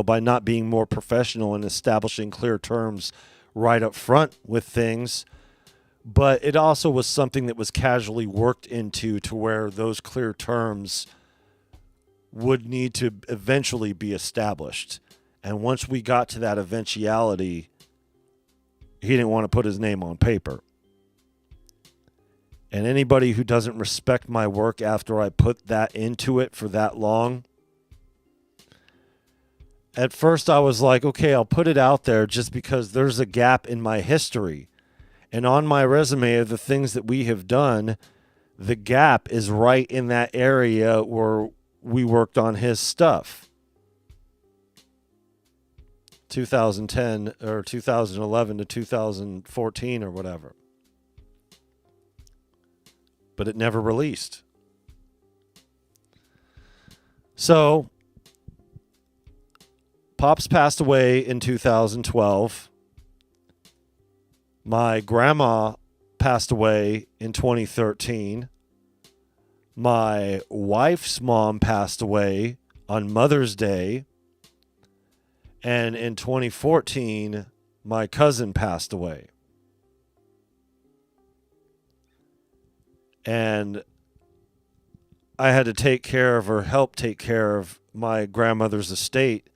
by not being more professional and establishing clear terms right up front with things. But it also was something that was casually worked into to where those clear terms would need to eventually be established. And once we got to that eventuality, he didn't want to put his name on paper. And anybody who doesn't respect my work after I put that into it for that long, at first I was like, okay, I'll put it out there just because there's a gap in my history. And on my resume of the things that we have done, the gap is right in that area where we worked on his stuff. 2010 or 2011 to 2014 or whatever. But it never released. So, Pops passed away in 2012. My grandma passed away in 2013. My wife's mom passed away on Mother's Day. And in 2014, my cousin passed away. And I had to take care of or help take care of my grandmother's estate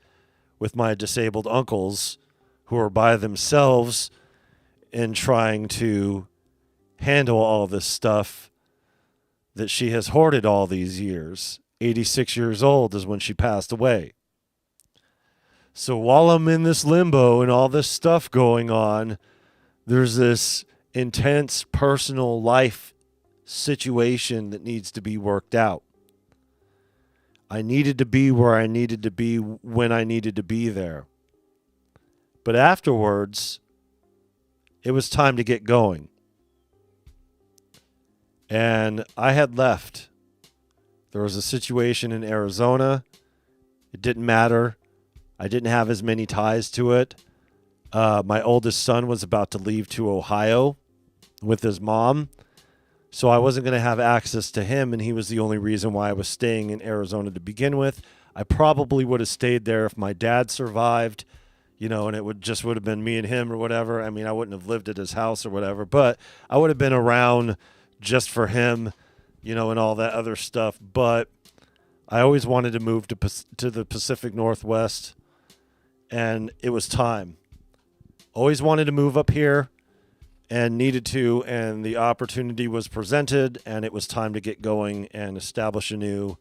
with my disabled uncles who are by themselves in trying to handle all this stuff that she has hoarded all these years. 86 years old is when she passed away. So while I'm in this limbo and all this stuff going on, there's this intense personal life situation that needs to be worked out. I needed to be where I needed to be when I needed to be there. But afterwards, it was time to get going. And I had left. There was a situation in Arizona. It didn't matter. I didn't have as many ties to it. My oldest son was about to leave to Ohio with his mom. So I wasn't going to have access to him, and he was the only reason why I was staying in Arizona to begin with. I probably would have stayed there if my dad survived, and it would have been me and him or whatever. I mean, I wouldn't have lived at his house or whatever, but I would have been around just for him, and all that other stuff. But I always wanted to move to the Pacific Northwest, and it was time. Always wanted to move up here. And needed to, and the opportunity was presented, and it was time to get going and establish anew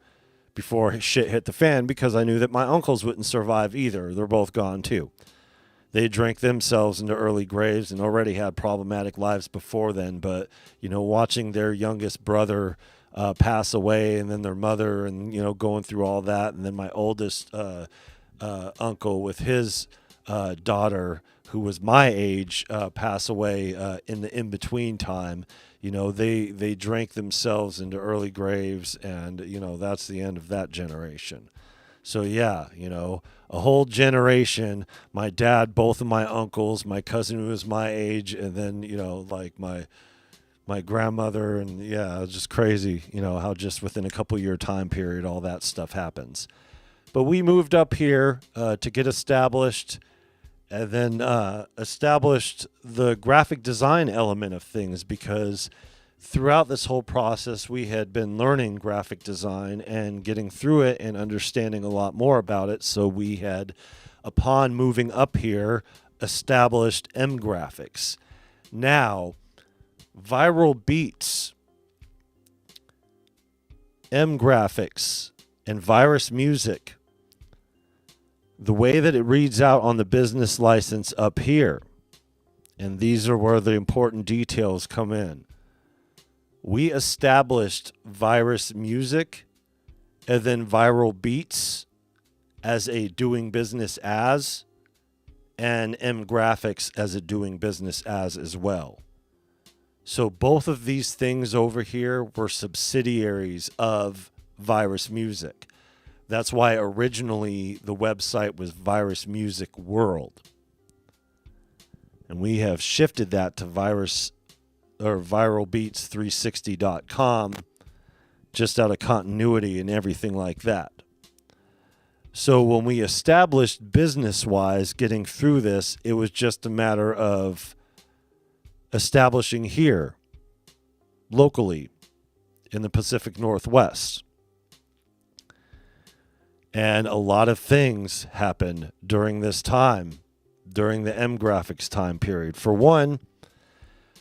before shit hit the fan, because I knew that my uncles wouldn't survive either. They're both gone too. They drank themselves into early graves and already had problematic lives before then, but, watching their youngest brother pass away, and then their mother, and, going through all that, and then my oldest uncle with his daughter, who was my age, pass away in the in-between time. They drank themselves into early graves, and, that's the end of that generation. So, yeah, a whole generation, my dad, both of my uncles, my cousin who was my age, and then, like my grandmother, and, yeah, it's just crazy, how just within a couple-year time period all that stuff happens. But we moved up here to get established, and then established the graphic design element of things, because throughout this whole process, we had been learning graphic design and getting through it and understanding a lot more about it. So we had, upon moving up here, established M Graphics. Now, Viral Beats, M Graphics, and Virus Music, the way that it reads out on the business license up here, and these are where the important details come in. We established Virus Music and then Viral Beats as a doing business as, and M Graphics as a doing business as well. So both of these things over here were subsidiaries of Virus Music. That's why originally the website was Virus Music World. And we have shifted that to viralbeats360.com just out of continuity and everything like that. So when we established business-wise getting through this, it was just a matter of establishing here locally in the Pacific Northwest. And a lot of things happened during this time, during the M Graphics time period. For one,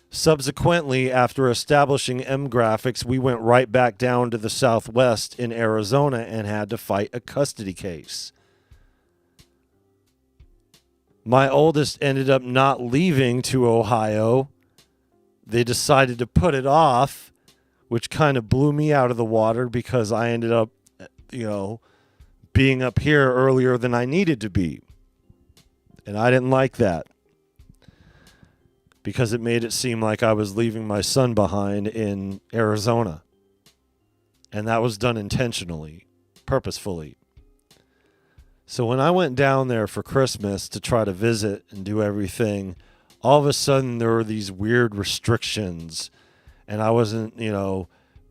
subsequently, after establishing M Graphics, we went right back down to the Southwest in Arizona and had to fight a custody case. My oldest ended up not leaving to Ohio. They decided to put it off, which kind of blew me out of the water, because I ended up, being up here earlier than I needed to be. And I didn't like that, because it made it seem like I was leaving my son behind in Arizona. And that was done intentionally, purposefully. So when I went down there for Christmas to try to visit and do everything, all of a sudden there were these weird restrictions, and I wasn't,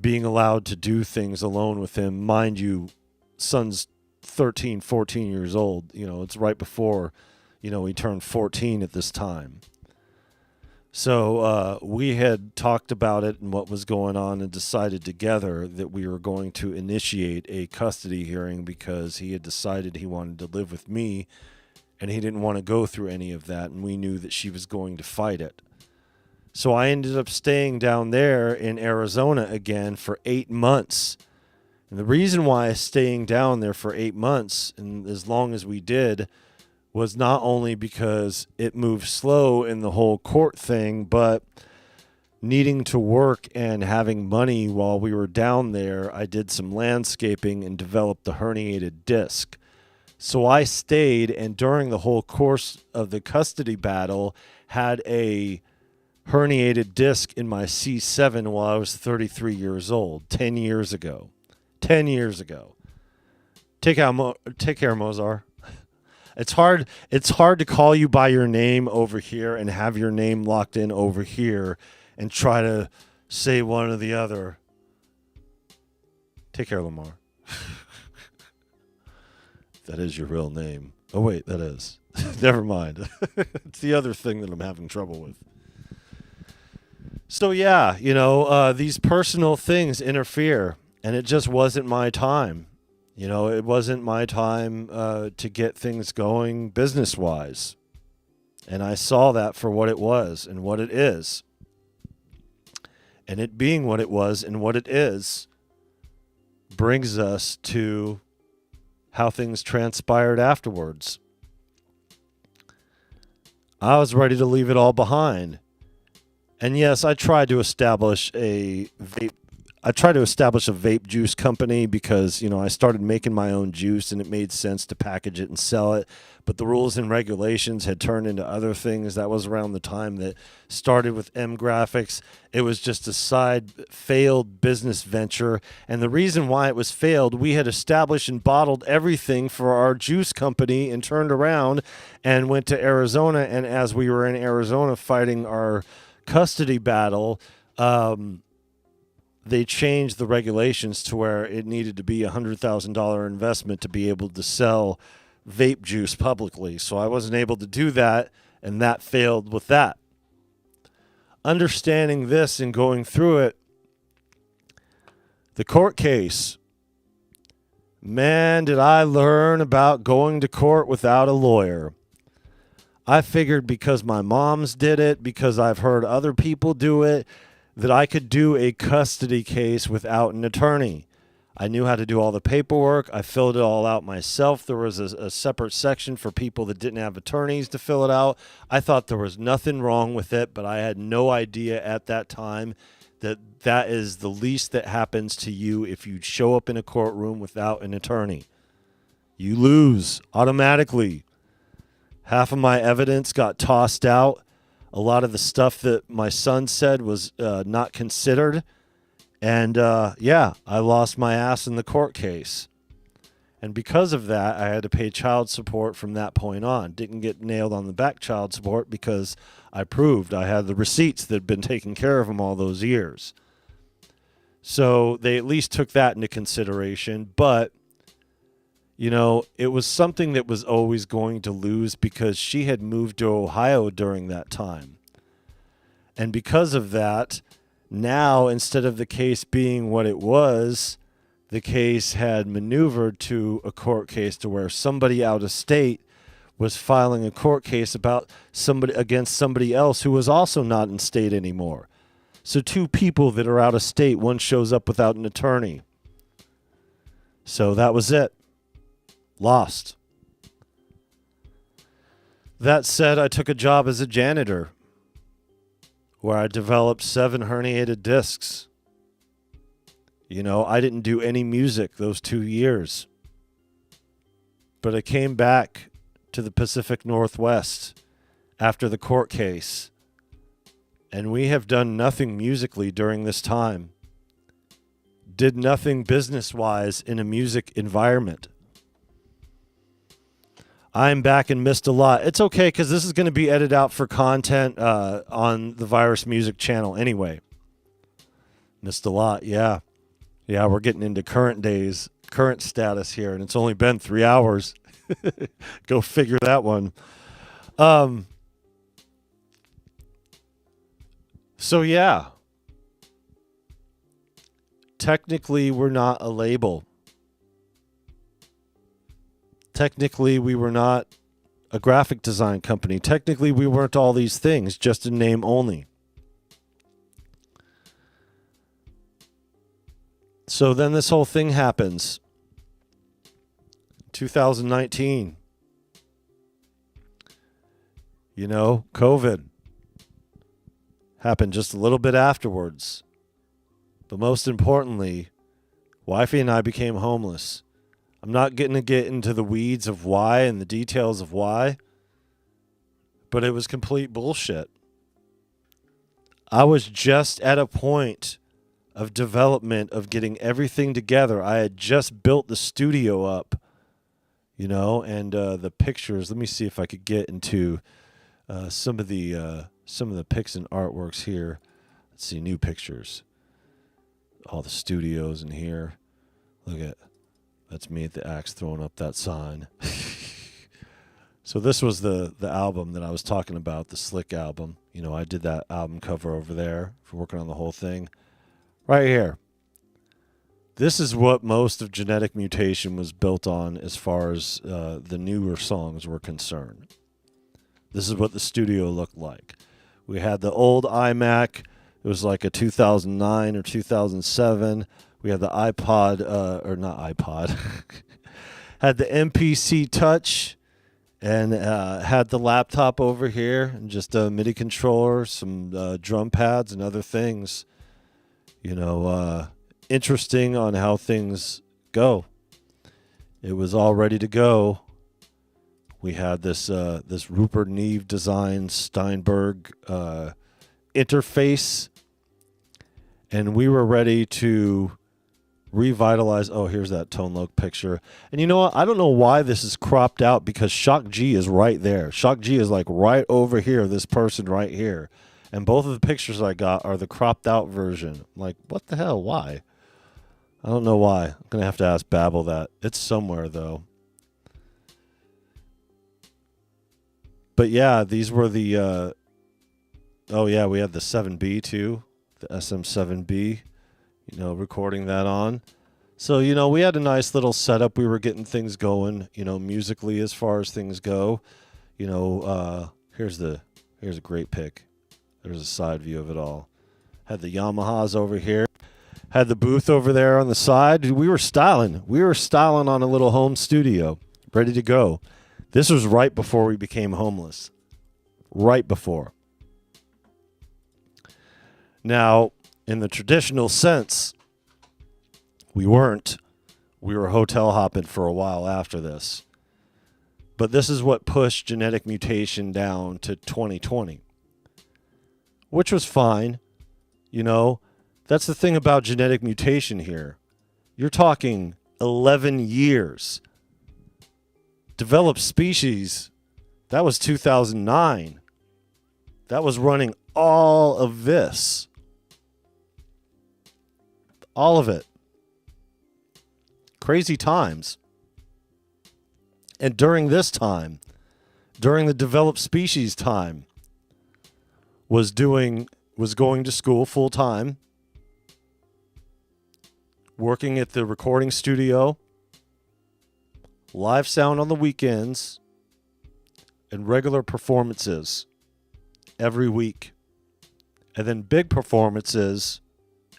being allowed to do things alone with him. Mind you, son's 13, 14 years old. It's right before, he turned 14 at this time. So we had talked about it and what was going on, and decided together that we were going to initiate a custody hearing, because he had decided he wanted to live with me, and he didn't want to go through any of that, and we knew that she was going to fight it. So I ended up staying down there in Arizona again for 8 months. And the reason why I was staying down there for 8 months, and as long as we did, was not only because it moved slow in the whole court thing, but needing to work and having money while we were down there, I did some landscaping and developed the herniated disc. So I stayed, and during the whole course of the custody battle, had a herniated disc in my C7 while I was 33 years old, 10 years ago. 10 years ago. Take care, Mozart. It's hard to call you by your name over here and have your name locked in over here and try to say one or the other. Take care, Lamar. That is your real name. Oh, wait, that is. Never mind. It's the other thing that I'm having trouble with. So, yeah, these personal things interfere, and it just wasn't my time. It wasn't my time to get things going business-wise. And I saw that for what it was and what it is. And it being what it was and what it is brings us to how things transpired afterwards. I was ready to leave it all behind. And yes, I tried to establish a vape juice company because, I started making my own juice and it made sense to package it and sell it. But the rules and regulations had turned into other things. That was around the time that started with M Graphics. It was just a side failed business venture. And the reason why it was failed, we had established and bottled everything for our juice company and turned around and went to Arizona. And as we were in Arizona fighting our custody battle, they changed the regulations to where it needed to be a $100,000 investment to be able to sell vape juice publicly. So I wasn't able to do that, and that failed with that. Understanding this and going through it, the court case, man, did I learn about going to court without a lawyer. I figured because my mom's did it, because I've heard other people do it, that I could do a custody case without an attorney. I knew how to do all the paperwork. I filled it all out myself. There was a separate section for people that didn't have attorneys to fill it out. I thought there was nothing wrong with it, but I had no idea at that time that that is the least that happens to you if you show up in a courtroom without an attorney. You lose automatically. Half of my evidence got tossed out. A lot of the stuff that my son said was not considered. And, I lost my ass in the court case. And because of that, I had to pay child support from that point on. Didn't get nailed on the back child support because I proved I had the receipts that had been taking care of them all those years. So they at least took that into consideration. But, it was something that was always going to lose because she had moved to Ohio during that time. And because of that, now, instead of the case being what it was, the case had maneuvered to a court case to where somebody out of state was filing a court case about somebody against somebody else who was also not in state anymore. So two people that are out of state, one shows up without an attorney. So that was it. Lost. That said, I took a job as a janitor, where I developed 7 herniated discs. I didn't do any music those 2 years. But I came back to the Pacific Northwest after the court case. And we have done nothing musically during this time. Did nothing business-wise in a music environment. I'm back and missed a lot. It's okay because this is going to be edited out for content on the Virus Music channel anyway. Missed a lot, yeah. Yeah, we're getting into current status here, and it's only been 3 hours. Go figure that one. So, yeah. Technically, we're not a label. Technically, we were not a graphic design company. Technically, we weren't all these things, just in name only. So then this whole thing happens. 2019. COVID. happened just a little bit afterwards. But most importantly, Wifey and I became homeless. I'm not going to get into the weeds of why and the details of why, but it was complete bullshit. I was just at a point of development of getting everything together. I had just built the studio up, and the pictures. Let me see if I could get into some of the pics and artworks here. Let's see, new pictures. All the studios in here. Look at, that's me at the Axe throwing up that sign. So this was the album that I was talking about, the Slick album. I did that album cover over there for working on the whole thing. Right here. This is what most of Genetic Mutation was built on as far as the newer songs were concerned. This is what the studio looked like. We had the old iMac. It was like a 2009 or 2007. We had the iPod, or not iPod. Had the MPC Touch. And had the laptop over here and just a MIDI controller, some drum pads and other things. Interesting on how things go. It was all ready to go. We had this Rupert Neve designed Steinberg interface, and we were ready to revitalize. Oh, here's that Tone Loc picture. And you know what? I don't know why this is cropped out, because Shock G is right there. Shock G is like right over here, this person right here. And both of the pictures I got are the cropped out version. I'm like, what the hell? Why? I don't know why. I'm going to have to ask Babel that. It's somewhere, though. But yeah, these were the... oh, yeah, we had the 7B, too. The SM7B. Recording that on. So, we had a nice little setup. We were getting things going, musically as far as things go. Here's a great pic. There's a side view of it all. Had the Yamahas over here. Had the booth over there on the side. We were styling. We were styling on a little home studio. Ready to go. This was right before we became homeless. Right before. Now, in the traditional sense, we weren't. We were hotel hopping for a while after this. But this is what pushed Genetic Mutation down to 2020. Which was fine. That's the thing about Genetic Mutation here. You're talking 11 years. Developed Species, that was 2009. That was running all of this. All of it. Crazy times. And during this time, during the Developed Species time, was going to school full time, working at the recording studio, live sound on the weekends, and regular performances every week. And then big performances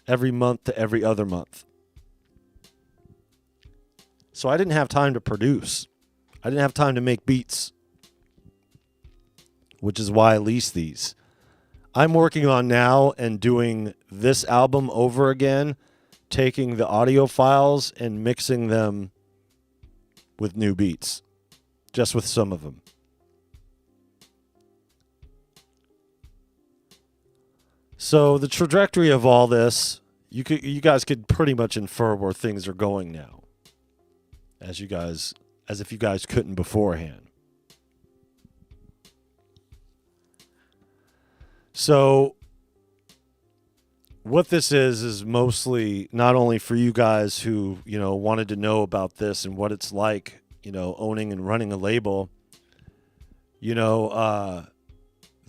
every month to every other month. So I didn't have time to produce. I didn't have time to make beats, which is why I leased these. I'm working on now and doing this album over again, taking the audio files and mixing them with new beats, just with some of them. So the trajectory of all this, you guys could pretty much infer where things are going now, as if you guys couldn't beforehand. So what this is mostly not only for you guys who, wanted to know about this and what it's like, owning and running a label. The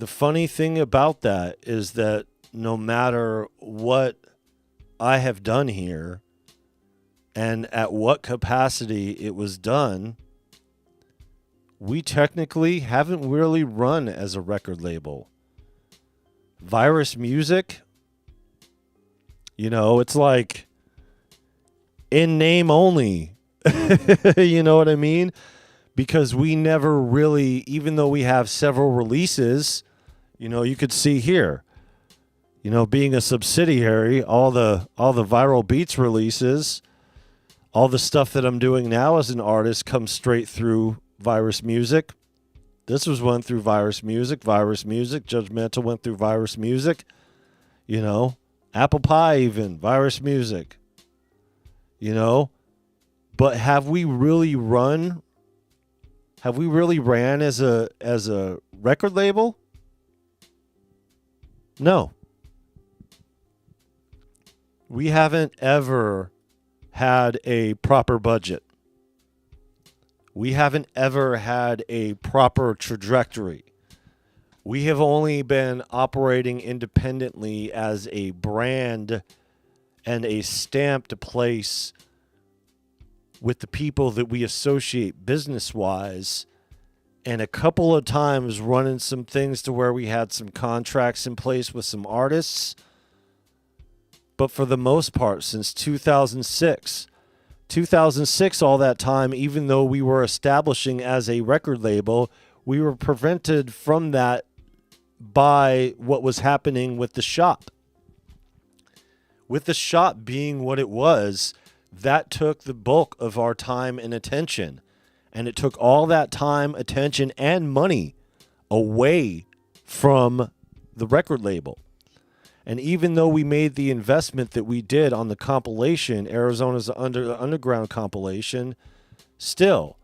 funny thing about that is that no matter what I have done here and at what capacity it was done, we technically haven't really run as a record label. Virus Music, it's like in name only. You know what I mean? Because we never really, even though we have several releases, you could see here, Being a subsidiary, all the Viral Beats releases, all the stuff that I'm doing now as an artist comes straight through Virus Music. This was one through Virus Music. Judgmental went through Virus Music. Apple Pie even, Virus Music. But have we really ran as a record label? No. We haven't ever had a proper budget. We haven't ever had a proper trajectory. We have only been operating independently as a brand and a stamp to place with the people that we associate business-wise, and a couple of times running some things to where we had some contracts in place with some artists. But for the most part, since 2006, all that time, even though we were establishing as a record label, we were prevented from that by what was happening with the shop. With the shop being what it was, that took the bulk of our time and attention. And it took all that time, attention, and money away from the record label. And even though we made the investment that we did on the compilation, Arizona's Underground compilation, still,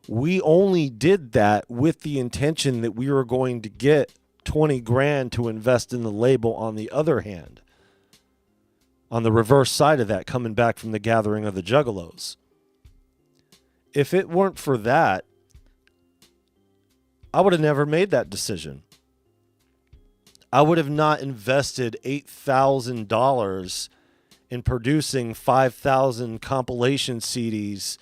we only did that with the intention that we were going to get 20 grand to invest in the label on the other hand. On the reverse side of that, coming back from the Gathering of the Juggalos. If it weren't for that, I would have never made that decision. I would have not invested $8,000 in producing 5,000 compilation CDs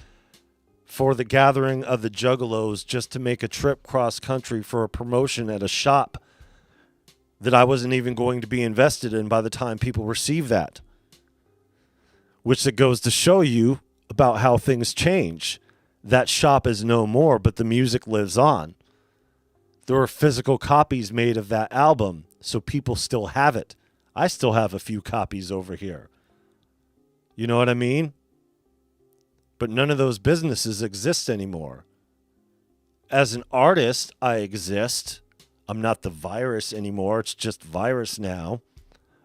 for the Gathering of the Juggalos just to make a trip cross country for a promotion at a shop that I wasn't even going to be invested in by the time people receive that. Which it goes to show you about how things change. That shop is no more, but the music lives on. There are physical copies made of that album, so people still have it. I still have a few copies over here. You know what I mean? But none of those businesses exist anymore. As an artist, I exist. I'm not the Virus anymore. It's just Virus now.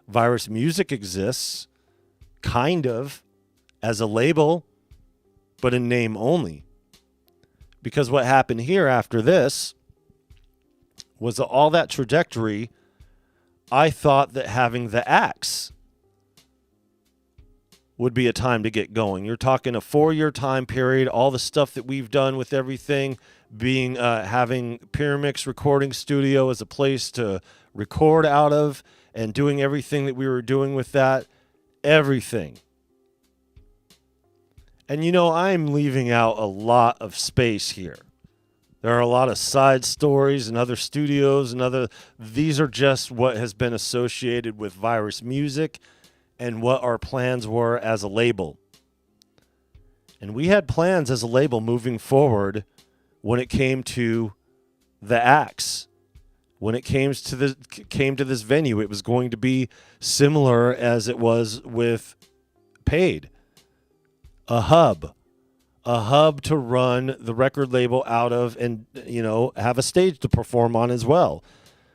Virus Music exists, kind of, as a label, but in name only. Because what happened here after this was that all that trajectory, I thought that having the Axe would be a time to get going. You're talking a 4-year time period, all the stuff that we've done with everything, being having Pyramix Recording Studio as a place to record out of, and doing everything that we were doing with that, everything. And I'm leaving out a lot of space here. There are a lot of side stories and other studios and these are just what has been associated with Virus Music and what our plans were as a label. And we had plans as a label moving forward when it came to the Axe. When it came to this venue, it was going to be similar as it was with Paid. A hub to run the record label out of and, have a stage to perform on as well.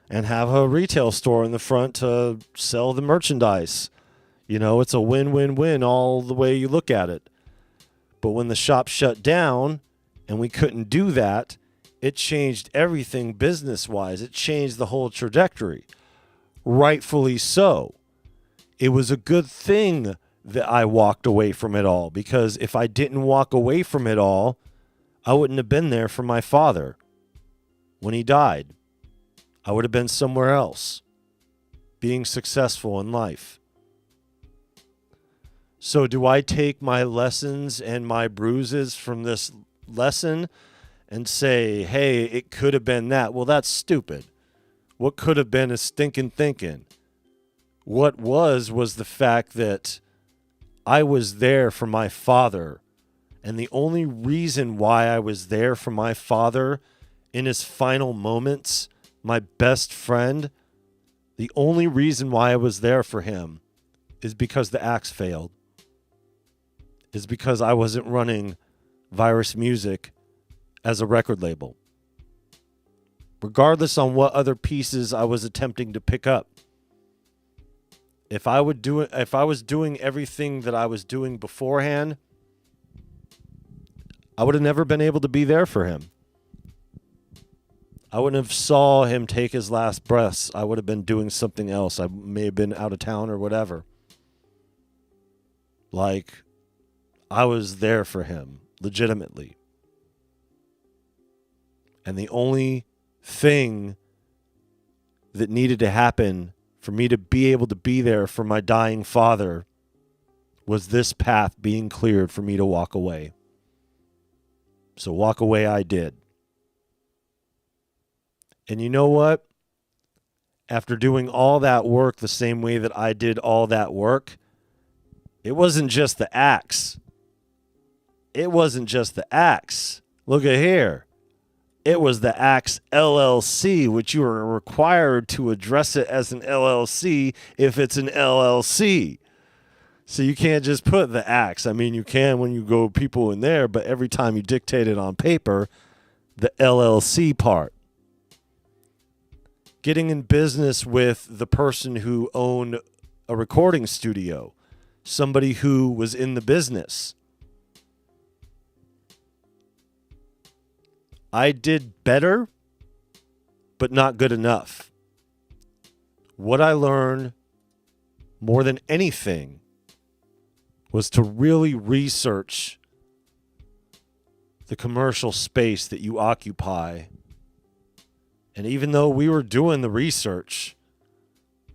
And have a retail store in the front to sell the merchandise. It's a win-win-win all the way you look at it. But when the shop shut down and we couldn't do that, it changed everything business-wise. It changed the whole trajectory. Rightfully so. It was a good thing that I walked away from it all, because if I didn't walk away from it all, I wouldn't have been there for my father when he died. I would have been somewhere else, being successful in life. So do I take my lessons and my bruises from this lesson and say, hey, it could have been that? Well, that's stupid. What could have been is stinking thinking. What was the fact that I was there for my father. And the only reason why I was there for my father in his final moments, my best friend, The only reason why I was there for him is because the axe failed. Is because I wasn't running Virus Music as a record label. Regardless on what other pieces I was attempting to pick up. If I was doing everything that I was doing beforehand, I would have never been able to be there for him. I wouldn't have saw him take his last breaths. I would have been doing something else. I may have been out of town or whatever. Like, I was there for him, legitimately. And the only thing that needed to happen for me to be able to be there for my dying father was this path being cleared for me to walk away. So walk away I did. And you know what? After doing all that work the same way that I did all that work, it wasn't just the axe. It wasn't just the axe. Look at here. It was the Axe LLC, which you are required to address it as an LLC if it's an LLC. So you can't just put the Axe. I mean, you can when you go people in there, but every time you dictate it on paper, the LLC part. Getting in business with the person who owned a recording studio, somebody who was in the business. I did better, but not good enough. What I learned more than anything was to really research the commercial space that you occupy. And even though we were doing the research,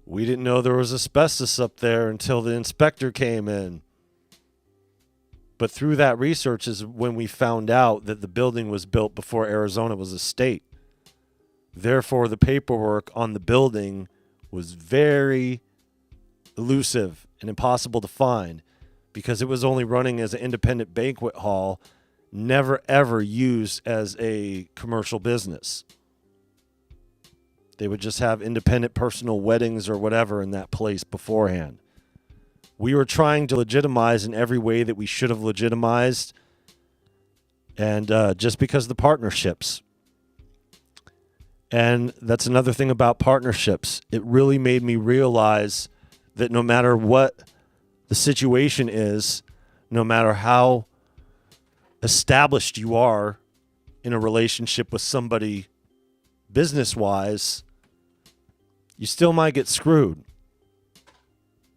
we didn't know there was asbestos up there until the inspector came in. But through that research is when we found out that the building was built before Arizona was a state. Therefore, the paperwork on the building was very elusive and impossible to find because it was only running as an independent banquet hall, never ever used as a commercial business. They would just have independent personal weddings or whatever in that place beforehand. We were trying to legitimize in every way that we should have legitimized. And just because of the partnerships. And that's another thing about partnerships. It really made me realize that no matter what the situation is, no matter how established you are in a relationship with somebody business-wise, you still might get screwed.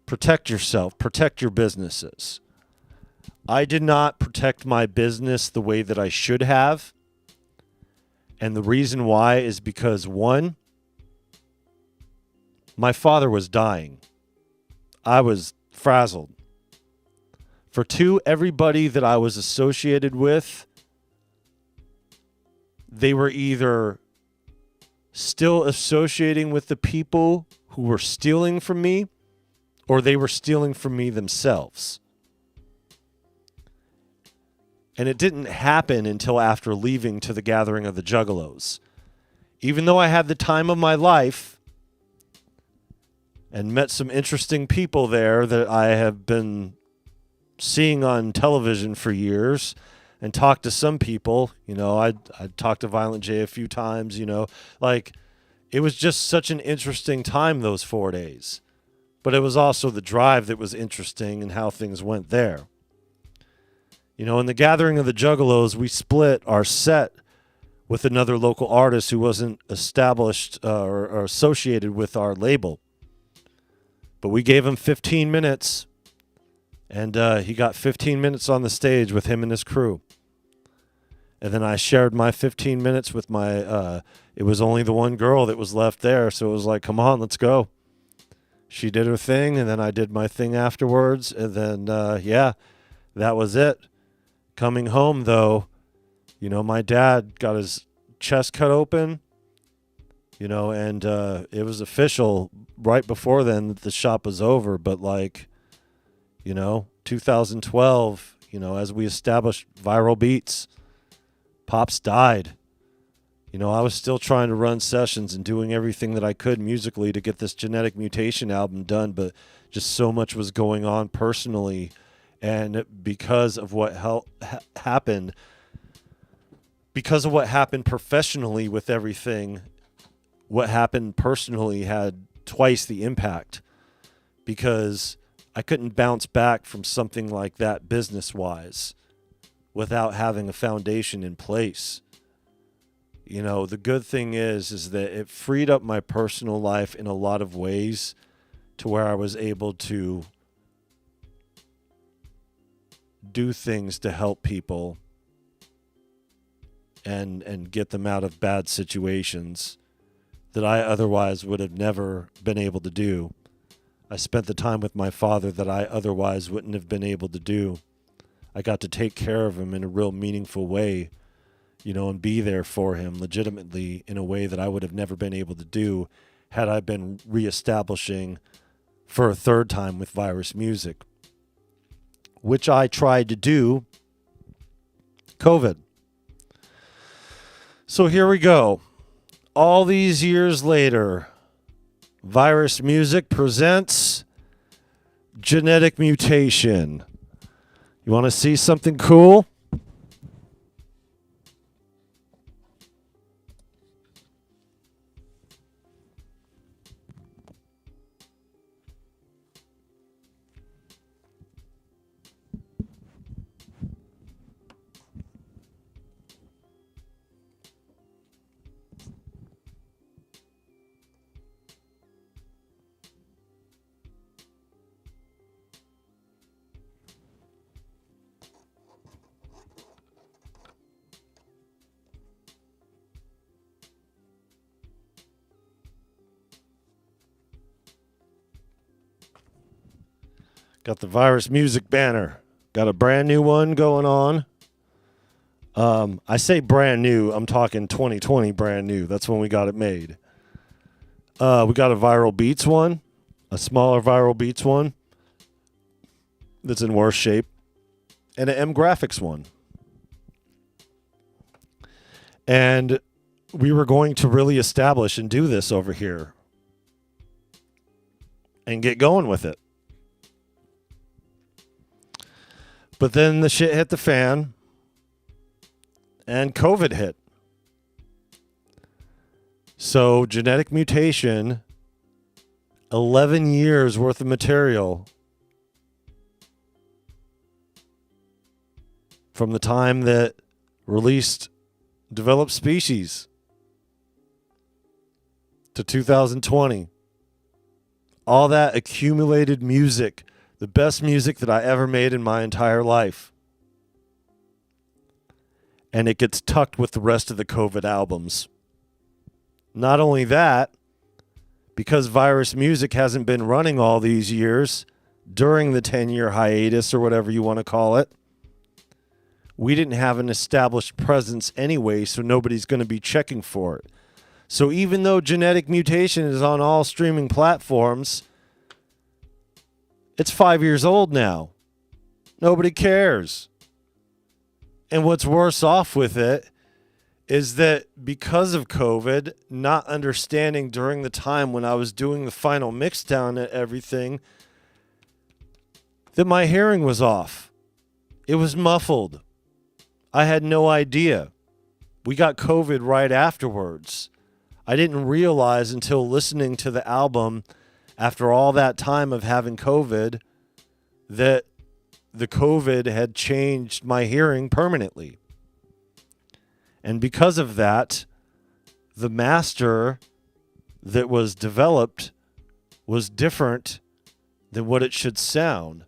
Protect yourself. Protect your businesses. I did not protect my business the way that I should have. And the reason why is because, one, my father was dying. I was frazzled. For two, everybody that I was associated with, they were either still associating with the people who were stealing from me, or they were stealing from me themselves. And it didn't happen until after leaving to the gathering of the Juggalos. Even though I had the time of my life and met some interesting people there that I have been seeing on television for years and talked to some people, you know, I talked to Violent J a few times, you know, like it was just such an interesting time those 4 days. But it was also the drive that was interesting and how things went there. You know, in the gathering of the Juggalos, we split our set with another local artist who wasn't established or associated with our label. But we gave him 15 minutes, and he got 15 minutes on the stage with him and his crew. And then I shared my 15 minutes with my, it was only the one girl that was left there, so it was like, come on, let's go. She did her thing, and then I did my thing afterwards, and then, yeah, that was it. Coming home, though, you know, my dad got his chest cut open, you know, and it was official right before then that the shop was over, but, like, you know, 2012, you know, as we established Viral Beats, Pops died. You know, I was still trying to run sessions and doing everything that I could musically to get this Genetic Mutation album done, but just so much was going on personally. And because of what happened, because of what happened professionally with everything, what happened personally had twice the impact, because I couldn't bounce back from something like that business-wise without having a foundation in place. You know, the good thing is that it freed up my personal life in a lot of ways to where I was able to do things to help people and get them out of bad situations that I otherwise would have never been able to do. I spent the time with my father that I otherwise wouldn't have been able to do. I got to take care of him in a real meaningful way, you know, and be there for him legitimately in a way that I would have never been able to do had I been reestablishing for a third time with Virus Music, which I tried to do. COVID. So here we go. All these years later, Virus Music presents Genetic Mutation. You want to see something cool? Got the Virus Music banner. Got a brand new one going on. I say brand new. I'm talking 2020 brand new. That's when we got it made. We got a Viral Beats one. A smaller Viral Beats one. That's in worse shape. And an M Graphics one. And we were going to really establish and do this over here. And get going with it. But then the shit hit the fan, and COVID hit. So Genetic Mutation, 11 years worth of material from the time that released Developed Species to 2020. All that accumulated music. The best music that I ever made in my entire life. And it gets tucked with the rest of the COVID albums. Not only that, because Virus Music hasn't been running all these years during the 10-year hiatus or whatever you want to call it, we didn't have an established presence anyway, so nobody's going to be checking for it. So even though Genetic Mutation is on all streaming platforms, it's 5 years old now. Nobody cares. And what's worse off with it is that because of COVID, not understanding during the time when I was doing the final mix down and everything, that my hearing was off. It was muffled. I had no idea. We got COVID right afterwards. I didn't realize until listening to the album after all that time of having COVID, that the COVID had changed my hearing permanently. And because of that, the master that was developed was different than what it should sound.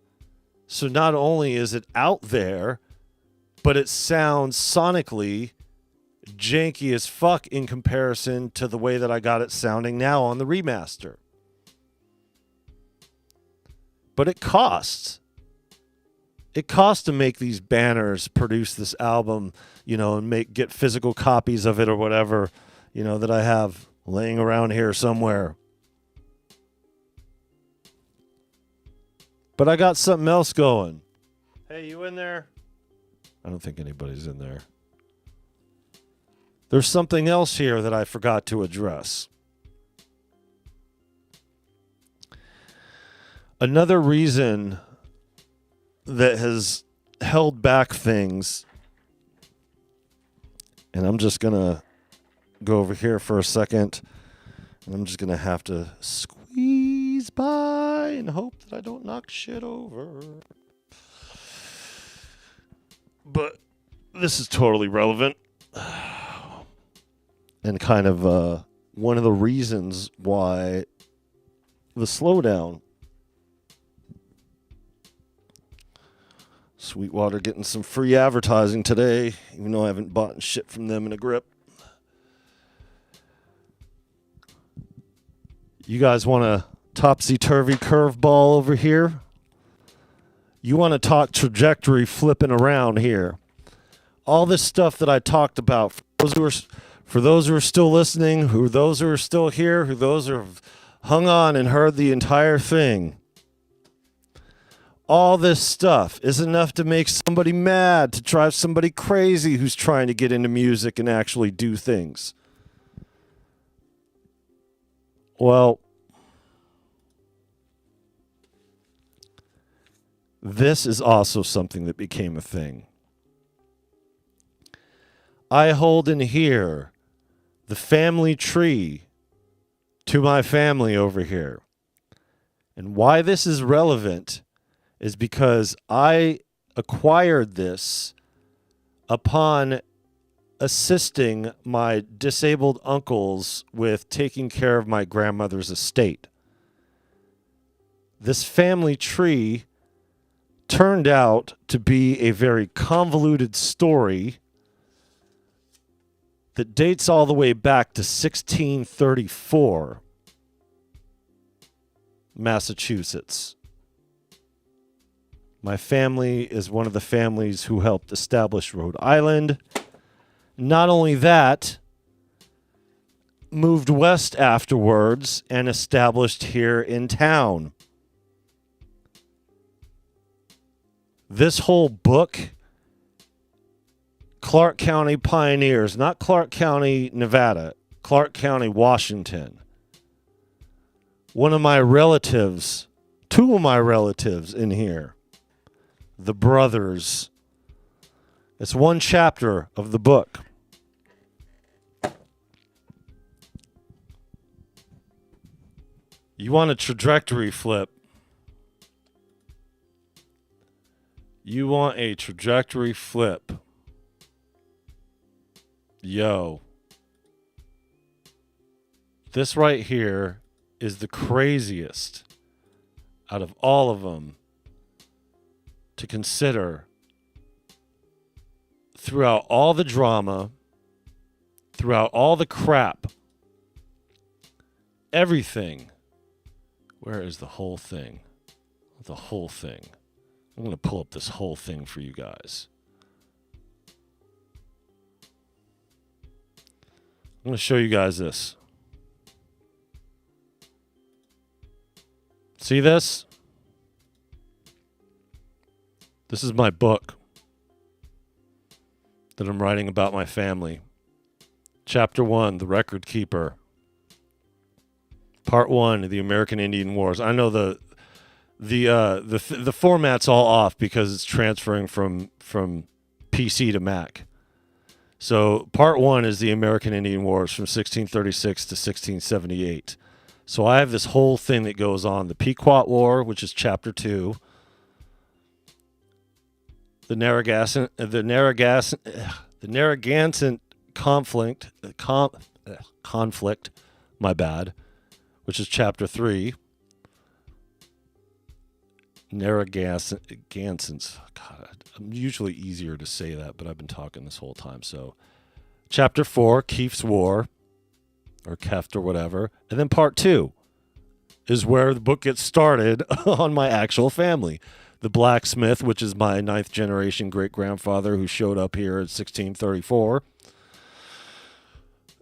So not only is it out there, but it sounds sonically janky as fuck in comparison to the way that I got it sounding now on the remaster. But it costs. It costs to make these banners, produce this album, you know, and get physical copies of it or whatever, you know, that I have laying around here somewhere. But I got something else going. Hey, you in there? I don't think anybody's in there. there's something else here that I forgot to address. Another reason that has held back things, and I'm just going to go over here for a second, and I'm just going to have to squeeze by and hope that I don't knock shit over. But this is totally relevant. And kind of one of the reasons why the slowdown. Sweetwater getting some free advertising today, even though I haven't bought shit from them in a grip. You guys want a topsy-turvy curveball over here? You want to talk trajectory flipping around here? All this stuff that I talked about, for those who are still listening, those who are still here, those who have hung on and heard the entire thing, all this stuff is enough to make somebody mad, to drive somebody crazy who's trying to get into music and actually do things. Well, this is also something that became a thing. I hold in here the family tree to my family over here. And why this is relevant is because I acquired this upon assisting my disabled uncles with taking care of my grandmother's estate. This family tree turned out to be a very convoluted story that dates all the way back to 1634, Massachusetts. My family is one of the families who helped establish Rhode Island. Not only that, moved west afterwards and established here in town. This whole book, Clark County Pioneers, not Clark County, Nevada, Clark County, Washington. One of my relatives, two of my relatives in here, the brothers. It's one chapter of the book. You want a trajectory flip? You want a trajectory flip? Yo. This right here is the craziest out of all of them to consider throughout all the drama, throughout all the crap, everything. Where is the whole thing? The whole thing. I'm going to pull up this whole thing for you guys. I'm going to show you guys this. See this? This is my book that I'm writing about my family. Chapter 1, The Record Keeper. Part 1, The American Indian Wars. I know the format's all off because it's transferring from PC to Mac. So part 1 is the American Indian Wars from 1636 to 1678. So I have this whole thing that goes on. The Pequot War, which is chapter 2. The Narragansett conflict, my bad, which is chapter 3. Narragansetts. God, I'm usually easier to say that, but I've been talking this whole time. So, chapter 4, Kieft's War, or Keft or whatever. And then part 2 is where the book gets started on my actual family. The blacksmith, which is my 9th generation great-grandfather who showed up here in 1634.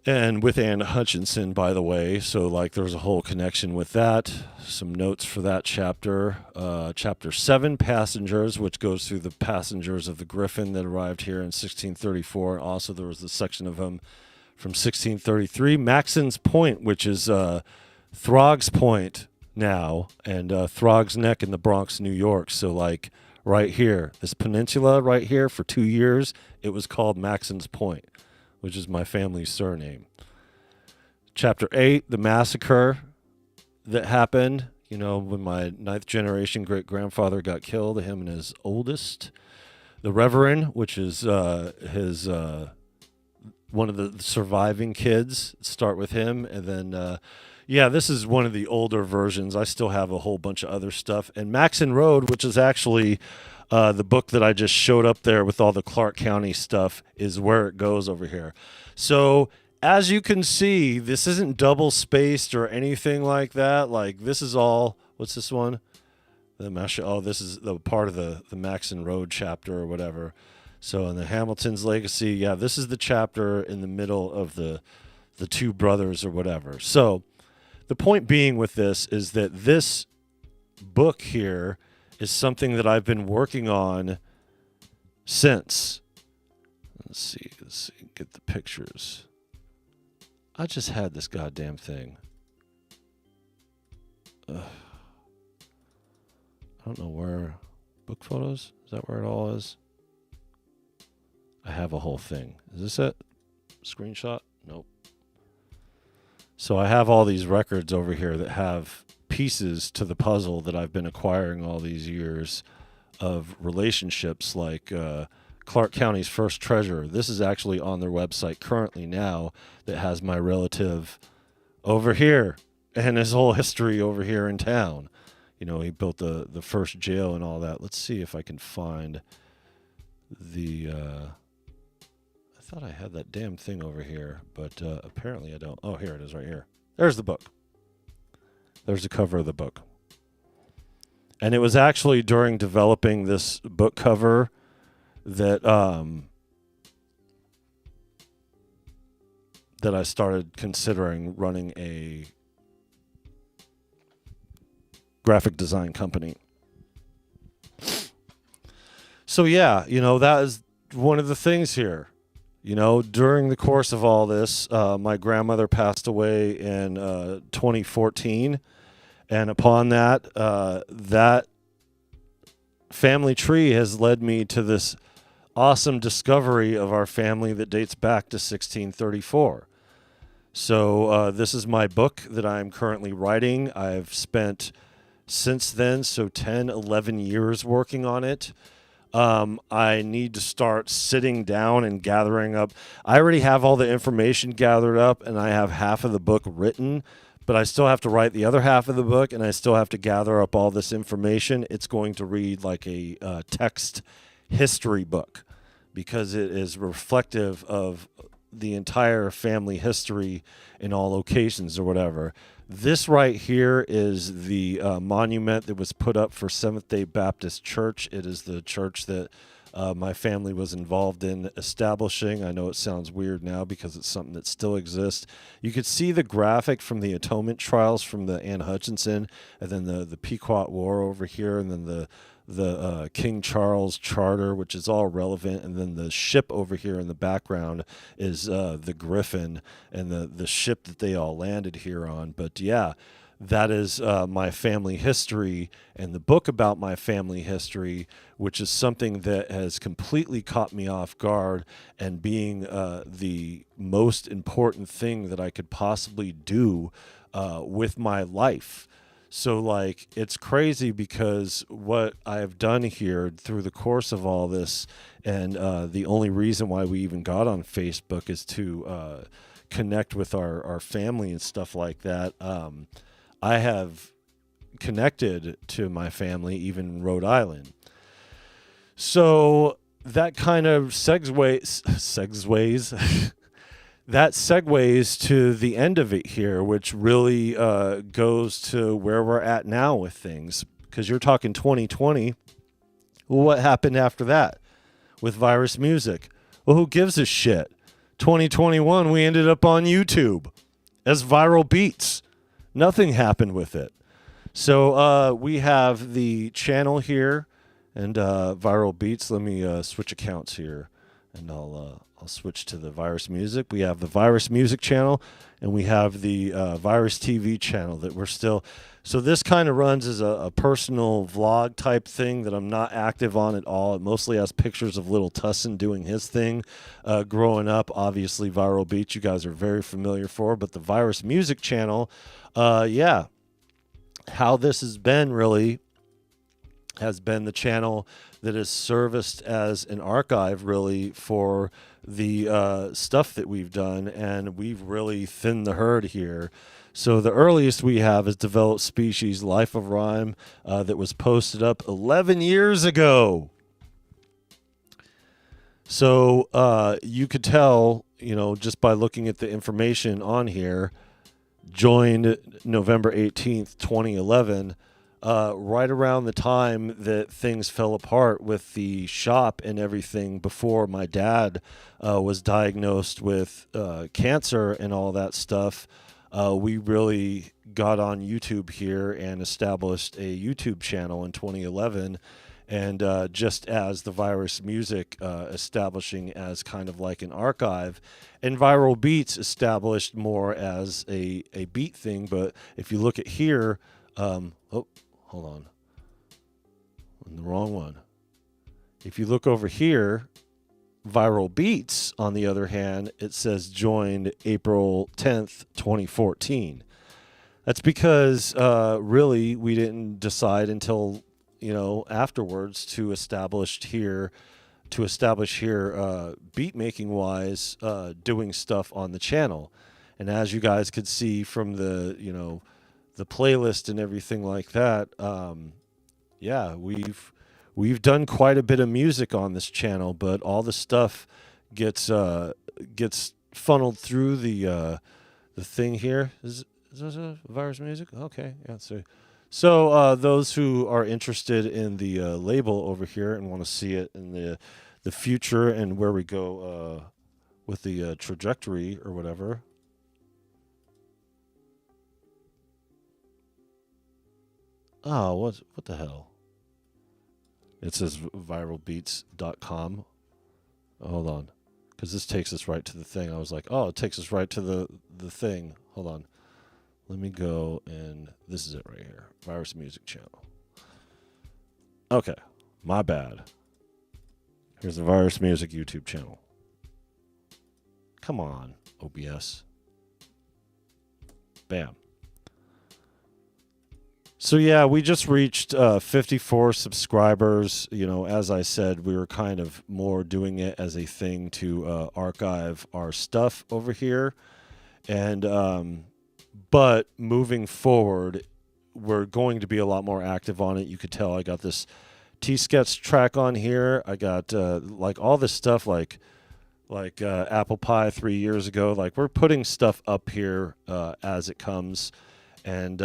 And with Anne Hutchinson, by the way. So, like, there's a whole connection with that. Some notes for that chapter. Chapter 7, Passengers, which goes through the passengers of the Griffin that arrived here in 1634. Also, there was the section of them from 1633. Maxon's Point, which is Throg's Point now, and Throg's Neck in the Bronx, New York. So, like, right here, this peninsula right here, for 2 years, it was called Maxon's Point, which is my family's surname. Chapter 8, the massacre that happened, when my 9th generation great-grandfather got killed, him and his oldest. The Reverend, which is his one of the surviving kids, start with him. And then, this is one of the older versions. I still have a whole bunch of other stuff. And Maxon Road, which is actually the book that I just showed up there with all the Clark County stuff, is where it goes over here. So as you can see, this isn't double spaced or anything like that. Like, this is all, what's this one? This is the part of the Maxon Road chapter or whatever. So in the Hamilton's Legacy, this is the chapter in the middle of the two brothers or whatever. So the point being with this is that this book here is something that I've been working on since. Let's see, get the pictures. I just had this goddamn thing. I don't know where. Book photos? Is that where it all is? I have a whole thing. Is this it? Screenshot? Nope. So I have all these records over here that have pieces to the puzzle that I've been acquiring all these years of relationships, like Clark County's first treasurer. This is actually on their website currently now, that has my relative over here and his whole history over here in town. He built the first jail and all that. Let's see if I can find the... I thought I had that damn thing over here, but apparently I don't. Oh, here it is right here. There's the book. There's the cover of the book. And it was actually during developing this book cover that that I started considering running a graphic design company. So that is one of the things here. During the course of all this, my grandmother passed away in 2014, and upon that, that family tree has led me to this awesome discovery of our family that dates back to 1634. So this is my book that I'm currently writing. I've spent since then, 10, 11 years working on it. I need to start sitting down and gathering up. I already have all the information gathered up, and I have half of the book written, but I still have to write the other half of the book, and I still have to gather up all this information. It's going to read like a text history book, because it is reflective of the entire family history in all locations or whatever. This right here is the monument that was put up for Seventh-day Baptist Church. It is the church that my family was involved in establishing. I know it sounds weird now because it's something that still exists. You could see the graphic from the atonement trials from the Anne Hutchinson, and then the Pequot War over here, and then the King Charles Charter, which is all relevant, and then the ship over here in the background is the Griffin, and the ship that they all landed here on. But yeah, that is my family history, and the book about my family history, which is something that has completely caught me off guard, and being the most important thing that I could possibly do with my life. So, like, it's crazy because what I've done here through the course of all this, and the only reason why we even got on Facebook is to connect with our family and stuff like that. I have connected to my family even in Rhode Island. So that kind of segues that segues to the end of it here, which really goes to where we're at now with things. Because you're talking 2020. Well, what happened after that with Virus Music? Well, who gives a shit? 2021, we ended up on YouTube as Viral Beats. Nothing happened with it. So we have the channel here and Viral Beats. Let me switch accounts here, and I'll I'll switch to the Virus Music. We have the Virus Music channel, and we have the Virus TV channel that we're still. So this kind of runs as a personal vlog type thing that I'm not active on at all. It mostly has pictures of little Tussinn doing his thing growing up. Obviously, Viral Beats you guys are very familiar for, but the Virus Music channel, yeah, how this has been really has been the channel that has serviced as an archive really for the stuff that we've done, and we've really thinned the herd here. So the earliest we have is Developed Species Life of Rhyme that was posted up 11 years ago. So you could tell, you know, just by looking at the information on here, joined November 18th, 2011, right around the time that things fell apart with the shop and everything before my dad was diagnosed with cancer and all that stuff. We really got on YouTube here and established a YouTube channel in 2011. And just as the Virus Music establishing as kind of like an archive, and Viral Beats established more as a beat thing. But if you look at here, oh, hold on, I'm the wrong one. If you look over here, Viral Beats, on the other hand, it says joined April 10th, 2014. That's because really we didn't decide until, you know, afterwards to establish here beat making wise doing stuff on the channel. And as you guys could see from the, you know, the playlist and everything like that, yeah, we've done quite a bit of music on this channel, but all the stuff gets funneled through the thing here. Is this a Virus Music? Okay, yeah. So those who are interested in the label over here and want to see it in the future and where we go with the trajectory or whatever. Oh, what the hell? It says viralbeats.com. Hold on, because this takes us right to the thing. I was like, oh, it takes us right to the thing. Hold on. Let me go, and this is it right here. Virus Music channel. Okay, my bad. Here's the Virus Music YouTube channel. Come on, OBS. Bam. So yeah, we just reached 54 subscribers. You know, as I said, we were kind of more doing it as a thing to archive our stuff over here. And but moving forward, we're going to be a lot more active on it. You could tell I got this T-Sketch track on here. I got like all this stuff like Apple Pie 3 years ago. Like, we're putting stuff up here as it comes. And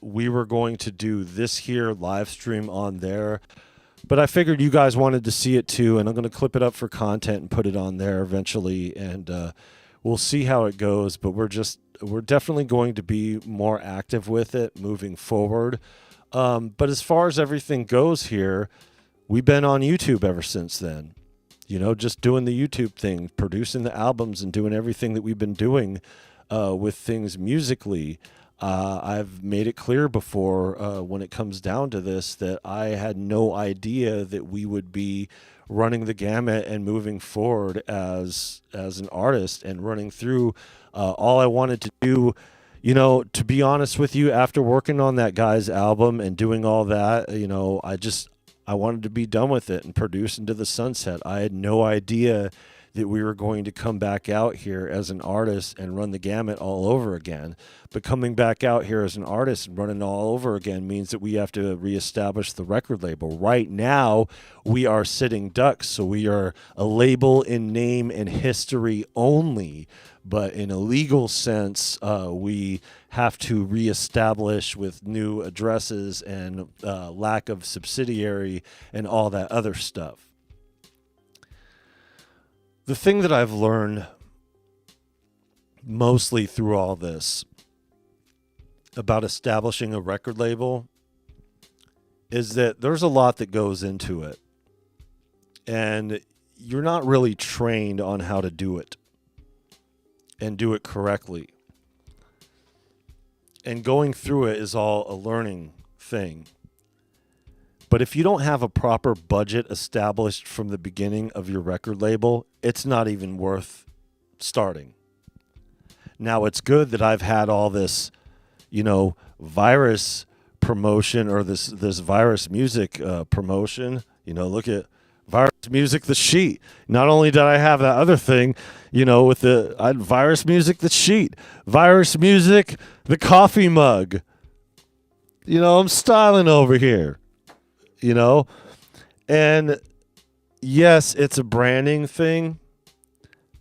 we were going to do this here live stream on there, but I figured you guys wanted to see it too, and I'm going to clip it up for content and put it on there eventually, and we'll see how it goes. But we're definitely going to be more active with it moving forward. But as far as everything goes here, we've been on YouTube ever since then. You know, just doing the YouTube thing, producing the albums, and doing everything that we've been doing with things musically. I've made it clear before when it comes down to this that I had no idea that we would be running the gamut and moving forward as an artist and running through all I wanted to do. You know, to be honest with you, after working on that guy's album and doing all that, you know, I wanted to be done with it and produce into the sunset. I had no idea that we were going to come back out here as an artist and run the gamut all over again. But coming back out here as an artist and running all over again means that we have to reestablish the record label. Right now, we are sitting ducks, so we are a label in name and history only. But in a legal sense, we have to reestablish with new addresses and lack of subsidiary and all that other stuff. The thing that I've learned mostly through all this about establishing a record label is that there's a lot that goes into it. And you're not really trained on how to do it and do it correctly. And going through it is all a learning thing. But if you don't have a proper budget established from the beginning of your record label, it's not even worth starting. Now, it's good that I've had all this, virus promotion or this virus music promotion. Look at Virus Music, the sheet. Not only did I have that other thing, with I had Virus Music, the sheet. Virus Music, the coffee mug. I'm styling over here. And yes, it's a branding thing.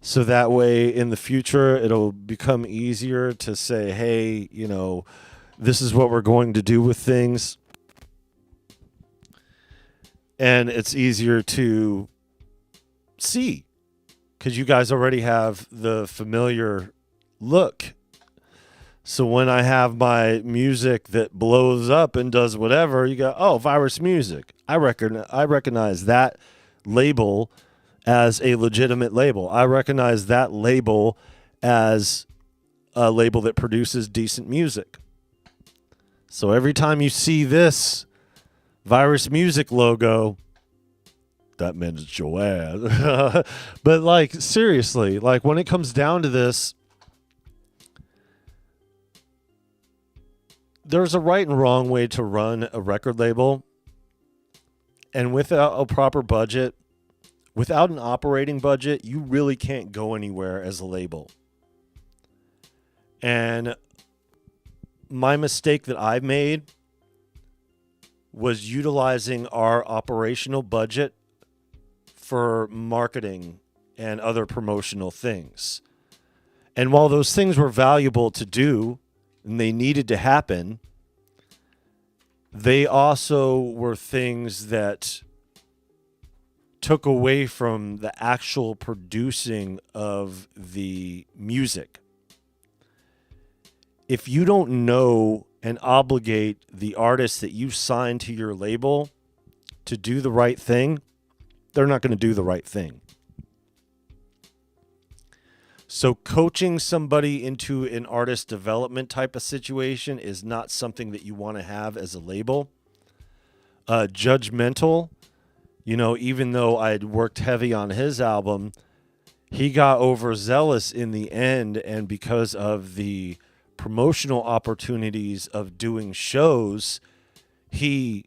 So that way in the future, it'll become easier to say, hey, this is what we're going to do with things. And it's easier to see because you guys already have the familiar look. So when I have my music that blows up and does whatever, you go, oh, Virus Music. I recognize that label as a legitimate label. I recognize that label as a label that produces decent music. So every time you see this Virus Music logo, that means Joanne. But seriously, when it comes down to this, there's a right and wrong way to run a record label. And without a proper budget, without an operating budget, you really can't go anywhere as a label. And my mistake that I've made was utilizing our operational budget for marketing and other promotional things. And while those things were valuable to do and they needed to happen, they also were things that took away from the actual producing of the music. If you don't know and obligate the artists that you sign to your label to do the right thing, they're not going to do the right thing. So coaching somebody into an artist development type of situation is not something that you want to have as a label. Judgmental, even though I'd worked heavy on his album, he got overzealous in the end, and because of the promotional opportunities of doing shows, he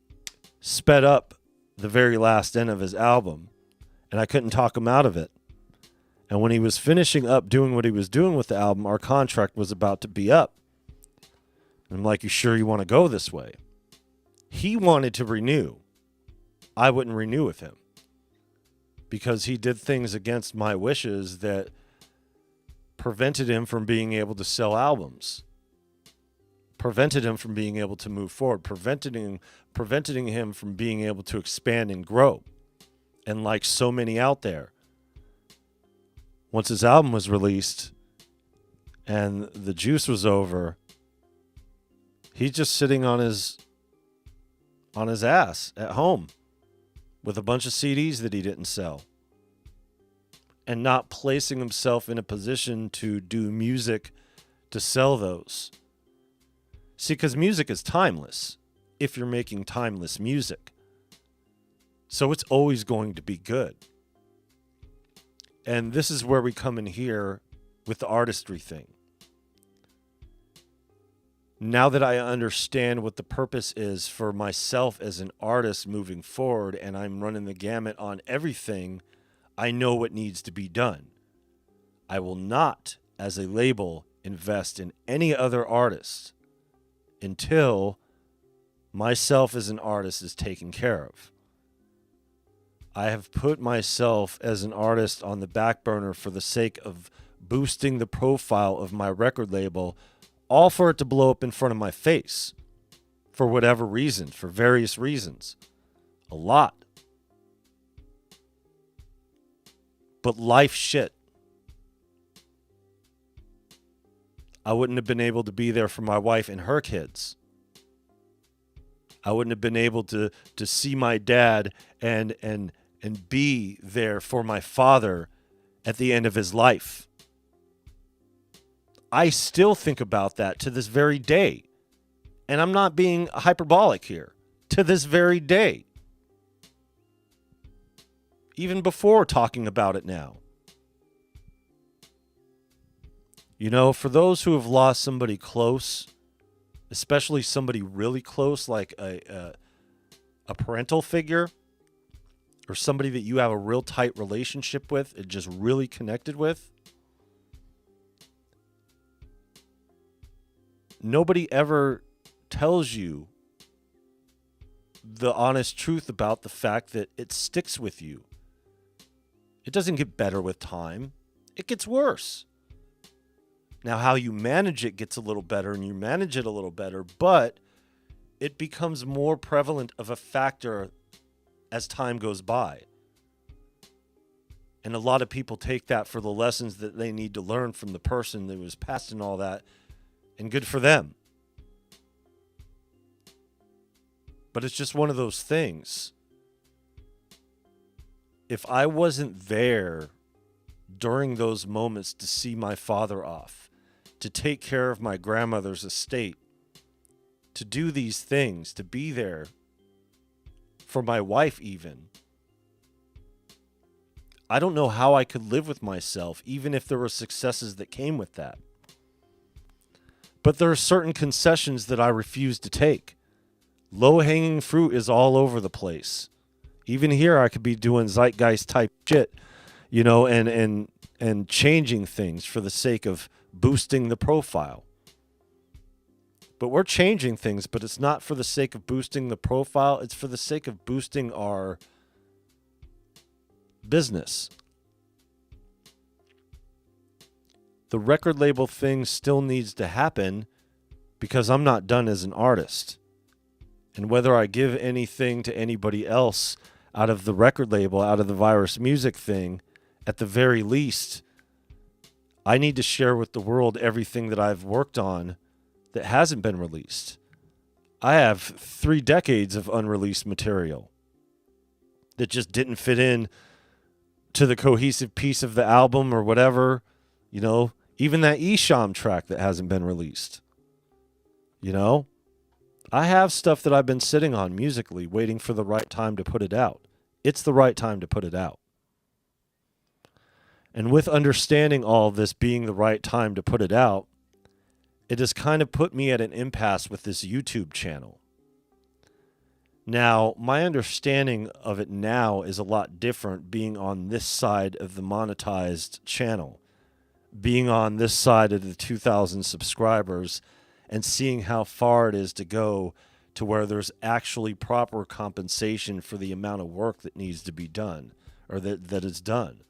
sped up the very last end of his album, and I couldn't talk him out of it. And when he was finishing up doing what he was doing with the album, our contract was about to be up. And I'm like, you sure you want to go this way? He wanted to renew. I wouldn't renew with him because he did things against my wishes that prevented him from being able to sell albums, prevented him from being able to move forward, preventing him from being able to expand and grow. And like so many out there, once his album was released and the juice was over, he's just sitting on his ass at home with a bunch of CDs that he didn't sell and not placing himself in a position to do music to sell those. See, because music is timeless if you're making timeless music. So it's always going to be good. And this is where we come in here with the artistry thing. Now that I understand what the purpose is for myself as an artist moving forward, and I'm running the gamut on everything, I know what needs to be done. I will not, as a label, invest in any other artist until myself as an artist is taken care of. I have put myself as an artist on the back burner for the sake of boosting the profile of my record label, all for it to blow up in front of my face for whatever reason, for various reasons. A lot. But life shit. I wouldn't have been able to be there for my wife and her kids. I wouldn't have been able to see my dad and and be there for my father at the end of his life. I still think about that to this very day. And I'm not being hyperbolic here. To this very day. Even before talking about it now. You know, for those who have lost somebody close, especially somebody really close, like a parental figure, or somebody that you have a real tight relationship with and just really connected with, nobody ever tells you the honest truth about the fact that it sticks with you. It doesn't get better with time. It gets worse. Now, how you manage it gets a little better, and you manage it a little better, but it becomes more prevalent of a factor as time goes by. And a lot of people take that for the lessons that they need to learn from the person that was past and all that, and good for them. But it's just one of those things. If I wasn't there during those moments to see my father off, to take care of my grandmother's estate, to do these things, to be there for my wife even, I don't know how I could live with myself, even if there were successes that came with that. But there are certain concessions that I refuse to take. Low-hanging fruit is all over the place. Even here, I could be doing zeitgeist type shit, you know, and changing things for the sake of boosting the profile. But we're changing things, but it's not for the sake of boosting the profile. It's for the sake of boosting our business. The record label thing still needs to happen because I'm not done as an artist. And whether I give anything to anybody else out of the record label, out of the Virus Music thing, at the very least, I need to share with the world everything that I've worked on that hasn't been released. I have 3 decades of unreleased material that just didn't fit in to the cohesive piece of the album or whatever. You know, even that Esham track that hasn't been released. You know, I have stuff that I've been sitting on musically, waiting for the right time to put it out. It's the right time to put it out. And with understanding all of this being the right time to put it out, it has kind of put me at an impasse with this YouTube channel. Now, my understanding of it now is a lot different being on this side of the monetized channel, being on this side of the 2,000 subscribers, and seeing how far it is to go to where there's actually proper compensation for the amount of work that needs to be done, or that is done.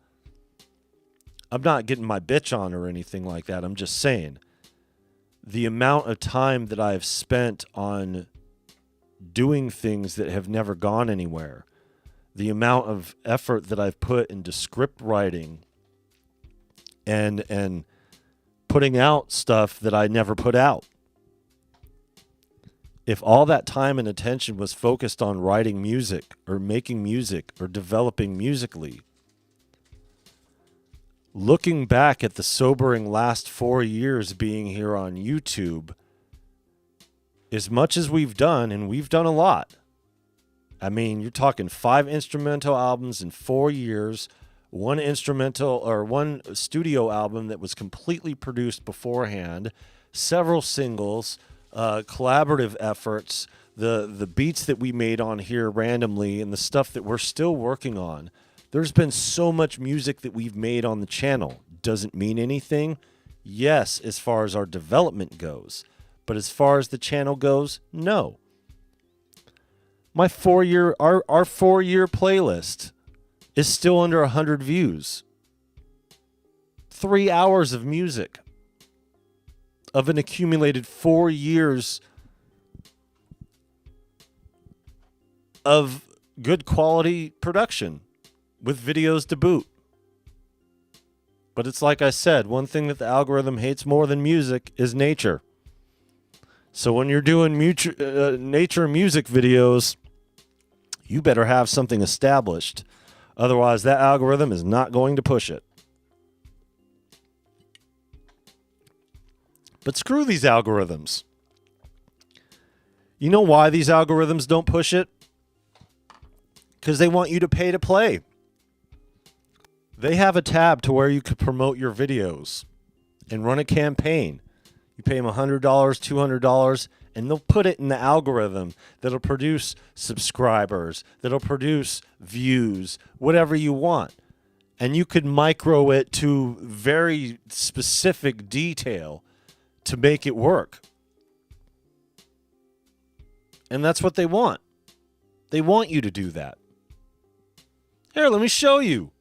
I'm not getting my bitch on or anything like that. I'm just saying the amount of time that I've spent on doing things that have never gone anywhere, the amount of effort that I've put into script writing and putting out stuff that I never put out. If all that time and attention was focused on writing music or making music or developing musically, looking back at the sobering last 4 years being here on YouTube, as much as we've done, and we've done a lot. I mean, you're talking 5 instrumental albums in 4 years, 1 instrumental or 1 studio album that was completely produced beforehand, several singles, collaborative efforts, the beats that we made on here randomly, and the stuff that we're still working on. There's been so much music that we've made on the channel. Doesn't mean anything? Yes, as far as our development goes. But as far as the channel goes, no. My 4-year, our 4-year playlist is still under 100 views. 3 hours of music of an accumulated 4 years of good quality production with videos to boot. But it's like I said, one thing that the algorithm hates more than music is nature. So when you're doing nature music videos, you better have something established. Otherwise, that algorithm is not going to push it. But screw these algorithms. You know why these algorithms don't push it? Because they want you to pay to play. They have a tab to where you could promote your videos and run a campaign. You pay them $100, $200, and they'll put it in the algorithm that'll produce subscribers, that'll produce views, whatever you want. And you could micro it to very specific detail to make it work. And that's what they want. They want you to do that. Here, let me show you.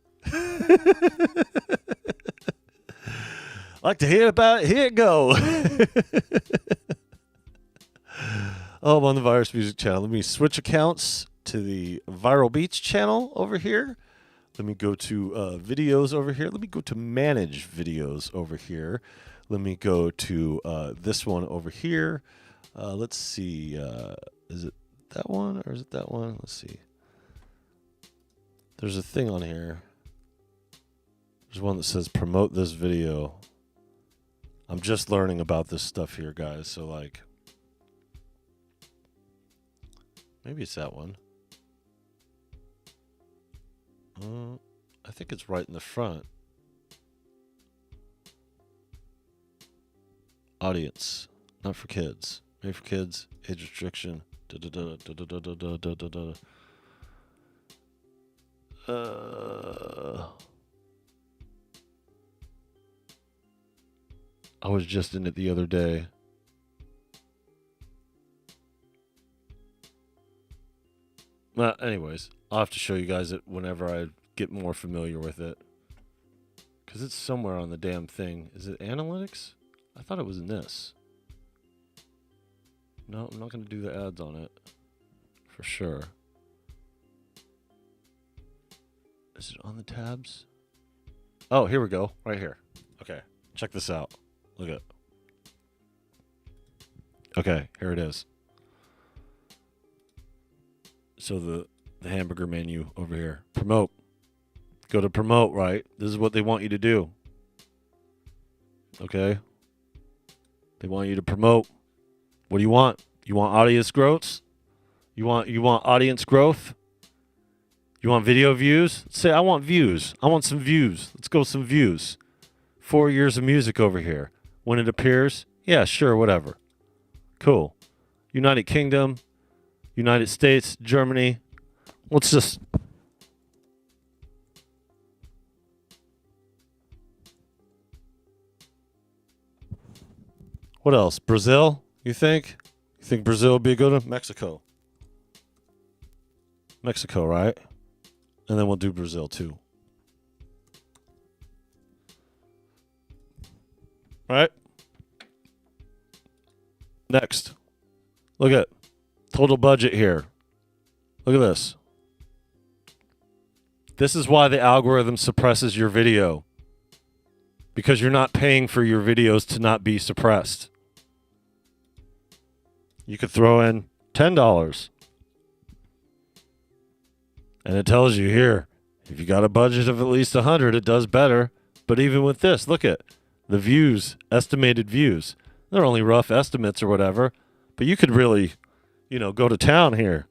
Like to hear about it? Here it go. Oh, I'm on the Virus Music channel. Let me switch accounts to the Viral Beats channel over here. Let me go to videos over here. Let me go to manage videos over here. Let me go to this one over here. Let's see. Is it that one or is it that one? Let's see. There's a thing on here. There's one that says promote this video. I'm just learning about this stuff here, guys. So, like, maybe it's that one. I think it's right in the front. Audience, not for kids. Made for kids, age restriction. I was just in it the other day. Well, anyways, I'll have to show you guys it whenever I get more familiar with it. Because it's somewhere on the damn thing. Is it analytics? I thought it was in this. No, I'm not going to do the ads on it. For sure. Is it on the tabs? Oh, here we go. Right here. Okay. Check this out. Look at it. Okay, here it is. So the hamburger menu over here. Promote. Go to promote, right? This is what they want you to do. Okay? They want you to promote. What do you want? You want audience growth? You want audience growth? You want video views? Say, I want views. I want some views. Let's go some views. 4 years of music over here. When it appears, yeah, sure, whatever. Cool. United Kingdom, United States, Germany. Let's just... What else? Brazil, you think? You think Brazil would be a good one? Mexico. Mexico, right? And then we'll do Brazil, too. Right? Next. Look at total budget here. Look at this. This is why the algorithm suppresses your video. Because you're not paying for your videos to not be suppressed. You could throw in $10. And it tells you here, if you got a budget of at least 100, it does better. But even with this, look at the views, estimated views. They're only rough estimates or whatever, but you could really, go to town here.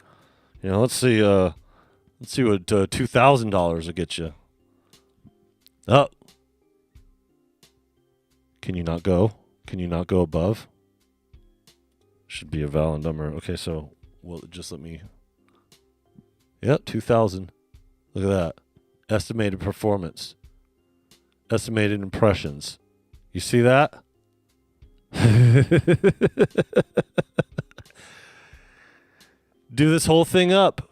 Let's see what $2,000 will get you. Oh, can you not go? Can you not go above? Should be a valid number. Okay, so just let me. Yep, 2,000. Look at that. Estimated performance. Estimated impressions. You see that? Do this whole thing up.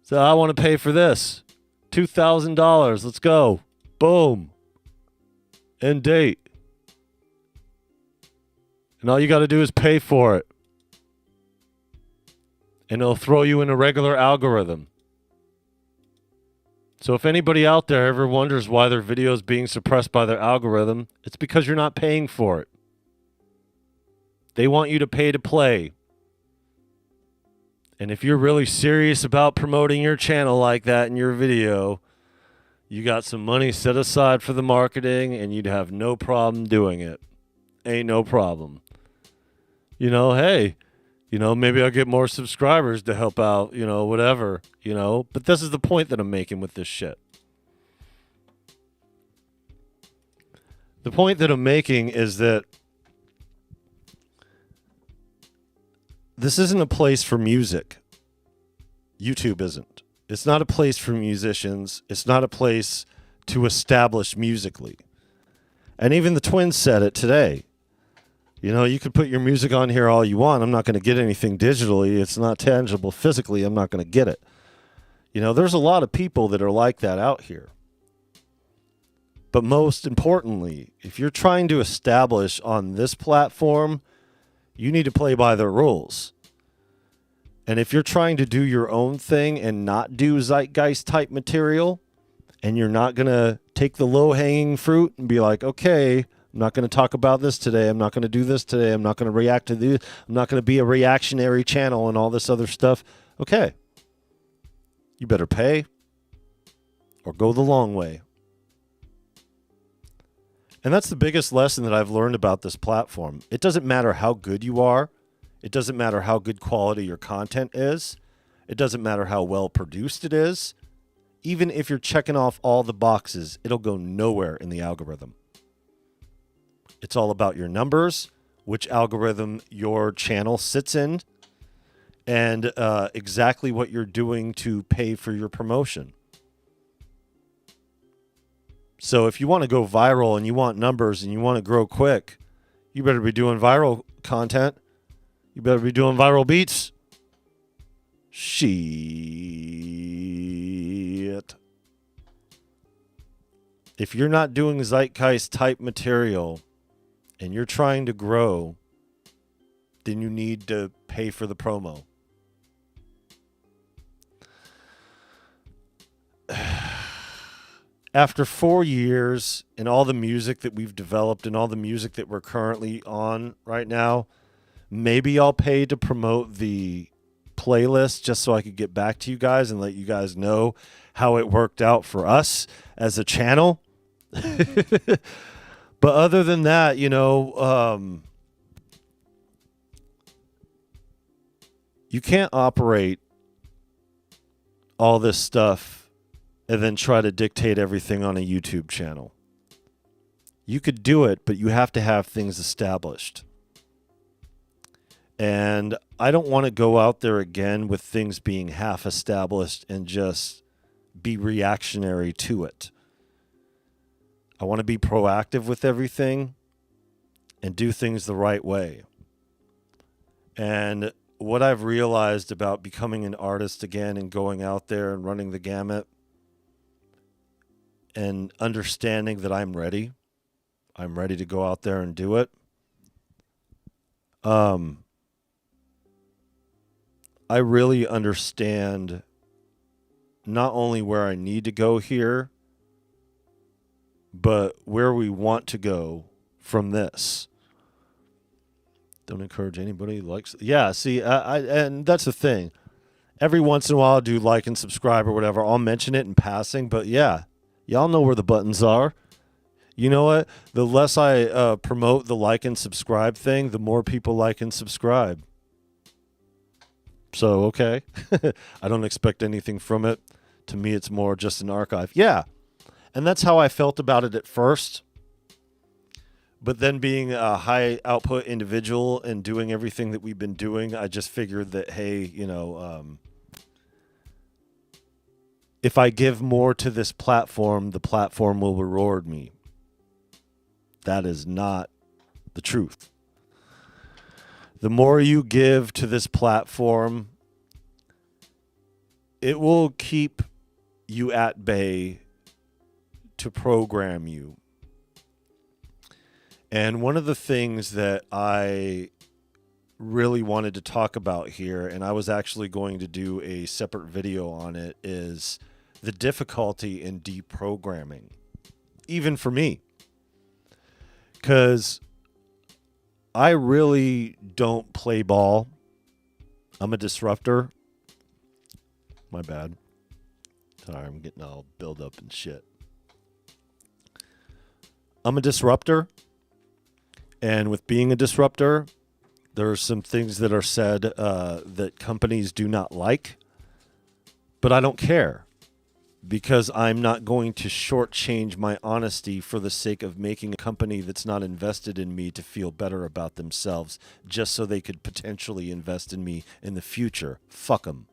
So I want to pay for this. $2,000. Let's go. Boom. End date. And all you got to do is pay for it. And it'll throw you in a regular algorithm. So if anybody out there ever wonders why their video is being suppressed by their algorithm, it's because you're not paying for it. They want you to pay to play. And if you're really serious about promoting your channel like that in your video, you got some money set aside for the marketing and you'd have no problem doing it. Ain't no problem. You know, hey, you know, maybe I'll get more subscribers to help out, you know, whatever, you know. But this is the point that I'm making with this shit. The point that I'm making is that this isn't a place for music. YouTube isn't. It's not a place for musicians. It's not a place to establish musically. And even the twins said it today. You know, you could put your music on here all you want. I'm not going to get anything digitally. It's not tangible physically. I'm not going to get it. You know, there's a lot of people that are like that out here. But most importantly, if you're trying to establish on this platform, you need to play by their rules. And if you're trying to do your own thing and not do zeitgeist type material, and you're not going to take the low-hanging fruit and be like, okay, I'm not going to talk about this today. I'm not going to do this today. I'm not going to react to this. I'm not going to be a reactionary channel and all this other stuff. Okay. You better pay or go the long way. And that's the biggest lesson that I've learned about this platform. It doesn't matter how good you are. It doesn't matter how good quality your content is. It doesn't matter how well produced it is. Even if you're checking off all the boxes, it'll go nowhere in the algorithm. It's all about your numbers, which algorithm your channel sits in, and exactly what you're doing to pay for your promotion. So if you want to go viral and you want numbers and you want to grow quick, you better be doing viral content. You better be doing viral beats. Shit. If you're not doing zeitgeist type material and you're trying to grow, then you need to pay for the promo. After 4 years and all the music that we've developed and all the music that we're currently on right now, maybe I'll pay to promote the playlist just so I could get back to you guys and let you guys know how it worked out for us as a channel. But other than that, you know, you can't operate all this stuff and then try to dictate everything on a YouTube channel. You could do it, but you have to have things established. And I don't want to go out there again with things being half established and just be reactionary to it. I want to be proactive with everything and do things the right way. And what I've realized about becoming an artist again and going out there and running the gamut and understanding that I'm ready to go out there and do it. I really understand not only where I need to go here, but where we want to go from this. Don't encourage anybody who likes. Yeah, see, and that's the thing. Every once in a while, I'll do like and subscribe or whatever. I'll mention it in passing, but yeah, y'all know where the buttons are. You know what? The less I promote the like and subscribe thing, the more people like and subscribe. So, okay. I don't expect anything from it. To me, it's more just an archive. Yeah. And that's how I felt about it at first. But then being a high output individual and doing everything that we've been doing, I just figured that, hey, you know, if I give more to this platform, the platform will reward me. That is not the truth. The more you give to this platform, it will keep you at bay to program you. And one of the things that I really wanted to talk about here, and I was actually going to do a separate video on it, is the difficulty in deprogramming, even for me. Because I really don't play ball. I'm a disruptor. My bad. Sorry, I'm getting all build up and shit. I'm a disruptor. And with being a disruptor, there are some things that are said that companies do not like. But I don't care. Because I'm not going to shortchange my honesty for the sake of making a company that's not invested in me to feel better about themselves just so they could potentially invest in me in the future. Fuck them.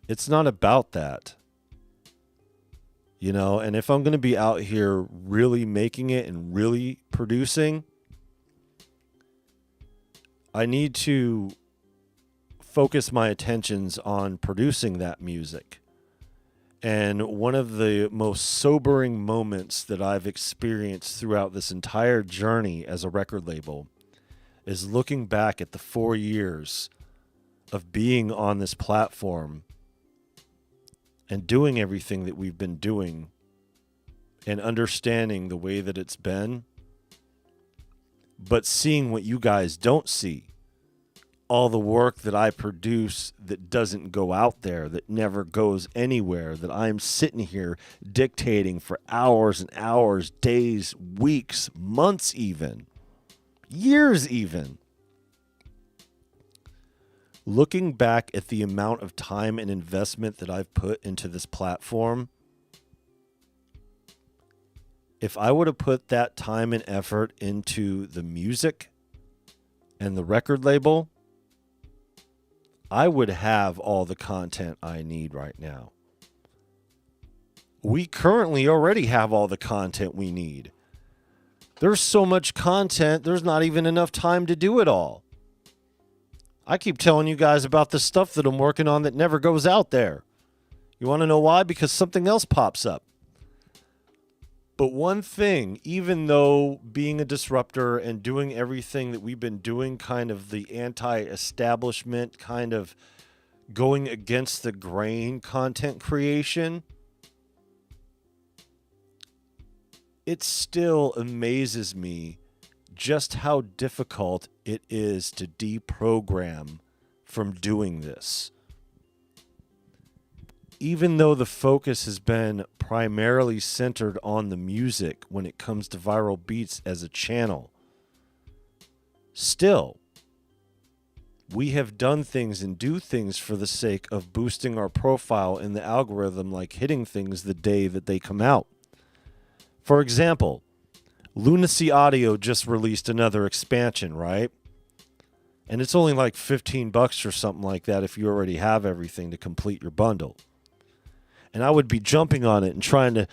It's not about that. You know, and if I'm going to be out here really making it and really producing, I need to focus my attentions on producing that music. And one of the most sobering moments that I've experienced throughout this entire journey as a record label is looking back at the 4 years of being on this platform and doing everything that we've been doing and understanding the way that it's been, but seeing what you guys don't see. All the work that I produce that doesn't go out there, that never goes anywhere, that I'm sitting here dictating for hours and hours, days, weeks, months even, years even. Looking back at the amount of time and investment that I've put into this platform, if I would have put that time and effort into the music and the record label, I would have all the content I need right now. We currently already have all the content we need. There's so much content, there's not even enough time to do it all. I keep telling you guys about the stuff that I'm working on that never goes out there. You want to know why? Because something else pops up. But one thing, even though being a disruptor and doing everything that we've been doing, kind of the anti-establishment, kind of going against the grain content creation, it still amazes me just how difficult it is to deprogram from doing this. Even though the focus has been primarily centered on the music when it comes to Viral Beats as a channel, still, we have done things and do things for the sake of boosting our profile in the algorithm, like hitting things the day that they come out. For example, Lunacy Audio just released another expansion, right? And it's only like $15 or something like that if you already have everything to complete your bundle. And I would be jumping on it and trying to,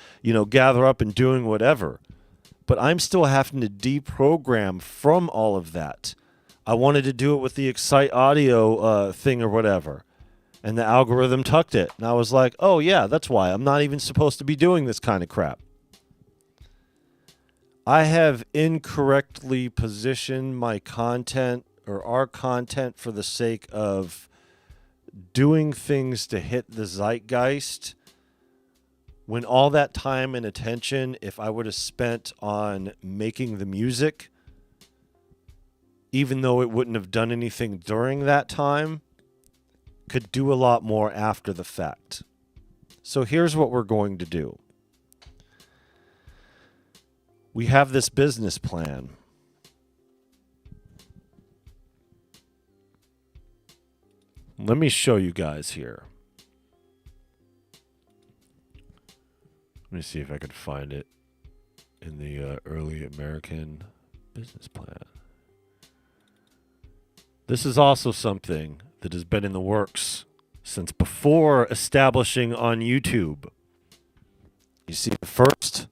gather up and doing whatever. But I'm still having to deprogram from all of that. I wanted to do it with the Excite Audio thing or whatever. And the algorithm tucked it. And I was like, oh, yeah, that's why. I'm not even supposed to be doing this kind of crap. I have incorrectly positioned my content or our content for the sake of doing things to hit the zeitgeist, when all that time and attention, if I would have spent on making the music, even though it wouldn't have done anything during that time, could do a lot more after the fact. So here's what we're going to do. We have this business plan. Let me show you guys here. Let me see if I can find it in the early American business plan. This is also something that has been in the works since before establishing on YouTube. You see the first?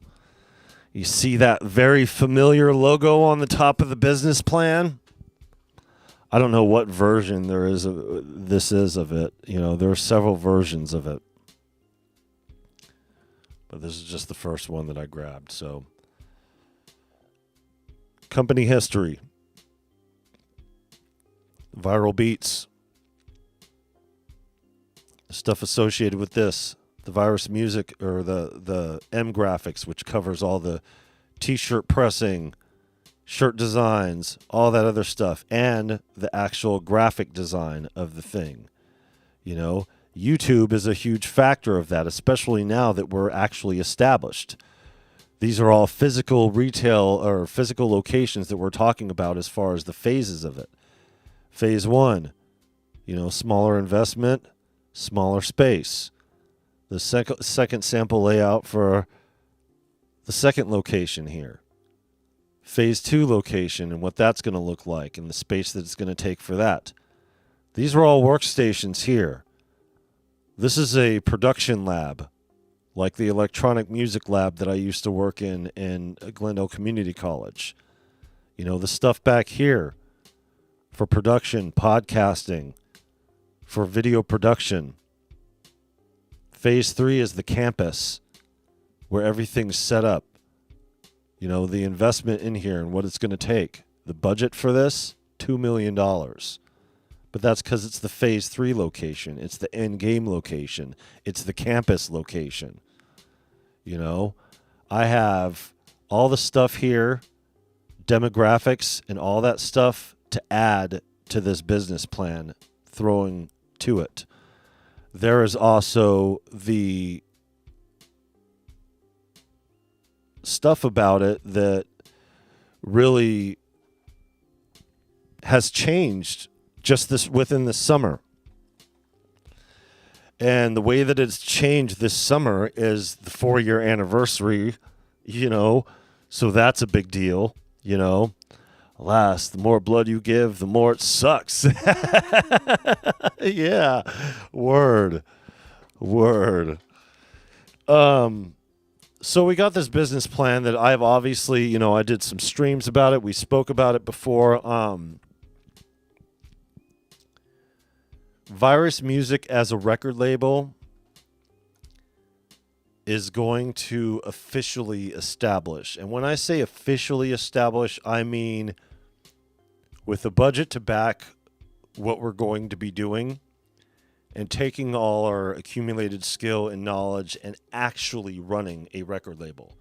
You see that very familiar logo on the top of the business plan? I don't know what version this is of it. There are several versions of it. But this is just the first one that I grabbed. So, company history. Viral Beats. Stuff associated with this. The Virus Music, or the M Graphics, which covers all the t-shirt pressing shirt designs, all that other stuff, and the actual graphic design of the thing. You know, YouTube is a huge factor of that, especially now that we're actually established. These are all physical retail or physical locations that we're talking about as far as the phases of it. Phase 1, you know, smaller investment, smaller space. The second sample layout for the second location here. Phase 2 location and what that's going to look like and the space that it's going to take for that. These are all workstations here. This is a production lab, like the electronic music lab that I used to work in Glendale Community College. You know, the stuff back here for production, podcasting, for video production. Phase 3 is the campus where everything's set up. You know, the investment in here and what it's going to take. The budget for this, $2 million. But that's because it's the Phase 3 location. It's the end game location. It's the campus location. You know, I have all the stuff here, demographics and all that stuff to add to this business plan, throwing to it. There is also the stuff about it that really has changed just this within the summer. And the way that it's changed this summer is the 4-year anniversary, you know, so that's a big deal, you know. Alas, the more blood you give, the more it sucks. Yeah, word. So we got this business plan that I've obviously, you know, I did some streams about it. We spoke about it before. Virus Music as a record label is going to officially establish. And when I say officially establish, I mean with a budget to back what we're going to be doing and taking all our accumulated skill and knowledge and actually running a record label.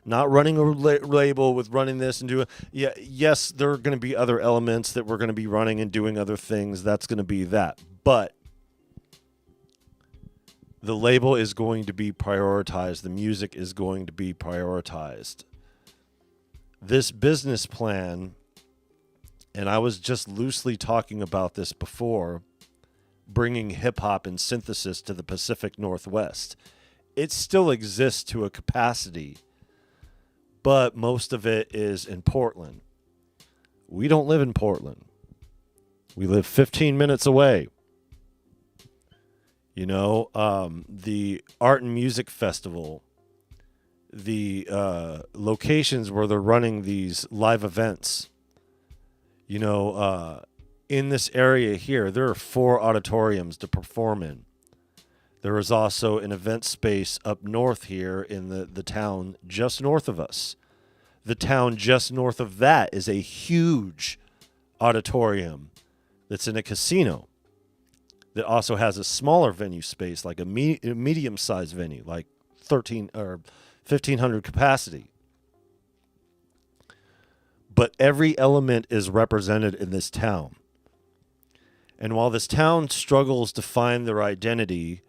Not running a label with running this and doing... Yeah, yes, there are going to be other elements that we're going to be running and doing other things. That's going to be that. But the label is going to be prioritized. The music is going to be prioritized. This business plan, and I was just loosely talking about this before, bringing hip-hop and synthesis to the Pacific Northwest. It still exists to a capacity, but most of it is in Portland. We don't live in Portland. We live 15 minutes away. You know, the Art and Music Festival, the locations where they're running these live events, you know, in this area here, there are 4 auditoriums to perform in. There is also an event space up north here in the town just north of us. The town just north of that is a huge auditorium that's in a casino that also has a smaller venue space, like a medium-sized venue, like 13 or 1,500 capacity. But every element is represented in this town. And while this town struggles to find their identity,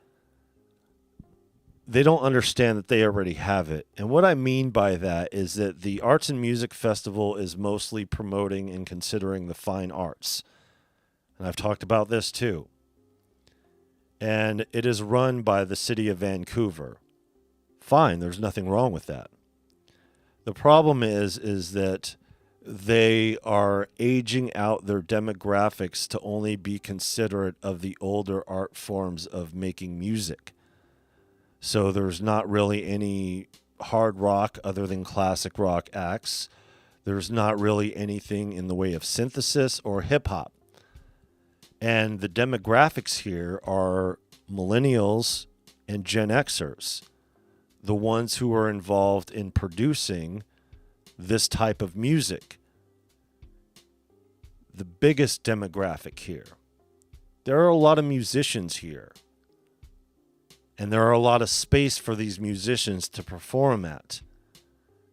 they don't understand that they already have it. And what I mean by that is that the Arts and Music Festival is mostly promoting and considering the fine arts. And I've talked about this too. And it is run by the city of Vancouver. Fine, there's nothing wrong with that. The problem is that they are aging out their demographics to only be considerate of the older art forms of making music. So there's not really any hard rock other than classic rock acts. There's not really anything in the way of synthesis or hip hop. And the demographics here are millennials and Gen Xers, the ones who are involved in producing this type of music. The biggest demographic here. There are a lot of musicians here. And there are a lot of space for these musicians to perform at.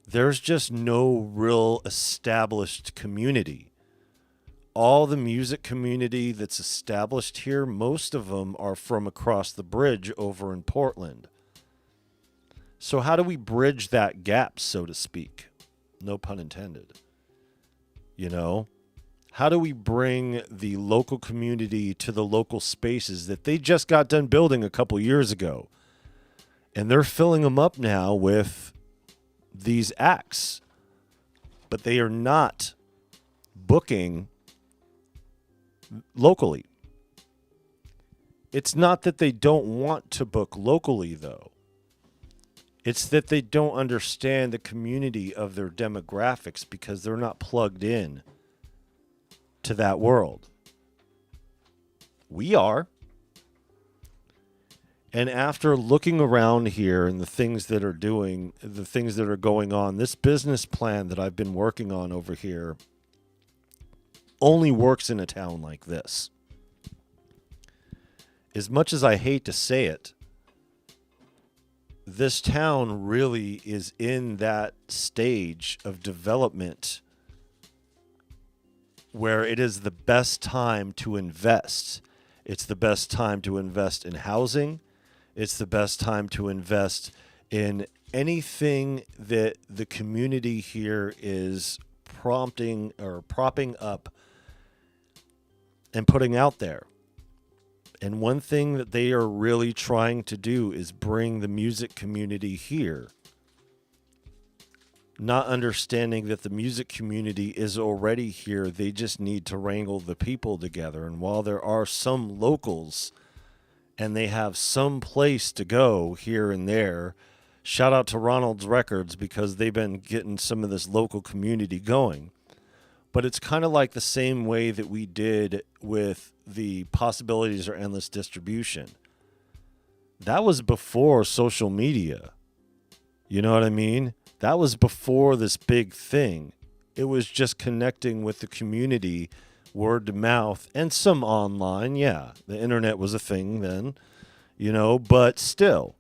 there's just no real established community. All the music community that's established here, most of them are from across the bridge over in Portland. So how do we bridge that gap, so to speak? No pun intended. You know? How do we bring the local community to the local spaces that they just got done building a couple years ago? And they're filling them up now with these acts. But they are not booking locally. It's not that they don't want to book locally, though. It's that they don't understand the community of their demographics because they're not plugged in to that world. We are. And after looking around here and the things that are going on, this business plan that I've been working on over here only works in a town like this. As much as I hate to say it, this town really is in that stage of development where it is the best time to invest. It's the best time to invest in housing. It's the best time to invest in anything that the community here is prompting or propping up and putting out there. And one thing that they are really trying to do is bring the music community here. Not understanding that the music community is already here. They just need to wrangle the people together. And while there are some locals and they have some place to go here and there, shout out to Ronald's Records because they've been getting some of this local community going. But it's kind of like the same way that we did with the Possibilities Are Endless distribution. That was before social media. You know what I mean? That was before this big thing. It was just connecting with the community, word to mouth, and some online. Yeah, the internet was a thing then, you know, but still,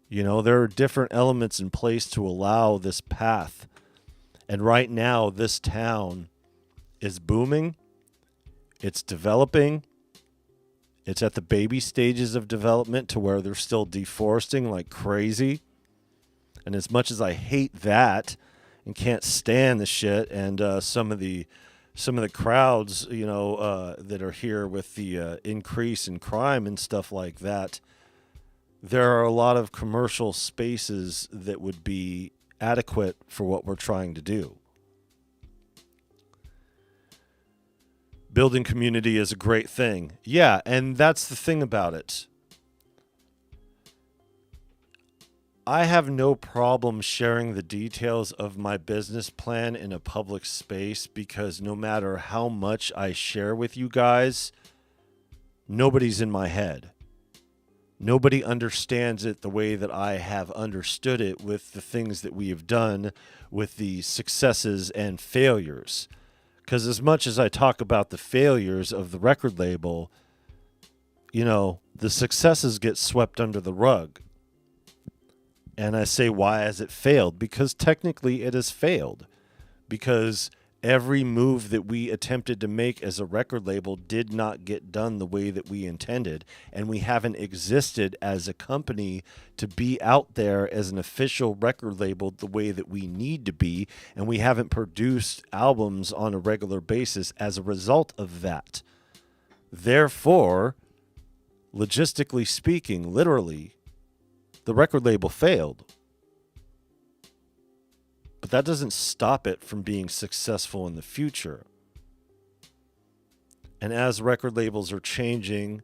you know, there are different elements in place to allow this path. And right now, this town is booming. It's developing. It's at the baby stages of development to where they're still deforesting like crazy. And as much as I hate that and can't stand the shit, and some of the crowds, you know, that are here with the increase in crime and stuff like that, there are a lot of commercial spaces that would be adequate for what we're trying to do. Building community is a great thing. Yeah, and that's the thing about it. I have no problem sharing the details of my business plan in a public space because no matter how much I share with you guys, nobody's in my head. Nobody understands it the way that I have understood it with the things that we have done, with the successes and failures. Because as much as I talk about the failures of the record label, you know, the successes get swept under the rug. And I say, why has it failed? Because technically it has failed. Because every move that we attempted to make as a record label did not get done the way that we intended. And we haven't existed as a company to be out there as an official record label the way that we need to be. And we haven't produced albums on a regular basis as a result of that. Therefore, logistically speaking, literally, the record label failed. But that doesn't stop it from being successful in the future. And as record labels are changing,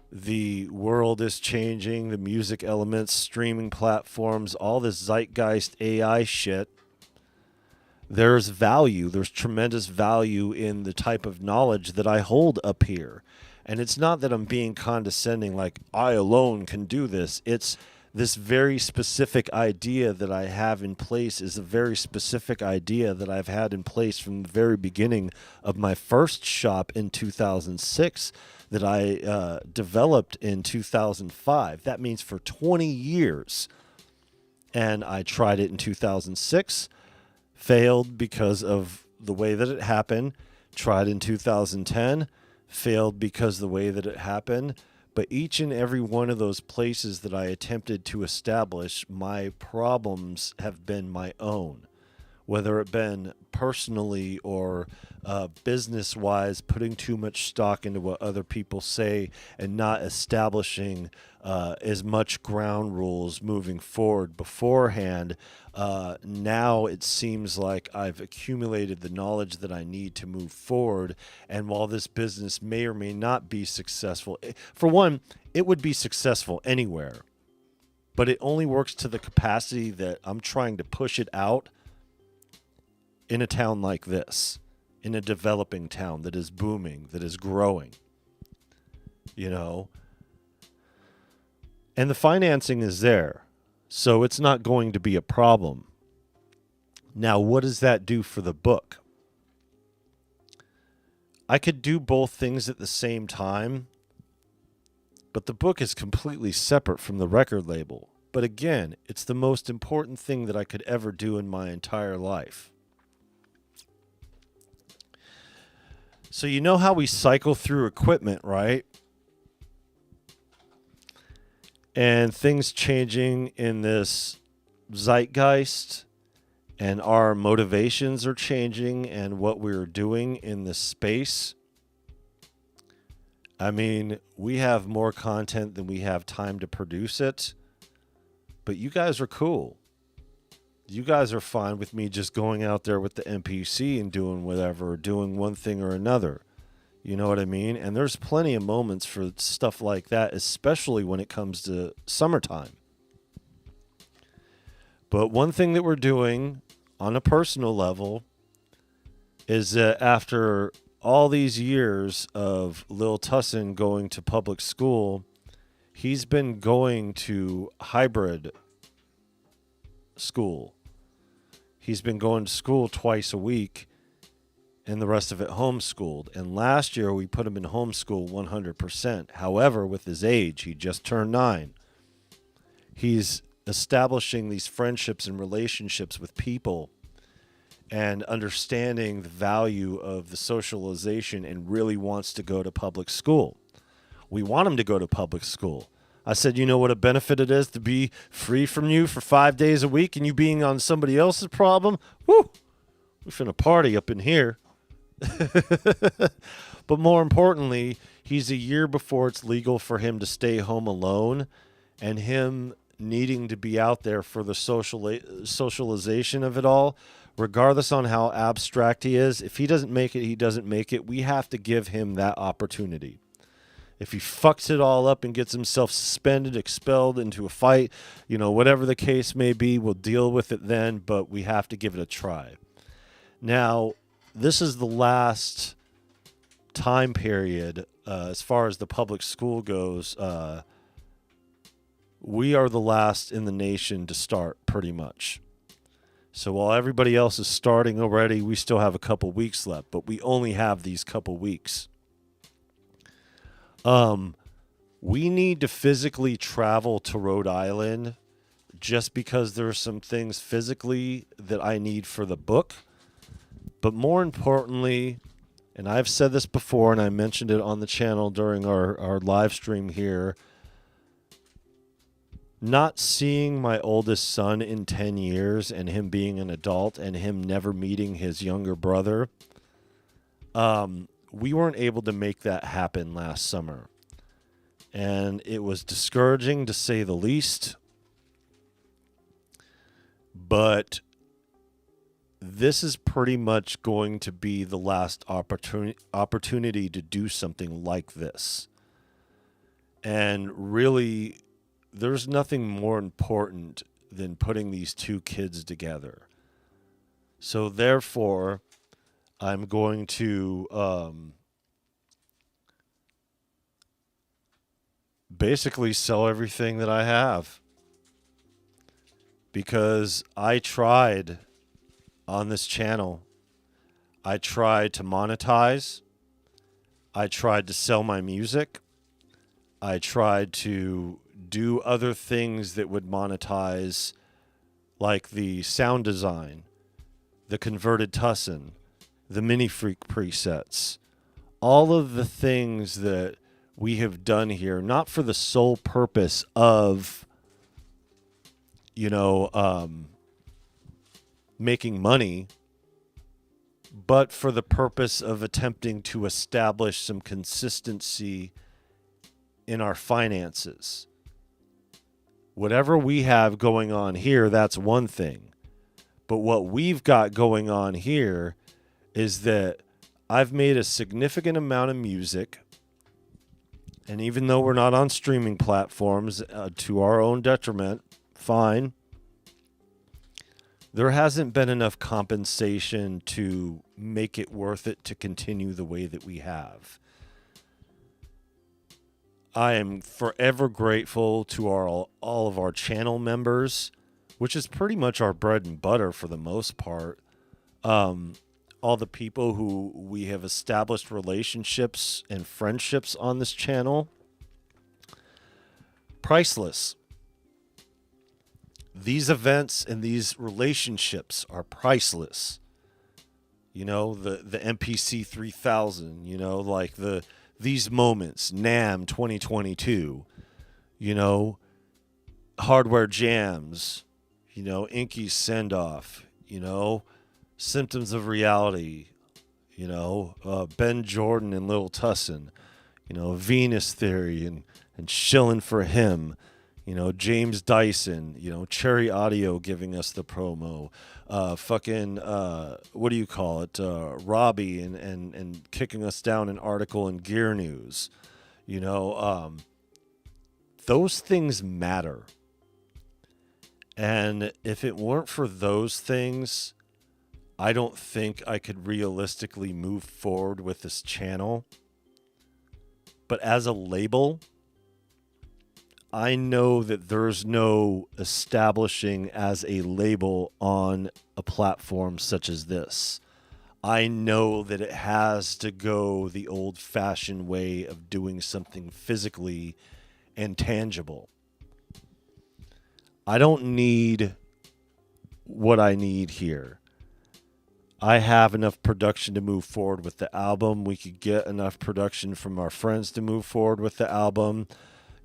the world is changing, the music elements, streaming platforms, all this zeitgeist AI shit, there's value. There's tremendous value in the type of knowledge that I hold up here. And it's not that I'm being condescending like I alone can do this. It's this very specific idea that I have in place is a very specific idea that I've had in place from the very beginning of my first shop in 2006 that I developed in 2005. That means for 20 years, And I tried it in 2006, failed because of the way that it happened. Tried in 2010, failed because of the way that it happened. But each and every one of those places that I attempted to establish, my problems have been my own. Whether it been personally or business-wise, putting too much stock into what other people say and not establishing as much ground rules moving forward beforehand. Now it seems like I've accumulated the knowledge that I need to move forward. And while this business may or may not be successful, for one, it would be successful anywhere, but it only works to the capacity that I'm trying to push it out in a town like this, in a developing town that is booming, that is growing, you know. And the financing is there, so it's not going to be a problem. Now, what does that do for the book? I could do both things at the same time, but the book is completely separate from the record label. But again, it's the most important thing that I could ever do in my entire life. So you know how we cycle through equipment, right? And things changing in this zeitgeist, and our motivations are changing, and what we're doing in this space. I mean, we have more content than we have time to produce it, but you guys are cool. You guys are fine with me just going out there with the NPC and doing whatever, or doing one thing or another. You know what I mean? And there's plenty of moments for stuff like that, especially when it comes to summertime. But one thing that we're doing on a personal level is that after all these years of Lil Tussinn going to public school, he's been going to hybrid school. He's been going to school twice a week and the rest of it homeschooled. And last year we put him in homeschool 100%. However, with his age, he just turned 9. He's establishing these friendships and relationships with people and understanding the value of the socialization, and really wants to go to public school. We want him to go to public school. I said, you know what a benefit it is to be free from you for 5 days a week and you being on somebody else's problem? Woo! We're finna party up in here. But more importantly, he's a year before it's legal for him to stay home alone, and him needing to be out there for the socialization of it all, regardless on how abstract he is. If he doesn't make it, he doesn't make it. We have to give him that opportunity. If he fucks it all up and gets himself suspended, expelled into a fight, you know, whatever the case may be, we'll deal with it then, but we have to give it a try. Now, this is the last time period as far as the public school goes. We are the last in the nation to start, pretty much. So while everybody else is starting already, we still have a couple weeks left, but we only have these couple weeks. We need to physically travel to Rhode Island just because there are some things physically that I need for the book. But more importantly, and I've said this before and I mentioned it on the channel during our live stream here, not seeing my oldest son in 10 years and him being an adult and him never meeting his younger brother, we weren't able to make that happen last summer. And it was discouraging to say the least. But this is pretty much going to be the last opportunity to do something like this. And really, there's nothing more important than putting these two kids together. So therefore, I'm going to basically sell everything that I have, because I tried on this channel. I tried to monetize. I tried to sell my music. I tried to do other things that would monetize like the sound design, the converted Tussinn, the MiniFreak presets, all of the things that we have done here, not for the sole purpose of, making money, but for the purpose of attempting to establish some consistency in our finances. Whatever we have going on here, that's one thing. But what we've got going on here is that I've made a significant amount of music. And even though we're not on streaming platforms, to our own detriment, fine. There hasn't been enough compensation to make it worth it to continue the way that we have. I am forever grateful to all of our channel members, which is pretty much our bread and butter for the most part. All the people who we have established relationships and friendships on this channel. Priceless. These events and these relationships are priceless. The MPC 3000, like these moments, NAMM 2022, hardware jams, Inky's send off, Symptoms of Reality, Ben Jordan and Lil Tussinn, Venus Theory and Shillin' for Him, James Dyson, Cherry Audio giving us the promo, Robbie and kicking us down an article in Gear News, those things matter. And if it weren't for those things, I don't think I could realistically move forward with this channel. But as a label, I know that there's no establishing as a label on a platform such as this. I know that it has to go the old-fashioned way of doing something physically and tangible. I don't need what I need here. I have enough production to move forward with the album. We could get enough production from our friends to move forward with the album.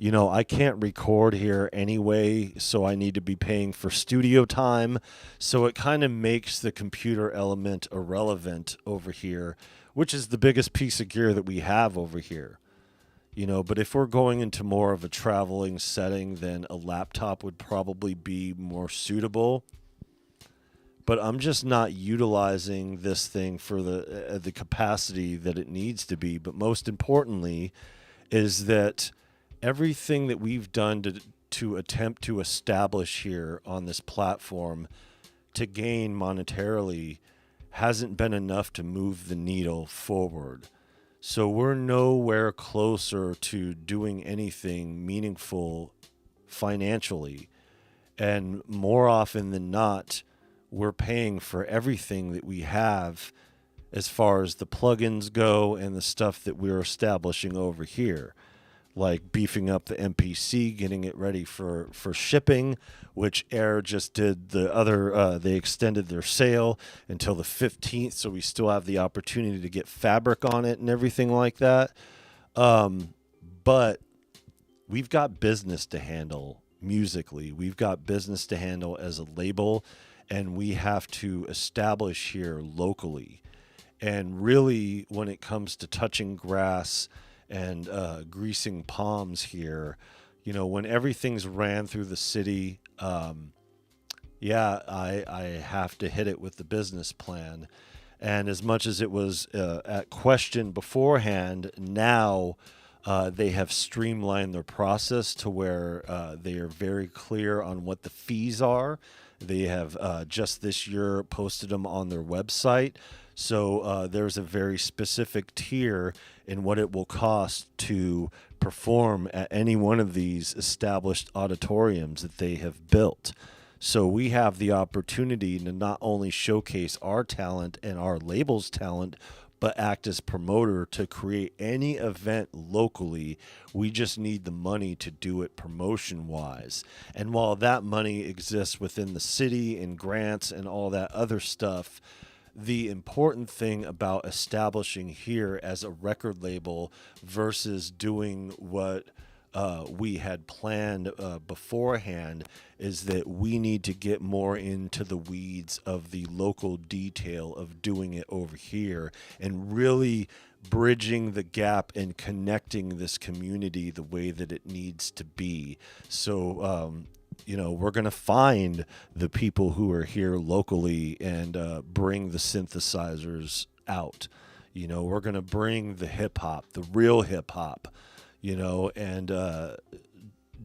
I can't record here anyway, so I need to be paying for studio time. So it kind of makes the computer element irrelevant over here, which is the biggest piece of gear that we have over here. But if we're going into more of a traveling setting, then a laptop would probably be more suitable. But I'm just not utilizing this thing for the capacity that it needs to be. But most importantly is that everything that we've done to attempt to establish here on this platform to gain monetarily hasn't been enough to move the needle forward. So we're nowhere closer to doing anything meaningful financially. And more often than not, we're paying for everything that we have as far as the plugins go and the stuff that we're establishing over here. Like beefing up the MPC, getting it ready for shipping, which Air just did they extended their sale until the 15th, so we still have the opportunity to get fabric on it and everything like that. But we've got business to handle musically. We've got business to handle as a label, and we have to establish here locally. And really, when it comes to touching grass and greasing palms here, when everything's ran through the city, I have to hit it with the business plan. And as much as it was at question beforehand, now they have streamlined their process to where they are very clear on what the fees are. They have just this year posted them on their website. So there's a very specific tier in what it will cost to perform at any one of these established auditoriums that they have built. So we have the opportunity to not only showcase our talent and our label's talent, but act as promoter to create any event locally. We just need the money to do it promotion-wise. And while that money exists within the city and grants and all that other stuff, the important thing about establishing here as a record label versus doing what we had planned beforehand is that we need to get more into the weeds of the local detail of doing it over here and really bridging the gap and connecting this community the way that it needs to be. So, we're going to find the people who are here locally and bring the synthesizers out. We're going to bring the hip hop, the real hip hop, and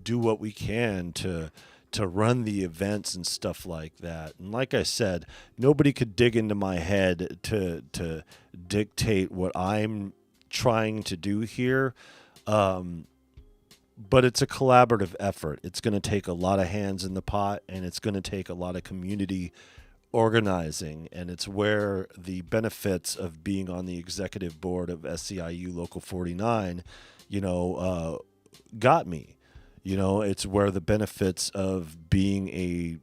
do what we can to run the events and stuff like that. And like I said, nobody could dig into my head to dictate what I'm trying to do here. But it's a collaborative effort. It's going to take a lot of hands in the pot, and it's going to take a lot of community organizing, and it's where the benefits of being on the executive board of SCIU Local 49, got me. It's where the benefits of being a,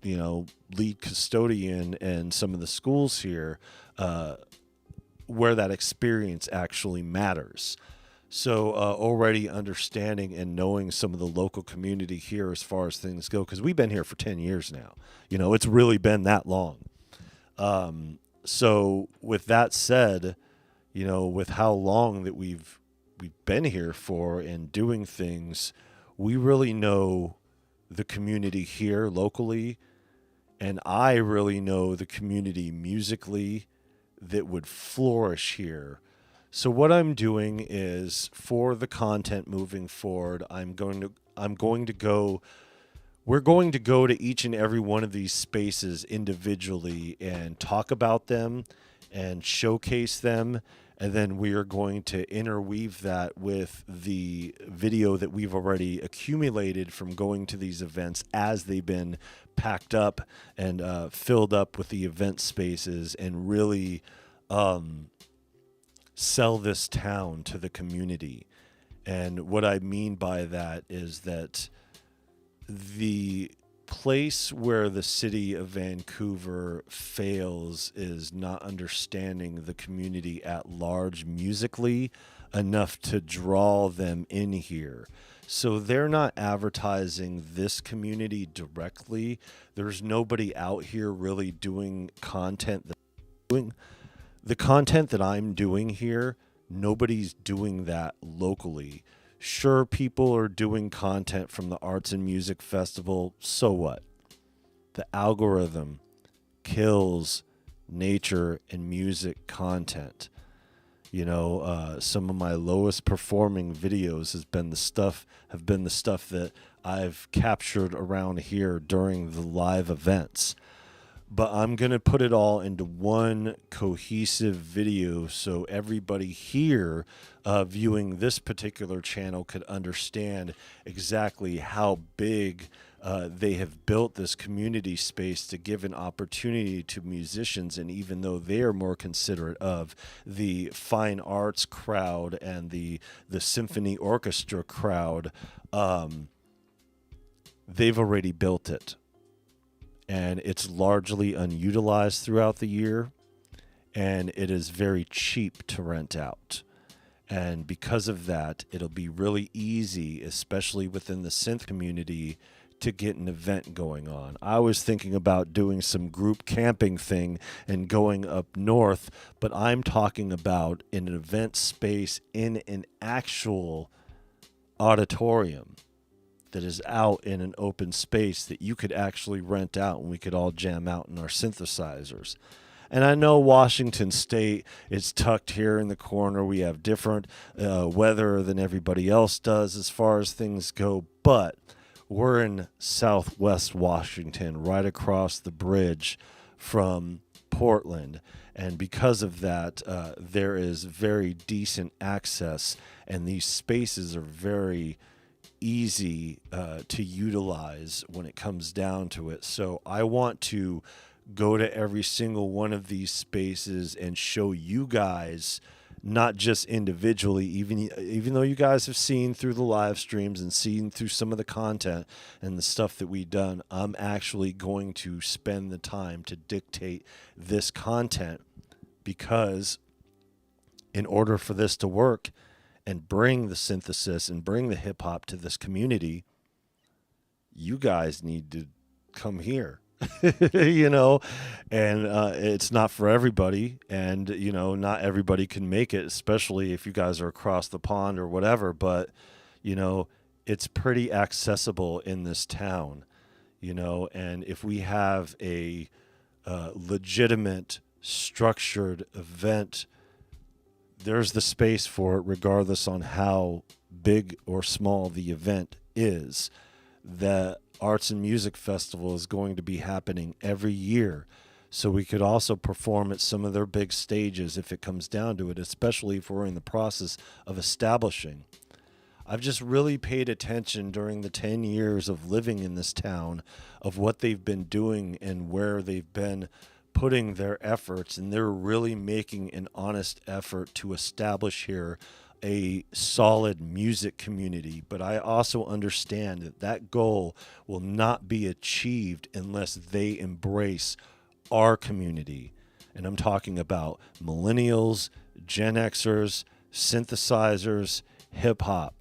lead custodian in some of the schools here, where that experience actually matters. So already understanding and knowing some of the local community here as far as things go, because we've been here for 10 years now. It's really been that long. So with that said, with how long that we've been here for and doing things, we really know the community here locally, and I really know the community musically that would flourish here. So what I'm doing is, for the content moving forward, we're going to go to each and every one of these spaces individually and talk about them and showcase them. And then we are going to interweave that with the video that we've already accumulated from going to these events as they've been packed up and filled up with the event spaces, and really sell this town to the community. And what I mean by that is that the place where the city of Vancouver fails is not understanding the community at large musically enough to draw them in here. So they're not advertising this community directly. There's nobody out here really doing content the content that I'm doing here. Nobody's doing that locally. Sure, people are doing content from the Arts and Music Festival. So what? The algorithm kills nature and music content. Some of my lowest performing videos have been the stuff that I've captured around here during the live events. But I'm going to put it all into one cohesive video so everybody here viewing this particular channel could understand exactly how big they have built this community space to give an opportunity to musicians. And even though they are more considerate of the fine arts crowd and the symphony orchestra crowd, they've already built it. And it's largely unutilized throughout the year, and it is very cheap to rent out. And because of that, it'll be really easy, especially within the synth community, to get an event going on. I was thinking about doing some group camping thing and going up north, but I'm talking about an event space in an actual auditorium that is out in an open space that you could actually rent out, and we could all jam out in our synthesizers. And I know Washington State is tucked here in the corner. We have different weather than everybody else does as far as things go, but we're in Southwest Washington, right across the bridge from Portland. And because of that, there is very decent access, and these spaces are very easy to utilize when it comes down to it. So I want to go to every single one of these spaces and show you guys, not just individually, even though you guys have seen through the live streams and seen through some of the content and the stuff that we've done, I'm actually going to spend the time to dictate this content, because in order for this to work and bring the synthesis and bring the hip hop to this community, you guys need to come here. You know, and it's not for everybody, and you know, not everybody can make it, especially if you guys are across the pond or whatever, but you know, it's pretty accessible in this town, you know. And if we have a legitimate structured event, there's the space for it, regardless on how big or small the event is. The Arts and Music Festival is going to be happening every year, so we could also perform at some of their big stages if it comes down to it, especially if we're in the process of establishing. I've just really paid attention during the 10 years of living in this town of what they've been doing and where they've been putting their efforts, and they're really making an honest effort to establish here a solid music community. But I also understand that that goal will not be achieved unless they embrace our community. And I'm talking about millennials, Gen Xers, synthesizers, hip hop.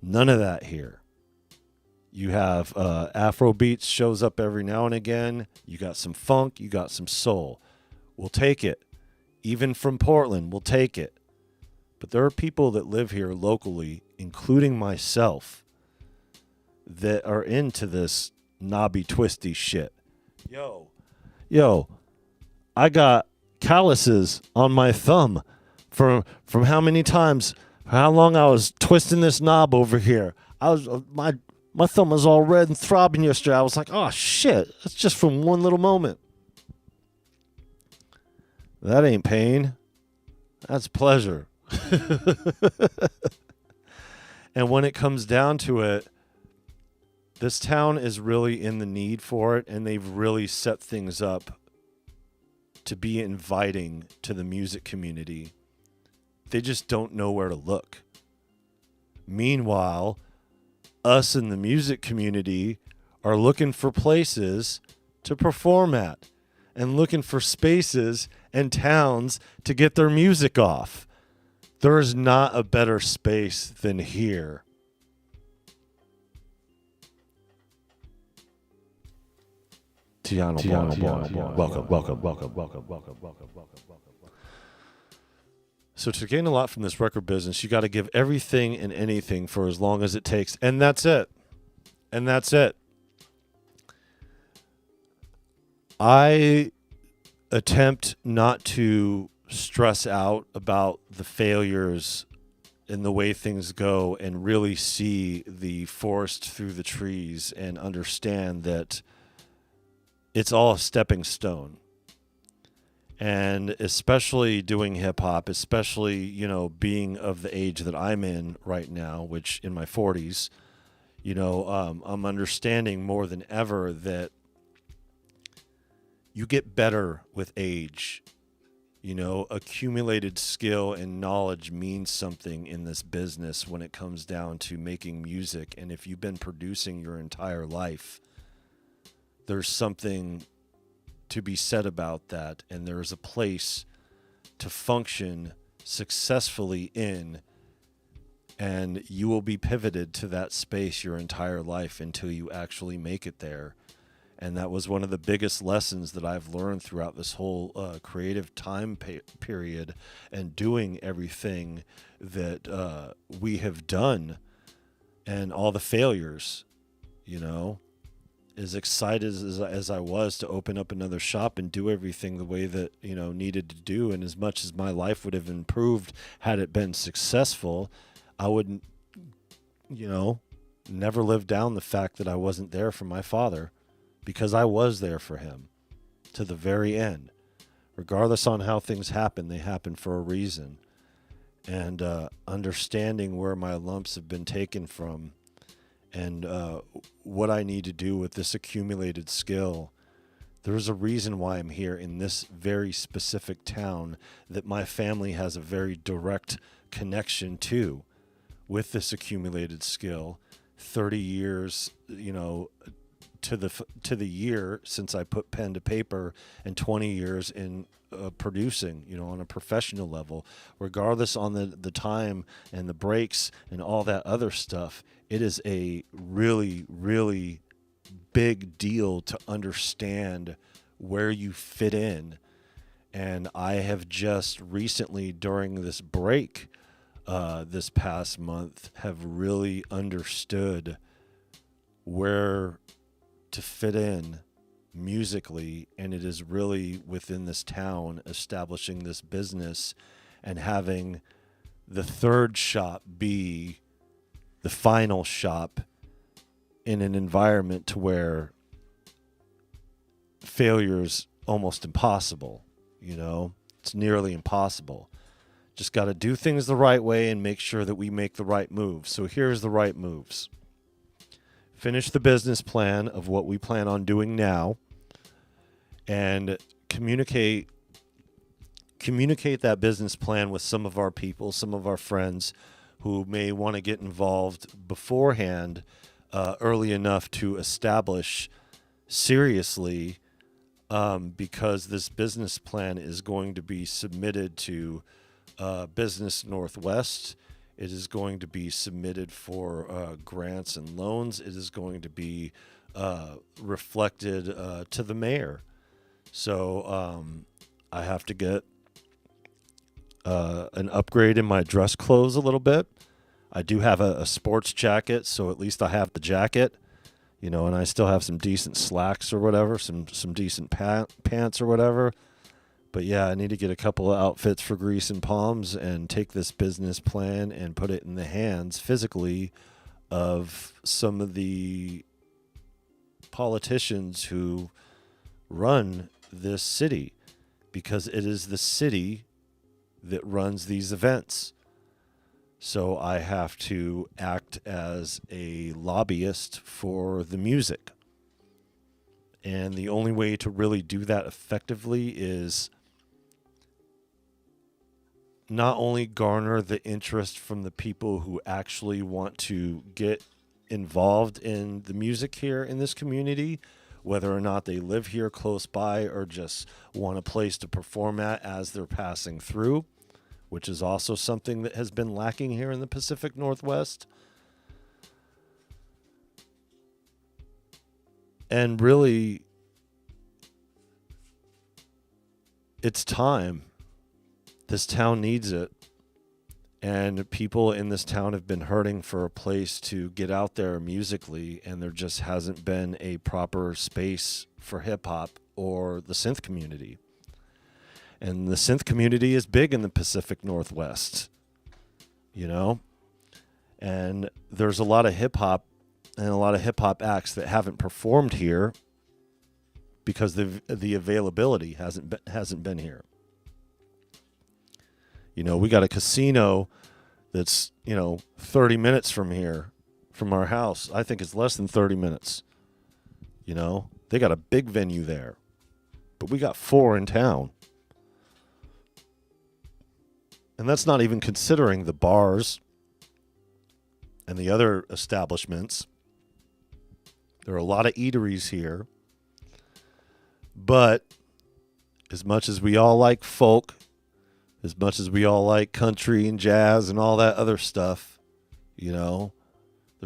None of that here. You have Afro beats shows up every now and again. You got some funk, you got some soul. We'll take it. Even from Portland, we'll take it. But there are people that live here locally, including myself, that are into this knobby twisty shit. Yo, I got calluses on my thumb from how many times, how long I was twisting this knob over here. My thumb was all red and throbbing yesterday. I was like, oh shit, that's just from one little moment. That ain't pain. That's pleasure. And when it comes down to it, this town is really in the need for it, and they've really set things up to be inviting to the music community. They just don't know where to look. Meanwhile, us in the music community are looking for places to perform at and looking for spaces and towns to get their music off. There is not a better space than here. Tiano, welcome. So to gain a lot from this record business, you got to give everything and anything for as long as it takes. And that's it. I attempt not to stress out about the failures and the way things go, and really see the forest through the trees and understand that it's all a stepping stone. And especially doing hip hop, especially, you know, being of the age that I'm in right now, which in my 40s, you know, I'm understanding more than ever that you get better with age. You know, accumulated skill and knowledge means something in this business when it comes down to making music. And if you've been producing your entire life, there's something to be said about that. And there is a place to function successfully in, and you will be pivoted to that space your entire life until you actually make it there. And that was one of the biggest lessons that I've learned throughout this whole creative time period, and doing everything that we have done, and all the failures, you know. As excited as I was to open up another shop and do everything the way that, you know, needed to do, and as much as my life would have improved had it been successful, I wouldn't, you know, never live down the fact that I wasn't there for my father. Because I was there for him to the very end. Regardless on how things happen, they happen for a reason. And understanding where my lumps have been taken from, and what I need to do with this accumulated skill There's a reason why I'm here in this very specific town that my family has a very direct connection to with this accumulated skill. 30 years, to the year since I put pen to paper, and 20 years in producing, on a professional level. Regardless on the time and the breaks and all that other stuff, it is a really, really big deal to understand where you fit in. And I have just recently, during this break, this past month, have really understood where to fit in musically, and it is really within this town, establishing this business and having the third shop be the final shop in an environment to where failure's almost impossible. It's nearly impossible. Just got to do things the right way and make sure that we make the right moves. So here's the right moves. Finish the business plan of what we plan on doing now, and communicate that business plan with some of our people, some of our friends who may want to get involved beforehand, early enough to establish seriously, because this business plan is going to be submitted to Business Northwest. It is going to be submitted for grants and loans. It is going to be reflected to the mayor. So I have to get an upgrade in my dress clothes a little bit. I do have a sports jacket, so at least I have the jacket, and I still have some decent slacks or whatever, some decent pants or whatever. But yeah, I need to get a couple of outfits for Grease and Palms and take this business plan and put it in the hands physically of some of the politicians who run this city, because it is the city that runs these events. So I have to act as a lobbyist for the music. And the only way to really do that effectively is not only garner the interest from the people who actually want to get involved in the music here in this community, whether or not they live here close by or just want a place to perform at as they're passing through, which is also something that has been lacking here in the Pacific Northwest. And really, it's time. This town needs it. And people in this town have been hurting for a place to get out there musically, and there just hasn't been a proper space for hip-hop or the synth community. And the synth community is big in the Pacific Northwest, And there's a lot of hip-hop and a lot of hip-hop acts that haven't performed here because the availability hasn't been here. We got a casino that's, 30 minutes from here, from our house. I think it's less than 30 minutes. They got a big venue there, but we got 4 in town. And that's not even considering the bars and the other establishments. There are a lot of eateries here. But as much as we all like folk, as much as we all like country and jazz and all that other stuff, they're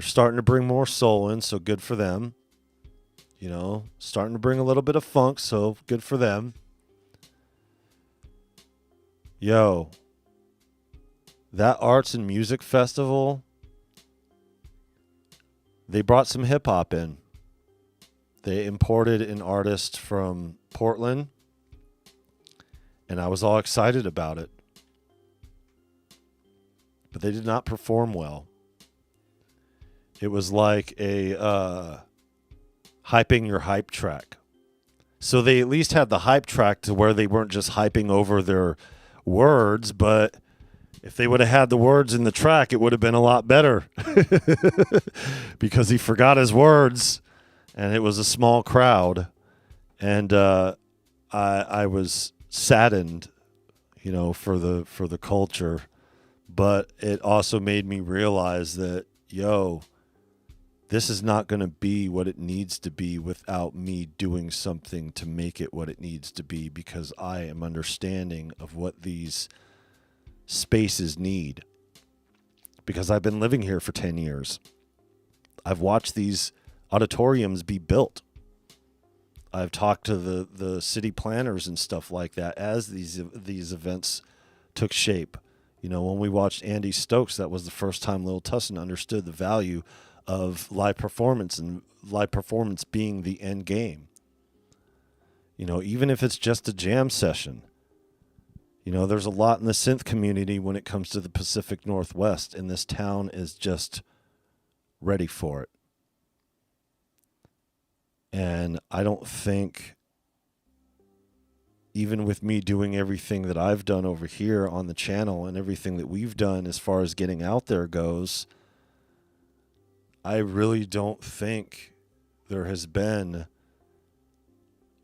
starting to bring more soul in, so good for them. Starting to bring a little bit of funk, so good for them. Yo, that Arts and Music Festival, they brought some hip-hop in. They imported an artist from Portland, and I was all excited about it. But they did not perform well. It was like a hyping your hype track. So they at least had the hype track to where they weren't just hyping over their words, but if they would have had the words in the track, it would have been a lot better. Because he forgot his words, and it was a small crowd. And I was saddened, for the culture, but it also made me realize that, this is not going to be what it needs to be without me doing something to make it what it needs to be, because I am understanding of what these spaces need. Because I've been living here for 10 years. I've watched these auditoriums be built. I've talked to the city planners and stuff like that as these events took shape. When we watched Andy Stokes, that was the first time Little Tussinn understood the value of live performance, and live performance being the end game. Even if it's just a jam session. There's a lot in the synth community when it comes to the Pacific Northwest, and this town is just ready for it. And I don't think, even with me doing everything that I've done over here on the channel and everything that we've done as far as getting out there goes, I really don't think there has been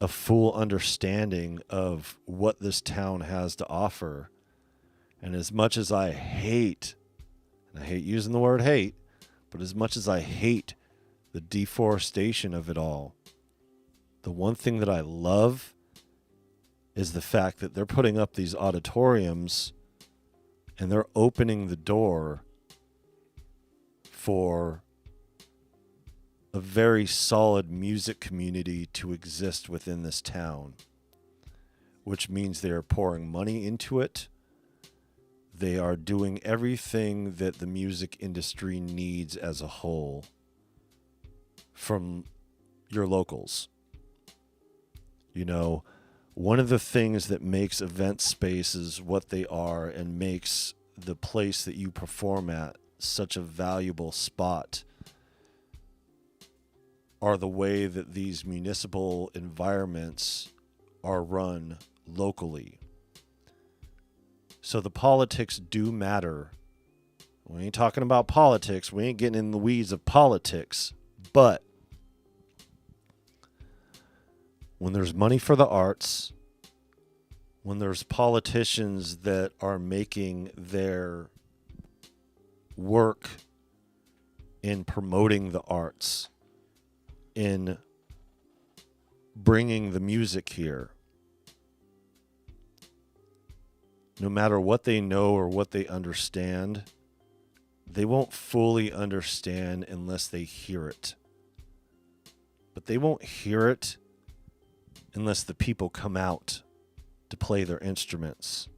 a full understanding of what this town has to offer. And as much as I hate, and I hate using the word hate, but as much as I hate the deforestation of it all, the one thing that I love is the fact that they're putting up these auditoriums and they're opening the door for a very solid music community to exist within this town, which means they are pouring money into it. They are doing everything that the music industry needs as a whole from your locals. One of the things that makes event spaces what they are and makes the place that you perform at such a valuable spot are the way that these municipal environments are run locally. So the politics do matter. We ain't talking about politics. We ain't getting in the weeds of politics. But when there's money for the arts, when there's politicians that are making their work in promoting the arts, in bringing the music here, no matter what they know or what they understand, they won't fully understand unless they hear it. But they won't hear it unless the people come out to play their instruments.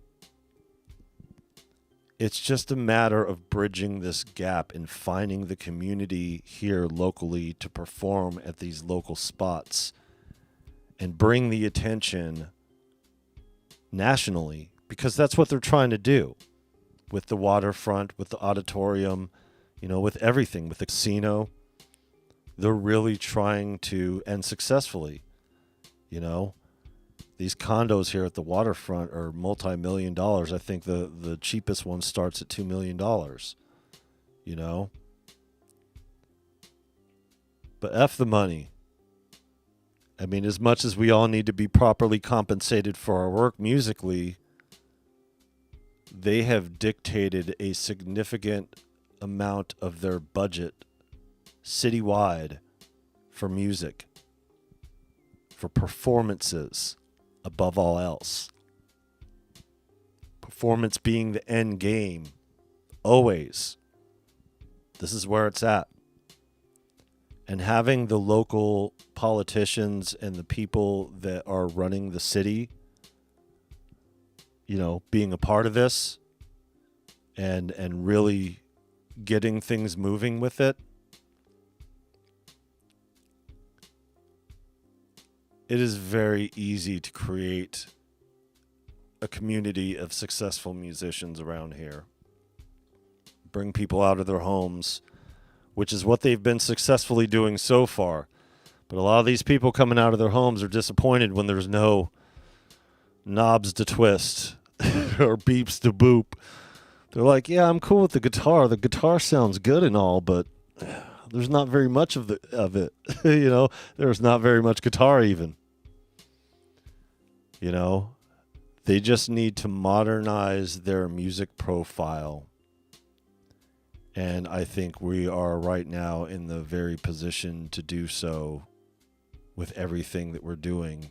It's just a matter of bridging this gap and finding the community here locally to perform at these local spots and bring the attention nationally, because that's what they're trying to do with the waterfront, with the auditorium, with everything, with the casino. They're really trying to, and successfully, these condos here at the waterfront are multi-million dollars. I think the cheapest one starts at $2 million, But F the money. I mean, as much as we all need to be properly compensated for our work musically, they have dictated a significant amount of their budget citywide for music, for performances, above all else. Performance being the end game. Always. This is where it's at. And having the local politicians and the people that are running the city, being a part of this and really getting things moving with it, it is very easy to create a community of successful musicians around here. Bring people out of their homes, which is what they've been successfully doing so far. But a lot of these people coming out of their homes are disappointed when there's no knobs to twist or beeps to boop. They're like, yeah, I'm cool with the guitar. The guitar sounds good and all, but there's not very much of it. There's not very much guitar even. You know, they just need to modernize their music profile. And I think we are right now in the very position to do so with everything that we're doing.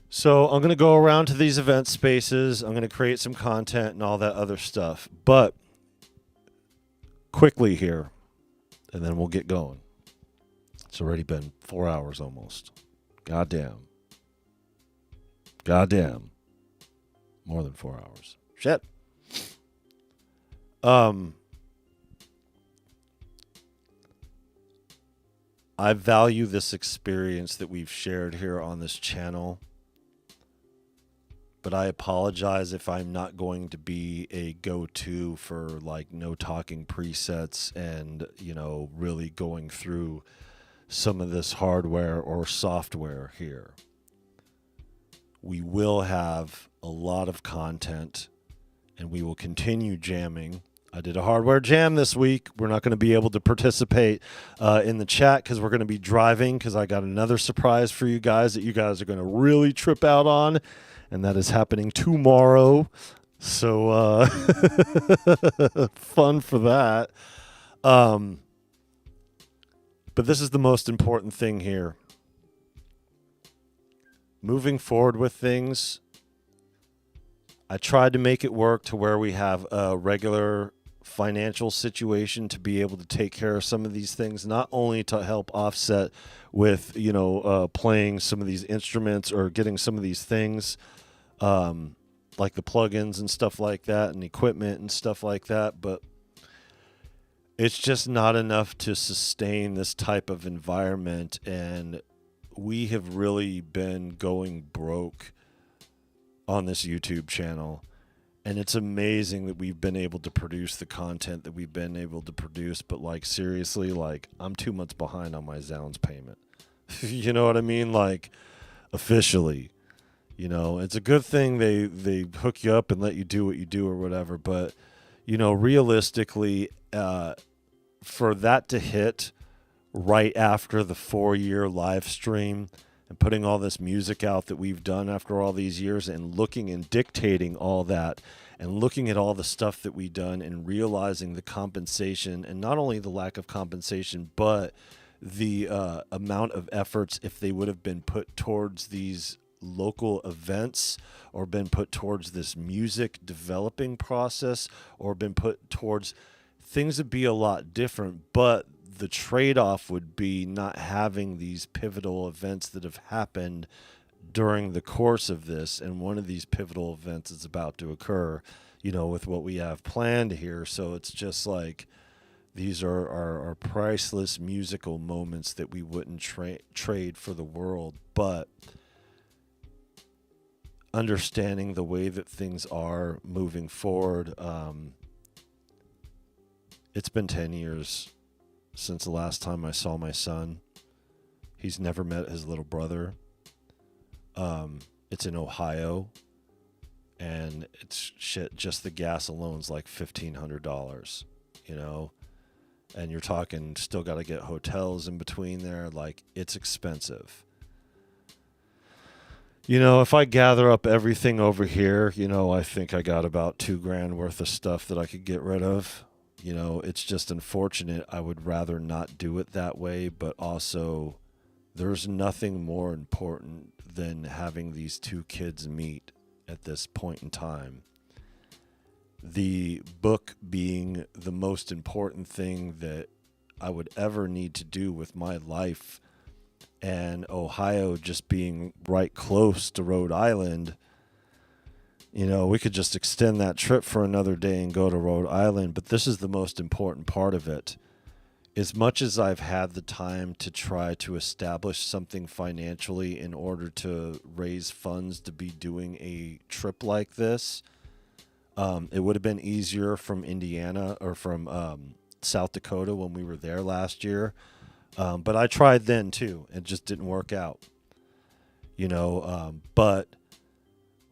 So I'm going to go around to these event spaces. I'm going to create some content and all that other stuff. But quickly here, and then we'll get going. It's already been 4 hours almost. Goddamn. More than 4 hours. Shit. I value this experience that we've shared here on this channel. But I apologize if I'm not going to be a go-to for like no talking presets and, you know, really going through some of this hardware or software here. We will have a lot of content and we will continue jamming. I did a hardware jam this week. We're not going to be able to participate in the chat because we're going to be driving, because I got another surprise for you guys that you guys are going to really trip out on, and that is happening tomorrow. So fun for that. But this is the most important thing here. Moving forward with things, I tried to make it work to where we have a regular financial situation to be able to take care of some of these things, not only to help offset with, you know, playing some of these instruments or getting some of these things, like the plugins and stuff like that and equipment and stuff like that, but it's just not enough to sustain this type of environment. And we have really been going broke on this YouTube channel. And it's amazing that we've been able to produce the content that we've been able to produce. But like, seriously, like, I'm 2 months behind on my Zounds payment. You know what I mean? Like, officially, you know, it's a good thing they hook you up and let you do what you do or whatever. But, you know, realistically, for that to hit right after the 4-year live stream and putting all this music out that we've done after all these years, and looking and dictating all that and looking at all the stuff that we've done and realizing the compensation, and not only the lack of compensation, but the amount of efforts, if they would have been put towards these local events or been put towards this music developing process or been put towards things, would be a lot different. But the trade-off would be not having these pivotal events that have happened during the course of this. And one of these pivotal events is about to occur, you know, with what we have planned here. So it's just like, these are priceless musical moments that we wouldn't trade for the world. But understanding the way that things are moving forward, it's been 10 years since the last time I saw my son. He's never met his little brother. It's in Ohio, and it's shit. Just the gas alone's like $1,500, you know, and you're talking still got to get hotels in between there. Like, it's expensive. You know, if I gather up everything over here, you know, I think I got about $2,000 worth of stuff that I could get rid of. You know, it's just unfortunate. I would rather not do it that way, but also there's nothing more important than having these two kids meet at this point in time. The book being the most important thing that I would ever need to do with my life, and Ohio just being right close to Rhode Island. You know, we could just extend that trip for another day and go to Rhode Island, but this is the most important part of it. As much as I've had the time to try to establish something financially in order to raise funds to be doing a trip like this, it would have been easier from Indiana or from South Dakota when we were there last year. But I tried then too. It just didn't work out. You know, but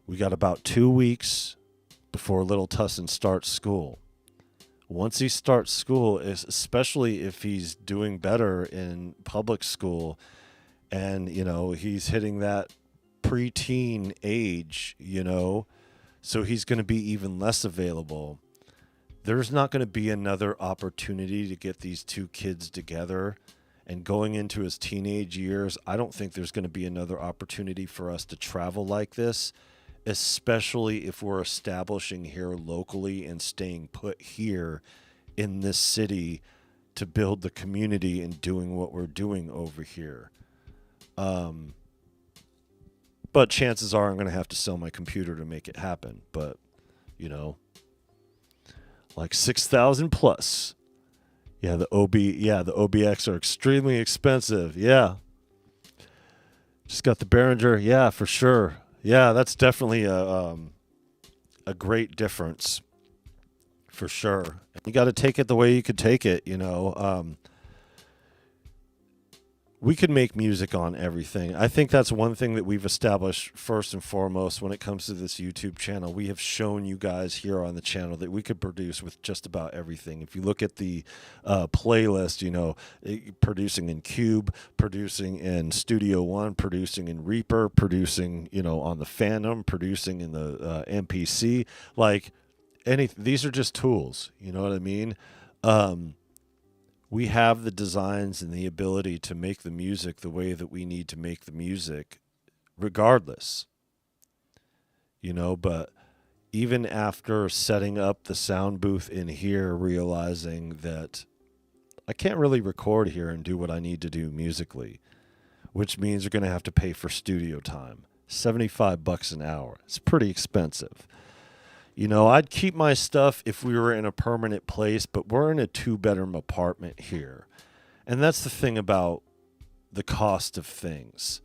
we got about 2 weeks before little Tussinn starts school. Once he starts school, especially if he's doing better in public school and, you know, he's hitting that preteen age, you know, so he's going to be even less available. There's not going to be another opportunity to get these two kids together. And going into his teenage years, I don't think there's going to be another opportunity for us to travel like this, especially if we're establishing here locally and staying put here in this city to build the community and doing what we're doing over here. But chances are I'm going to have to sell my computer to make it happen. But, you know, like 6,000 plus. Yeah, the OBX are extremely expensive. Yeah. Just got the Behringer. Yeah, for sure. Yeah, that's definitely a great difference. For sure. You got to take it the way you could take it, you know. We could make music on everything. I think that's one thing that we've established first and foremost when it comes to this YouTube channel. We have shown you guys here on the channel that we could produce with just about everything. If you look at the playlist, you know, producing in Cube, producing in Studio One, producing in Reaper, producing, you know, on the Fantom, producing in the MPC, like these are just tools. You know what I mean? We have the designs and the ability to make the music the way that we need to make the music regardless, you know, but even after setting up the sound booth in here, realizing that I can't really record here and do what I need to do musically, which means you're going to have to pay for studio time, $75 an hour. It's pretty expensive. You know, I'd keep my stuff if we were in a permanent place, but we're in a 2-bedroom apartment here. And that's the thing about the cost of things.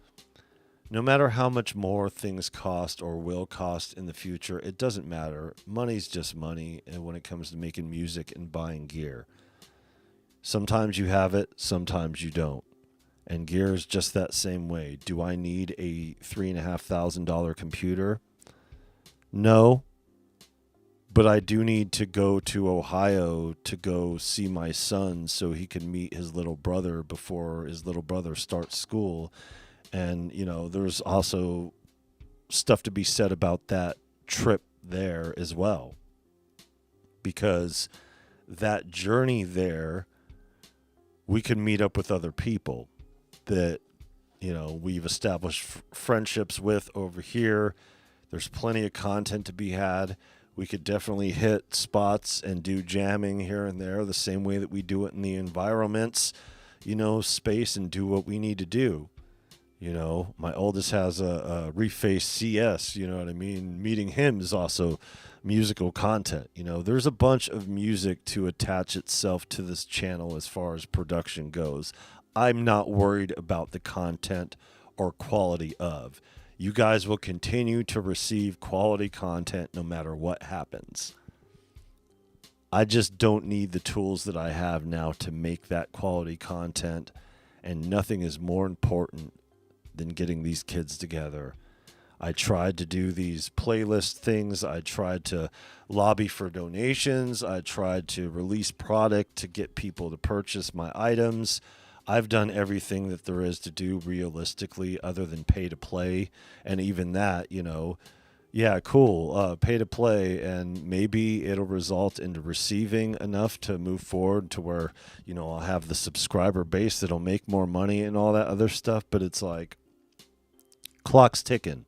No matter how much more things cost or will cost in the future, it doesn't matter. Money's just money when it comes to making music and buying gear. Sometimes you have it, sometimes you don't. And gear is just that same way. Do I need a $3,500 computer? No. But I do need to go to Ohio to go see my son so he can meet his little brother before his little brother starts school. And, you know, there's also stuff to be said about that trip there as well. Because that journey there, we can meet up with other people that, you know, we've established friendships with over here. There's plenty of content to be had. We could definitely hit spots and do jamming here and there the same way that we do it in the environments, you know, space, and do what we need to do. You know, my oldest has a Reface CS, you know what I mean? Meeting him is also musical content. You know, there's a bunch of music to attach itself to this channel as far as production goes. I'm not worried about the content or quality of. You guys will continue to receive quality content no matter what happens. I just don't need the tools that I have now to make that quality content, and nothing is more important than getting these kids together. I tried to do these playlist things. I tried to lobby for donations. I tried to release product to get people to purchase my items. I've done everything that there is to do realistically other than pay to play. And even that, you know, yeah, cool, pay to play. And maybe it'll result into receiving enough to move forward to where, you know, I'll have the subscriber base that'll make more money and all that other stuff. But it's like, clock's ticking.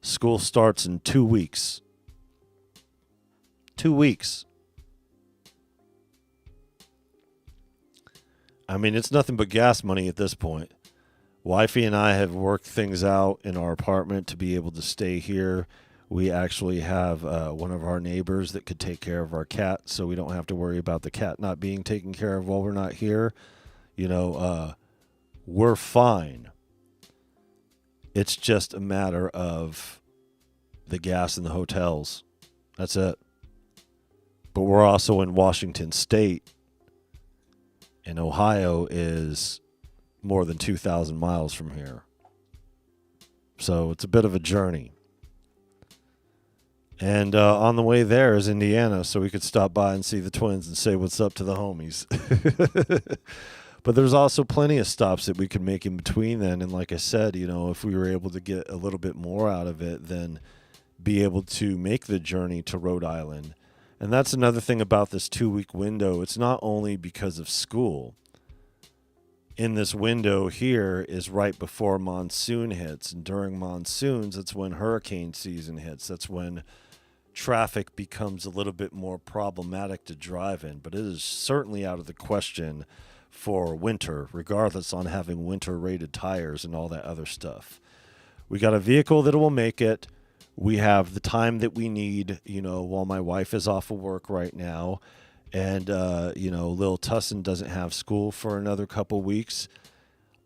School starts in 2 weeks. 2 weeks. I mean, it's nothing but gas money at this point. Wifey and I have worked things out in our apartment to be able to stay here. We actually have one of our neighbors that could take care of our cat, so we don't have to worry about the cat not being taken care of while we're not here. You know, we're fine. It's just a matter of the gas and the hotels. That's it. But we're also in Washington State. And Ohio is more than 2,000 miles from here. So it's a bit of a journey. And on the way there is Indiana, so we could stop by and see the twins and say what's up to the homies. But there's also plenty of stops that we could make in between then. And like I said, if we were able to get a little bit more out of it, then be able to make the journey to Rhode Island. And that's another thing about this 2-week window. It's not only because of school. In this window here is right before monsoon hits. And during monsoons, that's when hurricane season hits. That's when traffic becomes a little bit more problematic to drive in. But it is certainly out of the question for winter, regardless on having winter-rated tires and all that other stuff. We got a vehicle that will make it. We have the time that we need, while my wife is off of work right now. And, little Tussinn doesn't have school for another couple weeks.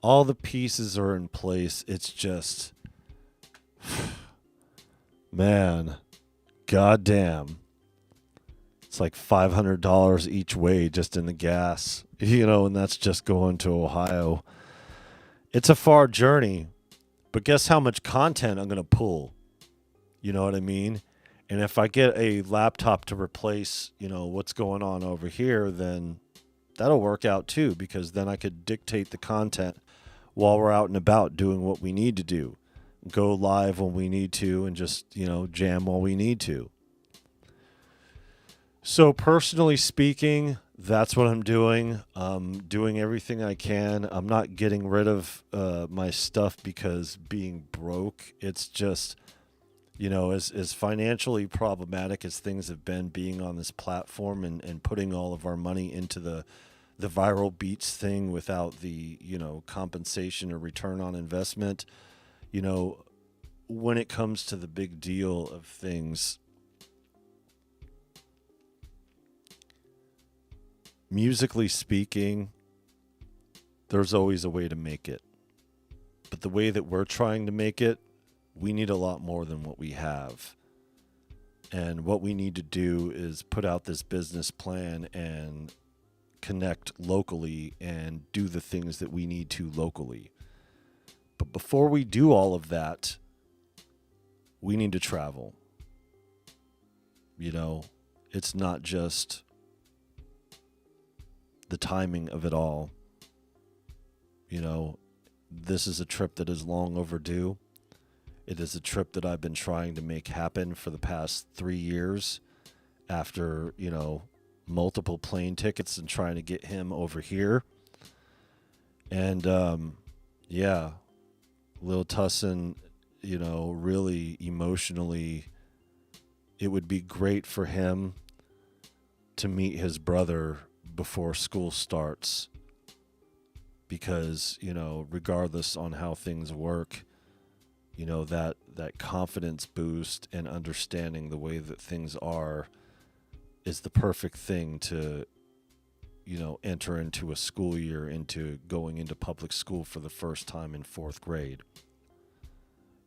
All the pieces are in place. It's just, man, goddamn. It's like $500 each way just in the gas, and that's just going to Ohio. It's a far journey, but guess how much content I'm going to pull? You know what I mean? And if I get a laptop to replace, what's going on over here, then that'll work out too, because then I could dictate the content while we're out and about doing what we need to do. Go live when we need to and just, jam while we need to. So personally speaking, that's what I'm doing. I'm doing everything I can. I'm not getting rid of my stuff because being broke, it's just... as financially problematic as things have been being on this platform and putting all of our money into the viral beats thing without the, compensation or return on investment, when it comes to the big deal of things, musically speaking, there's always a way to make it. But the way that we're trying to make it, we need a lot more than what we have. And what we need to do is put out this business plan and connect locally and do the things that we need to locally. But before we do all of that, we need to travel. It's not just the timing of it all. This is a trip that is long overdue. It is a trip that I've been trying to make happen for the past 3 years after, multiple plane tickets and trying to get him over here. And, Lil Tussinn, really emotionally, it would be great for him to meet his brother before school starts. Because, regardless on how things work, that confidence boost and understanding the way that things are is the perfect thing to, enter into a school year, into going into public school for the first time in 4th grade.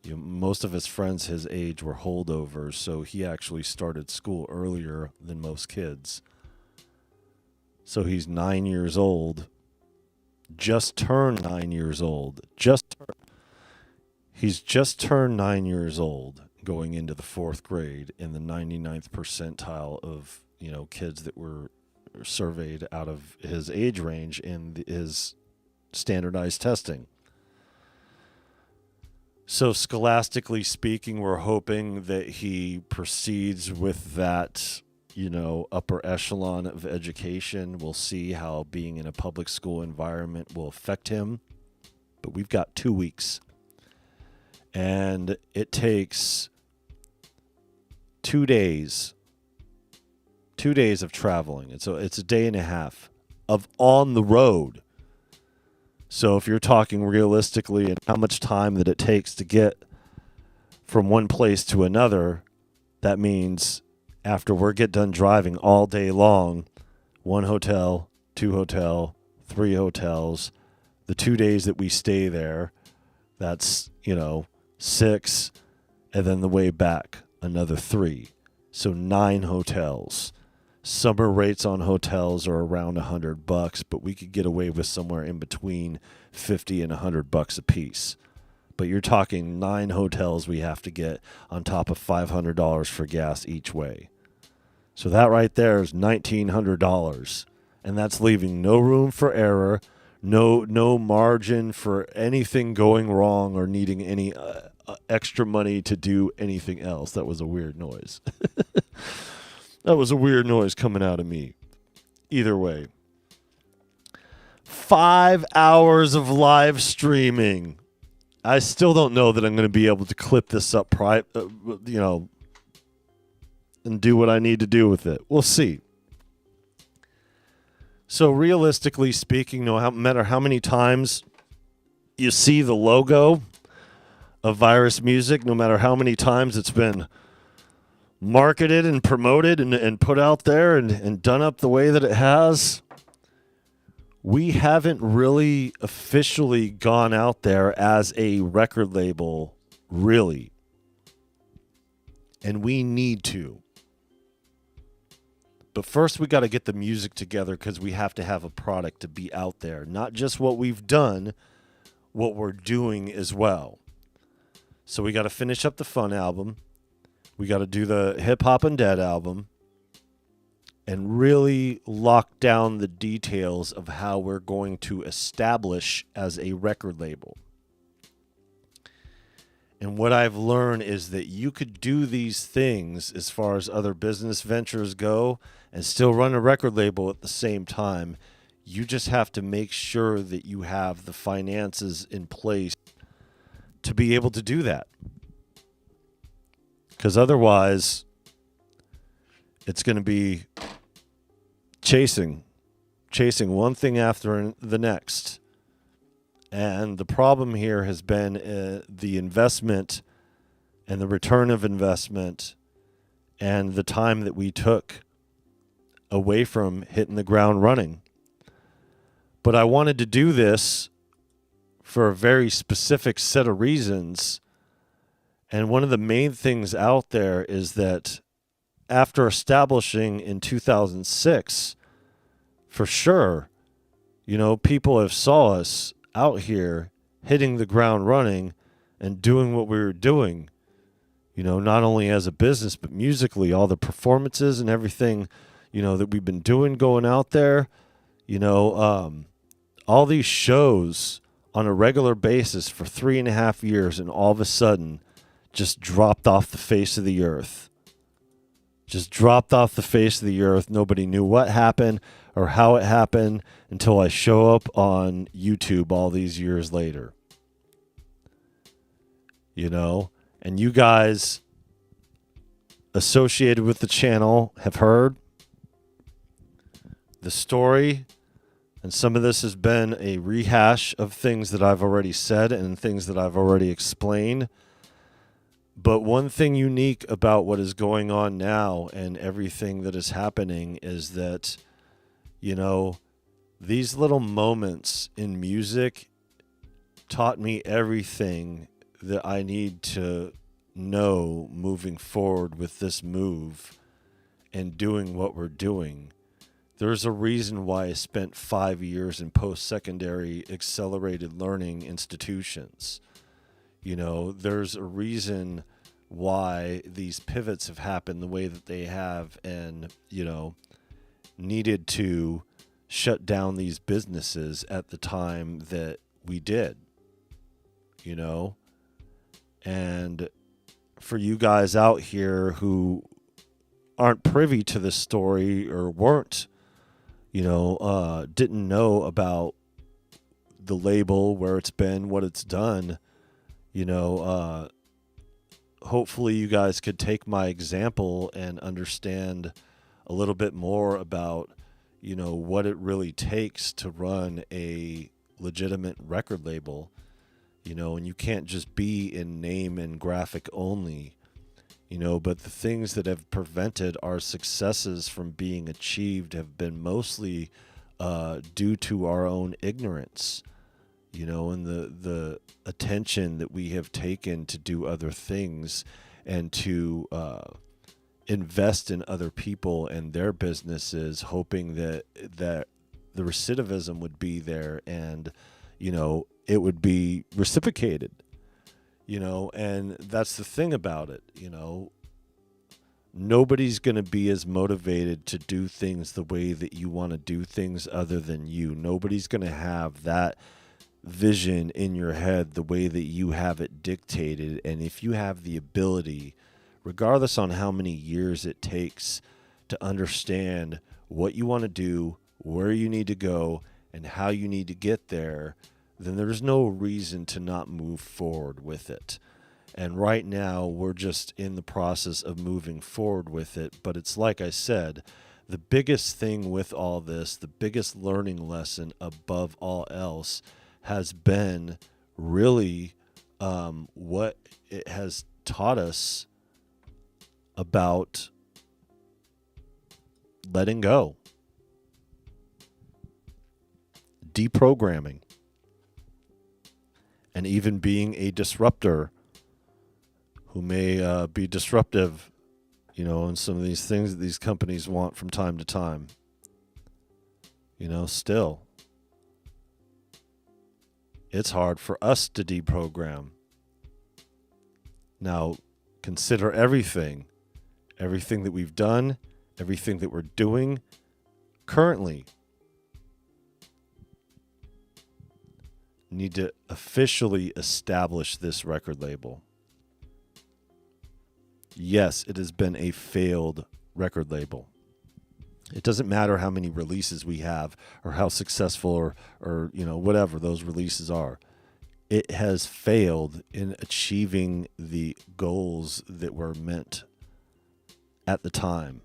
Most of his friends his age were holdovers, so he actually started school earlier than most kids. So he's 9 years old, just turned 9 years old, He's just turned 9 years old, going into the 4th grade in the 99th percentile of, kids that were surveyed out of his age range in his standardized testing. So scholastically speaking, we're hoping that he proceeds with that, upper echelon of education. We'll see how being in a public school environment will affect him. But we've got 2 weeks. And it takes 2 days. 2 days of traveling. It's a day and a half of on the road. So if you're talking realistically and how much time that it takes to get from one place to another, that means after we get done driving all day long, 1 hotel, 2 hotel, 3 hotels, the 2 days that we stay there, that's, 6, and then the way back, another 3. So 9 hotels. Summer rates on hotels are around $100, but we could get away with somewhere in between $50 and $100 a piece. But you're talking 9 hotels we have to get on top of $500 for gas each way. So that right there is $1,900, and that's leaving no room for error, no margin for anything going wrong or needing any extra money to do anything else. That was a weird noise. That was a weird noise coming out of me. Either way. 5 hours of live streaming. I still don't know that I'm going to be able to clip this up, and do what I need to do with it. We'll see. So realistically speaking, no matter how many times you see the logo of Virus Music, no matter how many times it's been marketed and promoted and put out there and done up the way that it has, we haven't really officially gone out there as a record label, really. And we need to. But first, we got to get the music together because we have to have a product to be out there. Not just what we've done, what we're doing as well. So we got to finish up the Fun album. We got to do the Hip Hop and Dead album. And really lock down the details of how we're going to establish as a record label. And what I've learned is that you could do these things as far as other business ventures go and still run a record label at the same time. You just have to make sure that you have the finances in place to be able to do that. Because otherwise, it's going to be chasing one thing after the next. And the problem here has been the investment and the return of investment and the time that we took away from hitting the ground running. But I wanted to do this for a very specific set of reasons. And one of the main things out there is that after establishing in 2006, for sure, people have saw us out here hitting the ground running and doing what we were doing, not only as a business, but musically, all the performances and everything, that we've been doing going out there, all these shows on a regular basis for 3.5 years, and all of a sudden just dropped off the face of the earth. Just dropped off the face of the earth. Nobody knew what happened or how it happened until I show up on YouTube all these years later. And you guys associated with the channel have heard the story, and some of this has been a rehash of things that I've already said and things that I've already explained. But one thing unique about what is going on now and everything that is happening is that, these little moments in music taught me everything that I need to know moving forward with this move and doing what we're doing. There's a reason why I spent 5 years in post-secondary accelerated learning institutions. There's a reason why these pivots have happened the way that they have and, needed to shut down these businesses at the time that we did, And for you guys out here who aren't privy to this story or weren't, didn't know about the label, where it's been, what it's done, hopefully you guys could take my example and understand a little bit more about, what it really takes to run a legitimate record label, and you can't just be in name and graphic only, but the things that have prevented our successes from being achieved have been mostly due to our own ignorance, and the attention that we have taken to do other things and to invest in other people and their businesses, hoping that the recidivism would be there and, it would be reciprocated, and that's the thing about it, nobody's going to be as motivated to do things the way that you want to do things other than you. Nobody's going to have that vision in your head the way that you have it dictated. And if you have the ability, regardless on how many years it takes, to understand what you want to do, where you need to go, and how you need to get there, then there's no reason to not move forward with it. And right now, we're just in the process of moving forward with it. But it's like I said, the biggest thing with all this, the biggest learning lesson above all else, has been really what it has taught us about letting go, deprogramming, and even being a disruptor who may be disruptive, in some of these things that these companies want from time to time. Still, it's hard for us to deprogram. Now, consider everything that we've done, everything that we're doing currently. Need to officially establish this record label. Yes, it has been a failed record label. It doesn't matter how many releases we have or how successful or whatever those releases are. It has failed in achieving the goals that were meant at the time.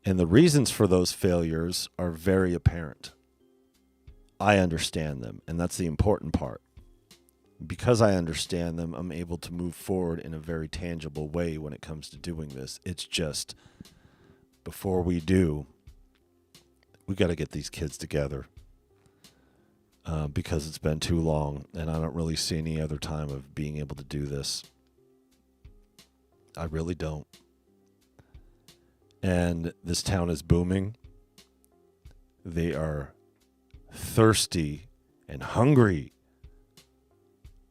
And the reasons for those failures are very apparent. I understand them, and that's the important part. Because I understand them, I'm able to move forward in a very tangible way when it comes to doing this. It's just, before we do, we got to get these kids together. Because it's been too long, and I don't really see any other time of being able to do this. I really don't. And this town is booming. They are thirsty and hungry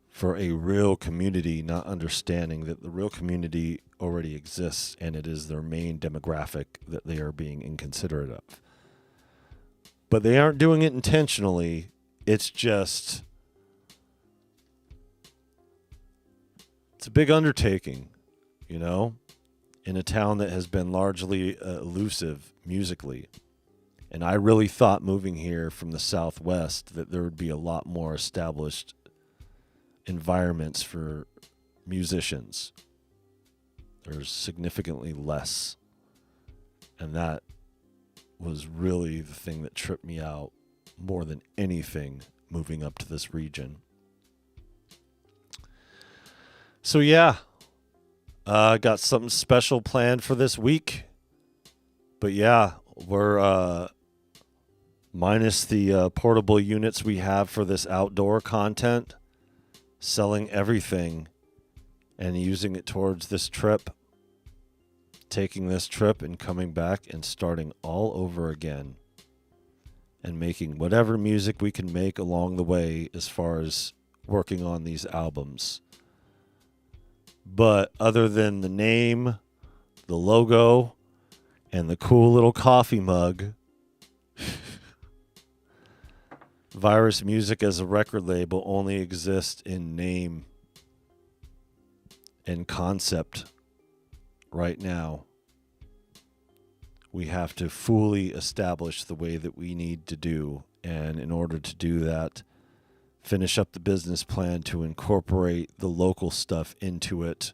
for a real community, not understanding that the real community already exists and it is their main demographic that they are being inconsiderate of. But they aren't doing it intentionally. It's just, it's a big undertaking, in a town that has been largely elusive musically. And I really thought moving here from the Southwest that there would be a lot more established environments for musicians. There's significantly less. And that was really the thing that tripped me out more than anything moving up to this region. So yeah, got something special planned for this week. But yeah, we're minus the portable units we have for this outdoor content, selling everything and using it towards this trip, taking this trip and coming back and starting all over again and making whatever music we can make along the way as far as working on these albums. But other than the name, the logo, and the cool little coffee mug, Virus Music as a record label only exists in name and concept right now. We have to fully establish the way that we need to do. And in order to do that, finish up the business plan to incorporate the local stuff into it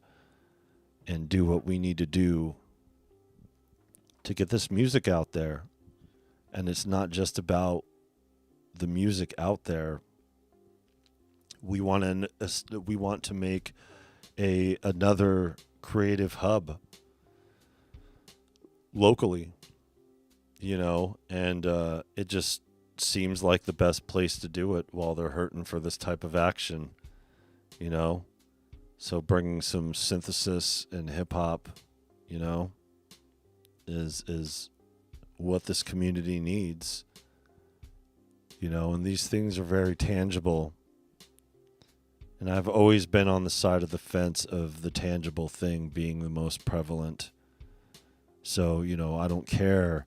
and do what we need to do to get this music out there. And it's not just about the music out there. We want to make another creative hub locally, and it just seems like the best place to do it while they're hurting for this type of action, so bringing some synthesis and hip hop, is what this community needs, and these things are very tangible, And I've always been on the side of the fence of the tangible thing being the most prevalent. So, I don't care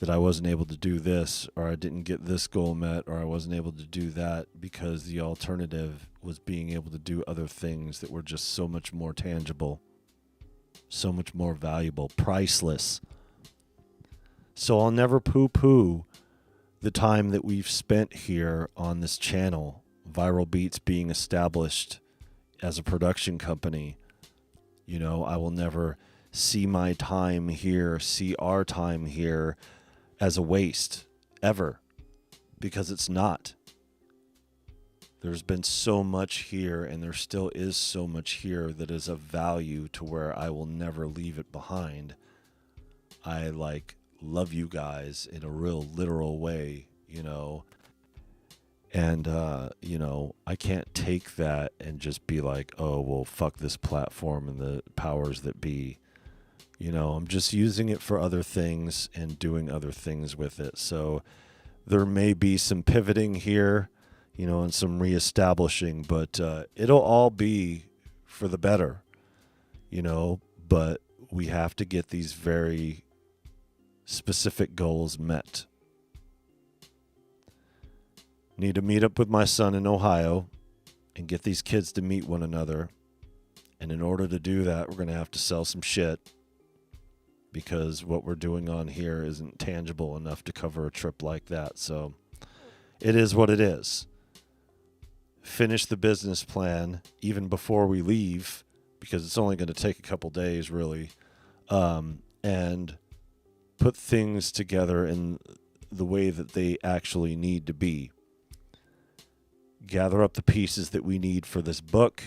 that I wasn't able to do this, or I didn't get this goal met, or I wasn't able to do that, because the alternative was being able to do other things that were just so much more tangible, so much more valuable, priceless. So I'll never poo-poo the time that we've spent here on this channel, Viral Beats being established as a production company. I will never see my time here, see our time here as a waste, ever, because it's not. There's been so much here, and there still is so much here that is of value to where I will never leave it behind. I love you guys in a real literal way, and I can't take that and just be like, oh, well, fuck this platform and the powers that be. I'm just using it for other things and doing other things with it. So there may be some pivoting here, and some reestablishing, but it'll all be for the better, but we have to get these very specific goals met. Need to meet up with my son in Ohio and get these kids to meet one another. And in order to do that, we're going to have to sell some shit, because what we're doing on here isn't tangible enough to cover a trip like that. So it is what it is. Finish the business plan even before we leave, because it's only going to take a couple days, really, and put things together in the way that they actually need to be. Gather up the pieces that we need for this book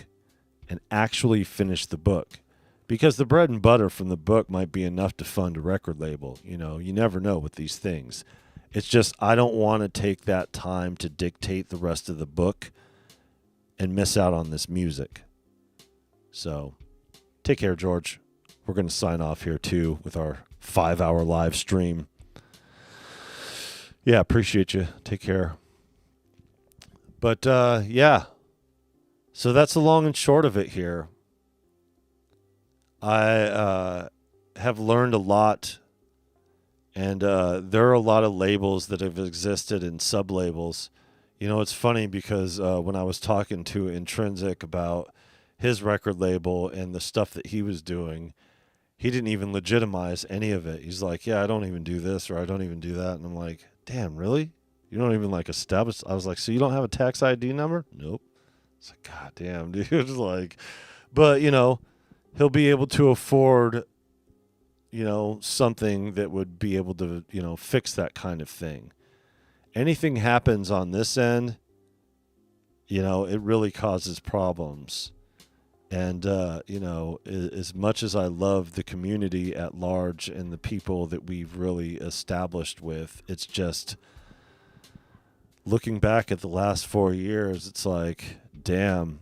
and actually finish the book. Because the bread and butter from the book might be enough to fund a record label. You never know with these things. It's just I don't want to take that time to dictate the rest of the book and miss out on this music. So, take care, George. We're going to sign off here, too, with our 5-hour live stream. Yeah, appreciate you. Take care. But, yeah. So that's the long and short of it here. I have learned a lot, and there are a lot of labels that have existed and sub-labels. It's funny because when I was talking to Intrinsic about his record label and the stuff that he was doing, he didn't even legitimize any of it. He's like, yeah, I don't even do this, or I don't even do that. And I'm like, damn, really? You don't even establish? I was like, so you don't have a tax ID number? Nope. It's like, god damn, dude. It's but he'll be able to afford, something that would be able to, fix that kind of thing. Anything happens on this end, it really causes problems. And, as much as I love the community at large and the people that we've really established with, it's just looking back at the last 4 years, it's like, damn.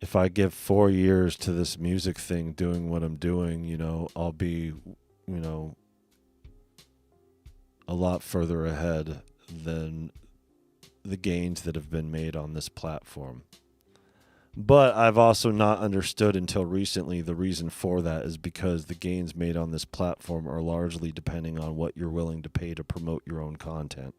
If I give 4 years to this music thing doing what I'm doing, I'll be, a lot further ahead than the gains that have been made on this platform. But I've also not understood until recently the reason for that is because the gains made on this platform are largely depending on what you're willing to pay to promote your own content.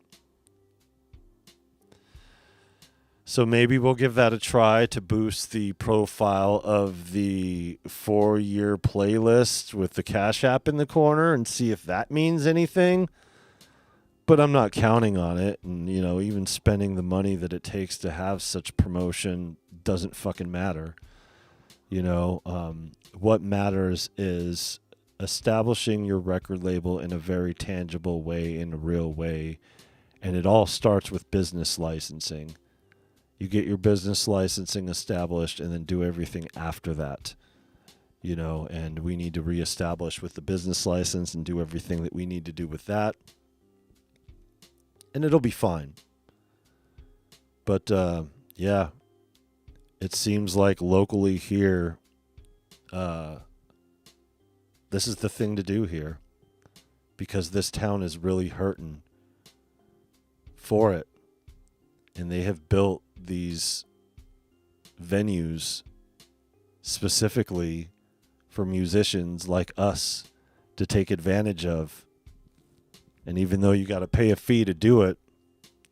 So maybe we'll give that a try to boost the profile of the 4-year playlist with the Cash App in the corner and see if that means anything. But I'm not counting on it. And, even spending the money that it takes to have such promotion doesn't fucking matter. What matters is establishing your record label in a very tangible way, in a real way. And it all starts with business licensing. You get your business licensing established and then do everything after that, and we need to reestablish with the business license and do everything that we need to do with that. And it'll be fine. But, yeah, it seems like locally here, this is the thing to do here, because this town is really hurting for it. And they have built these venues specifically for musicians like us to take advantage of. And even though you got to pay a fee to do it,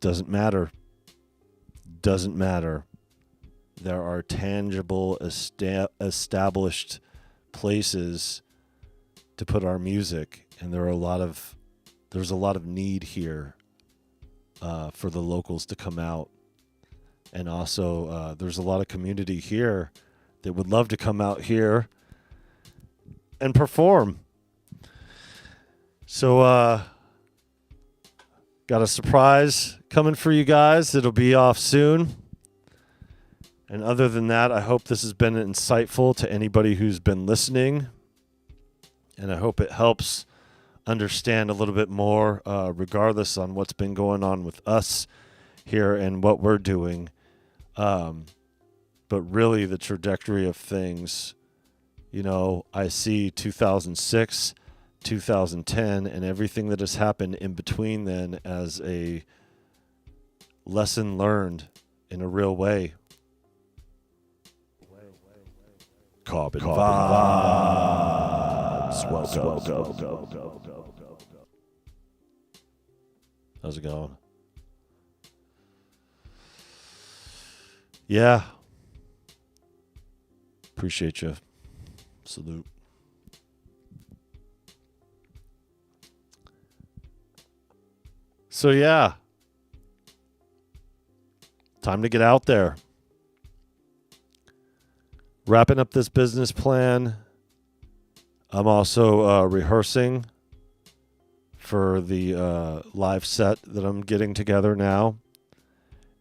doesn't matter. Doesn't matter. There are tangible, established places to put our music, and there's a lot of need here for the locals to come out. And also, there's a lot of community here that would love to come out here and perform. So, got a surprise coming for you guys. It'll be off soon. And other than that, I hope this has been insightful to anybody who's been listening. And I hope it helps understand a little bit more, regardless on what's been going on with us here and what we're doing. But really the trajectory of things, I see 2006, 2010, and everything that has happened in between then as a lesson learned in a real way. Carbon vibes. Welcome. How's it going? Yeah. Appreciate you. Salute. So yeah. Time to get out there. Wrapping up this business plan. I'm also rehearsing for the live set that I'm getting together now.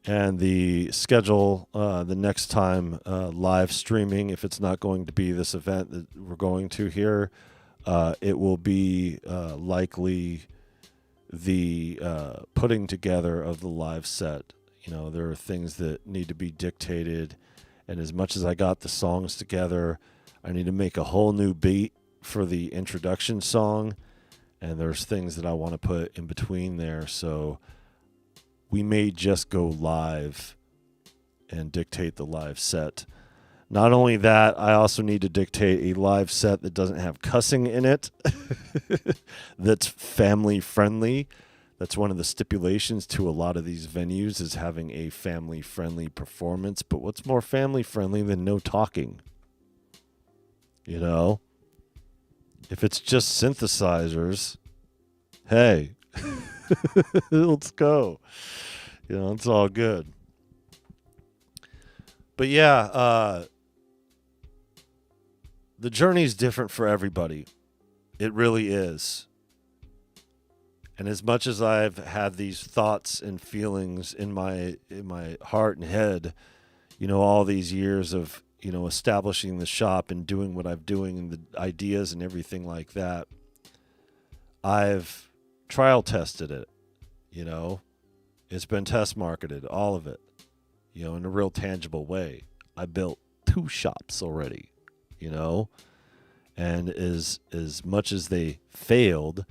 And the schedule, the next time live streaming, if it's not going to be this event that we're going to here, it will be likely the putting together of the live set. There are things that need to be dictated. And as much as I got the songs together, I need to make a whole new beat for the introduction song. And there's things that I want to put in between there. So we may just go live and dictate the live set. Not only that, I also need to dictate a live set that doesn't have cussing in it, that's family friendly. That's one of the stipulations to a lot of these venues, is having a family friendly performance. But what's more family friendly than no talking? If it's just synthesizers, hey, let's go. It's all good. But yeah, the journey's different for everybody. It really is. And as much as I've had these thoughts and feelings in my heart and head, all these years of, establishing the shop and doing what I'm doing and the ideas and everything like that, I've trial tested it, It's been test marketed, all of it, in a real tangible way. I built 2 shops already, and as much as they failed,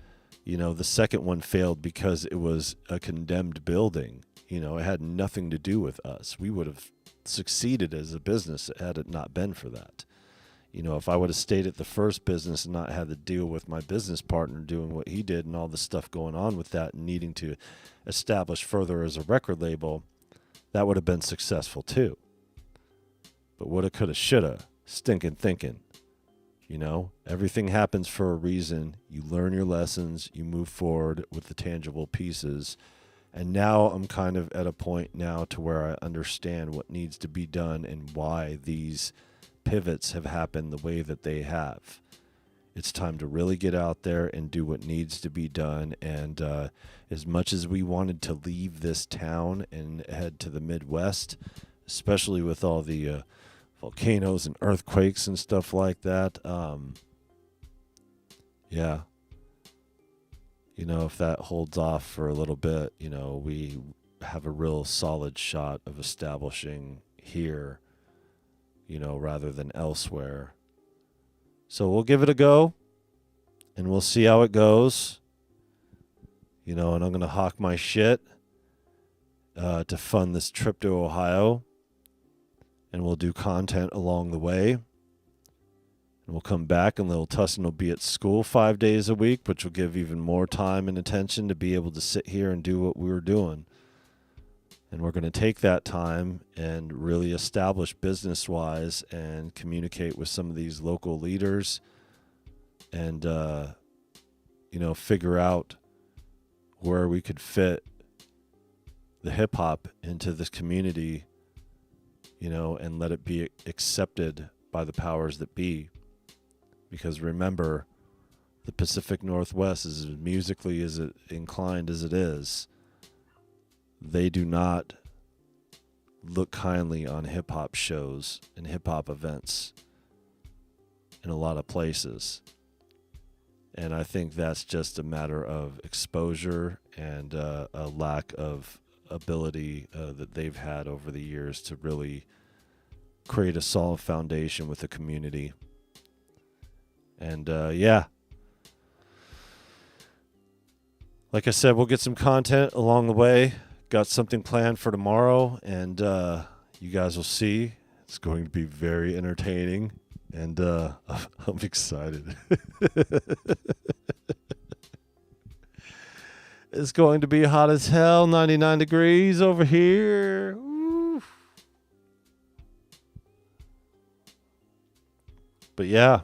the second one failed because it was a condemned building. It had nothing to do with us. We would have succeeded as a business had it not been for that. If I would have stayed at the first business and not had to deal with my business partner doing what he did and all the stuff going on with that and needing to establish further as a record label, that would have been successful too. But woulda, coulda, shoulda, stinking thinking. Everything happens for a reason. You learn your lessons, you move forward with the tangible pieces. And now I'm kind of at a point now to where I understand what needs to be done and why these pivots have happened the way that they have. It's time to really get out there and do what needs to be done. And as much as we wanted to leave this town and head to the Midwest, especially with all the volcanoes and earthquakes and stuff like that, yeah. If that holds off for a little bit, we have a real solid shot of establishing here, rather than elsewhere. So we'll give it a go, and we'll see how it goes. And I'm going to hawk my shit to fund this trip to Ohio. and we'll do content along the way. And we'll come back, and little Tussinn will be at school 5 days a week, which will give even more time and attention to be able to sit here and do what we were doing. And we're going to take that time and really establish business-wise and communicate with some of these local leaders and, figure out where we could fit the hip-hop into this community, and let it be accepted by the powers that be. Because remember, the Pacific Northwest, is as musically as it inclined as it is, they do not look kindly on hip-hop shows and hip-hop events in a lot of places. And I think that's just a matter of exposure and a lack of ability that they've had over the years to really create a solid foundation with the community. And like I said, we'll get some content along the way. Got something planned for tomorrow, and you guys will see. It's going to be very entertaining, and I'm excited. It's going to be hot as hell, 99 degrees over here. Woo. But yeah,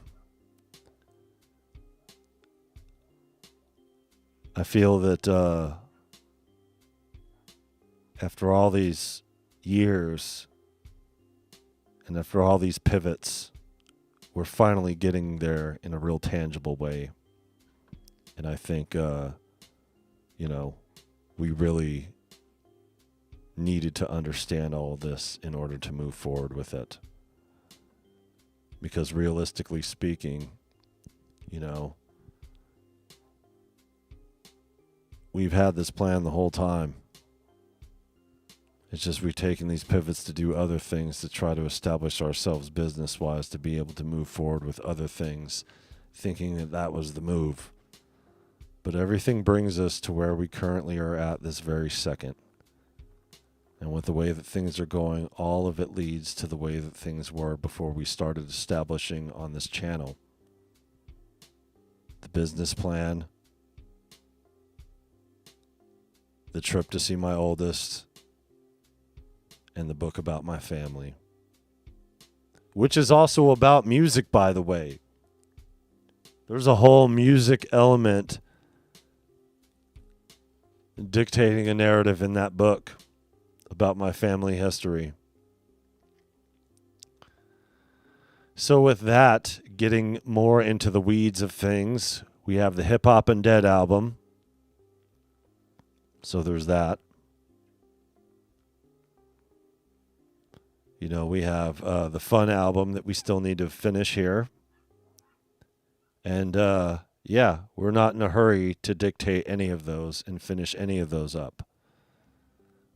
I feel that after all these years and after all these pivots, we're finally getting there in a real tangible way. And I think, we really needed to understand all of this in order to move forward with it. Because realistically speaking, we've had this plan the whole time. It's just we've taken these pivots to do other things to try to establish ourselves business-wise to be able to move forward with other things, thinking that that was the move. But everything brings us to where we currently are at this very second. And with the way that things are going, all of it leads to the way that things were before we started establishing on this channel. The business plan, the trip to see my oldest, and the book about my family. Which is also about music, by the way. There's a whole music element dictating a narrative in that book about my family history. So with that, getting more into the weeds of things, we have the Hip Hop and Dead album. So there's that. We have the Fun album that we still need to finish here. And we're not in a hurry to dictate any of those and finish any of those up.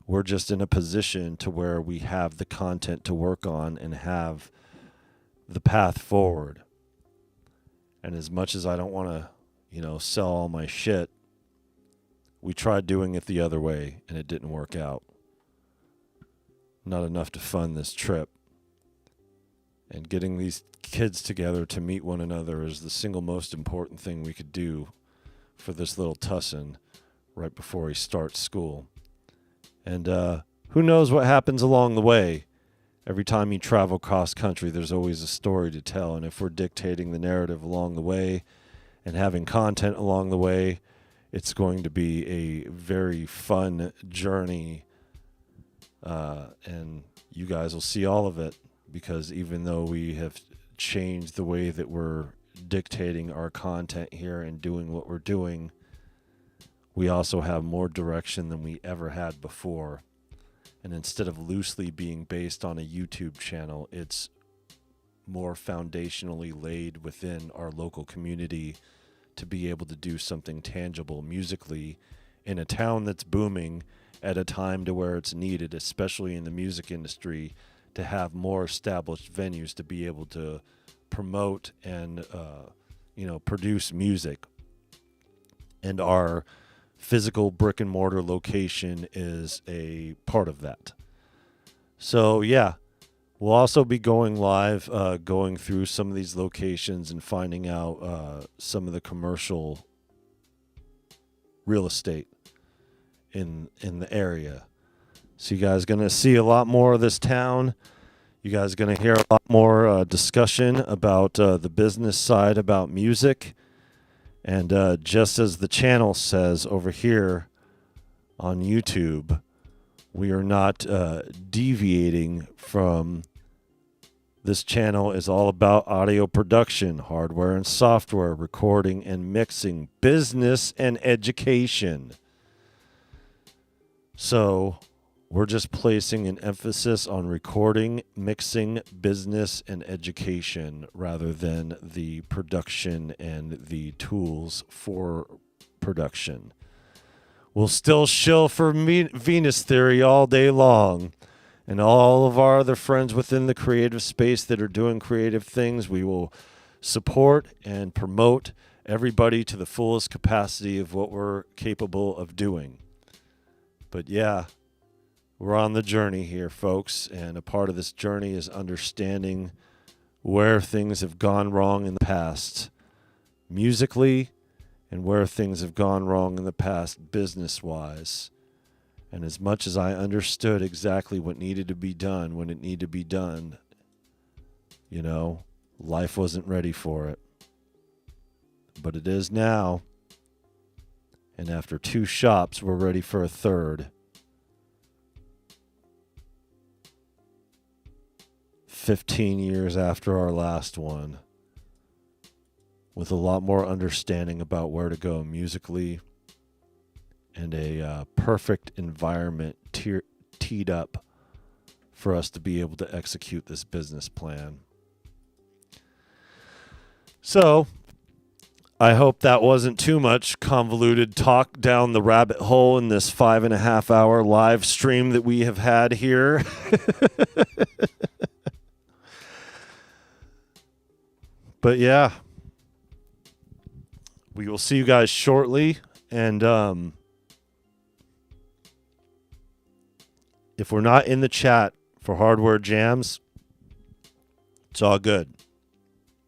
We're just in a position to where we have the content to work on and have the path forward. And as much as I don't want to, sell all my shit, we tried doing it the other way and it didn't work out. Not enough to fund this trip. And getting these kids together to meet one another is the single most important thing we could do for this little Tussinn right before he starts school. And who knows what happens along the way. Every time you travel cross country, there's always a story to tell. And if we're dictating the narrative along the way and having content along the way, it's going to be a very fun journey. And you guys will see all of it. Because even though we have changed the way that we're dictating our content here and doing what we're doing, we also have more direction than we ever had before. And instead of loosely being based on a YouTube channel, it's more foundationally laid within our local community to be able to do something tangible musically in a town that's booming at a time to where it's needed, especially in the music industry, to have more established venues to be able to promote and, produce music. And our physical brick and mortar location is a part of that. So, We'll also be going live, going through some of these locations and finding out some of the commercial real estate in the area. So you guys are going to see a lot more of this town. You guys are going to hear a lot more discussion about the business side, about music. And just as the channel says over here on YouTube, we are not deviating from... This channel is all about audio production, hardware and software, recording and mixing, business and education. So we're just placing an emphasis on recording, mixing, business, and education rather than the production and the tools for production. We'll still shill for Venus Theory all day long. And all of our other friends within the creative space that are doing creative things, we will support and promote everybody to the fullest capacity of what we're capable of doing. But yeah, we're on the journey here, folks. And a part of this journey is understanding where things have gone wrong in the past, musically, and where things have gone wrong in the past, business-wise. And as much as I understood exactly what needed to be done when it needed to be done, you know, life wasn't ready for it. But it is now. And after 2 shops, we're ready for a 3rd. 15 years after our last one. With a lot more understanding about where to go musically. And a perfect environment teed up for us to be able to execute this business plan. So, I hope that wasn't too much convoluted talk down the rabbit hole in this 5.5 hour live stream that we have had here. But yeah, we will see you guys shortly. And if we're not in the chat for Hardware Jams, it's all good.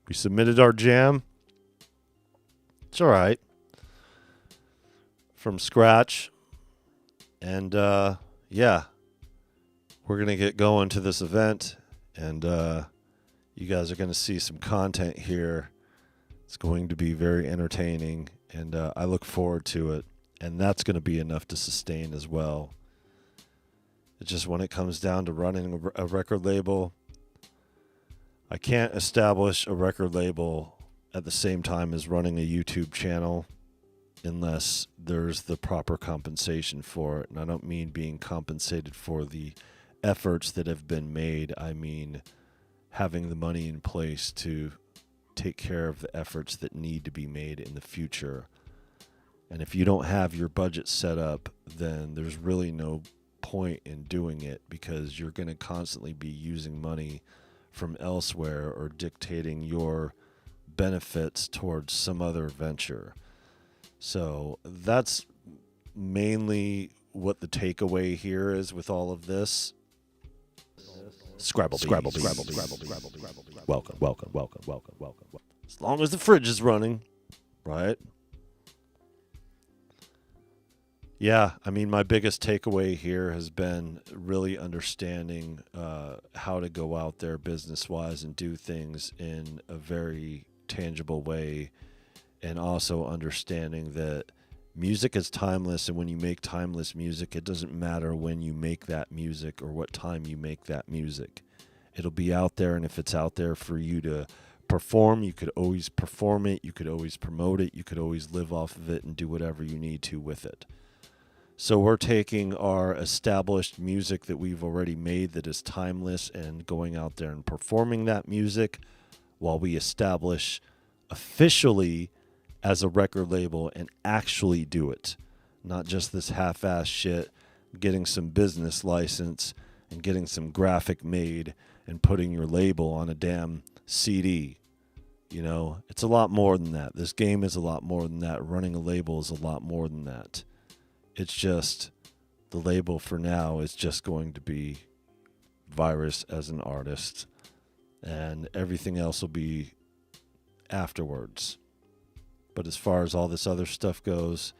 We submitted our jam. It's all right. From scratch. And, yeah. We're going to get going to this event. And you guys are going to see some content here. It's going to be very entertaining. And I look forward to it. And that's going to be enough to sustain as well. It's just when it comes down to running a record label, I can't establish a record label at the same time as running a YouTube channel unless there's the proper compensation for it. And I don't mean being compensated for the efforts that have been made. I mean having the money in place to take care of the efforts that need to be made in the future. And if you don't have your budget set up, then there's really no point in doing it, because you're going to constantly be using money from elsewhere or dictating your benefits towards some other venture. So that's mainly what the takeaway here is with all of this. Scrabble. Welcome. As long as the fridge is running, right? Yeah, I mean, my biggest takeaway here has been really understanding how to go out there business-wise and do things in a very tangible way, and also understanding that music is timeless, and when you make timeless music, it doesn't matter when you make that music or what time you make that music. It'll be out there, and if it's out there for you to perform, you could always perform it, you could always promote it, you could always live off of it and do whatever you need to with it. So we're taking our established music that we've already made that is timeless and going out there and performing that music while we establish officially as a record label and actually do it. Not just this half-ass shit, getting some business license and getting some graphic made and putting your label on a damn CD. You know, it's a lot more than that. This game is a lot more than that. Running a label is a lot more than that. It's just the label for now is just going to be Virus as an artist, and everything else will be afterwards. But as far as all this other stuff goes,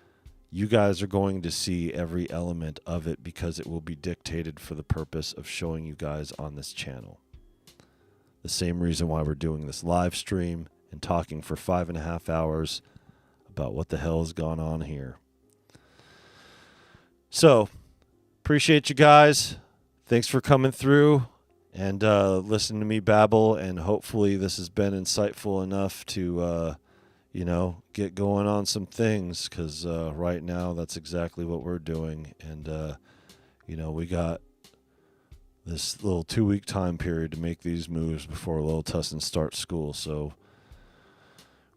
you guys are going to see every element of it because it will be dictated for the purpose of showing you guys on this channel. The same reason why we're doing this live stream and talking for 5.5 hours about what the hell has gone on here. So, appreciate you guys. Thanks for coming through and listening to me babble, and hopefully this has been insightful enough to get going on some things, because right now that's exactly what we're doing. And we got this little 2-week time period to make these moves before little Tussinn starts school. So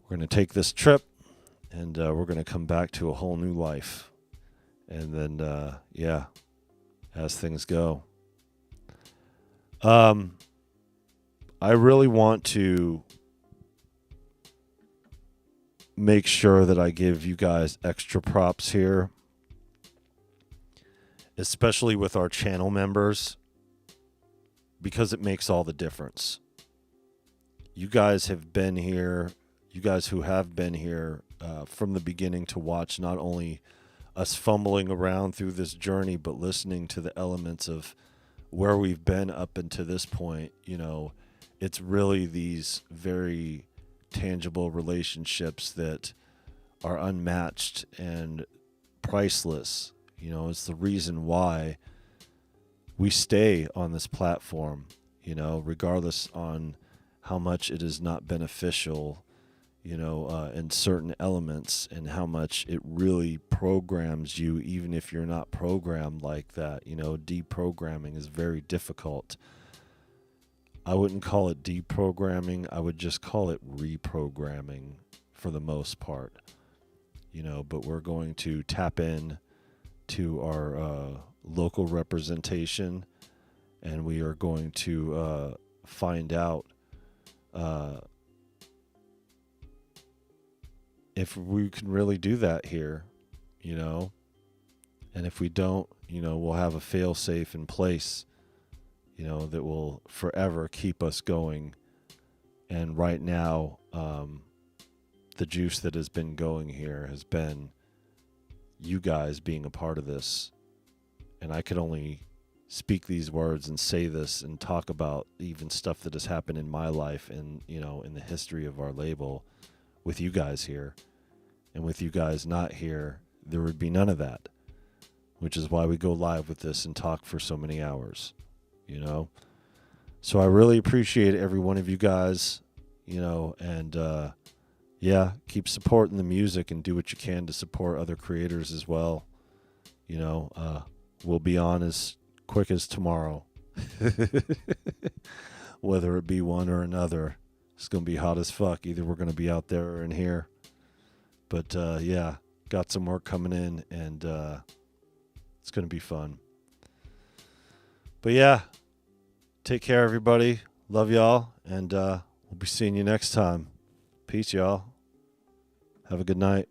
we're going to take this trip, and we're going to come back to a whole new life. And then, as things go. I really want to make sure that I give you guys extra props here, especially with our channel members, because it makes all the difference. You guys have been here, you guys who have been here from the beginning to watch not only us fumbling around through this journey, but listening to the elements of where we've been up until this point. It's really these very tangible relationships that are unmatched and priceless. It's the reason why we stay on this platform, regardless on how much it is not beneficial, in certain elements, and how much it really programs you, even if you're not programmed like that. Deprogramming is very difficult. I wouldn't call it deprogramming. I would just call it reprogramming for the most part. But we're going to tap in to our local representation, and we are going to find out if we can really do that here, and if we don't, we'll have a fail-safe in place, that will forever keep us going. And right now, the juice that has been going here has been you guys being a part of this. And I could only speak these words and say this and talk about even stuff that has happened in my life and, in the history of our label with you guys here. And with you guys not here, there would be none of that, which is why we go live with this and talk for so many hours, So I really appreciate every one of you guys, and keep supporting the music and do what you can to support other creators as well. We'll be on as quick as tomorrow, whether it be one or another. It's going to be hot as fuck. Either we're going to be out there or in here. But, got some work coming in, and it's going to be fun. But, take care, everybody. Love y'all, and we'll be seeing you next time. Peace, y'all. Have a good night.